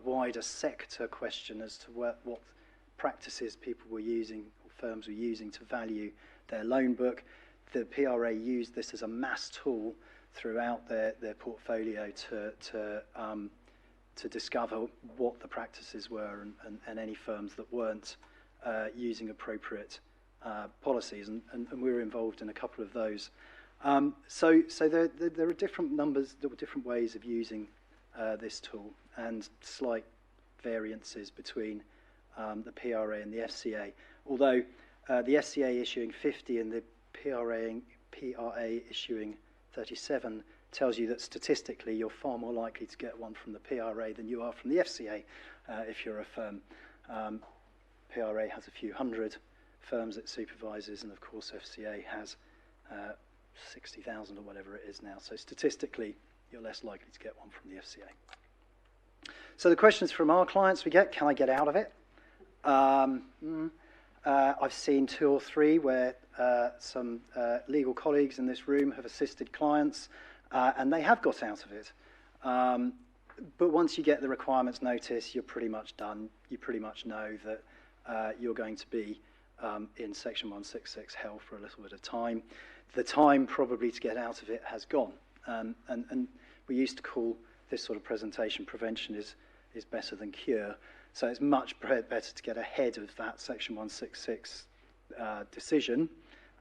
wider sector question as to what practices people were using, or firms were using to value their loan book, the PRA used this as a mass tool throughout their portfolio to discover what the practices were and any firms that weren't using appropriate policies, and we were involved in a couple of those. So there are different numbers, there were different ways of using this tool, and slight variances between the PRA and the FCA. Although the FCA issuing 50 and the PRA issuing 37 tells you that statistically you're far more likely to get one from the PRA than you are from the FCA if you're a firm. PRA has a few hundred firms it supervises, and of course FCA has 60,000 or whatever it is now. So statistically, you're less likely to get one from the FCA. So the questions from our clients we get: can I get out of it? I've seen 2 or 3 where some legal colleagues in this room have assisted clients, and they have got out of it. But once you get the requirements notice, you're pretty much done. You pretty much know that you're going to be in Section 166 hell for a little bit of time. The time probably to get out of it has gone. And we used to call this sort of presentation prevention is better than cure. So it's much better to get ahead of that Section 166 decision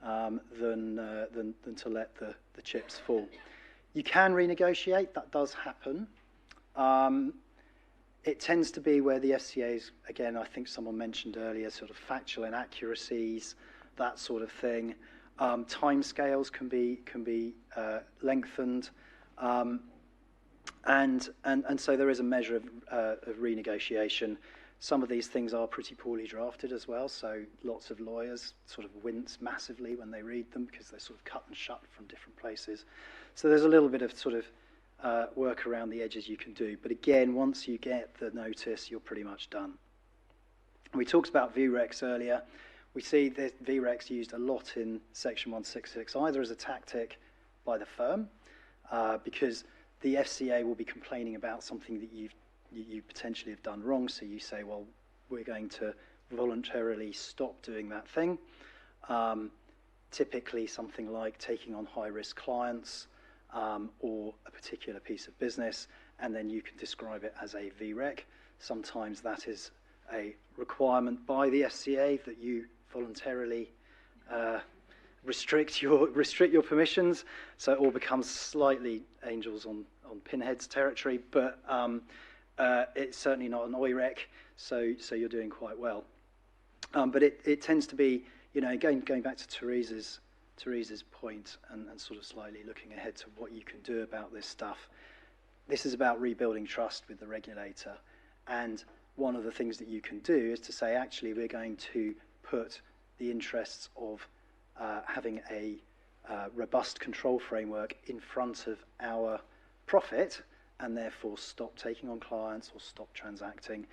than to let the chips fall. You can renegotiate, that does happen. It tends to be where the FCA's, again, I think someone mentioned earlier, sort of factual inaccuracies, that sort of thing. Timescales can be lengthened, and so there is a measure of renegotiation. Some of these things are pretty poorly drafted as well, so lots of lawyers sort of wince massively when they read them because they're sort of cut and shut from different places. So there's a little bit of sort of work around the edges you can do. But again, once you get the notice, you're pretty much done. We talked about VREX earlier. We see this VREX used a lot in Section 166, either as a tactic by the firm, because the FCA will be complaining about something that you potentially have done wrong, so you say, well, we're going to voluntarily stop doing that thing. Typically something like taking on high-risk clients or a particular piece of business, and then you can describe it as a VREC. Sometimes that is a requirement by the FCA that you voluntarily restrict your permissions, so it all becomes slightly angels on pinheads territory, but it's certainly not an OIREC, so you're doing quite well. But it tends to be, you know, going back to Theresa's point and sort of slightly looking ahead to what you can do about this stuff. This is about rebuilding trust with the regulator, and one of the things that you can do is to say, actually, we're going to put the interests of having a robust control framework in front of our profit, and therefore stop taking on clients or stop transacting.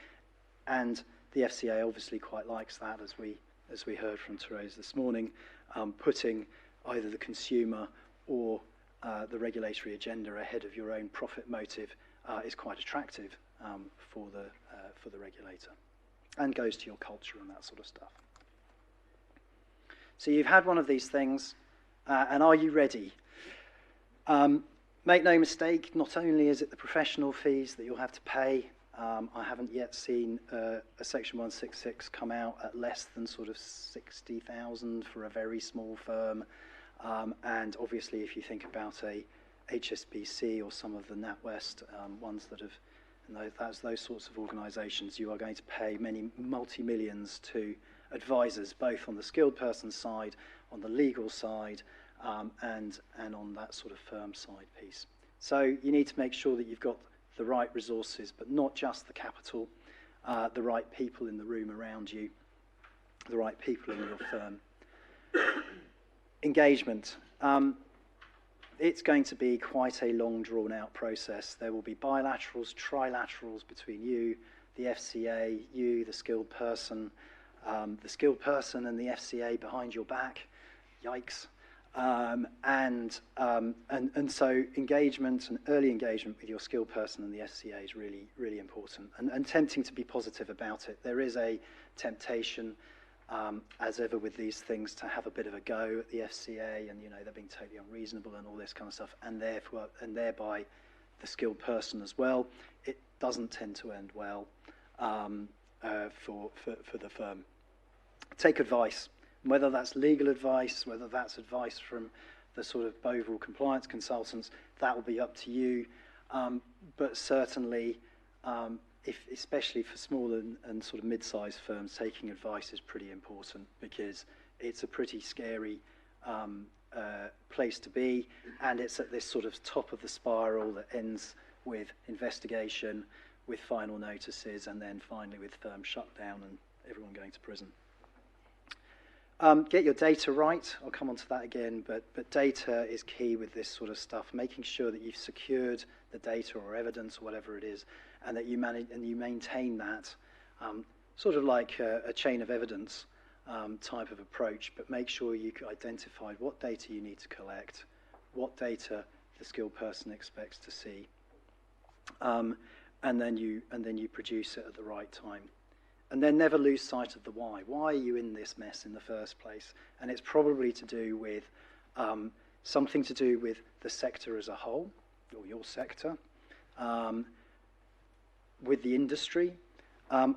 And the FCA obviously quite likes that, as we heard from Therese this morning. Putting either the consumer or the regulatory agenda ahead of your own profit motive is quite attractive for the regulator, and goes to your culture and that sort of stuff. So you've had one of these things, and are you ready? Make no mistake, not only is it the professional fees that you'll have to pay. I haven't yet seen a Section 166 come out at less than sort of 60,000 for a very small firm. And obviously, if you think about a HSBC or some of the NatWest ones that have, those sorts of organisations, you are going to pay many multi-millions to advisors, both on the skilled person side, on the legal side, and on that sort of firm side piece. So you need to make sure that you've got the right resources, but not just the capital, the right people in the room around you, the right people in your firm. Engagement. It's going to be quite a long, drawn-out process. There will be bilaterals, trilaterals between you, the FCA, you, the skilled person and the FCA behind your back. Yikes. And so engagement and early engagement with your skilled person and the FCA is really, really important, and tempting to be positive about it. There is a temptation, as ever with these things, to have a bit of a go at the FCA, and they're being totally unreasonable and all this kind of stuff, and thereby the skilled person as well. It doesn't tend to end well for the firm. Take advice. Whether that's legal advice, whether that's advice from the sort of overall compliance consultants, that will be up to you. But certainly, especially for small and sort of mid-sized firms, taking advice is pretty important, because it's a pretty scary place to be, and it's at this sort of top of the spiral that ends with investigation, with final notices, and then finally with firm shutdown and everyone going to prison. Get your data right. I'll come on to that again, but data is key with this sort of stuff, making sure that you've secured the data or evidence or whatever it is, and that you manage and you maintain that, sort of like a chain of evidence type of approach, but make sure you identified what data you need to collect, what data the skilled person expects to see, and then you produce it at the right time. And then never lose sight of the why. Why are you in this mess in the first place? And it's probably to do with something to do with the sector as a whole, or your sector, with the industry,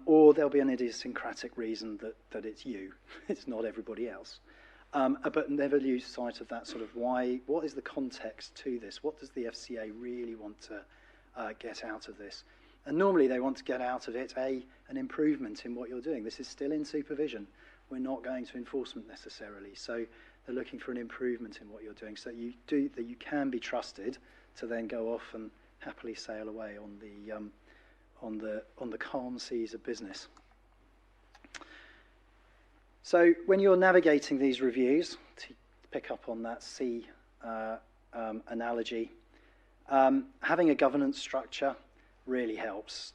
or there'll be an idiosyncratic reason that it's you. It's not everybody else. But never lose sight of that sort of why. What is the context to this? What does the FCA really want to get out of this? And normally they want to get out of it an improvement in what you're doing. This is still in supervision. We're not going to enforcement necessarily. So They're looking for an improvement in what you're doing, so that you can be trusted to then go off and happily sail away on the calm seas of business. So when you're navigating these reviews, to pick up on that sea analogy, having a governance structure really helps.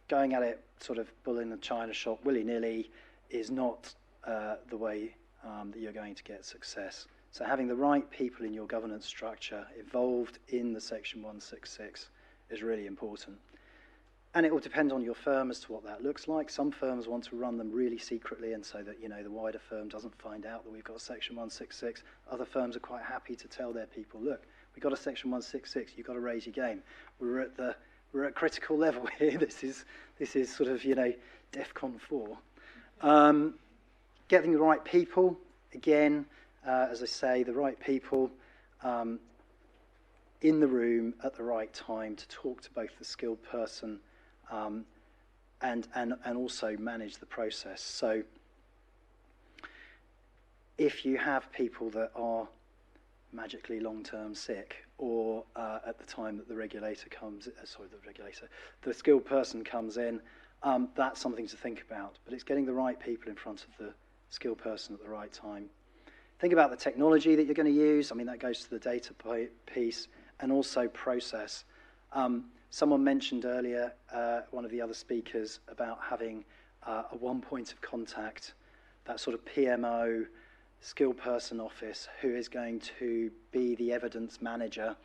Going at it sort of bull in the china shop willy-nilly is not the way that you're going to get success. So having the right people in your governance structure involved in the Section 166 is really important. And it will depend on your firm as to what that looks like. Some firms want to run them really secretly, and so that, you know, the wider firm doesn't find out that we've got Section 166. Other firms are quite happy to tell their people, look, we've got a Section 166, you've got to raise your game. We're at critical level here. This is sort of, you know, DEFCON 4. Getting the right people, again, as I say, the right people in the room at the right time to talk to both the skilled person and also manage the process. So if you have people that are magically long-term sick, or at the time that the regulator comes, the skilled person comes in, that's something to think about. But it's getting the right people in front of the skilled person at the right time. Think about the technology that you're going to use. I mean, that goes to the data piece, and also process. Someone mentioned earlier, one of the other speakers, about having a one point of contact, that sort of PMO, skilled person office, who is going to be the evidence manager.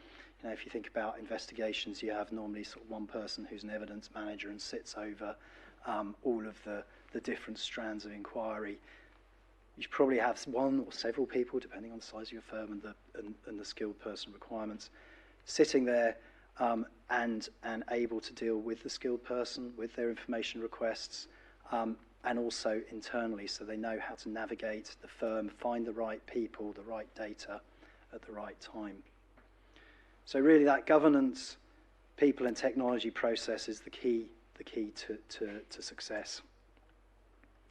You know, if you think about investigations, you have normally sort of one person who's an evidence manager and sits over all of the different strands of inquiry. You should probably have one or several people, depending on the size of your firm and the skilled person requirements, sitting there and able to deal with the skilled person, with their information requests, and also internally, so they know how to navigate the firm, find the right people, the right data at the right time. So really that governance, people and technology process is the key to success.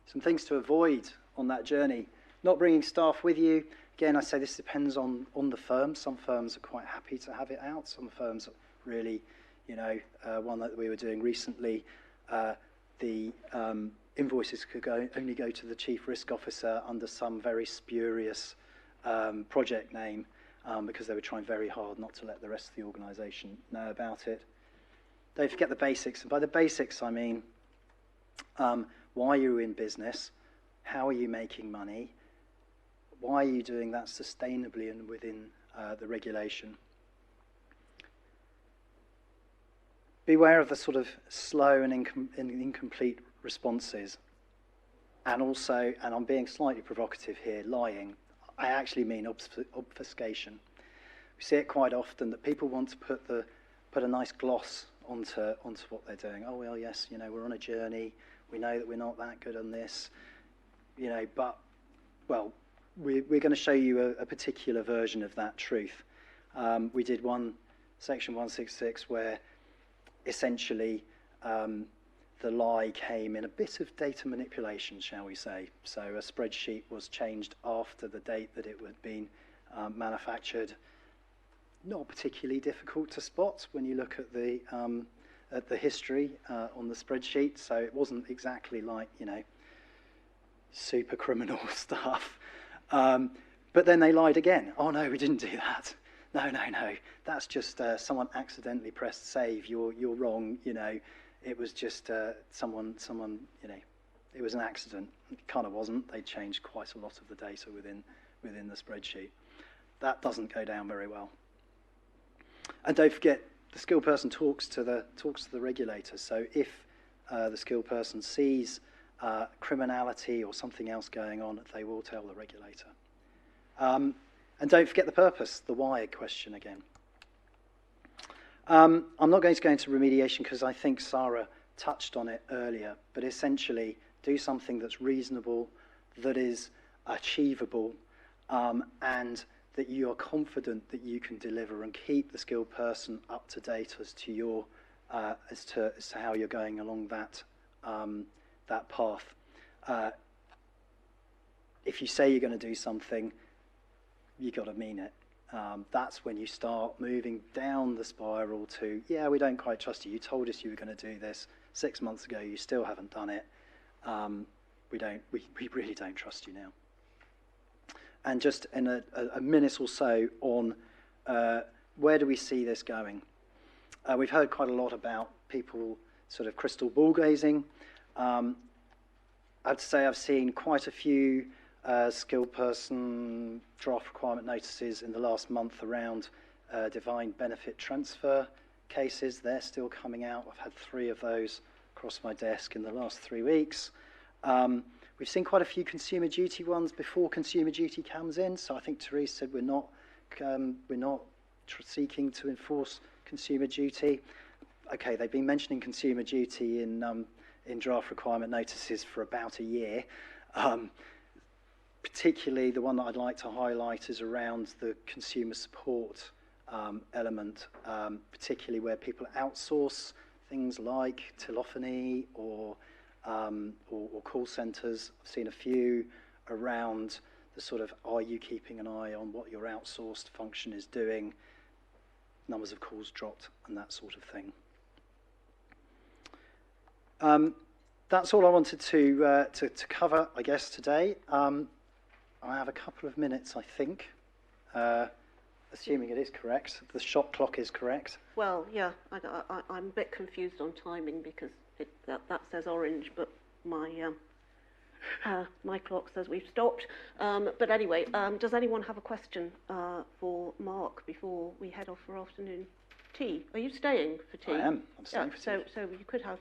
Some things to avoid on that journey: not bringing staff with you. Again, I say this depends on the firm. Some firms are quite happy to have it out. Some firms really, you know, one that we were doing recently, the invoices could only go to the chief risk officer under some very spurious project name, because they were trying very hard not to let the rest of the organisation know about it. Don't forget the basics. And by the basics, I mean, why are you in business? How are you making money? Why are you doing that sustainably and within the regulation? Beware of the sort of slow and incomplete responses. And also, and I'm being slightly provocative here, lying. I actually mean obfuscation. We see it quite often that people want to put a nice gloss onto what they're doing. Oh, well, yes, you know, we're on a journey. We know that we're not that good on this, you know, but, well, we're going to show you a particular version of that truth. We did one Section 166 where essentially the lie came in a bit of data manipulation, shall we say. So a spreadsheet was changed after the date that it had been manufactured. Not particularly difficult to spot when you look at the history on the spreadsheet. So it wasn't exactly like, you know, super criminal stuff. But then they lied again. Oh no, we didn't do that. No. That's just someone accidentally pressed save. You're wrong. You know, it was just someone. You know, it was an accident. It kind of wasn't. They changed quite a lot of the data within the spreadsheet. That doesn't go down very well. And don't forget, the skilled person talks to the regulator. So if the skilled person sees criminality or something else going on, they will tell the regulator. And don't forget the purpose, the why question again. I'm not going to go into remediation because I think Sarah touched on it earlier, but essentially do something that's reasonable, that is achievable, and that you are confident that you can deliver, and keep the skilled person up to date as to your as to how you're going along that that path. If you say you're going to do something, you got to mean it. That's when you start moving down the spiral to, yeah, we don't quite trust you. You told us you were going to do this 6 months ago. You still haven't done it. We really don't trust you now. And just in a minute or so on where do we see this going? We've heard quite a lot about people sort of crystal ball gazing. I'd say I've seen quite a few skilled person draft requirement notices in the last month around defined benefit transfer cases. They're still coming out. I've had 3 of those across my desk in the last 3 weeks. We've seen quite a few consumer duty ones before consumer duty comes in. So I think Therese said we're not seeking to enforce consumer duty. Okay, they've been mentioning consumer duty in draft requirement notices for about a year. Particularly the one that I'd like to highlight is around the consumer support element, particularly where people outsource things like telephony or call centres. I've seen a few around the sort of, are you keeping an eye on what your outsourced function is doing, numbers of calls dropped, and that sort of thing. That's all I wanted to cover, I guess, today. I have a couple of minutes, I think, assuming it is correct. The shot clock is correct. Well, yeah, I'm a bit confused on timing because that says orange, but my clock says we've stopped. But anyway, does anyone have a question for Mark before we head off for afternoon tea? Are you staying for tea? I am. I'm staying for tea. So you could have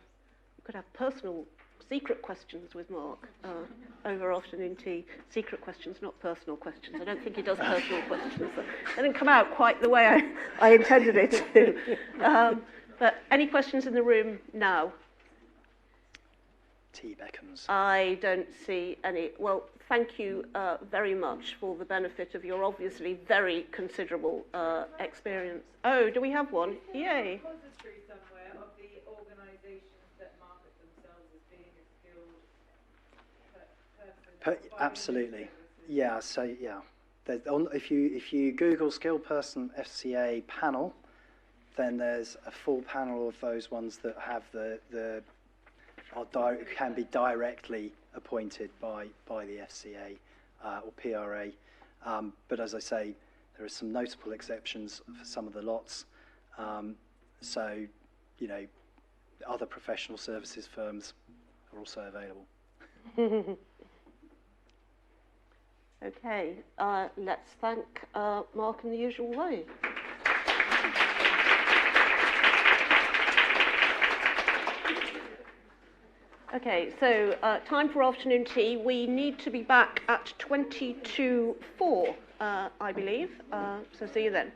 personal secret questions with Mark over afternoon tea. Secret questions, not personal questions. I don't think he does personal questions. They didn't come out quite the way I intended it to. But any questions in the room now? Tea beckons. I don't see any. Well, thank you very much for the benefit of your obviously very considerable experience. Oh, do we have one? Yay. Absolutely, yeah. So yeah, if you Google skilled person FCA panel, then there's a full panel of those ones that have can be directly appointed by the FCA or PRA. But as I say, there are some notable exceptions for some of the lots. So you know, other professional services firms are also available. Okay, let's thank Mark in the usual way. Okay, so time for afternoon tea. We need to be back at 4:22, I believe. So see you then.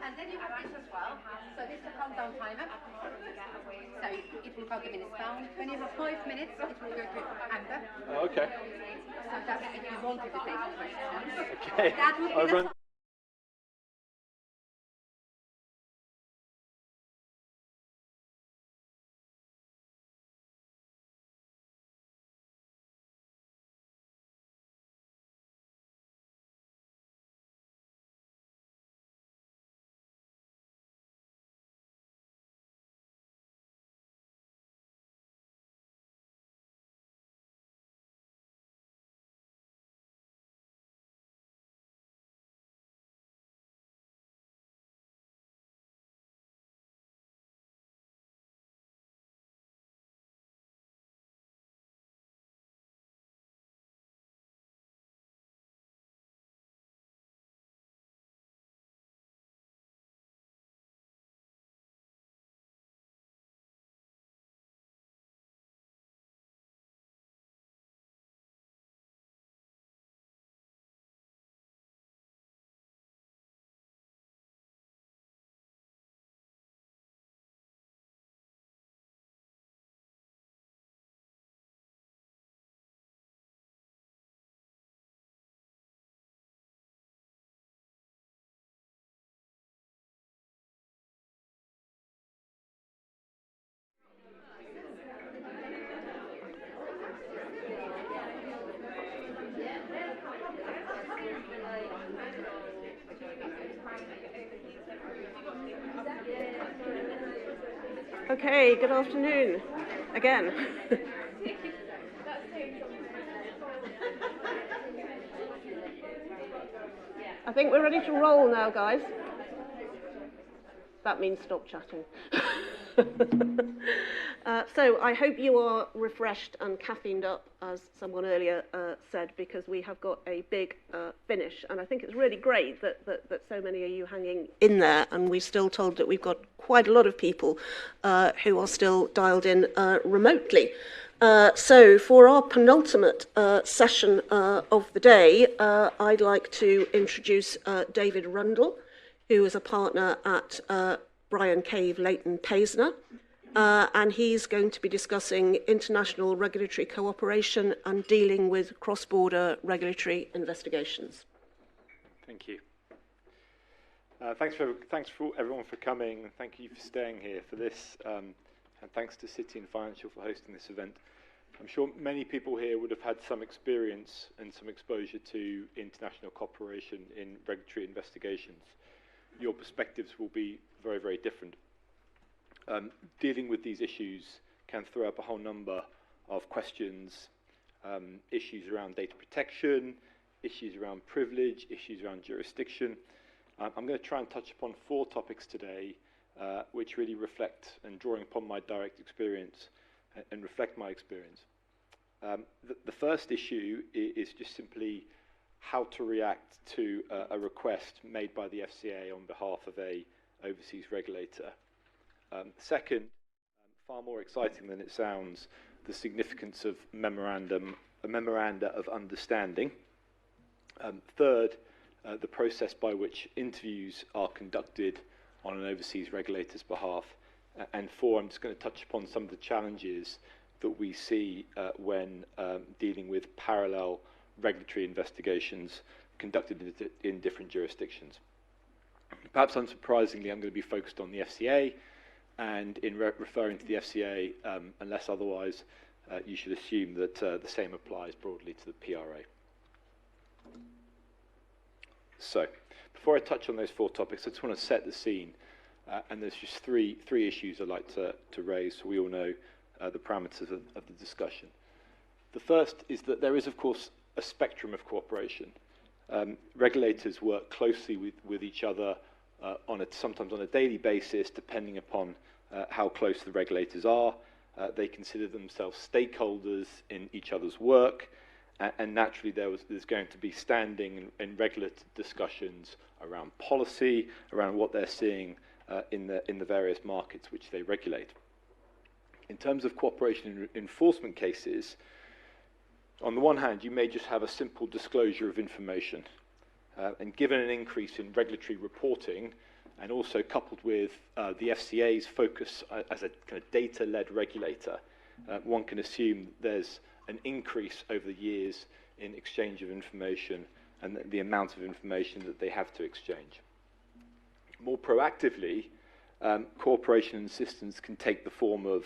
And then you have this as well. So this is a countdown timer. So it will count the minutes down. When you have 5 minutes, it will go to Amber. Okay. So that's if you want to take questions. Okay. That would be I'll the run. Okay, good afternoon again. I think we're ready to roll now, guys. That means stop chatting. So I hope you are refreshed and caffeined up, as someone earlier said, because we have got a big finish. And I think it's really great that so many of you hanging in there. And we're still told that we've got quite a lot of people who are still dialed in remotely. So for our penultimate session of the day, I'd like to introduce David Rundle, who is a partner at Bryan Cave Leighton Paisner. And he's going to be discussing international regulatory cooperation and dealing with cross-border regulatory investigations. Thank you. Thanks for everyone for coming. Thank you for staying here for this. And thanks to City and Financial for hosting this event. I'm sure many people here would have had some experience and some exposure to international cooperation in regulatory investigations. Your perspectives will be very, very different. Dealing with these issues can throw up a whole number of questions, issues around data protection, issues around privilege, issues around jurisdiction. I'm going to try and touch upon 4 topics today, which really reflect and drawing upon my direct experience and reflect my experience. The first issue is just simply how to react to a request made by the FCA on behalf of a overseas regulator. Second, far more exciting than it sounds, the significance of memoranda of understanding. Third, the process by which interviews are conducted on an overseas regulator's behalf. And 4, I'm just going to touch upon some of the challenges that we see when dealing with parallel regulatory investigations conducted in different jurisdictions. Perhaps unsurprisingly, I'm going to be focused on the FCA, and in referring to the FCA, unless otherwise, you should assume that the same applies broadly to the PRA. So, before I touch on those 4 topics, I just want to set the scene, and there's just three issues I'd like to raise so we all know the parameters of the discussion. The first is that there is, of course, a spectrum of cooperation. Regulators work closely with each other sometimes on a daily basis, depending upon how close the regulators are. They consider themselves stakeholders in each other's work, and naturally there's going to be standing and regular discussions around policy, around what they're seeing in the various markets which they regulate. In terms of cooperation in enforcement cases, on the one hand, you may just have a simple disclosure of information. And given an increase in regulatory reporting, and also coupled with the FCA's focus as a kind of data-led regulator, one can assume there's an increase over the years in exchange of information and the amount of information that they have to exchange. More proactively, cooperation and assistance can take the form of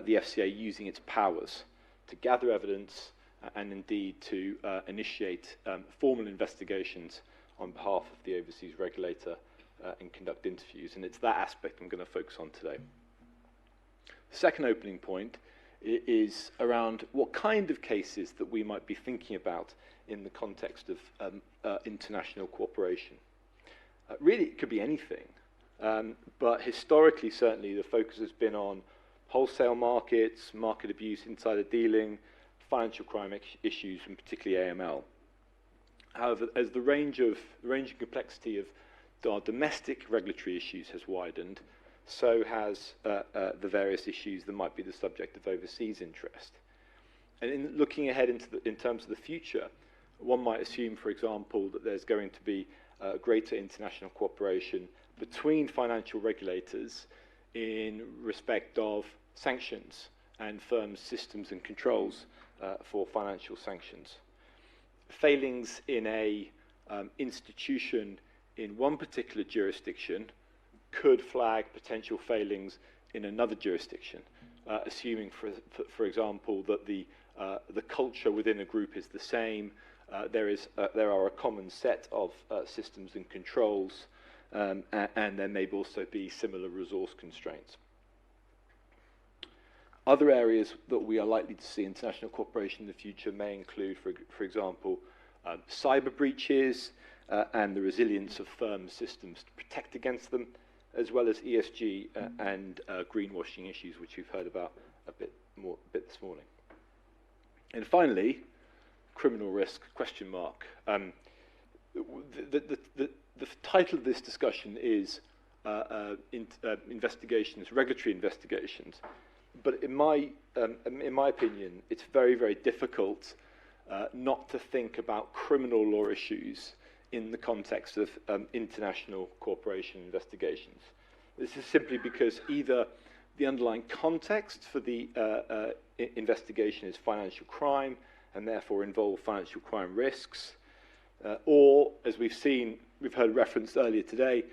the FCA using its powers to gather evidence and indeed to initiate formal investigations on behalf of the overseas regulator and conduct interviews. And it's that aspect I'm going to focus on today. The second opening point is around what kind of cases that we might be thinking about in the context of international cooperation. Really, it could be anything. But historically, certainly, the focus has been on wholesale markets, market abuse, insider dealing, financial crime issues, and particularly AML. However, as the range and complexity of our domestic regulatory issues has widened, so has the various issues that might be the subject of overseas interest. And in looking ahead in terms of the future, one might assume, for example, that there's going to be greater international cooperation between financial regulators in respect of sanctions and firms' systems and controls for financial sanctions. Failings in a institution in one particular jurisdiction could flag potential failings in another jurisdiction, assuming, for example, that the culture within a group is the same, there are a common set of systems and controls, and there may also be similar resource constraints. Other areas that we are likely to see international cooperation in the future may include, for example, cyber breaches and the resilience of firm systems to protect against them, as well as ESG and greenwashing issues, which we've heard about a bit this morning. And finally, criminal risk, question mark. The title of this discussion is investigations, regulatory investigations. But in my opinion, it's very, very difficult not to think about criminal law issues in the context of international cooperation investigations. This is simply because either the underlying context for the investigation is financial crime and therefore involve financial crime risks, or, as we've heard referenced earlier today,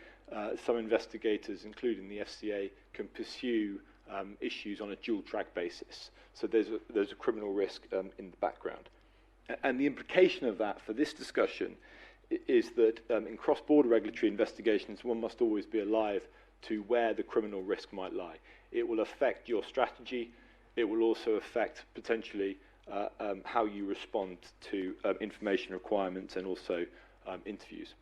some investigators, including the FCA, can pursue issues on a dual-track basis. So there's a criminal risk in the background. And the implication of that for this discussion is that in cross-border regulatory investigations, one must always be alive to where the criminal risk might lie. It will affect your strategy. It will also affect, potentially, how you respond to information requirements and also interviews.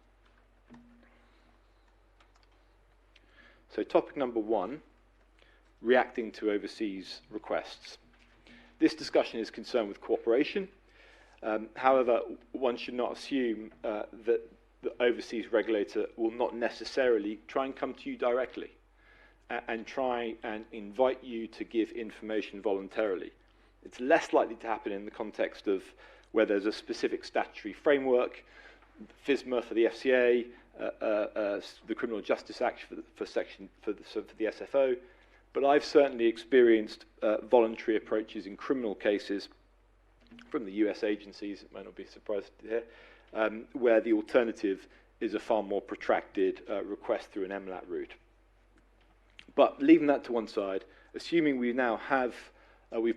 So topic number one, reacting to overseas requests. This discussion is concerned with cooperation. However, one should not assume that the overseas regulator will not necessarily try and come to you directly and try and invite you to give information voluntarily. It's less likely to happen in the context of where there's a specific statutory framework, FISMA for the FCA, the Criminal Justice Act for the SFO. But I've certainly experienced voluntary approaches in criminal cases from the US agencies, it might not be surprised to hear, where the alternative is a far more protracted request through an MLAT route. But leaving that to one side, assuming we now have, the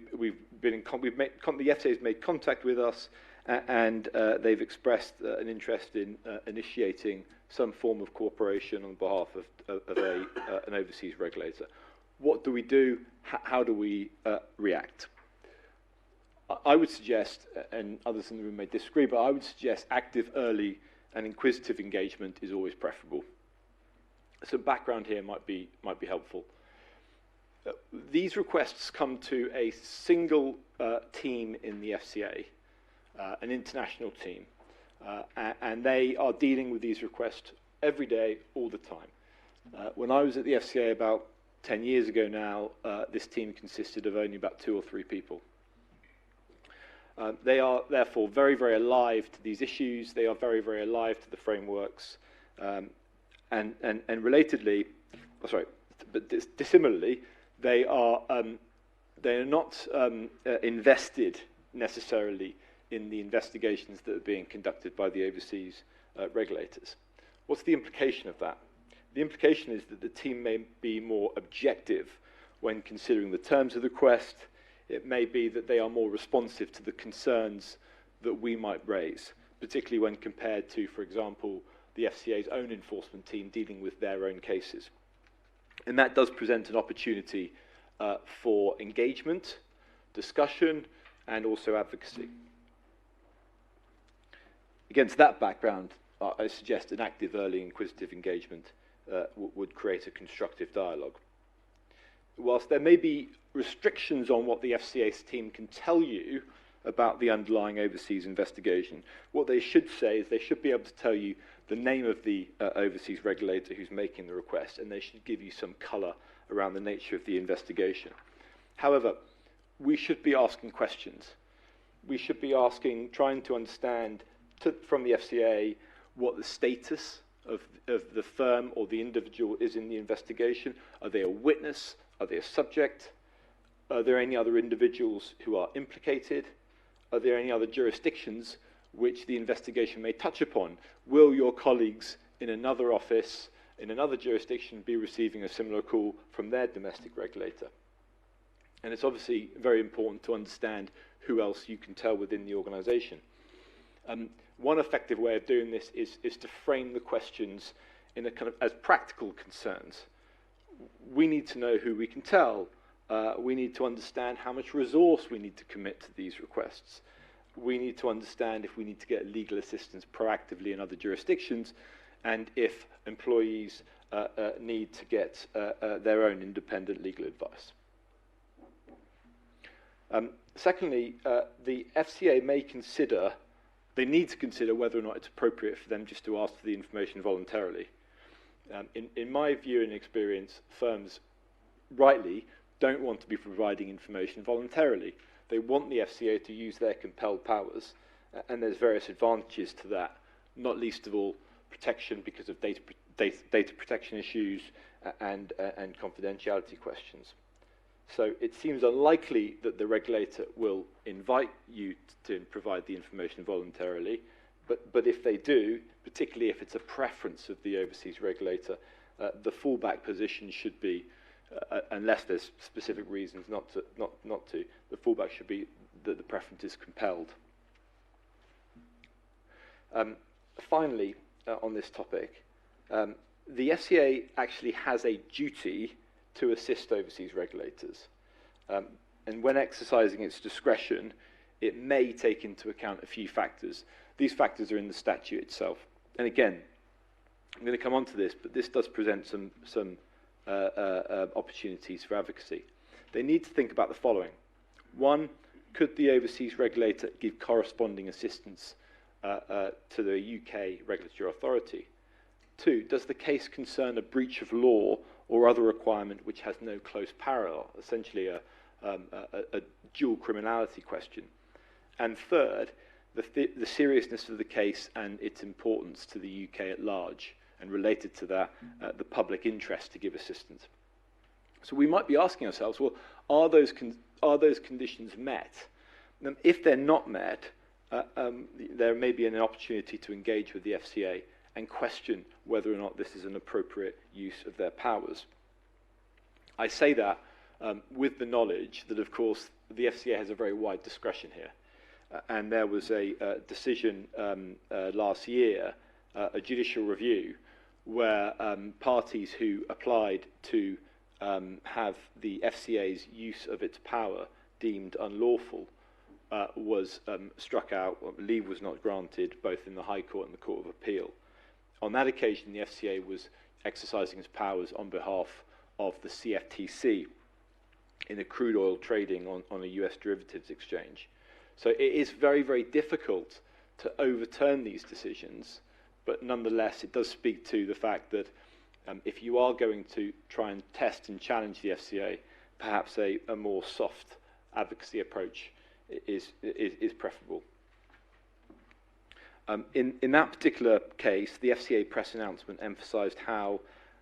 FCA has made contact with us, and they've expressed an interest in initiating some form of cooperation on behalf of an overseas regulator. What do we do? How do we react? I would suggest, and others in the room may disagree, but I would suggest active, early, and inquisitive engagement is always preferable. Some background here might be helpful. These requests come to a single team in the FCA, an international team, and they are dealing with these requests every day, all the time. When I was at the FCA about 10 years ago now, this team consisted of only about 2 or 3 people. They are therefore very, very alive to these issues. They are very, very alive to the frameworks. And relatedly, but dissimilarly, they are not invested necessarily in the investigations that are being conducted by the overseas regulators. What's the implication of that? The implication is that the team may be more objective when considering the terms of the request. It may be that they are more responsive to the concerns that we might raise, particularly when compared to, for example, the FCA's own enforcement team dealing with their own cases. And that does present an opportunity for engagement, discussion, and also advocacy. Against that background, I suggest an active, early, inquisitive engagement would create a constructive dialogue. Whilst there may be restrictions on what the FCA's team can tell you about the underlying overseas investigation, what they should say is they should be able to tell you the name of the overseas regulator who's making the request, and they should give you some colour around the nature of the investigation. However, we should be asking questions. We should be trying to understand from the FCA what the status of the firm or the individual is in the investigation. Are they a witness? Are they a subject? Are there any other individuals who are implicated? Are there any other jurisdictions which the investigation may touch upon? Will your colleagues in another office, in another jurisdiction, be receiving a similar call from their domestic regulator? And it's obviously very important to understand who else you can tell within the organisation. One effective way of doing this is to frame the questions in a kind of as practical concerns. We need to know who we can tell. We need to understand how much resource we need to commit to these requests. We need to understand if we need to get legal assistance proactively in other jurisdictions, and if employees need to get their own independent legal advice. Secondly, the FCA they need to consider whether or not it's appropriate for them just to ask for the information voluntarily. In my view and experience, firms rightly don't want to be providing information voluntarily. They want the FCA to use their compelled powers, and there's various advantages to that, not least of all protection because of data protection issues and confidentiality questions. So it seems unlikely that the regulator will invite you to provide the information voluntarily, but if they do, particularly if it's a preference of the overseas regulator, the fallback position should be, unless there's specific reasons not to, the fallback should be that the preference is compelled. Finally, on this topic, the FCA actually has a duty to assist overseas regulators. And when exercising its discretion, it may take into account a few factors. These factors are in the statute itself. And again, I'm going to come on to this, but this does present some opportunities for advocacy. They need to think about the following. One, could the overseas regulator give corresponding assistance to the UK regulatory authority? Two, does the case concern a breach of law or other requirement which has no close parallel, essentially a dual criminality question? And third, the seriousness of the case and its importance to the UK at large, and related to that, the public interest to give assistance. So we might be asking ourselves, well, are those conditions met? And if they're not met, there may be an opportunity to engage with the FCA and question whether or not this is an appropriate use of their powers. I say that with the knowledge that, of course, the FCA has a very wide discretion here. And there was a decision last year, a judicial review, where parties who applied to have the FCA's use of its power deemed unlawful was struck out. Leave was not granted, both in the High Court and the Court of Appeal. On that occasion, the FCA was exercising its powers on behalf of the CFTC in a crude oil trading on a US derivatives exchange. So it is very, very difficult to overturn these decisions, but nonetheless, it does speak to the fact that if you are going to try and test and challenge the FCA, perhaps a more soft advocacy approach is preferable. In that particular case, the FCA press announcement emphasised how,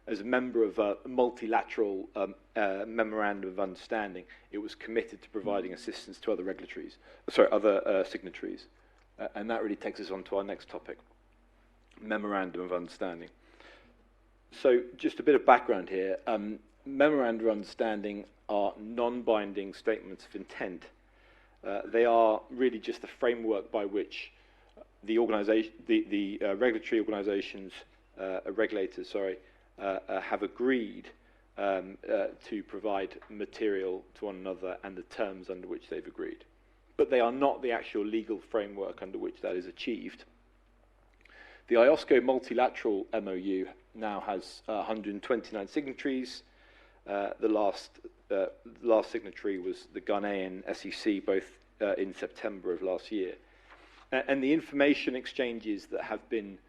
as a member of a multilateral memorandum of understanding, it was committed to providing assistance to other signatories. And that really takes us on to our next topic, memorandum of understanding. So just a bit of background here. Memorandum of understanding are non-binding statements of intent. They are really just the framework by which the regulatory organisations, regulators, have agreed to provide material to one another and the terms under which they've agreed. But they are not the actual legal framework under which that is achieved. The IOSCO multilateral MOU now has 129 signatories. The last signatory was the Ghanaian SEC, both in September of last year. And the information exchanges that have been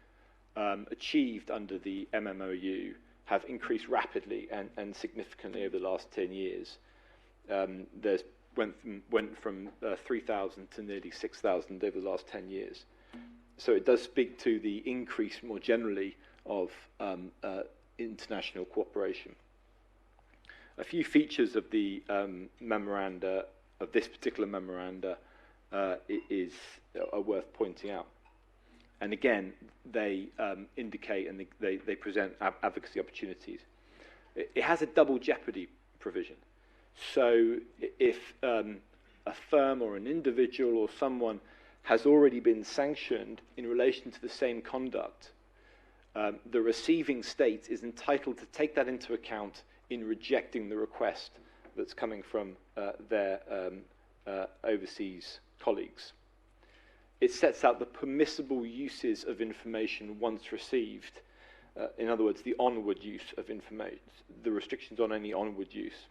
achieved under the MMOU have increased rapidly and significantly over the last 10 years. There's went from 3,000 to nearly 6,000 over the last 10 years. So it does speak to the increase more generally of international cooperation. A few features of the memoranda, of this particular memoranda, are worth pointing out. And again, they indicate and they present advocacy opportunities. It has a double jeopardy provision. So if a firm or an individual or someone has already been sanctioned in relation to the same conduct, the receiving state is entitled to take that into account in rejecting the request that's coming from their overseas colleagues. It sets out the permissible uses of information once received. In other words, the onward use of information, the restrictions on any onward use.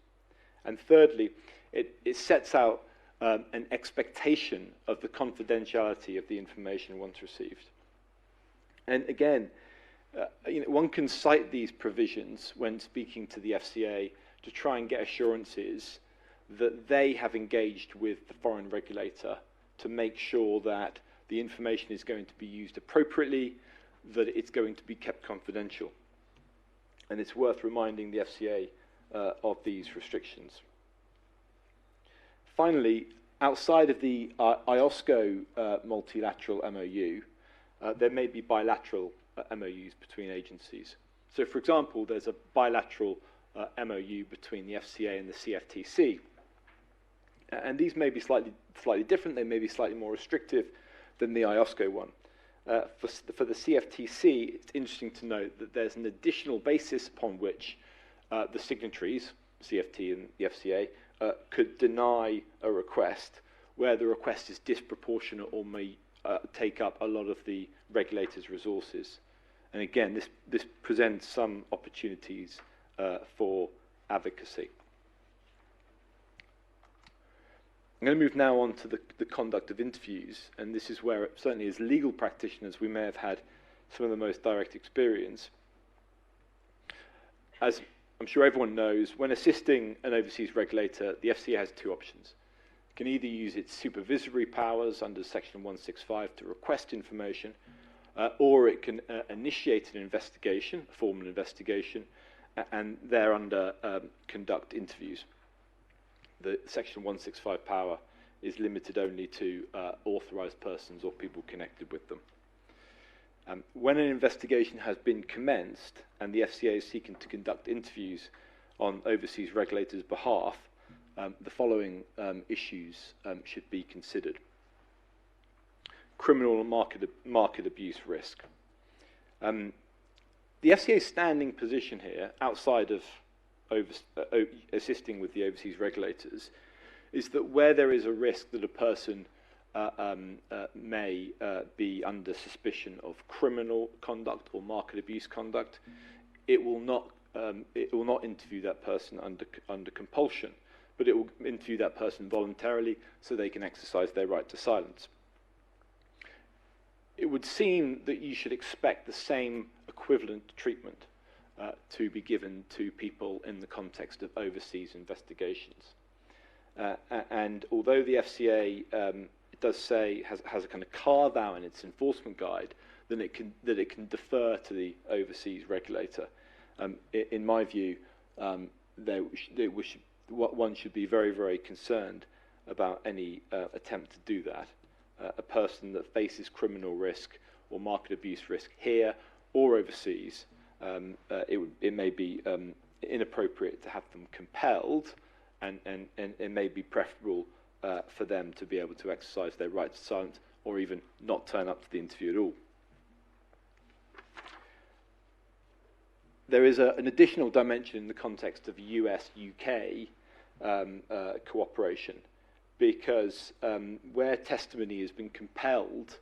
And thirdly, it sets out an expectation of the confidentiality of the information once received. And again, one can cite these provisions when speaking to the FCA to try and get assurances that they have engaged with the foreign regulator to make sure that the information is going to be used appropriately, that it's going to be kept confidential. And it's worth reminding the FCA of these restrictions. Finally, outside of the IOSCO multilateral MOU, there may be bilateral MOUs between agencies. So, for example, there's a bilateral MOU between the FCA and the CFTC. And these may be slightly different. They may be slightly more restrictive than the IOSCO one. For the CFTC, it's interesting to note that there's an additional basis upon which the signatories, CFT and the FCA, could deny a request where the request is disproportionate or may take up a lot of the regulator's resources. And again, this presents some opportunities for advocacy. I'm going to move now on to the conduct of interviews, and this is where, certainly as legal practitioners, we may have had some of the most direct experience. As I'm sure everyone knows, when assisting an overseas regulator, the FCA has two options. It can either use its supervisory powers under Section 165 to request information, or it can initiate an investigation, a formal investigation, and thereunder conduct interviews. The Section 165 power is limited only to authorised persons or people connected with them. When an investigation has been commenced and the FCA is seeking to conduct interviews on overseas regulators' behalf, the following issues should be considered. Criminal and market abuse risk. The FCA's standing position here, outside of assisting with the overseas regulators, is that where there is a risk that a person may be under suspicion of criminal conduct or market abuse conduct, it will not interview that person under compulsion, but it will interview that person voluntarily so they can exercise their right to silence. It would seem that you should expect the same equivalent treatment to be given to people in the context of overseas investigations. And although the FCA does say has a kind of carve out in its enforcement guide, then it can defer to the overseas regulator. In my view, one should be very, very concerned about any attempt to do that. A person that faces criminal risk or market abuse risk here or overseas, it may be inappropriate to have them compelled, and it may be preferable for them to be able to exercise their right to silence or even not turn up to the interview at all. There is an additional dimension in the context of US-UK cooperation, because where testimony has been compelled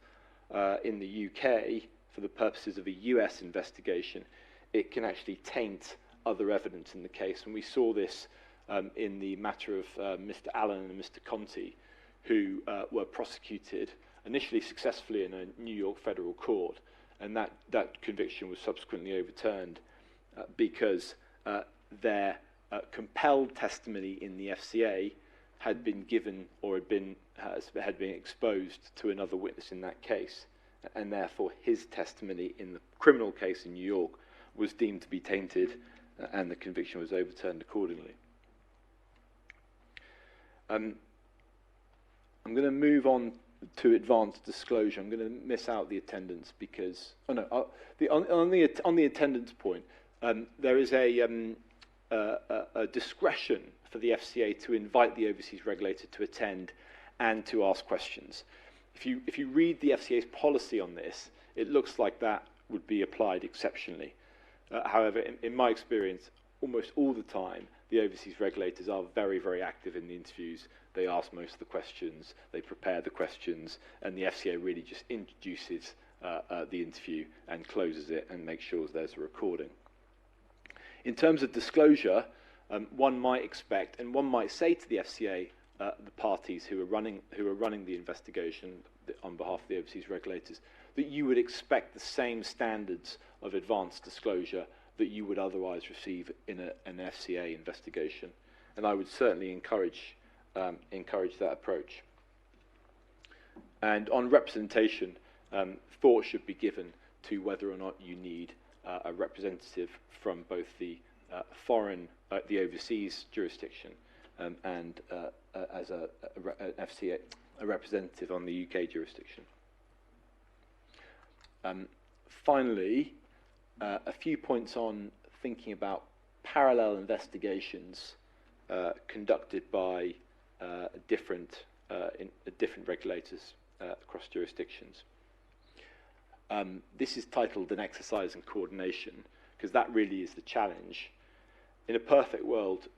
in the UK for the purposes of a US investigation, it can actually taint other evidence in the case. And we saw this in the matter of Mr. Allen and Mr. Conti, who were prosecuted initially successfully in a New York federal court, and that conviction was subsequently overturned because their compelled testimony in the FCA had been given or had been exposed to another witness in that case, and therefore his testimony in the criminal case in New York was deemed to be tainted, and the conviction was overturned accordingly. I'm going to move on to advanced disclosure. I'm going to miss out the attendance because on the attendance point, there is a discretion for the FCA to invite the overseas regulator to attend and to ask questions. If you read the FCA's policy on this, it looks like that would be applied exceptionally. However, in my experience, almost all the time, the overseas regulators are very, very active in the interviews. They ask most of the questions, they prepare the questions, and the FCA really just introduces the interview and closes it and makes sure there's a recording. In terms of disclosure, one might expect, and one might say to the FCA, the parties who are running the investigation on behalf of the overseas regulators, that you would expect the same standards of advanced disclosure that you would otherwise receive in an FCA investigation, and I would certainly encourage that approach. And on representation, thought should be given to whether or not you need a representative from both the the overseas jurisdiction, and as a FCA, a representative on the UK jurisdiction. Finally, a few points on thinking about parallel investigations conducted by different regulators across jurisdictions. This is titled an exercise in coordination, because that really is the challenge. In a perfect world,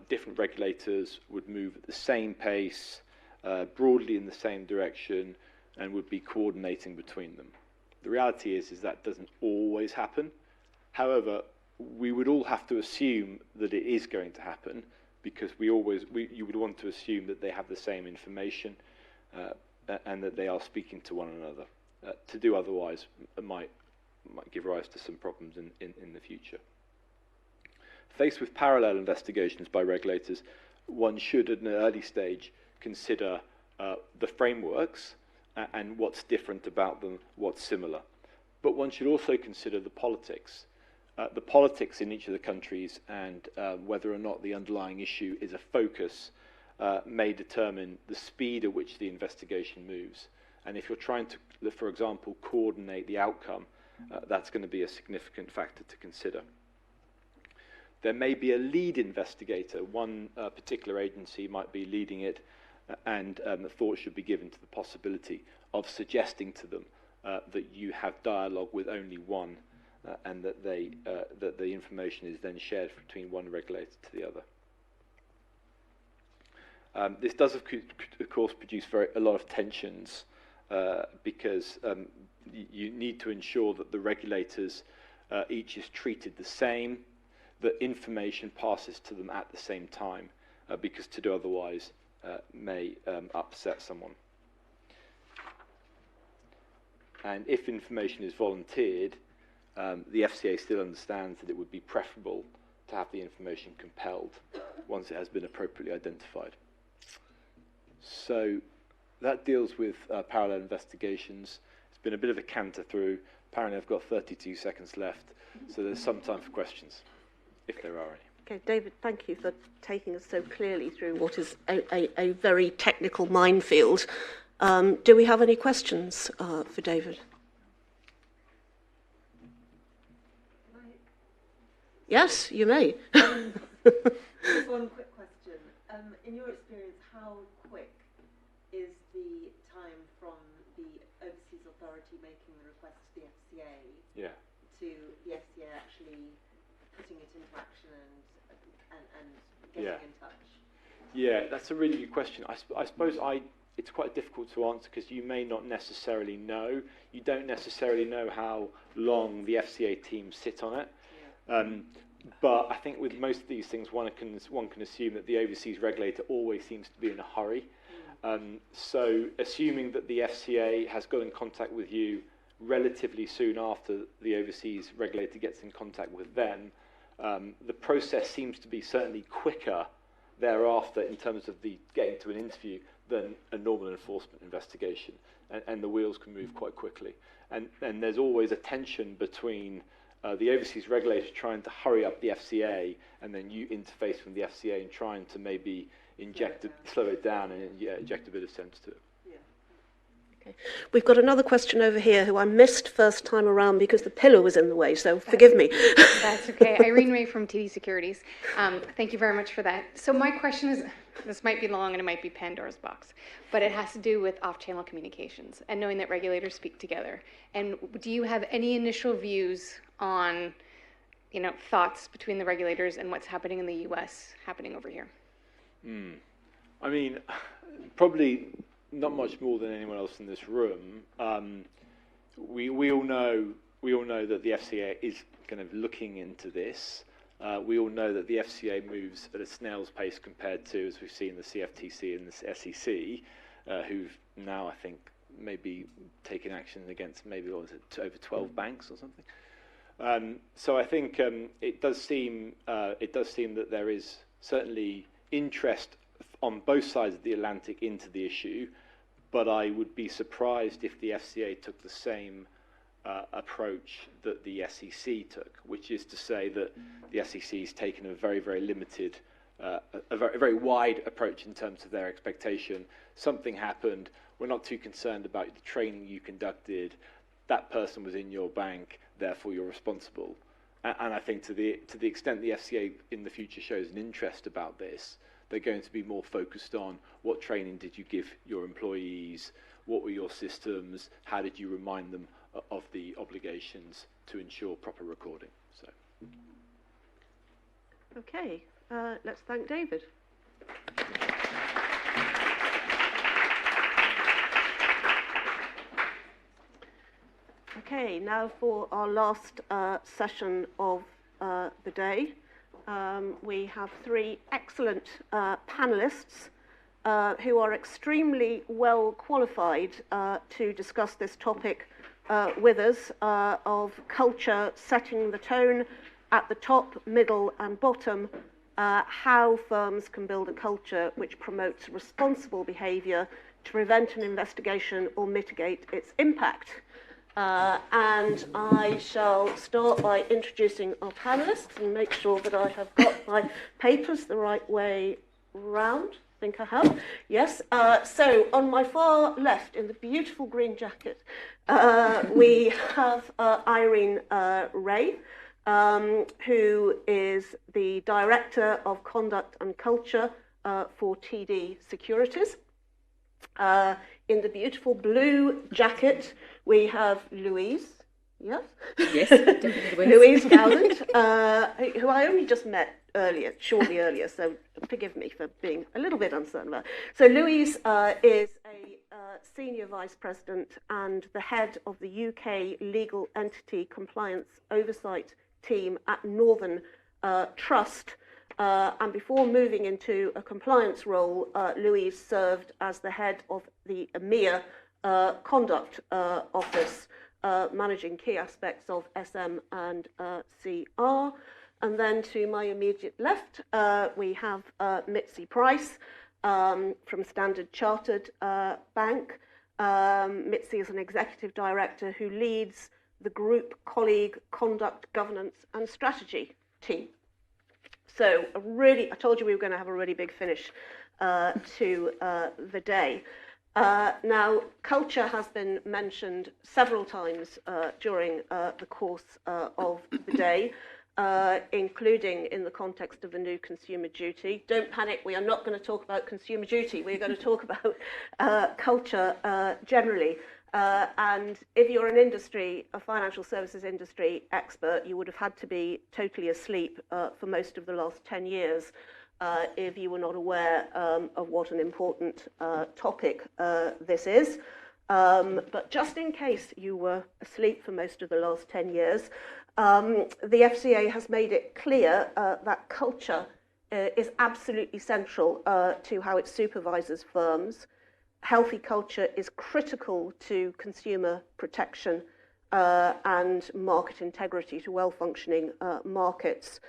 different regulators would move at the same pace, broadly in the same direction, and would be coordinating between them. The reality is that doesn't always happen. However, we would all have to assume that it is going to happen, because you would want to assume that they have the same information and that they are speaking to one another. To do otherwise might give rise to some problems in the future. Faced with parallel investigations by regulators, one should at an early stage consider the frameworks and what's different about them, what's similar. But one should also consider the politics. The politics in each of the countries and whether or not the underlying issue is a focus may determine the speed at which the investigation moves. And if you're trying to, for example, coordinate the outcome, that's going to be a significant factor to consider. There may be a lead investigator. One particular agency might be leading it, and thought should be given to the possibility of suggesting to them that you have dialogue with only one, and that that the information is then shared between one regulator to the other. This does, of course, produce a lot of tensions, because you need to ensure that the regulators each is treated the same, that information passes to them at the same time, because to do otherwise may upset someone. And if information is volunteered, the FCA still understands that it would be preferable to have the information compelled once it has been appropriately identified. So that deals with parallel investigations. It's been a bit of a canter through. Apparently I've got 32 seconds left, so there's some time for questions, if there are any. Okay, David, thank you for taking us so clearly through what is a very technical minefield. Do we have any questions for David? Yes, you may. Just one quick question. In your experience, how quick is the time from the overseas authority making the request to the FCA to the FCA actually putting it into action and getting in touch? Yeah, that's a really good question. I suppose it's quite difficult to answer because you may not necessarily know. You don't necessarily know how long the FCA team sit on it. But I think with most of these things, one can assume that the overseas regulator always seems to be in a hurry. So assuming that the FCA has got in contact with you relatively soon after the overseas regulator gets in contact with them, the process seems to be certainly quicker thereafter in terms of the getting to an interview than a normal enforcement investigation, and the wheels can move quite quickly. And there's always a tension between the overseas regulator trying to hurry up the FCA, and then you interface from the FCA and trying to maybe slow it down and inject a bit of sense to it. Okay. We've got another question over here who I missed first time around because the pillar was in the way, so forgive me. That's okay. Irene Ray from TD Securities. Thank you very much for that. So my question is, this might be long and it might be Pandora's box, but it has to do with off-channel communications and knowing that regulators speak together. And do you have any initial views on, thoughts between the regulators and what's happening in the US happening over here? I mean, probably not much more than anyone else in this room. We all know that the FCA is kind of looking into this. We all know that the FCA moves at a snail's pace compared to, as we've seen, the CFTC and the SEC, who've now, I think, maybe taken action against over 12 banks or something. So I think it does seem that there is certainly interest on both sides of the Atlantic into the issue, but I would be surprised if the FCA took the same approach that the SEC took, which is to say that the SEC has taken a very, very limited, a very wide approach in terms of their expectation. Something happened, we're not too concerned about the training you conducted, that person was in your bank, therefore you're responsible. And I think to the extent the FCA in the future shows an interest about this, they're going to be more focused on what training did you give your employees, what were your systems, how did you remind them of the obligations to ensure proper recording. So. Okay, let's thank David. Okay, now for our last session of the day. We have three excellent panelists who are extremely well qualified to discuss this topic with us of culture setting the tone at the top, middle and bottom, how firms can build a culture which promotes responsible behaviour to prevent an investigation or mitigate its impact. And I shall start by introducing our panellists and make sure that I have got my papers the right way round. I think I have. Yes. So on my far left, in the beautiful green jacket, we have Irene Ray, who is the Director of Conduct and Culture for TD Securities. In the beautiful blue jacket, we have Louise. Yes? Yes. Louise Gowland, who I only just met shortly earlier, so forgive me for being a little bit uncertain about it. So Louise is a Senior Vice President and the head of the UK Legal Entity Compliance Oversight Team at Northern Trust. And before moving into a compliance role, Louise served as the head of the EMEA Conduct Office, managing key aspects of SM and CR. And then to my immediate left, we have Mitzi Price, from Standard Chartered Bank. Mitzi is an executive director who leads the group colleague conduct, governance and strategy team. So I told you we were going to have a really big finish to the day. Now, culture has been mentioned several times during the course of the day, including in the context of the new consumer duty. Don't panic, we are not going to talk about consumer duty. We're going to talk about culture generally. And if you're an industry, a financial services industry expert, you would have had to be totally asleep for most of the last 10 years if you were not aware of what an important topic this is. But just in case you were asleep for most of the last 10 years, the FCA has made it clear that culture is absolutely central to how it supervises firms. Healthy culture is critical to consumer protection and market integrity, to well-functioning markets.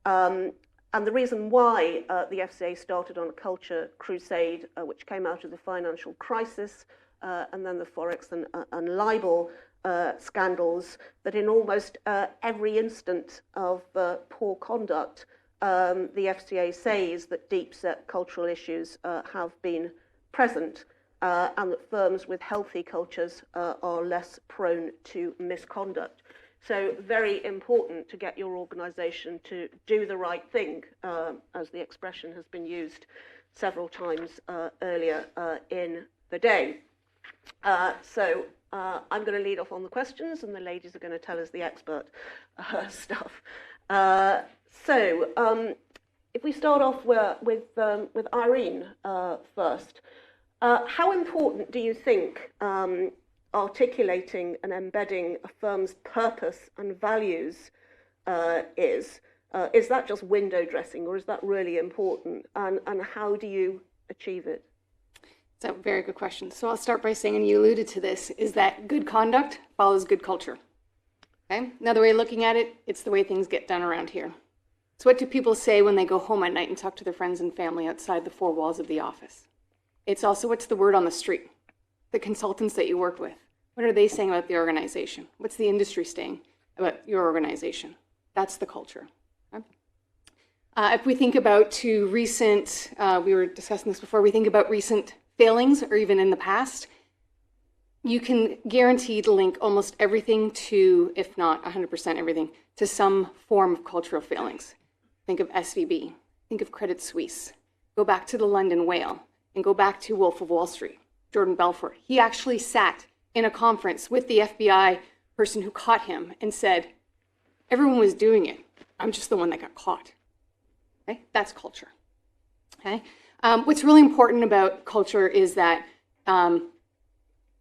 And the reason why the FCA started on a culture crusade, which came out of the financial crisis and then the Forex and LIBOR scandals, that in almost every instant of poor conduct, the FCA says that deep-set cultural issues have been present. And that firms with healthy cultures are less prone to misconduct. So very important to get your organisation to do the right thing, as the expression has been used several times earlier in the day. So I'm going to lead off on the questions, and the ladies are going to tell us the expert stuff. So if we start off with Irene first. How important do you think articulating and embedding a firm's purpose and values is? Is that just window dressing, or is that really important? And how do you achieve it? It's a very good question. So I'll start by saying, and you alluded to this, is that good conduct follows good culture. Okay? Another way of looking at it, it's the way things get done around here. So what do people say when they go home at night and talk to their friends and family outside the four walls of the office? It's also, what's the word on the street? The consultants that you work with. What are they saying about the organization? What's the industry saying about your organization? That's the culture. Okay? If we think about to recent, we were discussing this before, we think about recent failings or even in the past, you can guarantee to link almost everything to, if not 100% everything, to some form of cultural failings. Think of SVB, think of Credit Suisse, go back to the London Whale, and go back to Wolf of Wall Street, Jordan Belfort. He actually sat in a conference with the FBI person who caught him and said, everyone was doing it. I'm just the one that got caught. Okay? That's culture. Okay? What's really important about culture is that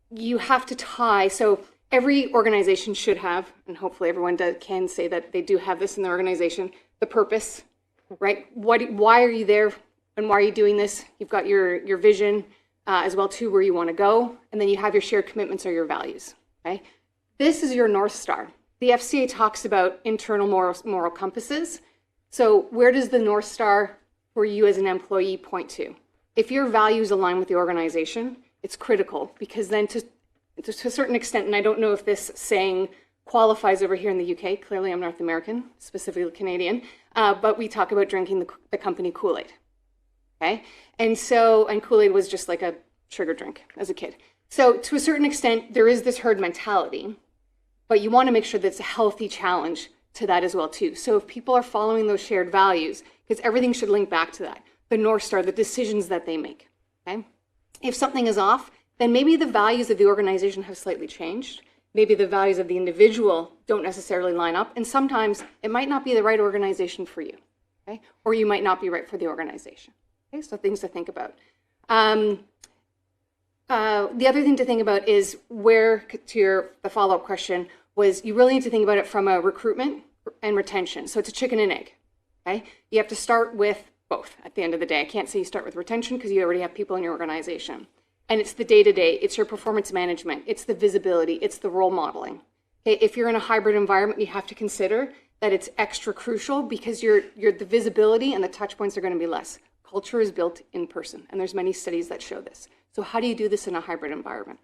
you have to tie, so every organization should have, and hopefully everyone can say that they do have this in their organization, the purpose, right? Why are you there? And why are you doing this? You've got your vision as well too, where you want to go, and then you have your shared commitments or your values. Okay, this is your North Star. The FCA talks about internal moral compasses. So where does the North Star for you as an employee point to? If your values align with the organization, it's critical, because then to a certain extent, and I don't know if this saying qualifies over here in the UK. Clearly, I'm North American, specifically Canadian, but we talk about drinking the company Kool-Aid. Okay, and Kool-Aid was just like a sugar drink as a kid. So to a certain extent, there is this herd mentality, but you want to make sure that it's a healthy challenge to that as well too. So if people are following those shared values, because everything should link back to that, the North Star, the decisions that they make. Okay, if something is off, then maybe the values of the organization have slightly changed. Maybe the values of the individual don't necessarily line up, and sometimes it might not be the right organization for you, okay, or you might not be right for the organization. Okay, so things to think about. The other thing to think about is where, to the follow-up question, was you really need to think about it from a recruitment and retention. So it's a chicken and egg. Okay, you have to start with both at the end of the day. I can't say you start with retention because you already have people in your organization. And it's the day-to-day, it's your performance management, it's the visibility, it's the role modeling. Okay, if you're in a hybrid environment, you have to consider that it's extra crucial because the visibility and the touch points are going to be less. culture is built in person, and there's many studies that show this. So how do you do this in a hybrid environment?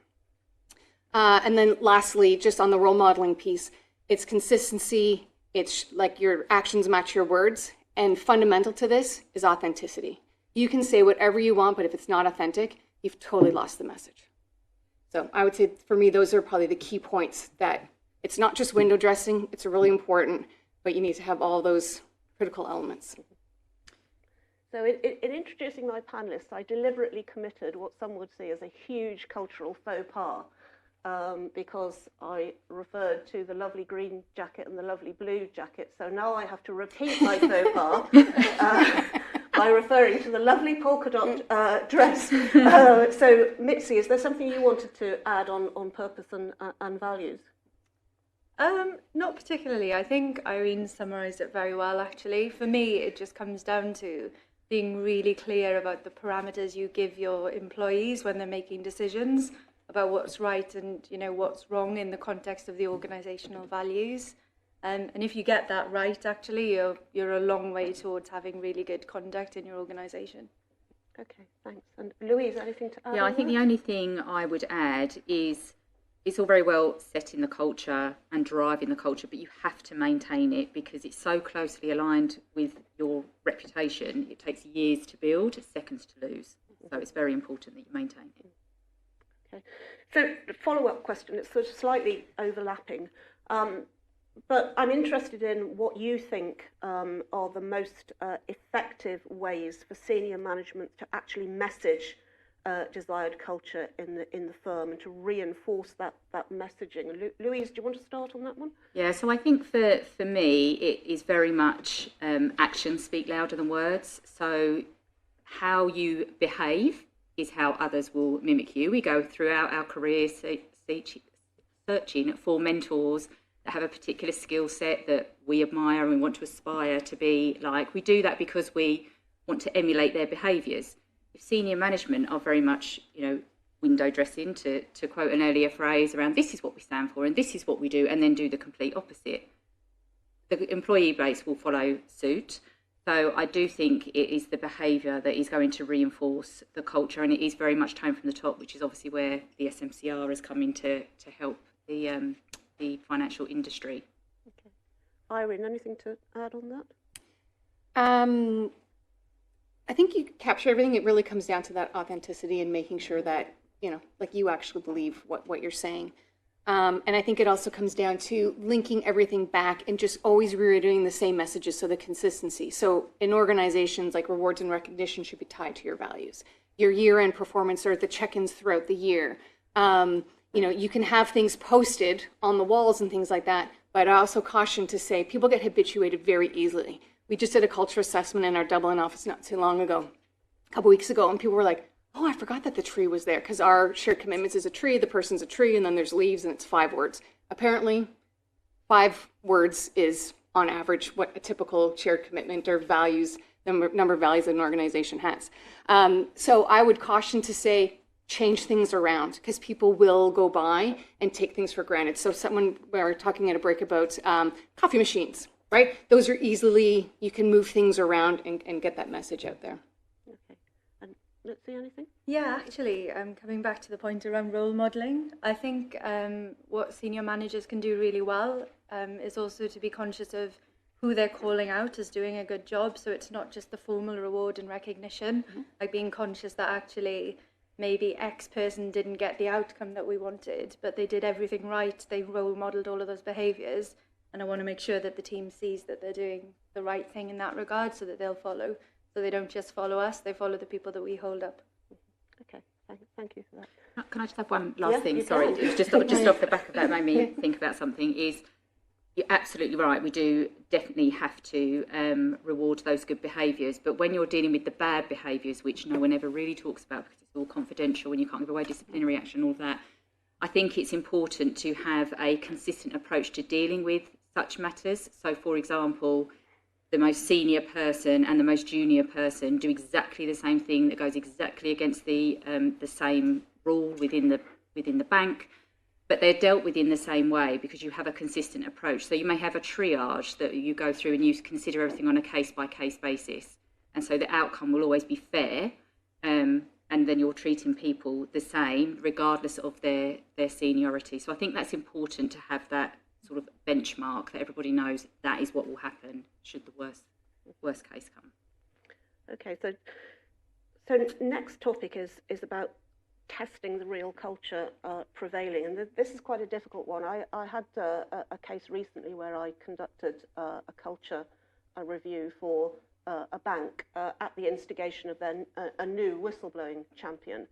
And then lastly, just on the role modeling piece, it's consistency, it's like your actions match your words, and fundamental to this is authenticity. You can say whatever you want, but if it's not authentic, you've totally lost the message. So I would say for me, those are probably the key points, that it's not just window dressing, it's really important, but you need to have all those critical elements. So in introducing my panelists, I deliberately committed what some would see as a huge cultural faux pas, because I referred to the lovely green jacket and the lovely blue jacket. So now I have to repeat my faux pas by referring to the lovely polka dot dress. So Mitzi, is there something you wanted to add on purpose and values? Not particularly. I think Irene summarised it very well, actually. For me, it just comes down to being really clear about the parameters you give your employees when they're making decisions about what's right and, you know, what's wrong in the context of the organisational values. And if you get that right, actually, you're a long way towards having really good conduct in your organisation. Okay, thanks. And Louise, anything to add? Yeah, I think the only thing I would add is it's all very well setting the culture and driving the culture, but you have to maintain it because it's so closely aligned with your reputation. It takes years to build, seconds to lose. So it's very important that you maintain it. Okay. So the follow-up question, it's sort of slightly overlapping, but I'm interested in what you think are the most effective ways for senior management to actually message desired culture in the firm and to reinforce that messaging. Louise, do you want to start on that one? Yeah, so I think for me, it is very much actions speak louder than words. So how you behave is how others will mimic you. We go throughout our career searching for mentors that have a particular skill set that we admire and we want to aspire to be like. We do that because we want to emulate their behaviours. If senior management are very much, you know, window dressing, to quote an earlier phrase around this is what we stand for and this is what we do, and then do the complete opposite, the employee base will follow suit. So I do think it is the behaviour that is going to reinforce the culture, and it is very much tone from the top, which is obviously where the SMCR has come in to help the financial industry. Okay. Irene, anything to add on that? I think you capture everything. It really comes down to that authenticity and making sure that, you know, like you actually believe what you're saying. And I think it also comes down to linking everything back and just always reiterating the same messages, so the consistency. So in organizations, like rewards and recognition should be tied to your values. Your year-end performance or the check-ins throughout the year. You know, you can have things posted on the walls and things like that, but I also caution to say people get habituated very easily. We just did a culture assessment in our Dublin office not too long ago, a couple weeks ago, and people were like, oh, I forgot that the tree was there, because our shared commitments is a tree, the person's a tree, and then there's leaves, and it's 5 words. Apparently, 5 words is, on average, what a typical shared commitment or values, number of values that an organization has. So I would caution to say, change things around, because people will go by and take things for granted. So we were talking at a break about coffee machines, right? Those are easily, you can move things around and get that message out there. Okay. And let's see anything? Yeah, actually, coming back to the point around role modelling, I think what senior managers can do really well is also to be conscious of who they're calling out as doing a good job. So it's not just the formal reward and recognition, like being conscious that actually maybe X person didn't get the outcome that we wanted, but they did everything right. They role modelled all of those behaviours. And I want to make sure that the team sees that they're doing the right thing in that regard, so that they'll follow. So they don't just follow us, they follow the people that we hold up. Okay, thank you for that. Can I just have one last thing? Sorry, it was just off the back of that made me think about something. Is you're absolutely right. We do definitely have to reward those good behaviours. But when you're dealing with the bad behaviours, which no one ever really talks about because it's all confidential and you can't give away disciplinary action, all of that, I think it's important to have a consistent approach to dealing with such matters. So, for example, the most senior person and the most junior person do exactly the same thing that goes exactly against the same rule within the bank, but they're dealt with in the same way because you have a consistent approach. So you may have a triage that you go through and you consider everything on a case-by-case basis, And so the outcome will always be fair, and then you're treating people the same regardless of their seniority. So I think that's important to have that sort of benchmark that everybody knows that is what will happen should the worst case come. Okay, so next topic is about testing the real culture prevailing, and this is quite a difficult one. I had a case recently where I conducted a culture review for a bank at the instigation of then a new whistleblowing champion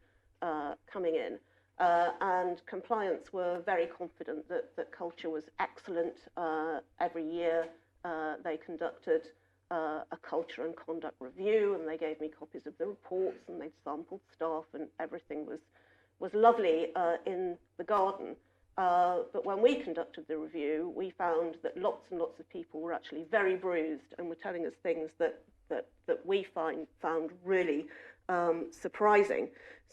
coming in, and compliance were very confident that culture was excellent. Every year they conducted a culture and conduct review, and they gave me copies of the reports, and they'd sampled staff, and everything was lovely in the garden. But when we conducted the review, we found that lots and lots of people were actually very bruised and were telling us things that we found really surprising.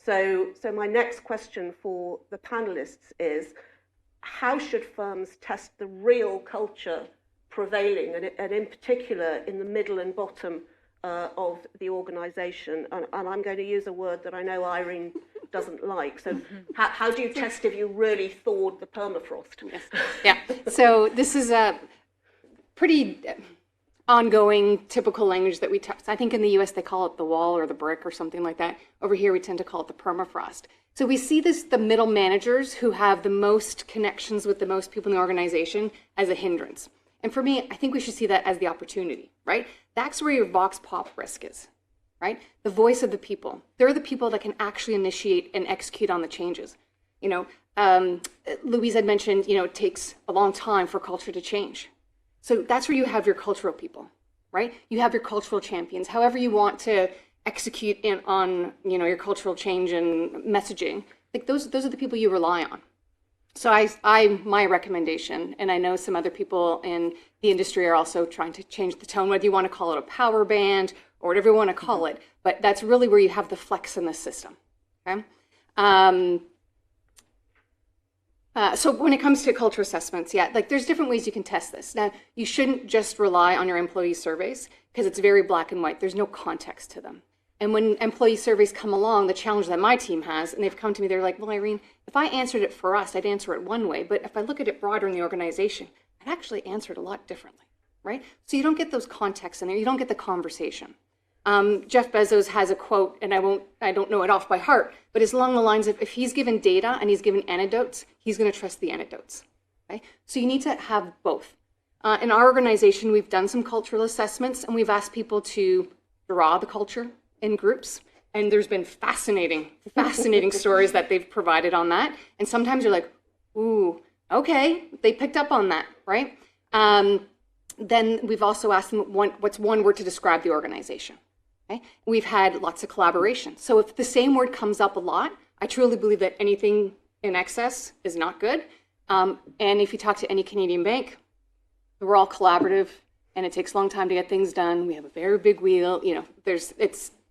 So my next question for the panelists is, how should firms test the real culture prevailing, and in particular in the middle and bottom of the organisation? And I'm going to use a word that I know Irene doesn't like. So how do you test if you really thawed the permafrost? Yes. Yeah. So this is a pretty ongoing, typical language that we test. I think in the US they call it the wall or the brick or something like that. Over here we tend to call it the permafrost. So we see the middle managers who have the most connections with the most people in the organization as a hindrance. And for me, I think we should see that as the opportunity, right? That's where your vox pop risk is, right? The voice of the people. They're the people that can actually initiate and execute on the changes. Louise had mentioned, it takes a long time for culture to change. So that's where you have your cultural people, right? You have your cultural champions. However you want to execute on, your cultural change and messaging, like those are the people you rely on. So my recommendation, and I know some other people in the industry are also trying to change the tone, whether you want to call it a power band or whatever you want to call it, but that's really where you have the flex in the system, okay? So when it comes to culture assessments, there's different ways you can test this. Now, you shouldn't just rely on your employee surveys because it's very black and white. There's no context to them. And when employee surveys come along, the challenge that my team has, and they've come to me, they're like, well, Irene, if I answered it for us, I'd answer it one way. But if I look at it broader in the organization, I'd actually answer it a lot differently, right? So you don't get those contexts in there. You don't get the conversation. Jeff Bezos has a quote, and I don't know it off by heart, but it's along the lines of, if he's given data and he's given anecdotes, he's going to trust the anecdotes, okay? So you need to have both. In our organization, we've done some cultural assessments, and we've asked people to draw the culture in groups, and there's been fascinating stories that they've provided on that. And sometimes you're like, ooh, okay, they picked up on that, right? Then we've also asked them what's one word to describe the organization. Okay? We've had lots of collaboration. So if the same word comes up a lot, I truly believe that anything in excess is not good. And if you talk to any Canadian bank, we're all collaborative, and it takes a long time to get things done. We have a very big wheel.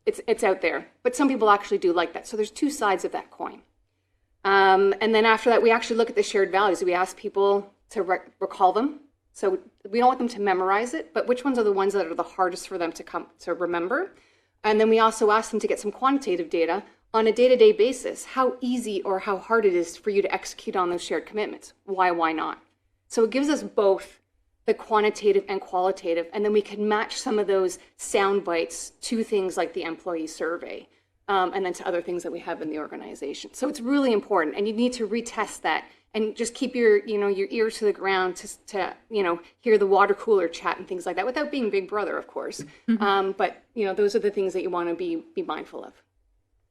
It's out there, but some people actually do like that. So there's two sides of that coin. And then after that, we actually look at the shared values. We ask people to recall them. So we don't want them to memorize it, but which ones are the ones that are the hardest for them to remember? And then we also ask them to get some quantitative data on a day-to-day basis, how easy or how hard it is for you to execute on those shared commitments. Why not? So it gives us both the quantitative and qualitative, and then we can match some of those sound bites to things like the employee survey, and then to other things that we have in the organization. So it's really important, and you need to retest that and just keep your ears to the ground to hear the water cooler chat and things like that, without being Big Brother, of course. But those are the things that you want to be mindful of.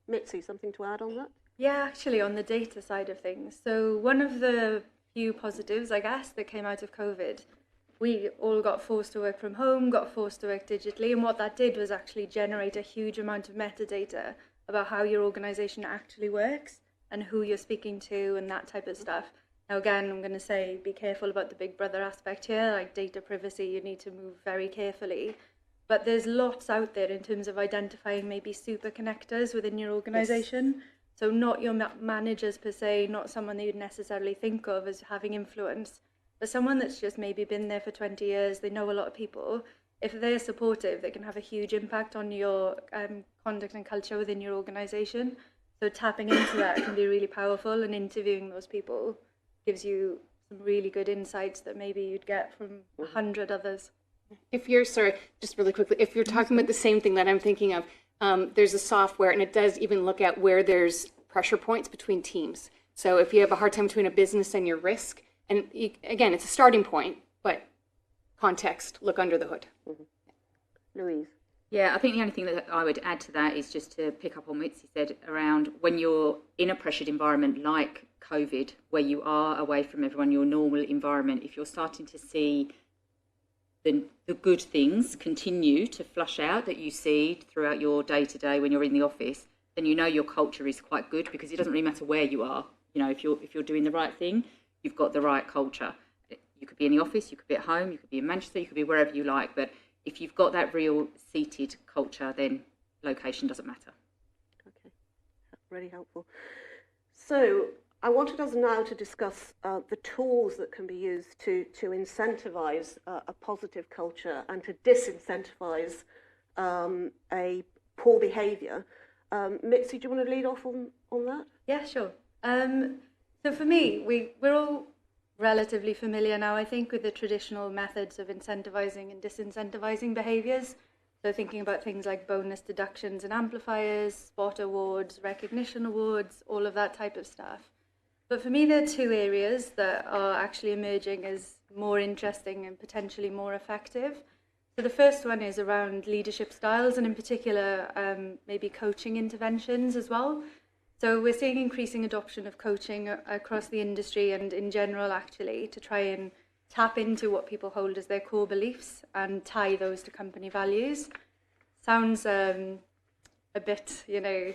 Mitzi, something to add on that? Yeah, actually, on the data side of things. So one of the few positives, I guess, that came out of COVID, we all got forced to work from home, got forced to work digitally, and what that did was actually generate a huge amount of metadata about how your organization actually works and who you're speaking to and that type of stuff. Now, again, I'm going to say be careful about the Big Brother aspect here, like data privacy, you need to move very carefully. But there's lots out there in terms of identifying maybe super connectors within your organization. Yes. So not your managers per se, not someone that you'd necessarily think of as having influence, but someone that's just maybe been there for 20 years, they know a lot of people, if they're supportive, they can have a huge impact on your conduct and culture within your organisation. So tapping into that can be really powerful, and interviewing those people gives you some really good insights that maybe you'd get from 100 others. If you're, sorry, just really quickly, if you're talking about the same thing that I'm thinking of, there's a software, and it does even look at where there's pressure points between teams. So if you have a hard time between a business and your risk, and again, it's a starting point, but context, look under the hood. Louise? Yeah, I think the only thing that I would add to that is just to pick up on what Mitzi said around when you're in a pressured environment like COVID, where you are away from everyone, your normal environment, if you're starting to see the good things continue to flush out that you see throughout your day-to-day when you're in the office, then you know your culture is quite good, because it doesn't really matter where you are. You know, if you're doing the right thing, you've got the right culture. You could be in the office, you could be at home, you could be in Manchester, you could be wherever you like, but if you've got that real seated culture, then location doesn't matter. Okay, really helpful. So I wanted us now to discuss the tools that can be used to incentivise a positive culture and to disincentivise a poor behaviour. Mitzi, do you want to lead off on that? Yeah, sure. So for me, we're all relatively familiar now, I think, with the traditional methods of incentivizing and disincentivizing behaviors. So thinking about things like bonus deductions and amplifiers, spot awards, recognition awards, all of that type of stuff. But for me, there are two areas that are actually emerging as more interesting and potentially more effective. So the first one is around leadership styles, and in particular, maybe coaching interventions as well. So we're seeing increasing adoption of coaching across the industry and in general, actually, to try and tap into what people hold as their core beliefs and tie those to company values. Sounds a bit, you know,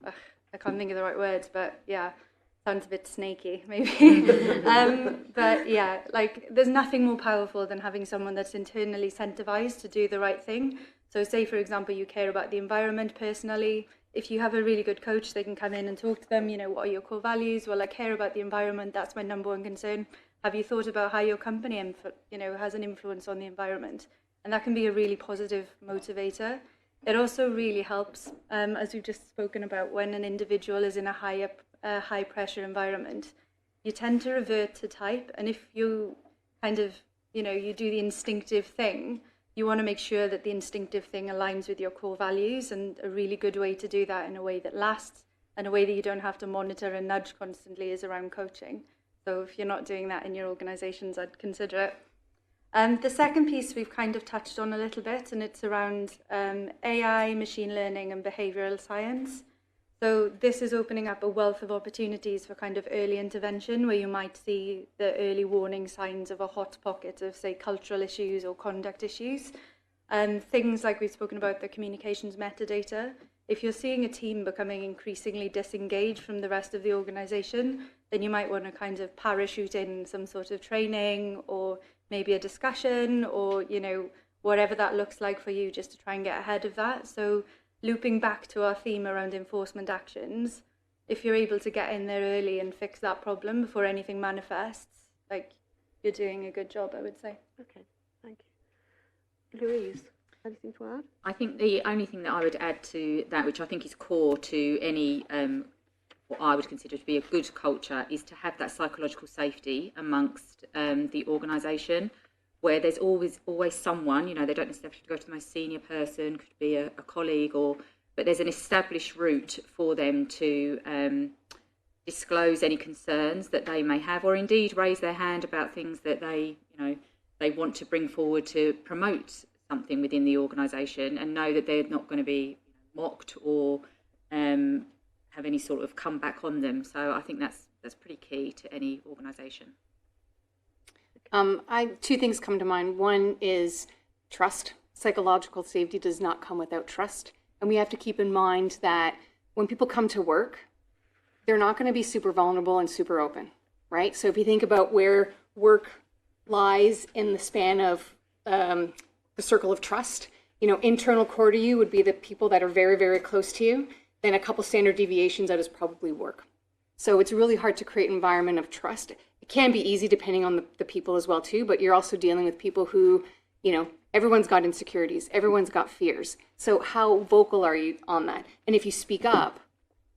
I can't think of the right words, but yeah, sounds a bit snaky, maybe. But yeah, like there's nothing more powerful than having someone that's internally incentivized to do the right thing. So say, for example, you care about the environment personally. If you have a really good coach, they can come in and talk to them, you know, what are your core values? Well, I care about the environment. That's my number one concern. Have you thought about how your company, you know, has an influence on the environment? And that can be a really positive motivator. It also really helps, as we've just spoken about, when an individual is in a high pressure environment, you tend to revert to type. And if you kind of, you know, you do the instinctive thing, you want to make sure that the instinctive thing aligns with your core values, and a really good way to do that in a way that lasts and a way that you don't have to monitor and nudge constantly is around coaching. So if you're not doing that in your organizations, I'd consider it. The second piece we've kind of touched on a little bit, and it's around AI, machine learning and behavioral science. So this is opening up a wealth of opportunities for kind of early intervention, where you might see the early warning signs of a hot pocket of, say, cultural issues or conduct issues. Things like we've spoken about, the communications metadata. If you're seeing a team becoming increasingly disengaged from the rest of the organization, then you might want to kind of parachute in some sort of training or maybe a discussion, or, you know, whatever that looks like for you, just to try and get ahead of that. So looping back to our theme around enforcement actions, if you're able to get in there early and fix that problem before anything manifests, like, you're doing a good job, I would say. Okay, thank you. Louise, anything to add? I think the only thing that I would add to that, which I think is core to any what I would consider to be a good culture, is to have that psychological safety amongst the organisation, where there's always someone, you know, they don't necessarily have to go to the most senior person, could be a colleague, but there's an established route for them to disclose any concerns that they may have, or indeed raise their hand about things that they want to bring forward to promote something within the organisation, and know that they're not going to be mocked or have any sort of comeback on them. So I think that's pretty key to any organisation. Two things come to mind. One is trust. Psychological safety does not come without trust. And we have to keep in mind that when people come to work, they're not going to be super vulnerable and super open, right? So if you think about where work lies in the span of the circle of trust, you know, internal core to you would be the people that are very, very close to you. Then a couple standard deviations out is probably work. So it's really hard to create an environment of trust. It can be easy depending on the people as well too, but you're also dealing with people who, you know, Everyone's got insecurities. Everyone's got fears. So how vocal are you on that? And if you speak up,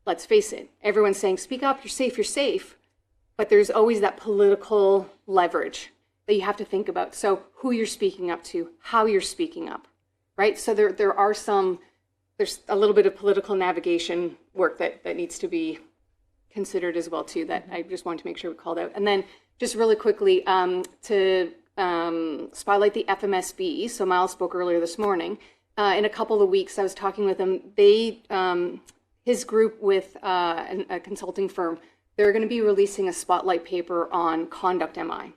let's face it, everyone's saying, speak up, you're safe. But there's always that political leverage that you have to think about. So who you're speaking up to, how you're speaking up, right? So there's a little bit of political navigation work that needs to be considered as well too, that I just wanted to make sure we called out. And then just really quickly to spotlight the FMSB. So Miles spoke earlier this morning. In a couple of weeks, I was talking with him. His group with a consulting firm, they're going to be releasing a spotlight paper on Conduct MI.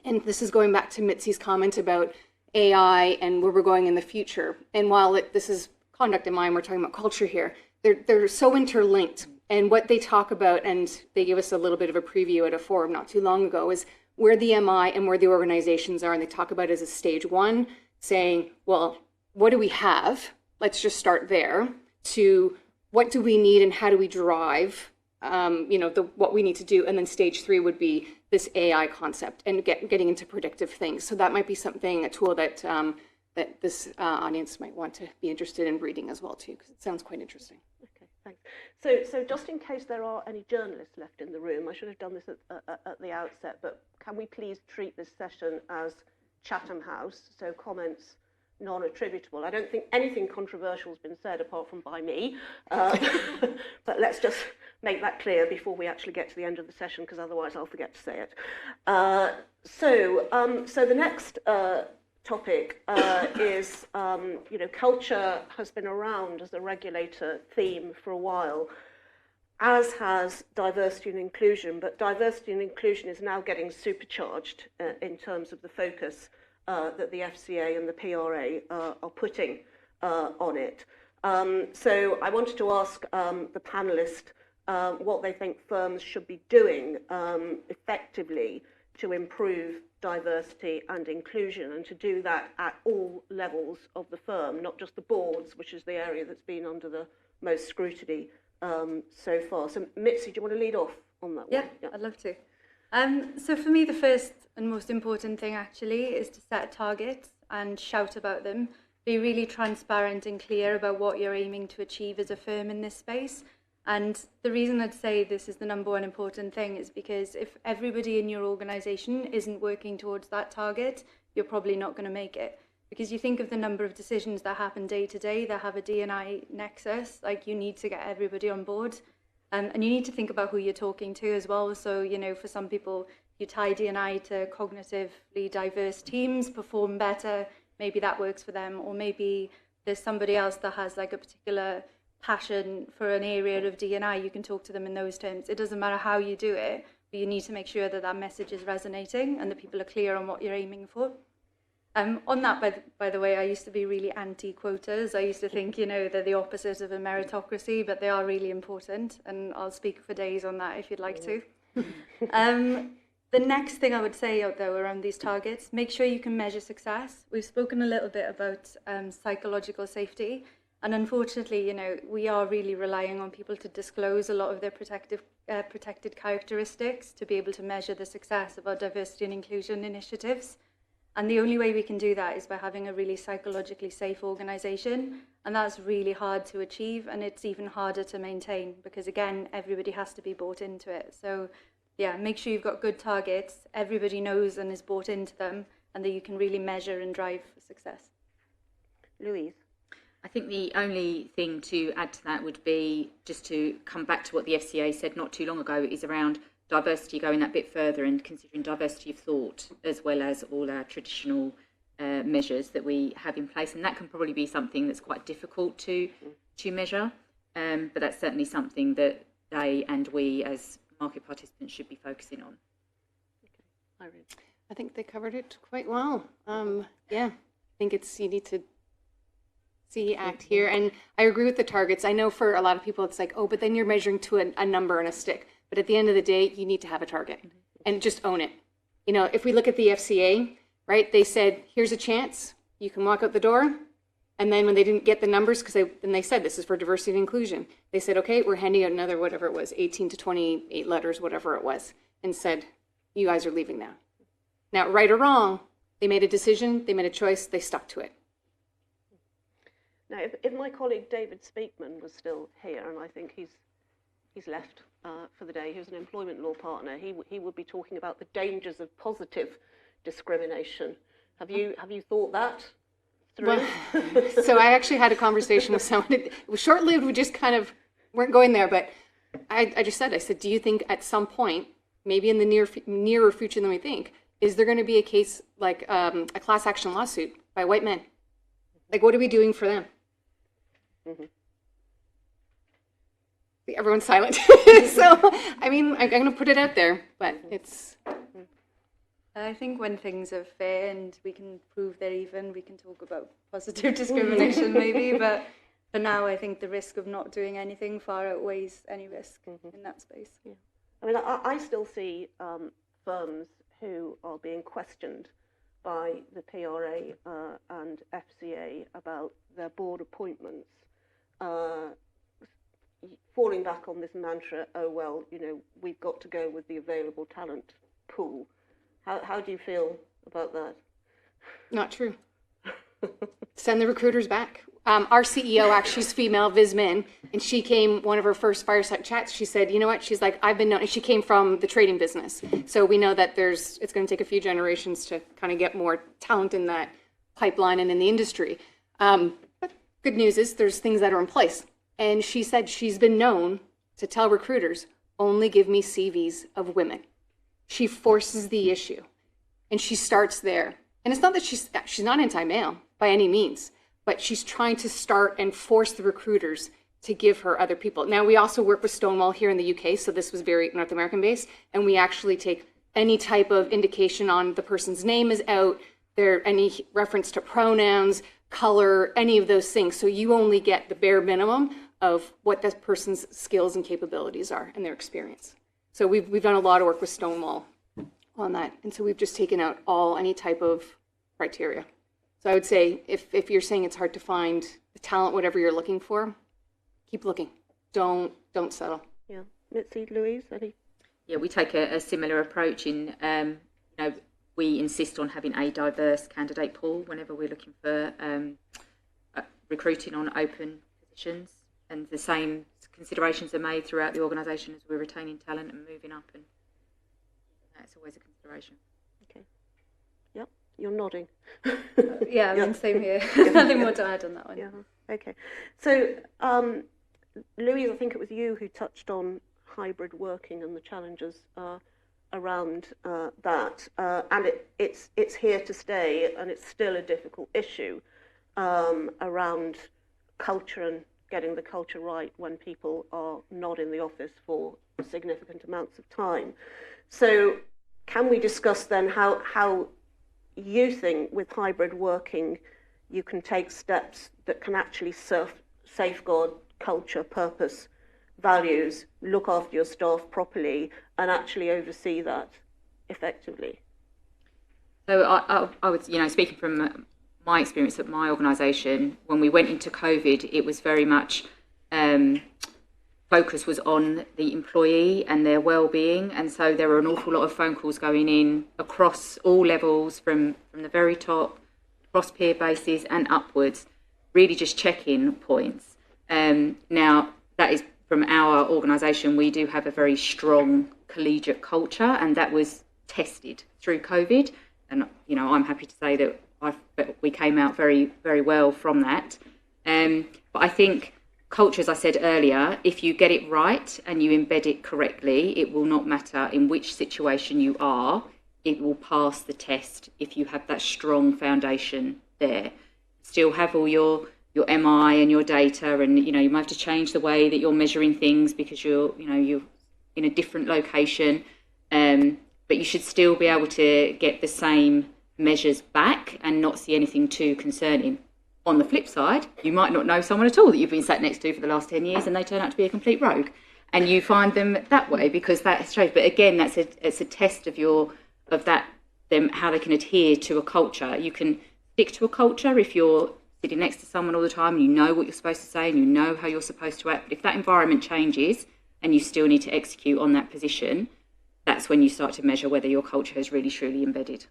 And this is going back to Mitzi's comment about AI and where we're going in the future. And while this is Conduct MI and we're talking about culture here, they're so interlinked. And what they talk about, and they gave us a little bit of a preview at a forum not too long ago, is where the MI and where the organizations are. And they talk about it as a stage one, saying, well, what do we have? Let's just start there. To what do we need and how do we drive, what we need to do. And then stage 3 would be this AI concept and getting into predictive things. So that might be a tool that that this audience might want to be interested in reading as well too, because it sounds quite interesting. Thanks. So just in case there are any journalists left in the room, I should have done this at the outset, but can we please treat this session as Chatham House, so comments non-attributable. I don't think anything controversial has been said apart from by me, but let's just make that clear before we actually get to the end of the session, because otherwise I'll forget to say it. So the next topic is, culture has been around as a regulator theme for a while, as has diversity and inclusion, but diversity and inclusion is now getting supercharged in terms of the focus that the FCA and the PRA are putting on it. So I wanted to ask the panelist what they think firms should be doing effectively to improve diversity and inclusion, and to do that at all levels of the firm, not just the boards, which is the area that's been under the most scrutiny so far. So Mitzi, do you want to lead off on that one? Yeah, I'd love to. So for me, the first and most important thing actually is to set targets and shout about them. Be really transparent and clear about what you're aiming to achieve as a firm in this space. And the reason I'd say this is the number one important thing is because if everybody in your organisation isn't working towards that target, you're probably not going to make it. Because you think of the number of decisions that happen day to day that have a D&I nexus, like you need to get everybody on board. And you need to think about who you're talking to as well. So, for some people, you tie D&I to cognitively diverse teams, perform better, maybe that works for them. Or maybe there's somebody else that has like a particular passion for an area of D&I, you can talk to them in those terms. It doesn't matter how you do it, but you need to make sure that that message is resonating and that people are clear on what you're aiming for. On that, by the way, I used to be really anti-quotas. I used to think, they're the opposite of a meritocracy, but they are really important, and I'll speak for days on that if you'd like to. The next thing I would say, though, around these targets, make sure you can measure success. We've spoken a little bit about psychological safety, and unfortunately, we are really relying on people to disclose a lot of their protected characteristics to be able to measure the success of our diversity and inclusion initiatives. And the only way we can do that is by having a really psychologically safe organisation. And that's really hard to achieve, and it's even harder to maintain because, again, everybody has to be bought into it. So, yeah, make sure you've got good targets, everybody knows and is bought into them, and that you can really measure and drive for success. Louise? I think the only thing to add to that would be just to come back to what the FCA said not too long ago, is around diversity, going that bit further and considering diversity of thought as well as all our traditional measures that we have in place. And that can probably be something that's quite difficult to measure, but that's certainly something that they and we as market participants should be focusing on. Okay. Irene. I think they covered it quite well. Yeah, I think you need to see, act, hear, and I agree with the targets. I know for a lot of people it's like, oh, but then you're measuring to a number and a stick. But at the end of the day, you need to have a target and just own it. If we look at the FCA, right, they said, here's a chance, you can walk out the door. And then when they didn't get the numbers, because they said this is for diversity and inclusion, they said, okay, we're handing out another, whatever it was, 18 to 28 letters, whatever it was, and said, you guys are leaving now. Now, right or wrong, They made a decision, they made a choice, they stuck to it. Now, if my colleague David Speakman was still here, and I think he's left for the day, he was an employment law partner, he would be talking about the dangers of positive discrimination. Have you thought that through? Well, so I actually had a conversation with someone. It was short-lived. We just kind of weren't going there. But I just said, do you think at some point, maybe in the nearer future than we think, is there going to be a case like a class action lawsuit by white men? Like, what are we doing for them? Mm-hmm. Everyone's silent. So, I mean, I'm going to put it out there, but it's... I think when things are fair and we can prove they're even, we can talk about positive discrimination maybe, but for now I think the risk of not doing anything far outweighs any risk in that space. Yeah. I mean, I still see firms who are being questioned by the PRA and FCA about their board appointments, falling back on this mantra, oh, well, you know, we've got to go with the available talent pool. How do you feel about that? Not true. Send the recruiters back. Our CEO, actually, is female, Viz Min, and she came, one of her first fireside chats, she said, you know what, she's like, I've been known, and she came from the trading business. So we know that it's going to take a few generations to kind of get more talent in that pipeline and in the industry. But good news is there's things that are in place. And she said she's been known to tell recruiters, only give me CVs of women. She forces the issue, and she starts there. And it's not that she's not anti-male by any means, but she's trying to start and force the recruiters to give her other people. Now, we also work with Stonewall here in the UK, so this was very North American based, and we actually take any type of indication on the person's name is out, any reference to pronouns, color, any of those things. So you only get the bare minimum of what that person's skills and capabilities are and their experience. So we've done a lot of work with Stonewall on that. And so we've just taken out any type of criteria. So I would say if you're saying it's hard to find the talent, whatever you're looking for, keep looking. Don't settle. Yeah. Mitzi, Louise, any? Yeah, we take a similar approach in, we insist on having a diverse candidate pool whenever we're looking for recruiting on open positions. And the same considerations are made throughout the organisation as we're retaining talent and moving up, and that's always a consideration. Okay. Yep, you're nodding. Yeah, I mean, same here. Nothing more to add on that one. Yeah. Okay. So, Louise, I think it was you who touched on hybrid working and the challenges around that, and it's here to stay, and it's still a difficult issue around culture and getting the culture right when people are not in the office for significant amounts of time. So can we discuss then how you think with hybrid working you can take steps that can actually safeguard culture, purpose, values, look after your staff properly, and actually oversee that effectively? So I would, speaking from my experience at my organisation, when we went into COVID, it was very much focus was on the employee and their well-being, and so there were an awful lot of phone calls going in across all levels, from the very top, across peer bases and upwards, really just check-in points. Now, that is from our organisation, we do have a very strong collegiate culture, and that was tested through COVID, and I'm happy to say that we came out very, very well from that. But I think culture, as I said earlier, if you get it right and you embed it correctly, it will not matter in which situation you are, it will pass the test if you have that strong foundation there. Still have all your MI and your data, and you might have to change the way that you're measuring things because you're in a different location, but you should still be able to get the same measures back and not see anything too concerning. On the flip side, you might not know someone at all that you've been sat next to for the last 10 years and they turn out to be a complete rogue, and you find them that way because that shows. But again, it's a test of them how they can adhere to a culture. You can stick to a culture if you're sitting next to someone all the time and you know what you're supposed to say and you know how you're supposed to act. But if that environment changes and you still need to execute on that position, that's when you start to measure whether your culture is really truly embedded.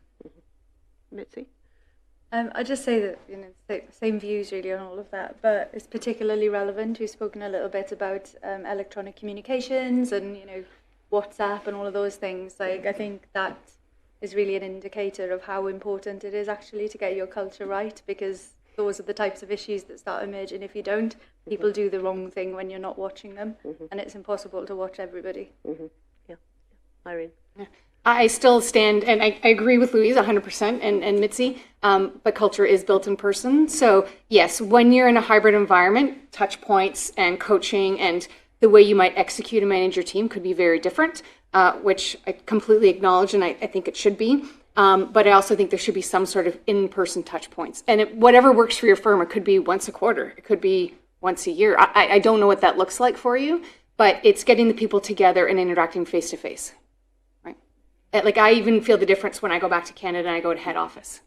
Mitzi? I'd just say that, you know, same views really on all of that, but it's particularly relevant. We've spoken a little bit about electronic communications and, you know, WhatsApp and all of those things. Like, I think that is really an indicator of how important it is actually to get your culture right, because those are the types of issues that start emerging if you don't. People do the wrong thing when you're not watching them, and it's impossible to watch everybody. Yeah. Irene? Yeah. I still stand, and I agree with Louise 100% and Mitzi, but culture is built in person. So yes, when you're in a hybrid environment, touch points and coaching and the way you might execute and manage your team could be very different, which I completely acknowledge, and I think it should be. But I also think there should be some sort of in-person touch points. And whatever works for your firm, it could be once a quarter, it could be once a year. I don't know what that looks like for you, but it's getting the people together and interacting face-to-face. Like, I even feel the difference when I go back to Canada and I go to head office,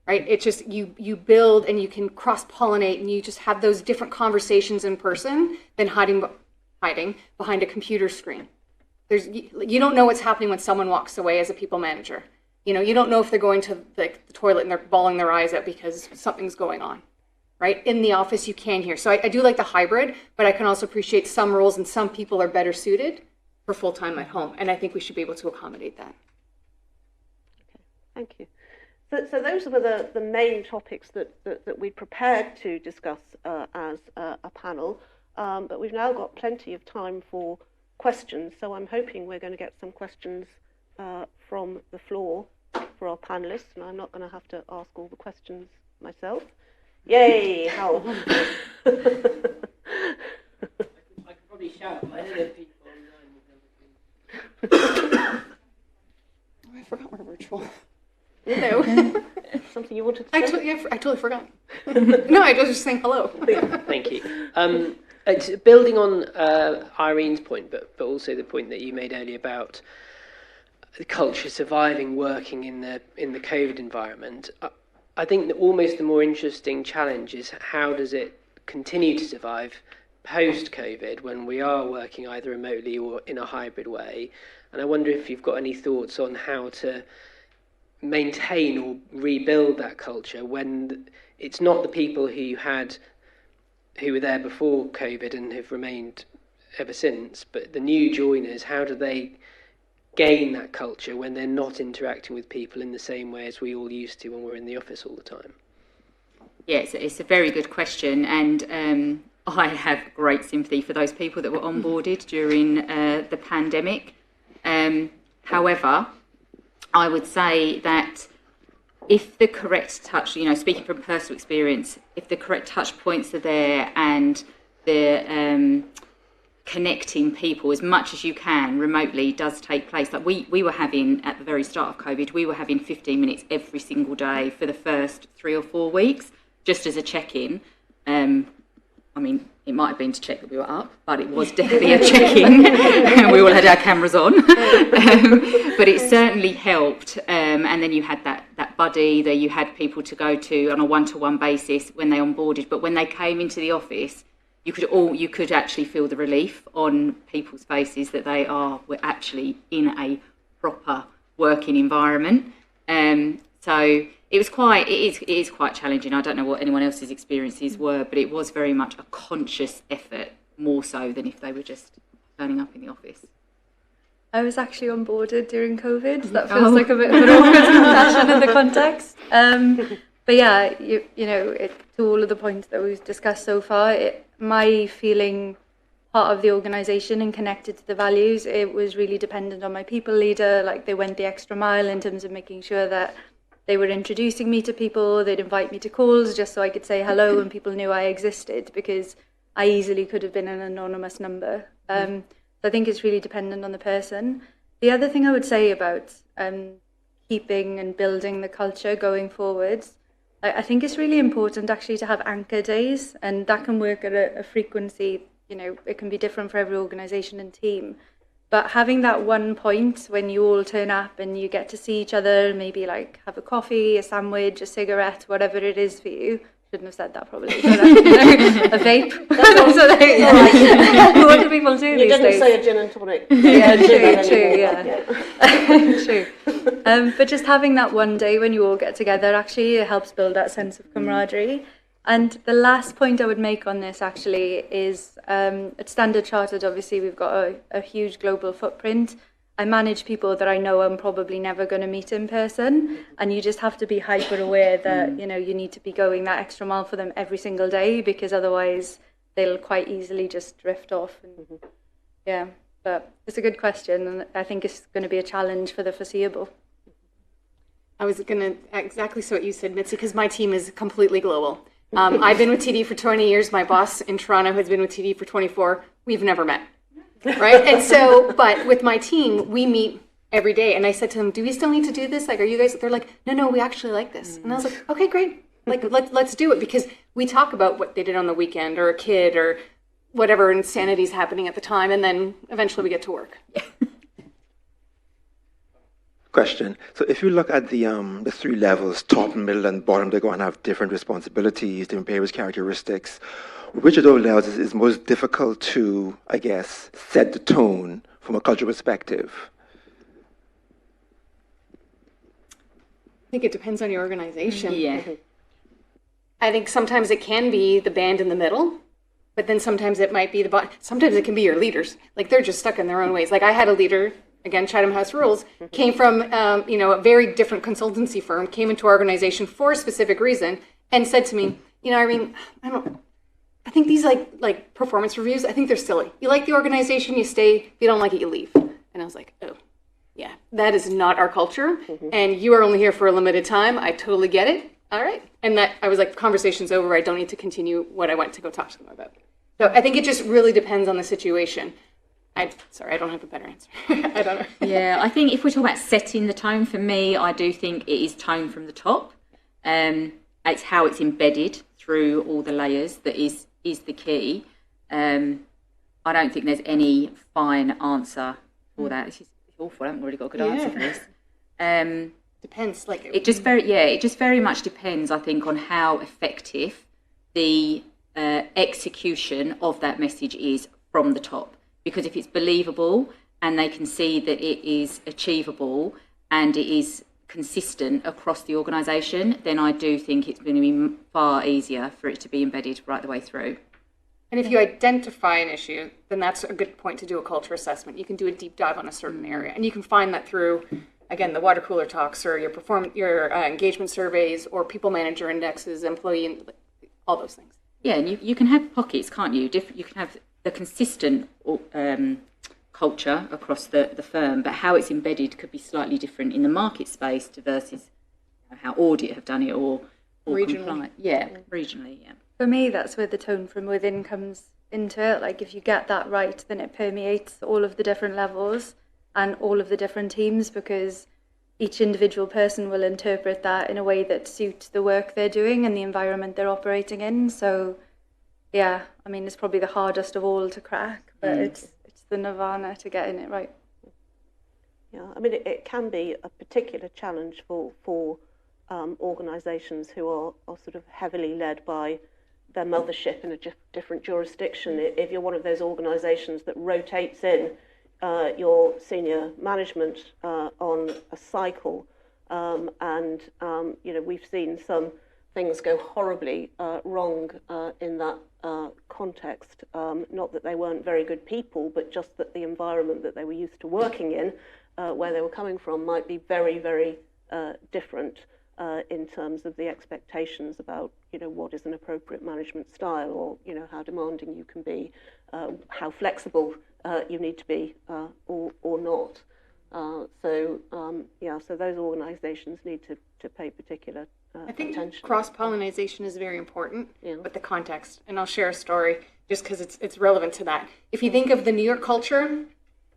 right? It's just, you build and you can cross-pollinate and you just have those different conversations in person than hiding behind a computer screen. You don't know what's happening when someone walks away as a people manager. You know, you don't know if they're going to the toilet and they're bawling their eyes out because something's going on, right? In the office, you can hear. So I do like the hybrid, but I can also appreciate some roles and some people are better suited for full-time at home, and I think we should be able to accommodate that. Okay, thank you. So those were the main topics that we prepared to discuss as a panel, but we've now got plenty of time for questions, so I'm hoping we're going to get some questions from the floor for our panellists, and I'm not going to have to ask all the questions myself. Yay, Hal. I could probably shout, but I don't know if people I forgot we're virtual. No. Something you wanted to say? I totally forgot. No, I was just saying hello. Thank you. It's building on Irene's point, but also the point that you made earlier about the culture surviving, working in the COVID environment. I think that almost the more interesting challenge is how does it continue to survive post-COVID when we are working either remotely or in a hybrid way. And I wonder if you've got any thoughts on how to maintain or rebuild that culture when it's not the people who were there before COVID and have remained ever since, but the new joiners, how do they gain that culture when they're not interacting with people in the same way as we all used to when we're in the office all the time? Yeah, it's a very good question, and I have great sympathy for those people that were onboarded during the pandemic. However, I would say that if the correct touch, you know, speaking from personal experience, if the correct touch points are there and the connecting people as much as you can remotely does take place. Like we were having, at the very start of COVID, we were having 15 minutes every single day for the first 3 or 4 weeks, just as a check-in. I mean, it might have been to check that we were up, but it was definitely a check-in, and we all had our cameras on. But it certainly helped, and then you had that buddy, that you had people to go to on a one-to-one basis when they onboarded. But when they came into the office, you could actually feel the relief on people's faces that we're actually in a proper working environment. So it is quite challenging. I don't know what anyone else's experiences were, but it was very much a conscious effort, more so than if they were just turning up in the office. I was actually onboarded during COVID, so that feels like a bit of an awkward confession in the context. But yeah, you know, to all of the points that we've discussed so far, my feeling part of the organisation and connected to the values, it was really dependent on my people leader. Like, they went the extra mile in terms of making sure that they were introducing me to people. They'd invite me to calls just so I could say hello and people knew I existed, because I easily could have been an anonymous number. So I think it's really dependent on the person. The other thing I would say about keeping and building the culture going forwards, I think it's really important actually to have anchor days, and that can work at a frequency, you know, it can be different for every organisation and team. But having that one point when you all turn up and you get to see each other, maybe like have a coffee, a sandwich, a cigarette, whatever it is for you, Shouldn't have said that probably. But, a vape. So what do people do You these didn't days? say a gin and tonic. Yeah, true, yeah. True. But just having that one day when you all get together, actually, it helps build that sense of camaraderie. And the last point I would make on this, actually, is at Standard Chartered, obviously, we've got a huge global footprint. I manage people that I know I'm probably never going to meet in person, and you just have to be hyper aware that you know you need to be going that extra mile for them every single day, because otherwise they'll quite easily just drift off. And, yeah, but it's a good question, and I think it's going to be a challenge for the foreseeable. I was going to exactly say what you said, Mitzi, because my team is completely global. I've been with TD for 20 years. My boss in Toronto has been with TD for 24. We've never met. Right? And so, but with my team, we meet every day. And I said to them, do we still need to do this? Like, are you guys, they're like, no, we actually like this. And I was like, okay, great. Like, let's do it, because we talk about what they did on the weekend or a kid or whatever insanity's happening at the time. And then eventually we get to work. Question. So if you look at the 3 levels, top, middle, and bottom, they're going to have different responsibilities, different behaviors, characteristics. Which of those levels is most difficult to, I guess, set the tone from a cultural perspective? I think it depends on your organization. Yeah. I think sometimes it can be the band in the middle, but then sometimes it might be sometimes it can be your leaders. Like, they're just stuck in their own ways. Like, I had a leader, again, Chatham House Rules, came from a very different consultancy firm, came into our organization for a specific reason, and said to me, Irene, I think these like performance reviews, I think they're silly. You like the organization, you stay. If you don't like it, you leave. And I was like, oh, yeah, that is not our culture. And you are only here for a limited time. I totally get it. All right. And that I was like, conversation's over. I don't need to continue what I went to go talk to them about. So I think it just really depends on the situation. I don't have a better answer. I don't know. Yeah, I think if we're talking about setting the tone, for me, I do think it is tone from the top. It's how it's embedded through all the layers that is the key. I don't think there's any fine answer for that. It's awful. I haven't really got a good answer for this. Depends. Like it just very much depends, I think, on how effective the execution of that message is from the top. Because if it's believable and they can see that it is achievable and it is consistent across the organisation, then I do think it's going to be far easier for it to be embedded right the way through. And if you identify an issue, then that's a good point to do a culture assessment. You can do a deep dive on a certain area, and you can find that through, again, the water cooler talks or your engagement surveys or people manager indexes, employee, all those things. Yeah, and you can have pockets, can't you? You can have the consistent culture across the firm, but how it's embedded could be slightly different in the market space to versus how audit have done it or regionally. Compliant. Yeah, regionally, yeah. For me, that's where the tone from within comes into it. Like, if you get that right, then it permeates all of the different levels and all of the different teams, because each individual person will interpret that in a way that suits the work they're doing and the environment they're operating in. So, yeah, I mean, it's probably the hardest of all to crack, but it's the nirvana to getting it right. Yeah, I mean, it can be a particular challenge for organisations who are sort of heavily led by their mothership in a different jurisdiction. If you're one of those organisations that rotates in your senior management on a cycle, and we've seen some things go horribly wrong in that context. Not that they weren't very good people, but just that the environment that they were used to working in, where they were coming from, might be very, very different in terms of the expectations about, what is an appropriate management style, or, how demanding you can be, how flexible you need to be, or not. So those organisations need to pay particular I think attention. Cross-pollination is very important with the context. And I'll share a story just because it's relevant to that. If you think of the New York culture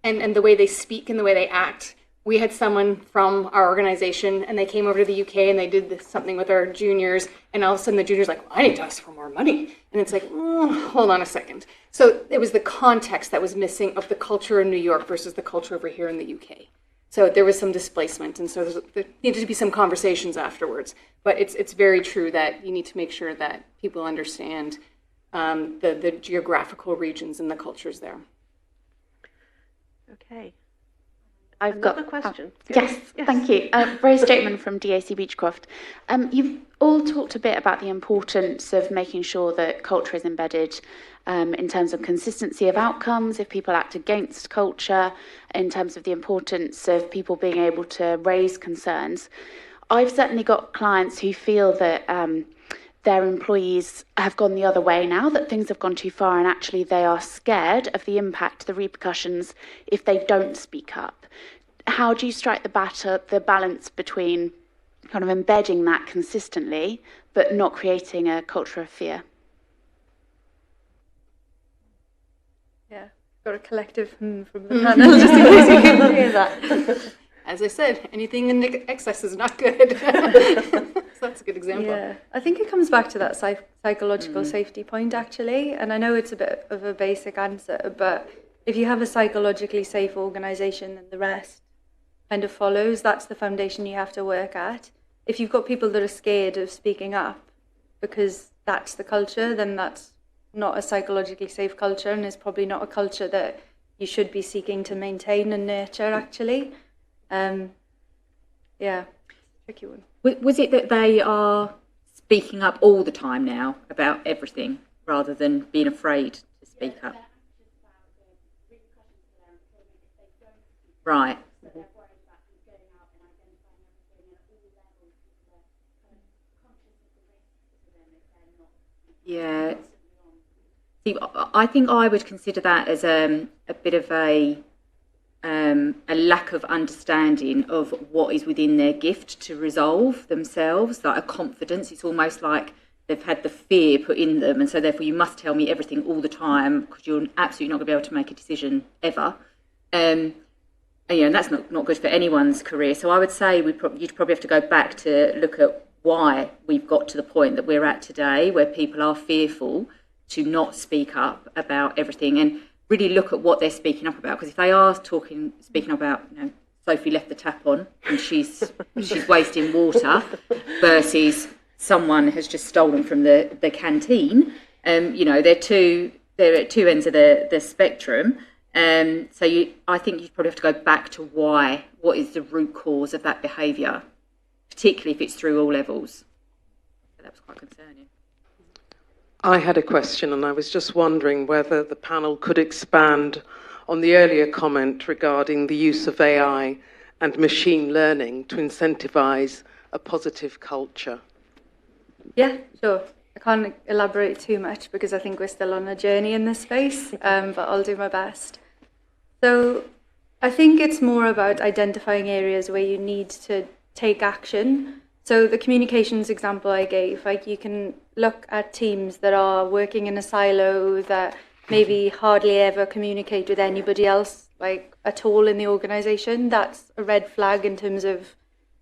and the way they speak and the way they act, we had someone from our organization and they came over to the UK and they did something with our juniors, and all of a sudden the juniors like, well, I need to ask for more money. And it's like, hold on a second. So it was the context that was missing of the culture in New York versus the culture over here in the UK. So there was some displacement, and so there needed to be some conversations afterwards. But it's very true that you need to make sure that people understand the geographical regions and the cultures there. Okay. I've Another got question. Yes, thank you. Rose Jakeman from DAC Beechcroft. You've all talked a bit about the importance of making sure that culture is embedded in terms of consistency of outcomes, if people act against culture, in terms of the importance of people being able to raise concerns. I've certainly got clients who feel that their employees have gone the other way now, that things have gone too far, and actually they are scared of the impact, the repercussions, if they don't speak up. How do you strike the balance between kind of embedding that consistently, but not creating a culture of fear? Yeah, got a collective from the panel, just in case you couldn't hear that. As I said, anything in excess is not good. So that's a good example. Yeah, I think it comes back to that psychological safety point, actually. And I know it's a bit of a basic answer, but if you have a psychologically safe organisation, then the rest kind of follows. That's the foundation you have to work at. If you've got people that are scared of speaking up because that's the culture, then that's not a psychologically safe culture, and is probably not a culture that you should be seeking to maintain and nurture, actually. Yeah, tricky one. Was it that they are speaking up all the time now about everything rather than being afraid to speak up? Right. Yeah. See, I think I would consider that as a bit of a lack of understanding of what is within their gift to resolve themselves, like a confidence. It's almost like they've had the fear put in them, and so therefore you must tell me everything all the time because you're absolutely not going to be able to make a decision ever. And that's not good for anyone's career. So I would say you'd probably have to go back to look at why we've got to the point that we're at today, where people are fearful to not speak up about everything, and really look at what they're speaking up about. Because if they are speaking about, Sophie left the tap on and she's wasting water, versus someone has just stolen from the canteen, they're at two ends of the spectrum. I think you'd probably have to go back to what is the root cause of that behaviour, particularly if it's through all levels. So that was quite concerning. I had a question, and I was just wondering whether the panel could expand on the earlier comment regarding the use of AI and machine learning to incentivise a positive culture. Yeah, sure. I can't elaborate too much because I think we're still on a journey in this space, but I'll do my best. So I think it's more about identifying areas where you need to take action. So the communications example I gave, like you can look at teams that are working in a silo that maybe hardly ever communicate with anybody else, like at all in the organisation. That's a red flag in terms of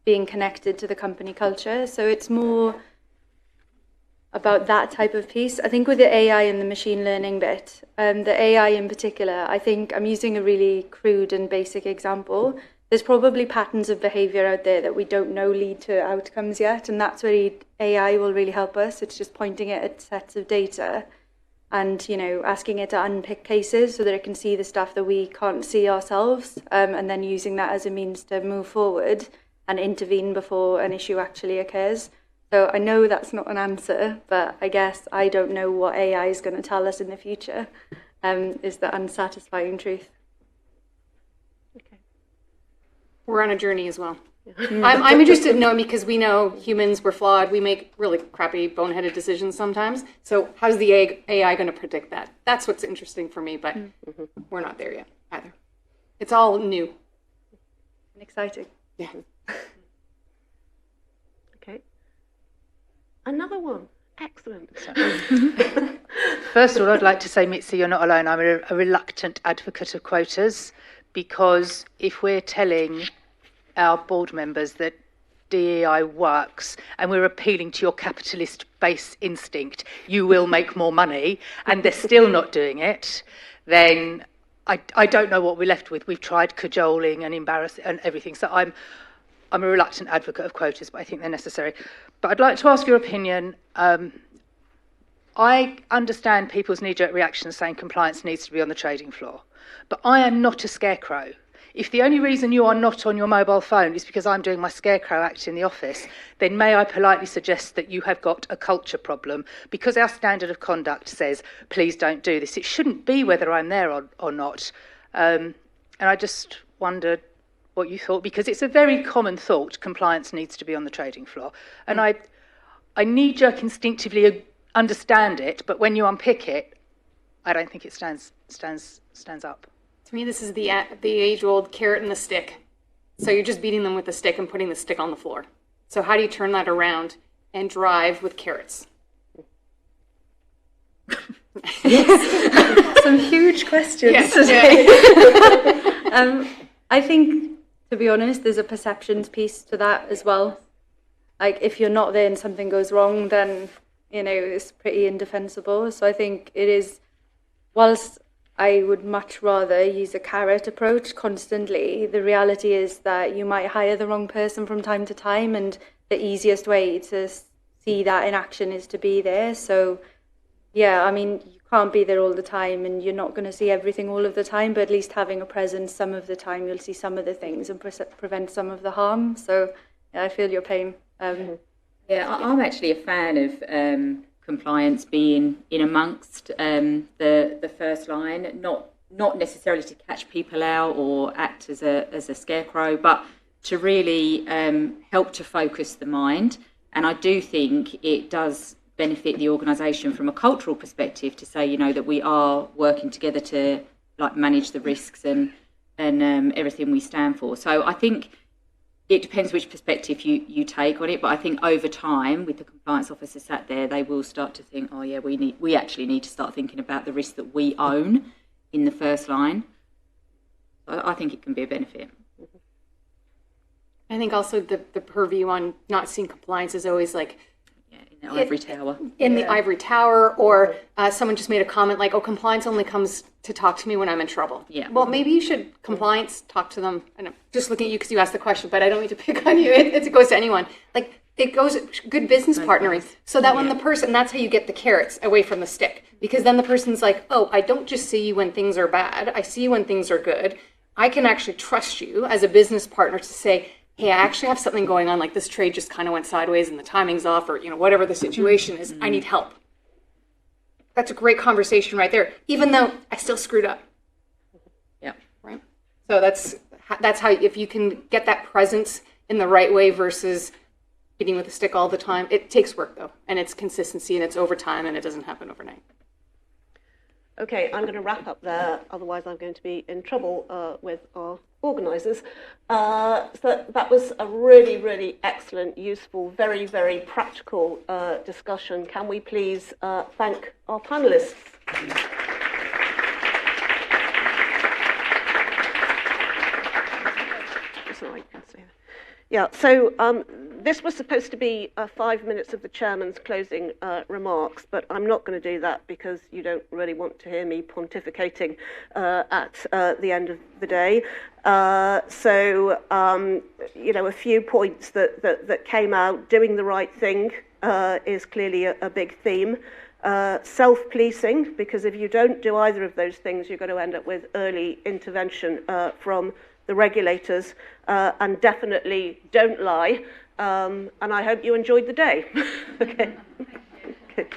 being connected to the company culture. So it's more about that type of piece. I think with the AI and the machine learning bit, the AI in particular, I think I'm using a really crude and basic example. There's probably patterns of behaviour out there that we don't know lead to outcomes yet, and that's where AI will really help us. It's just pointing it at sets of data and, asking it to unpick cases so that it can see the stuff that we can't see ourselves, and then using that as a means to move forward and intervene before an issue actually occurs. So I know that's not an answer, but I guess I don't know what AI is going to tell us in the future, is the unsatisfying truth. We're on a journey as well. I'm interested in knowing, because we know humans, we're flawed. We make really crappy, boneheaded decisions sometimes. So how's the AI going to predict that? That's what's interesting for me, but we're not there yet either. It's all new. And exciting. Yeah. Okay. Another one. Excellent. First of all, I'd like to say, Mitzi, you're not alone. I'm a reluctant advocate of quotas, because if we're telling our board members that DEI works and we're appealing to your capitalist base instinct, you will make more money, and they're still not doing it, then I don't know what we're left with. We've tried cajoling and embarrassing and everything. So I'm a reluctant advocate of quotas, but I think they're necessary. But I'd like to ask your opinion. I understand people's knee-jerk reactions saying compliance needs to be on the trading floor, but I am not a scarecrow. If the only reason you are not on your mobile phone is because I'm doing my scarecrow act in the office, then may I politely suggest that you have got a culture problem, because our standard of conduct says, please don't do this. It shouldn't be whether I'm there or not. And I just wondered what you thought, because it's a very common thought, compliance needs to be on the trading floor. And I knee-jerk instinctively understand it, but when you unpick it, I don't think it stands up. To me, this is the age-old carrot and the stick. So you're just beating them with the stick and putting the stick on the floor. So how do you turn that around and drive with carrots? Some huge questions Yes. today. I think, to be honest, there's a perceptions piece to that as well. Like, if you're not there and something goes wrong, then, you know, it's pretty indefensible. So I think it is, whilst I would much rather use a carrot approach constantly, the reality is that you might hire the wrong person from time to time, and the easiest way to see that in action is to be there. So, yeah, I mean, you can't be there all the time, and you're not going to see everything all of the time, but at least having a presence some of the time, you'll see some of the things and prevent some of the harm. So, yeah, I feel your pain. Yeah, I'm actually a fan of compliance being in amongst the first line, not necessarily to catch people out or act as a scarecrow, but to really help to focus the mind. And I do think it does benefit the organisation from a cultural perspective to say, you know, that we are working together to like manage the risks and everything we stand for. So I think it depends which perspective you take on it, but I think over time, with the compliance officer sat there, they will start to think, oh yeah, we actually need to start thinking about the risk that we own in the first line. I think it can be a benefit. I think also the purview on not seeing compliance is always like, in the ivory tower. In the ivory tower, or someone just made a comment like, oh, compliance only comes to talk to me when I'm in trouble. Yeah. Well, maybe you should compliance talk to them. And I'm just looking at you because you asked the question, but I don't mean to pick on you. It goes to anyone. Like, it goes good business partnering, so that when the person, that's how you get the carrots away from the stick, because then the person's like, oh, I don't just see you when things are bad. I see you when things are good. I can actually trust you as a business partner to say, hey, I actually have something going on, like this trade just kind of went sideways and the timing's off, or, you know, whatever the situation is, I need help. That's a great conversation right there, even though I still screwed up. Yeah. Right? So that's how, if you can get that presence in the right way versus beating with a stick all the time. It takes work, though, and it's consistency, and it's over time, and it doesn't happen overnight. Okay, I'm going to wrap up there, otherwise I'm going to be in trouble with our organisers. So that was a really, really excellent, useful, very, very practical discussion. Can we please thank our panellists? Sorry, I can't say that. Yeah, so this was supposed to be 5 minutes of the chairman's closing remarks, but I'm not going to do that because you don't really want to hear me pontificating at the end of the day. So, you know, a few points that came out. Doing the right thing is clearly a big theme. Self-policing, because if you don't do either of those things, you're going to end up with early intervention from the regulators, and definitely don't lie. And I hope you enjoyed the day. Okay. Okay.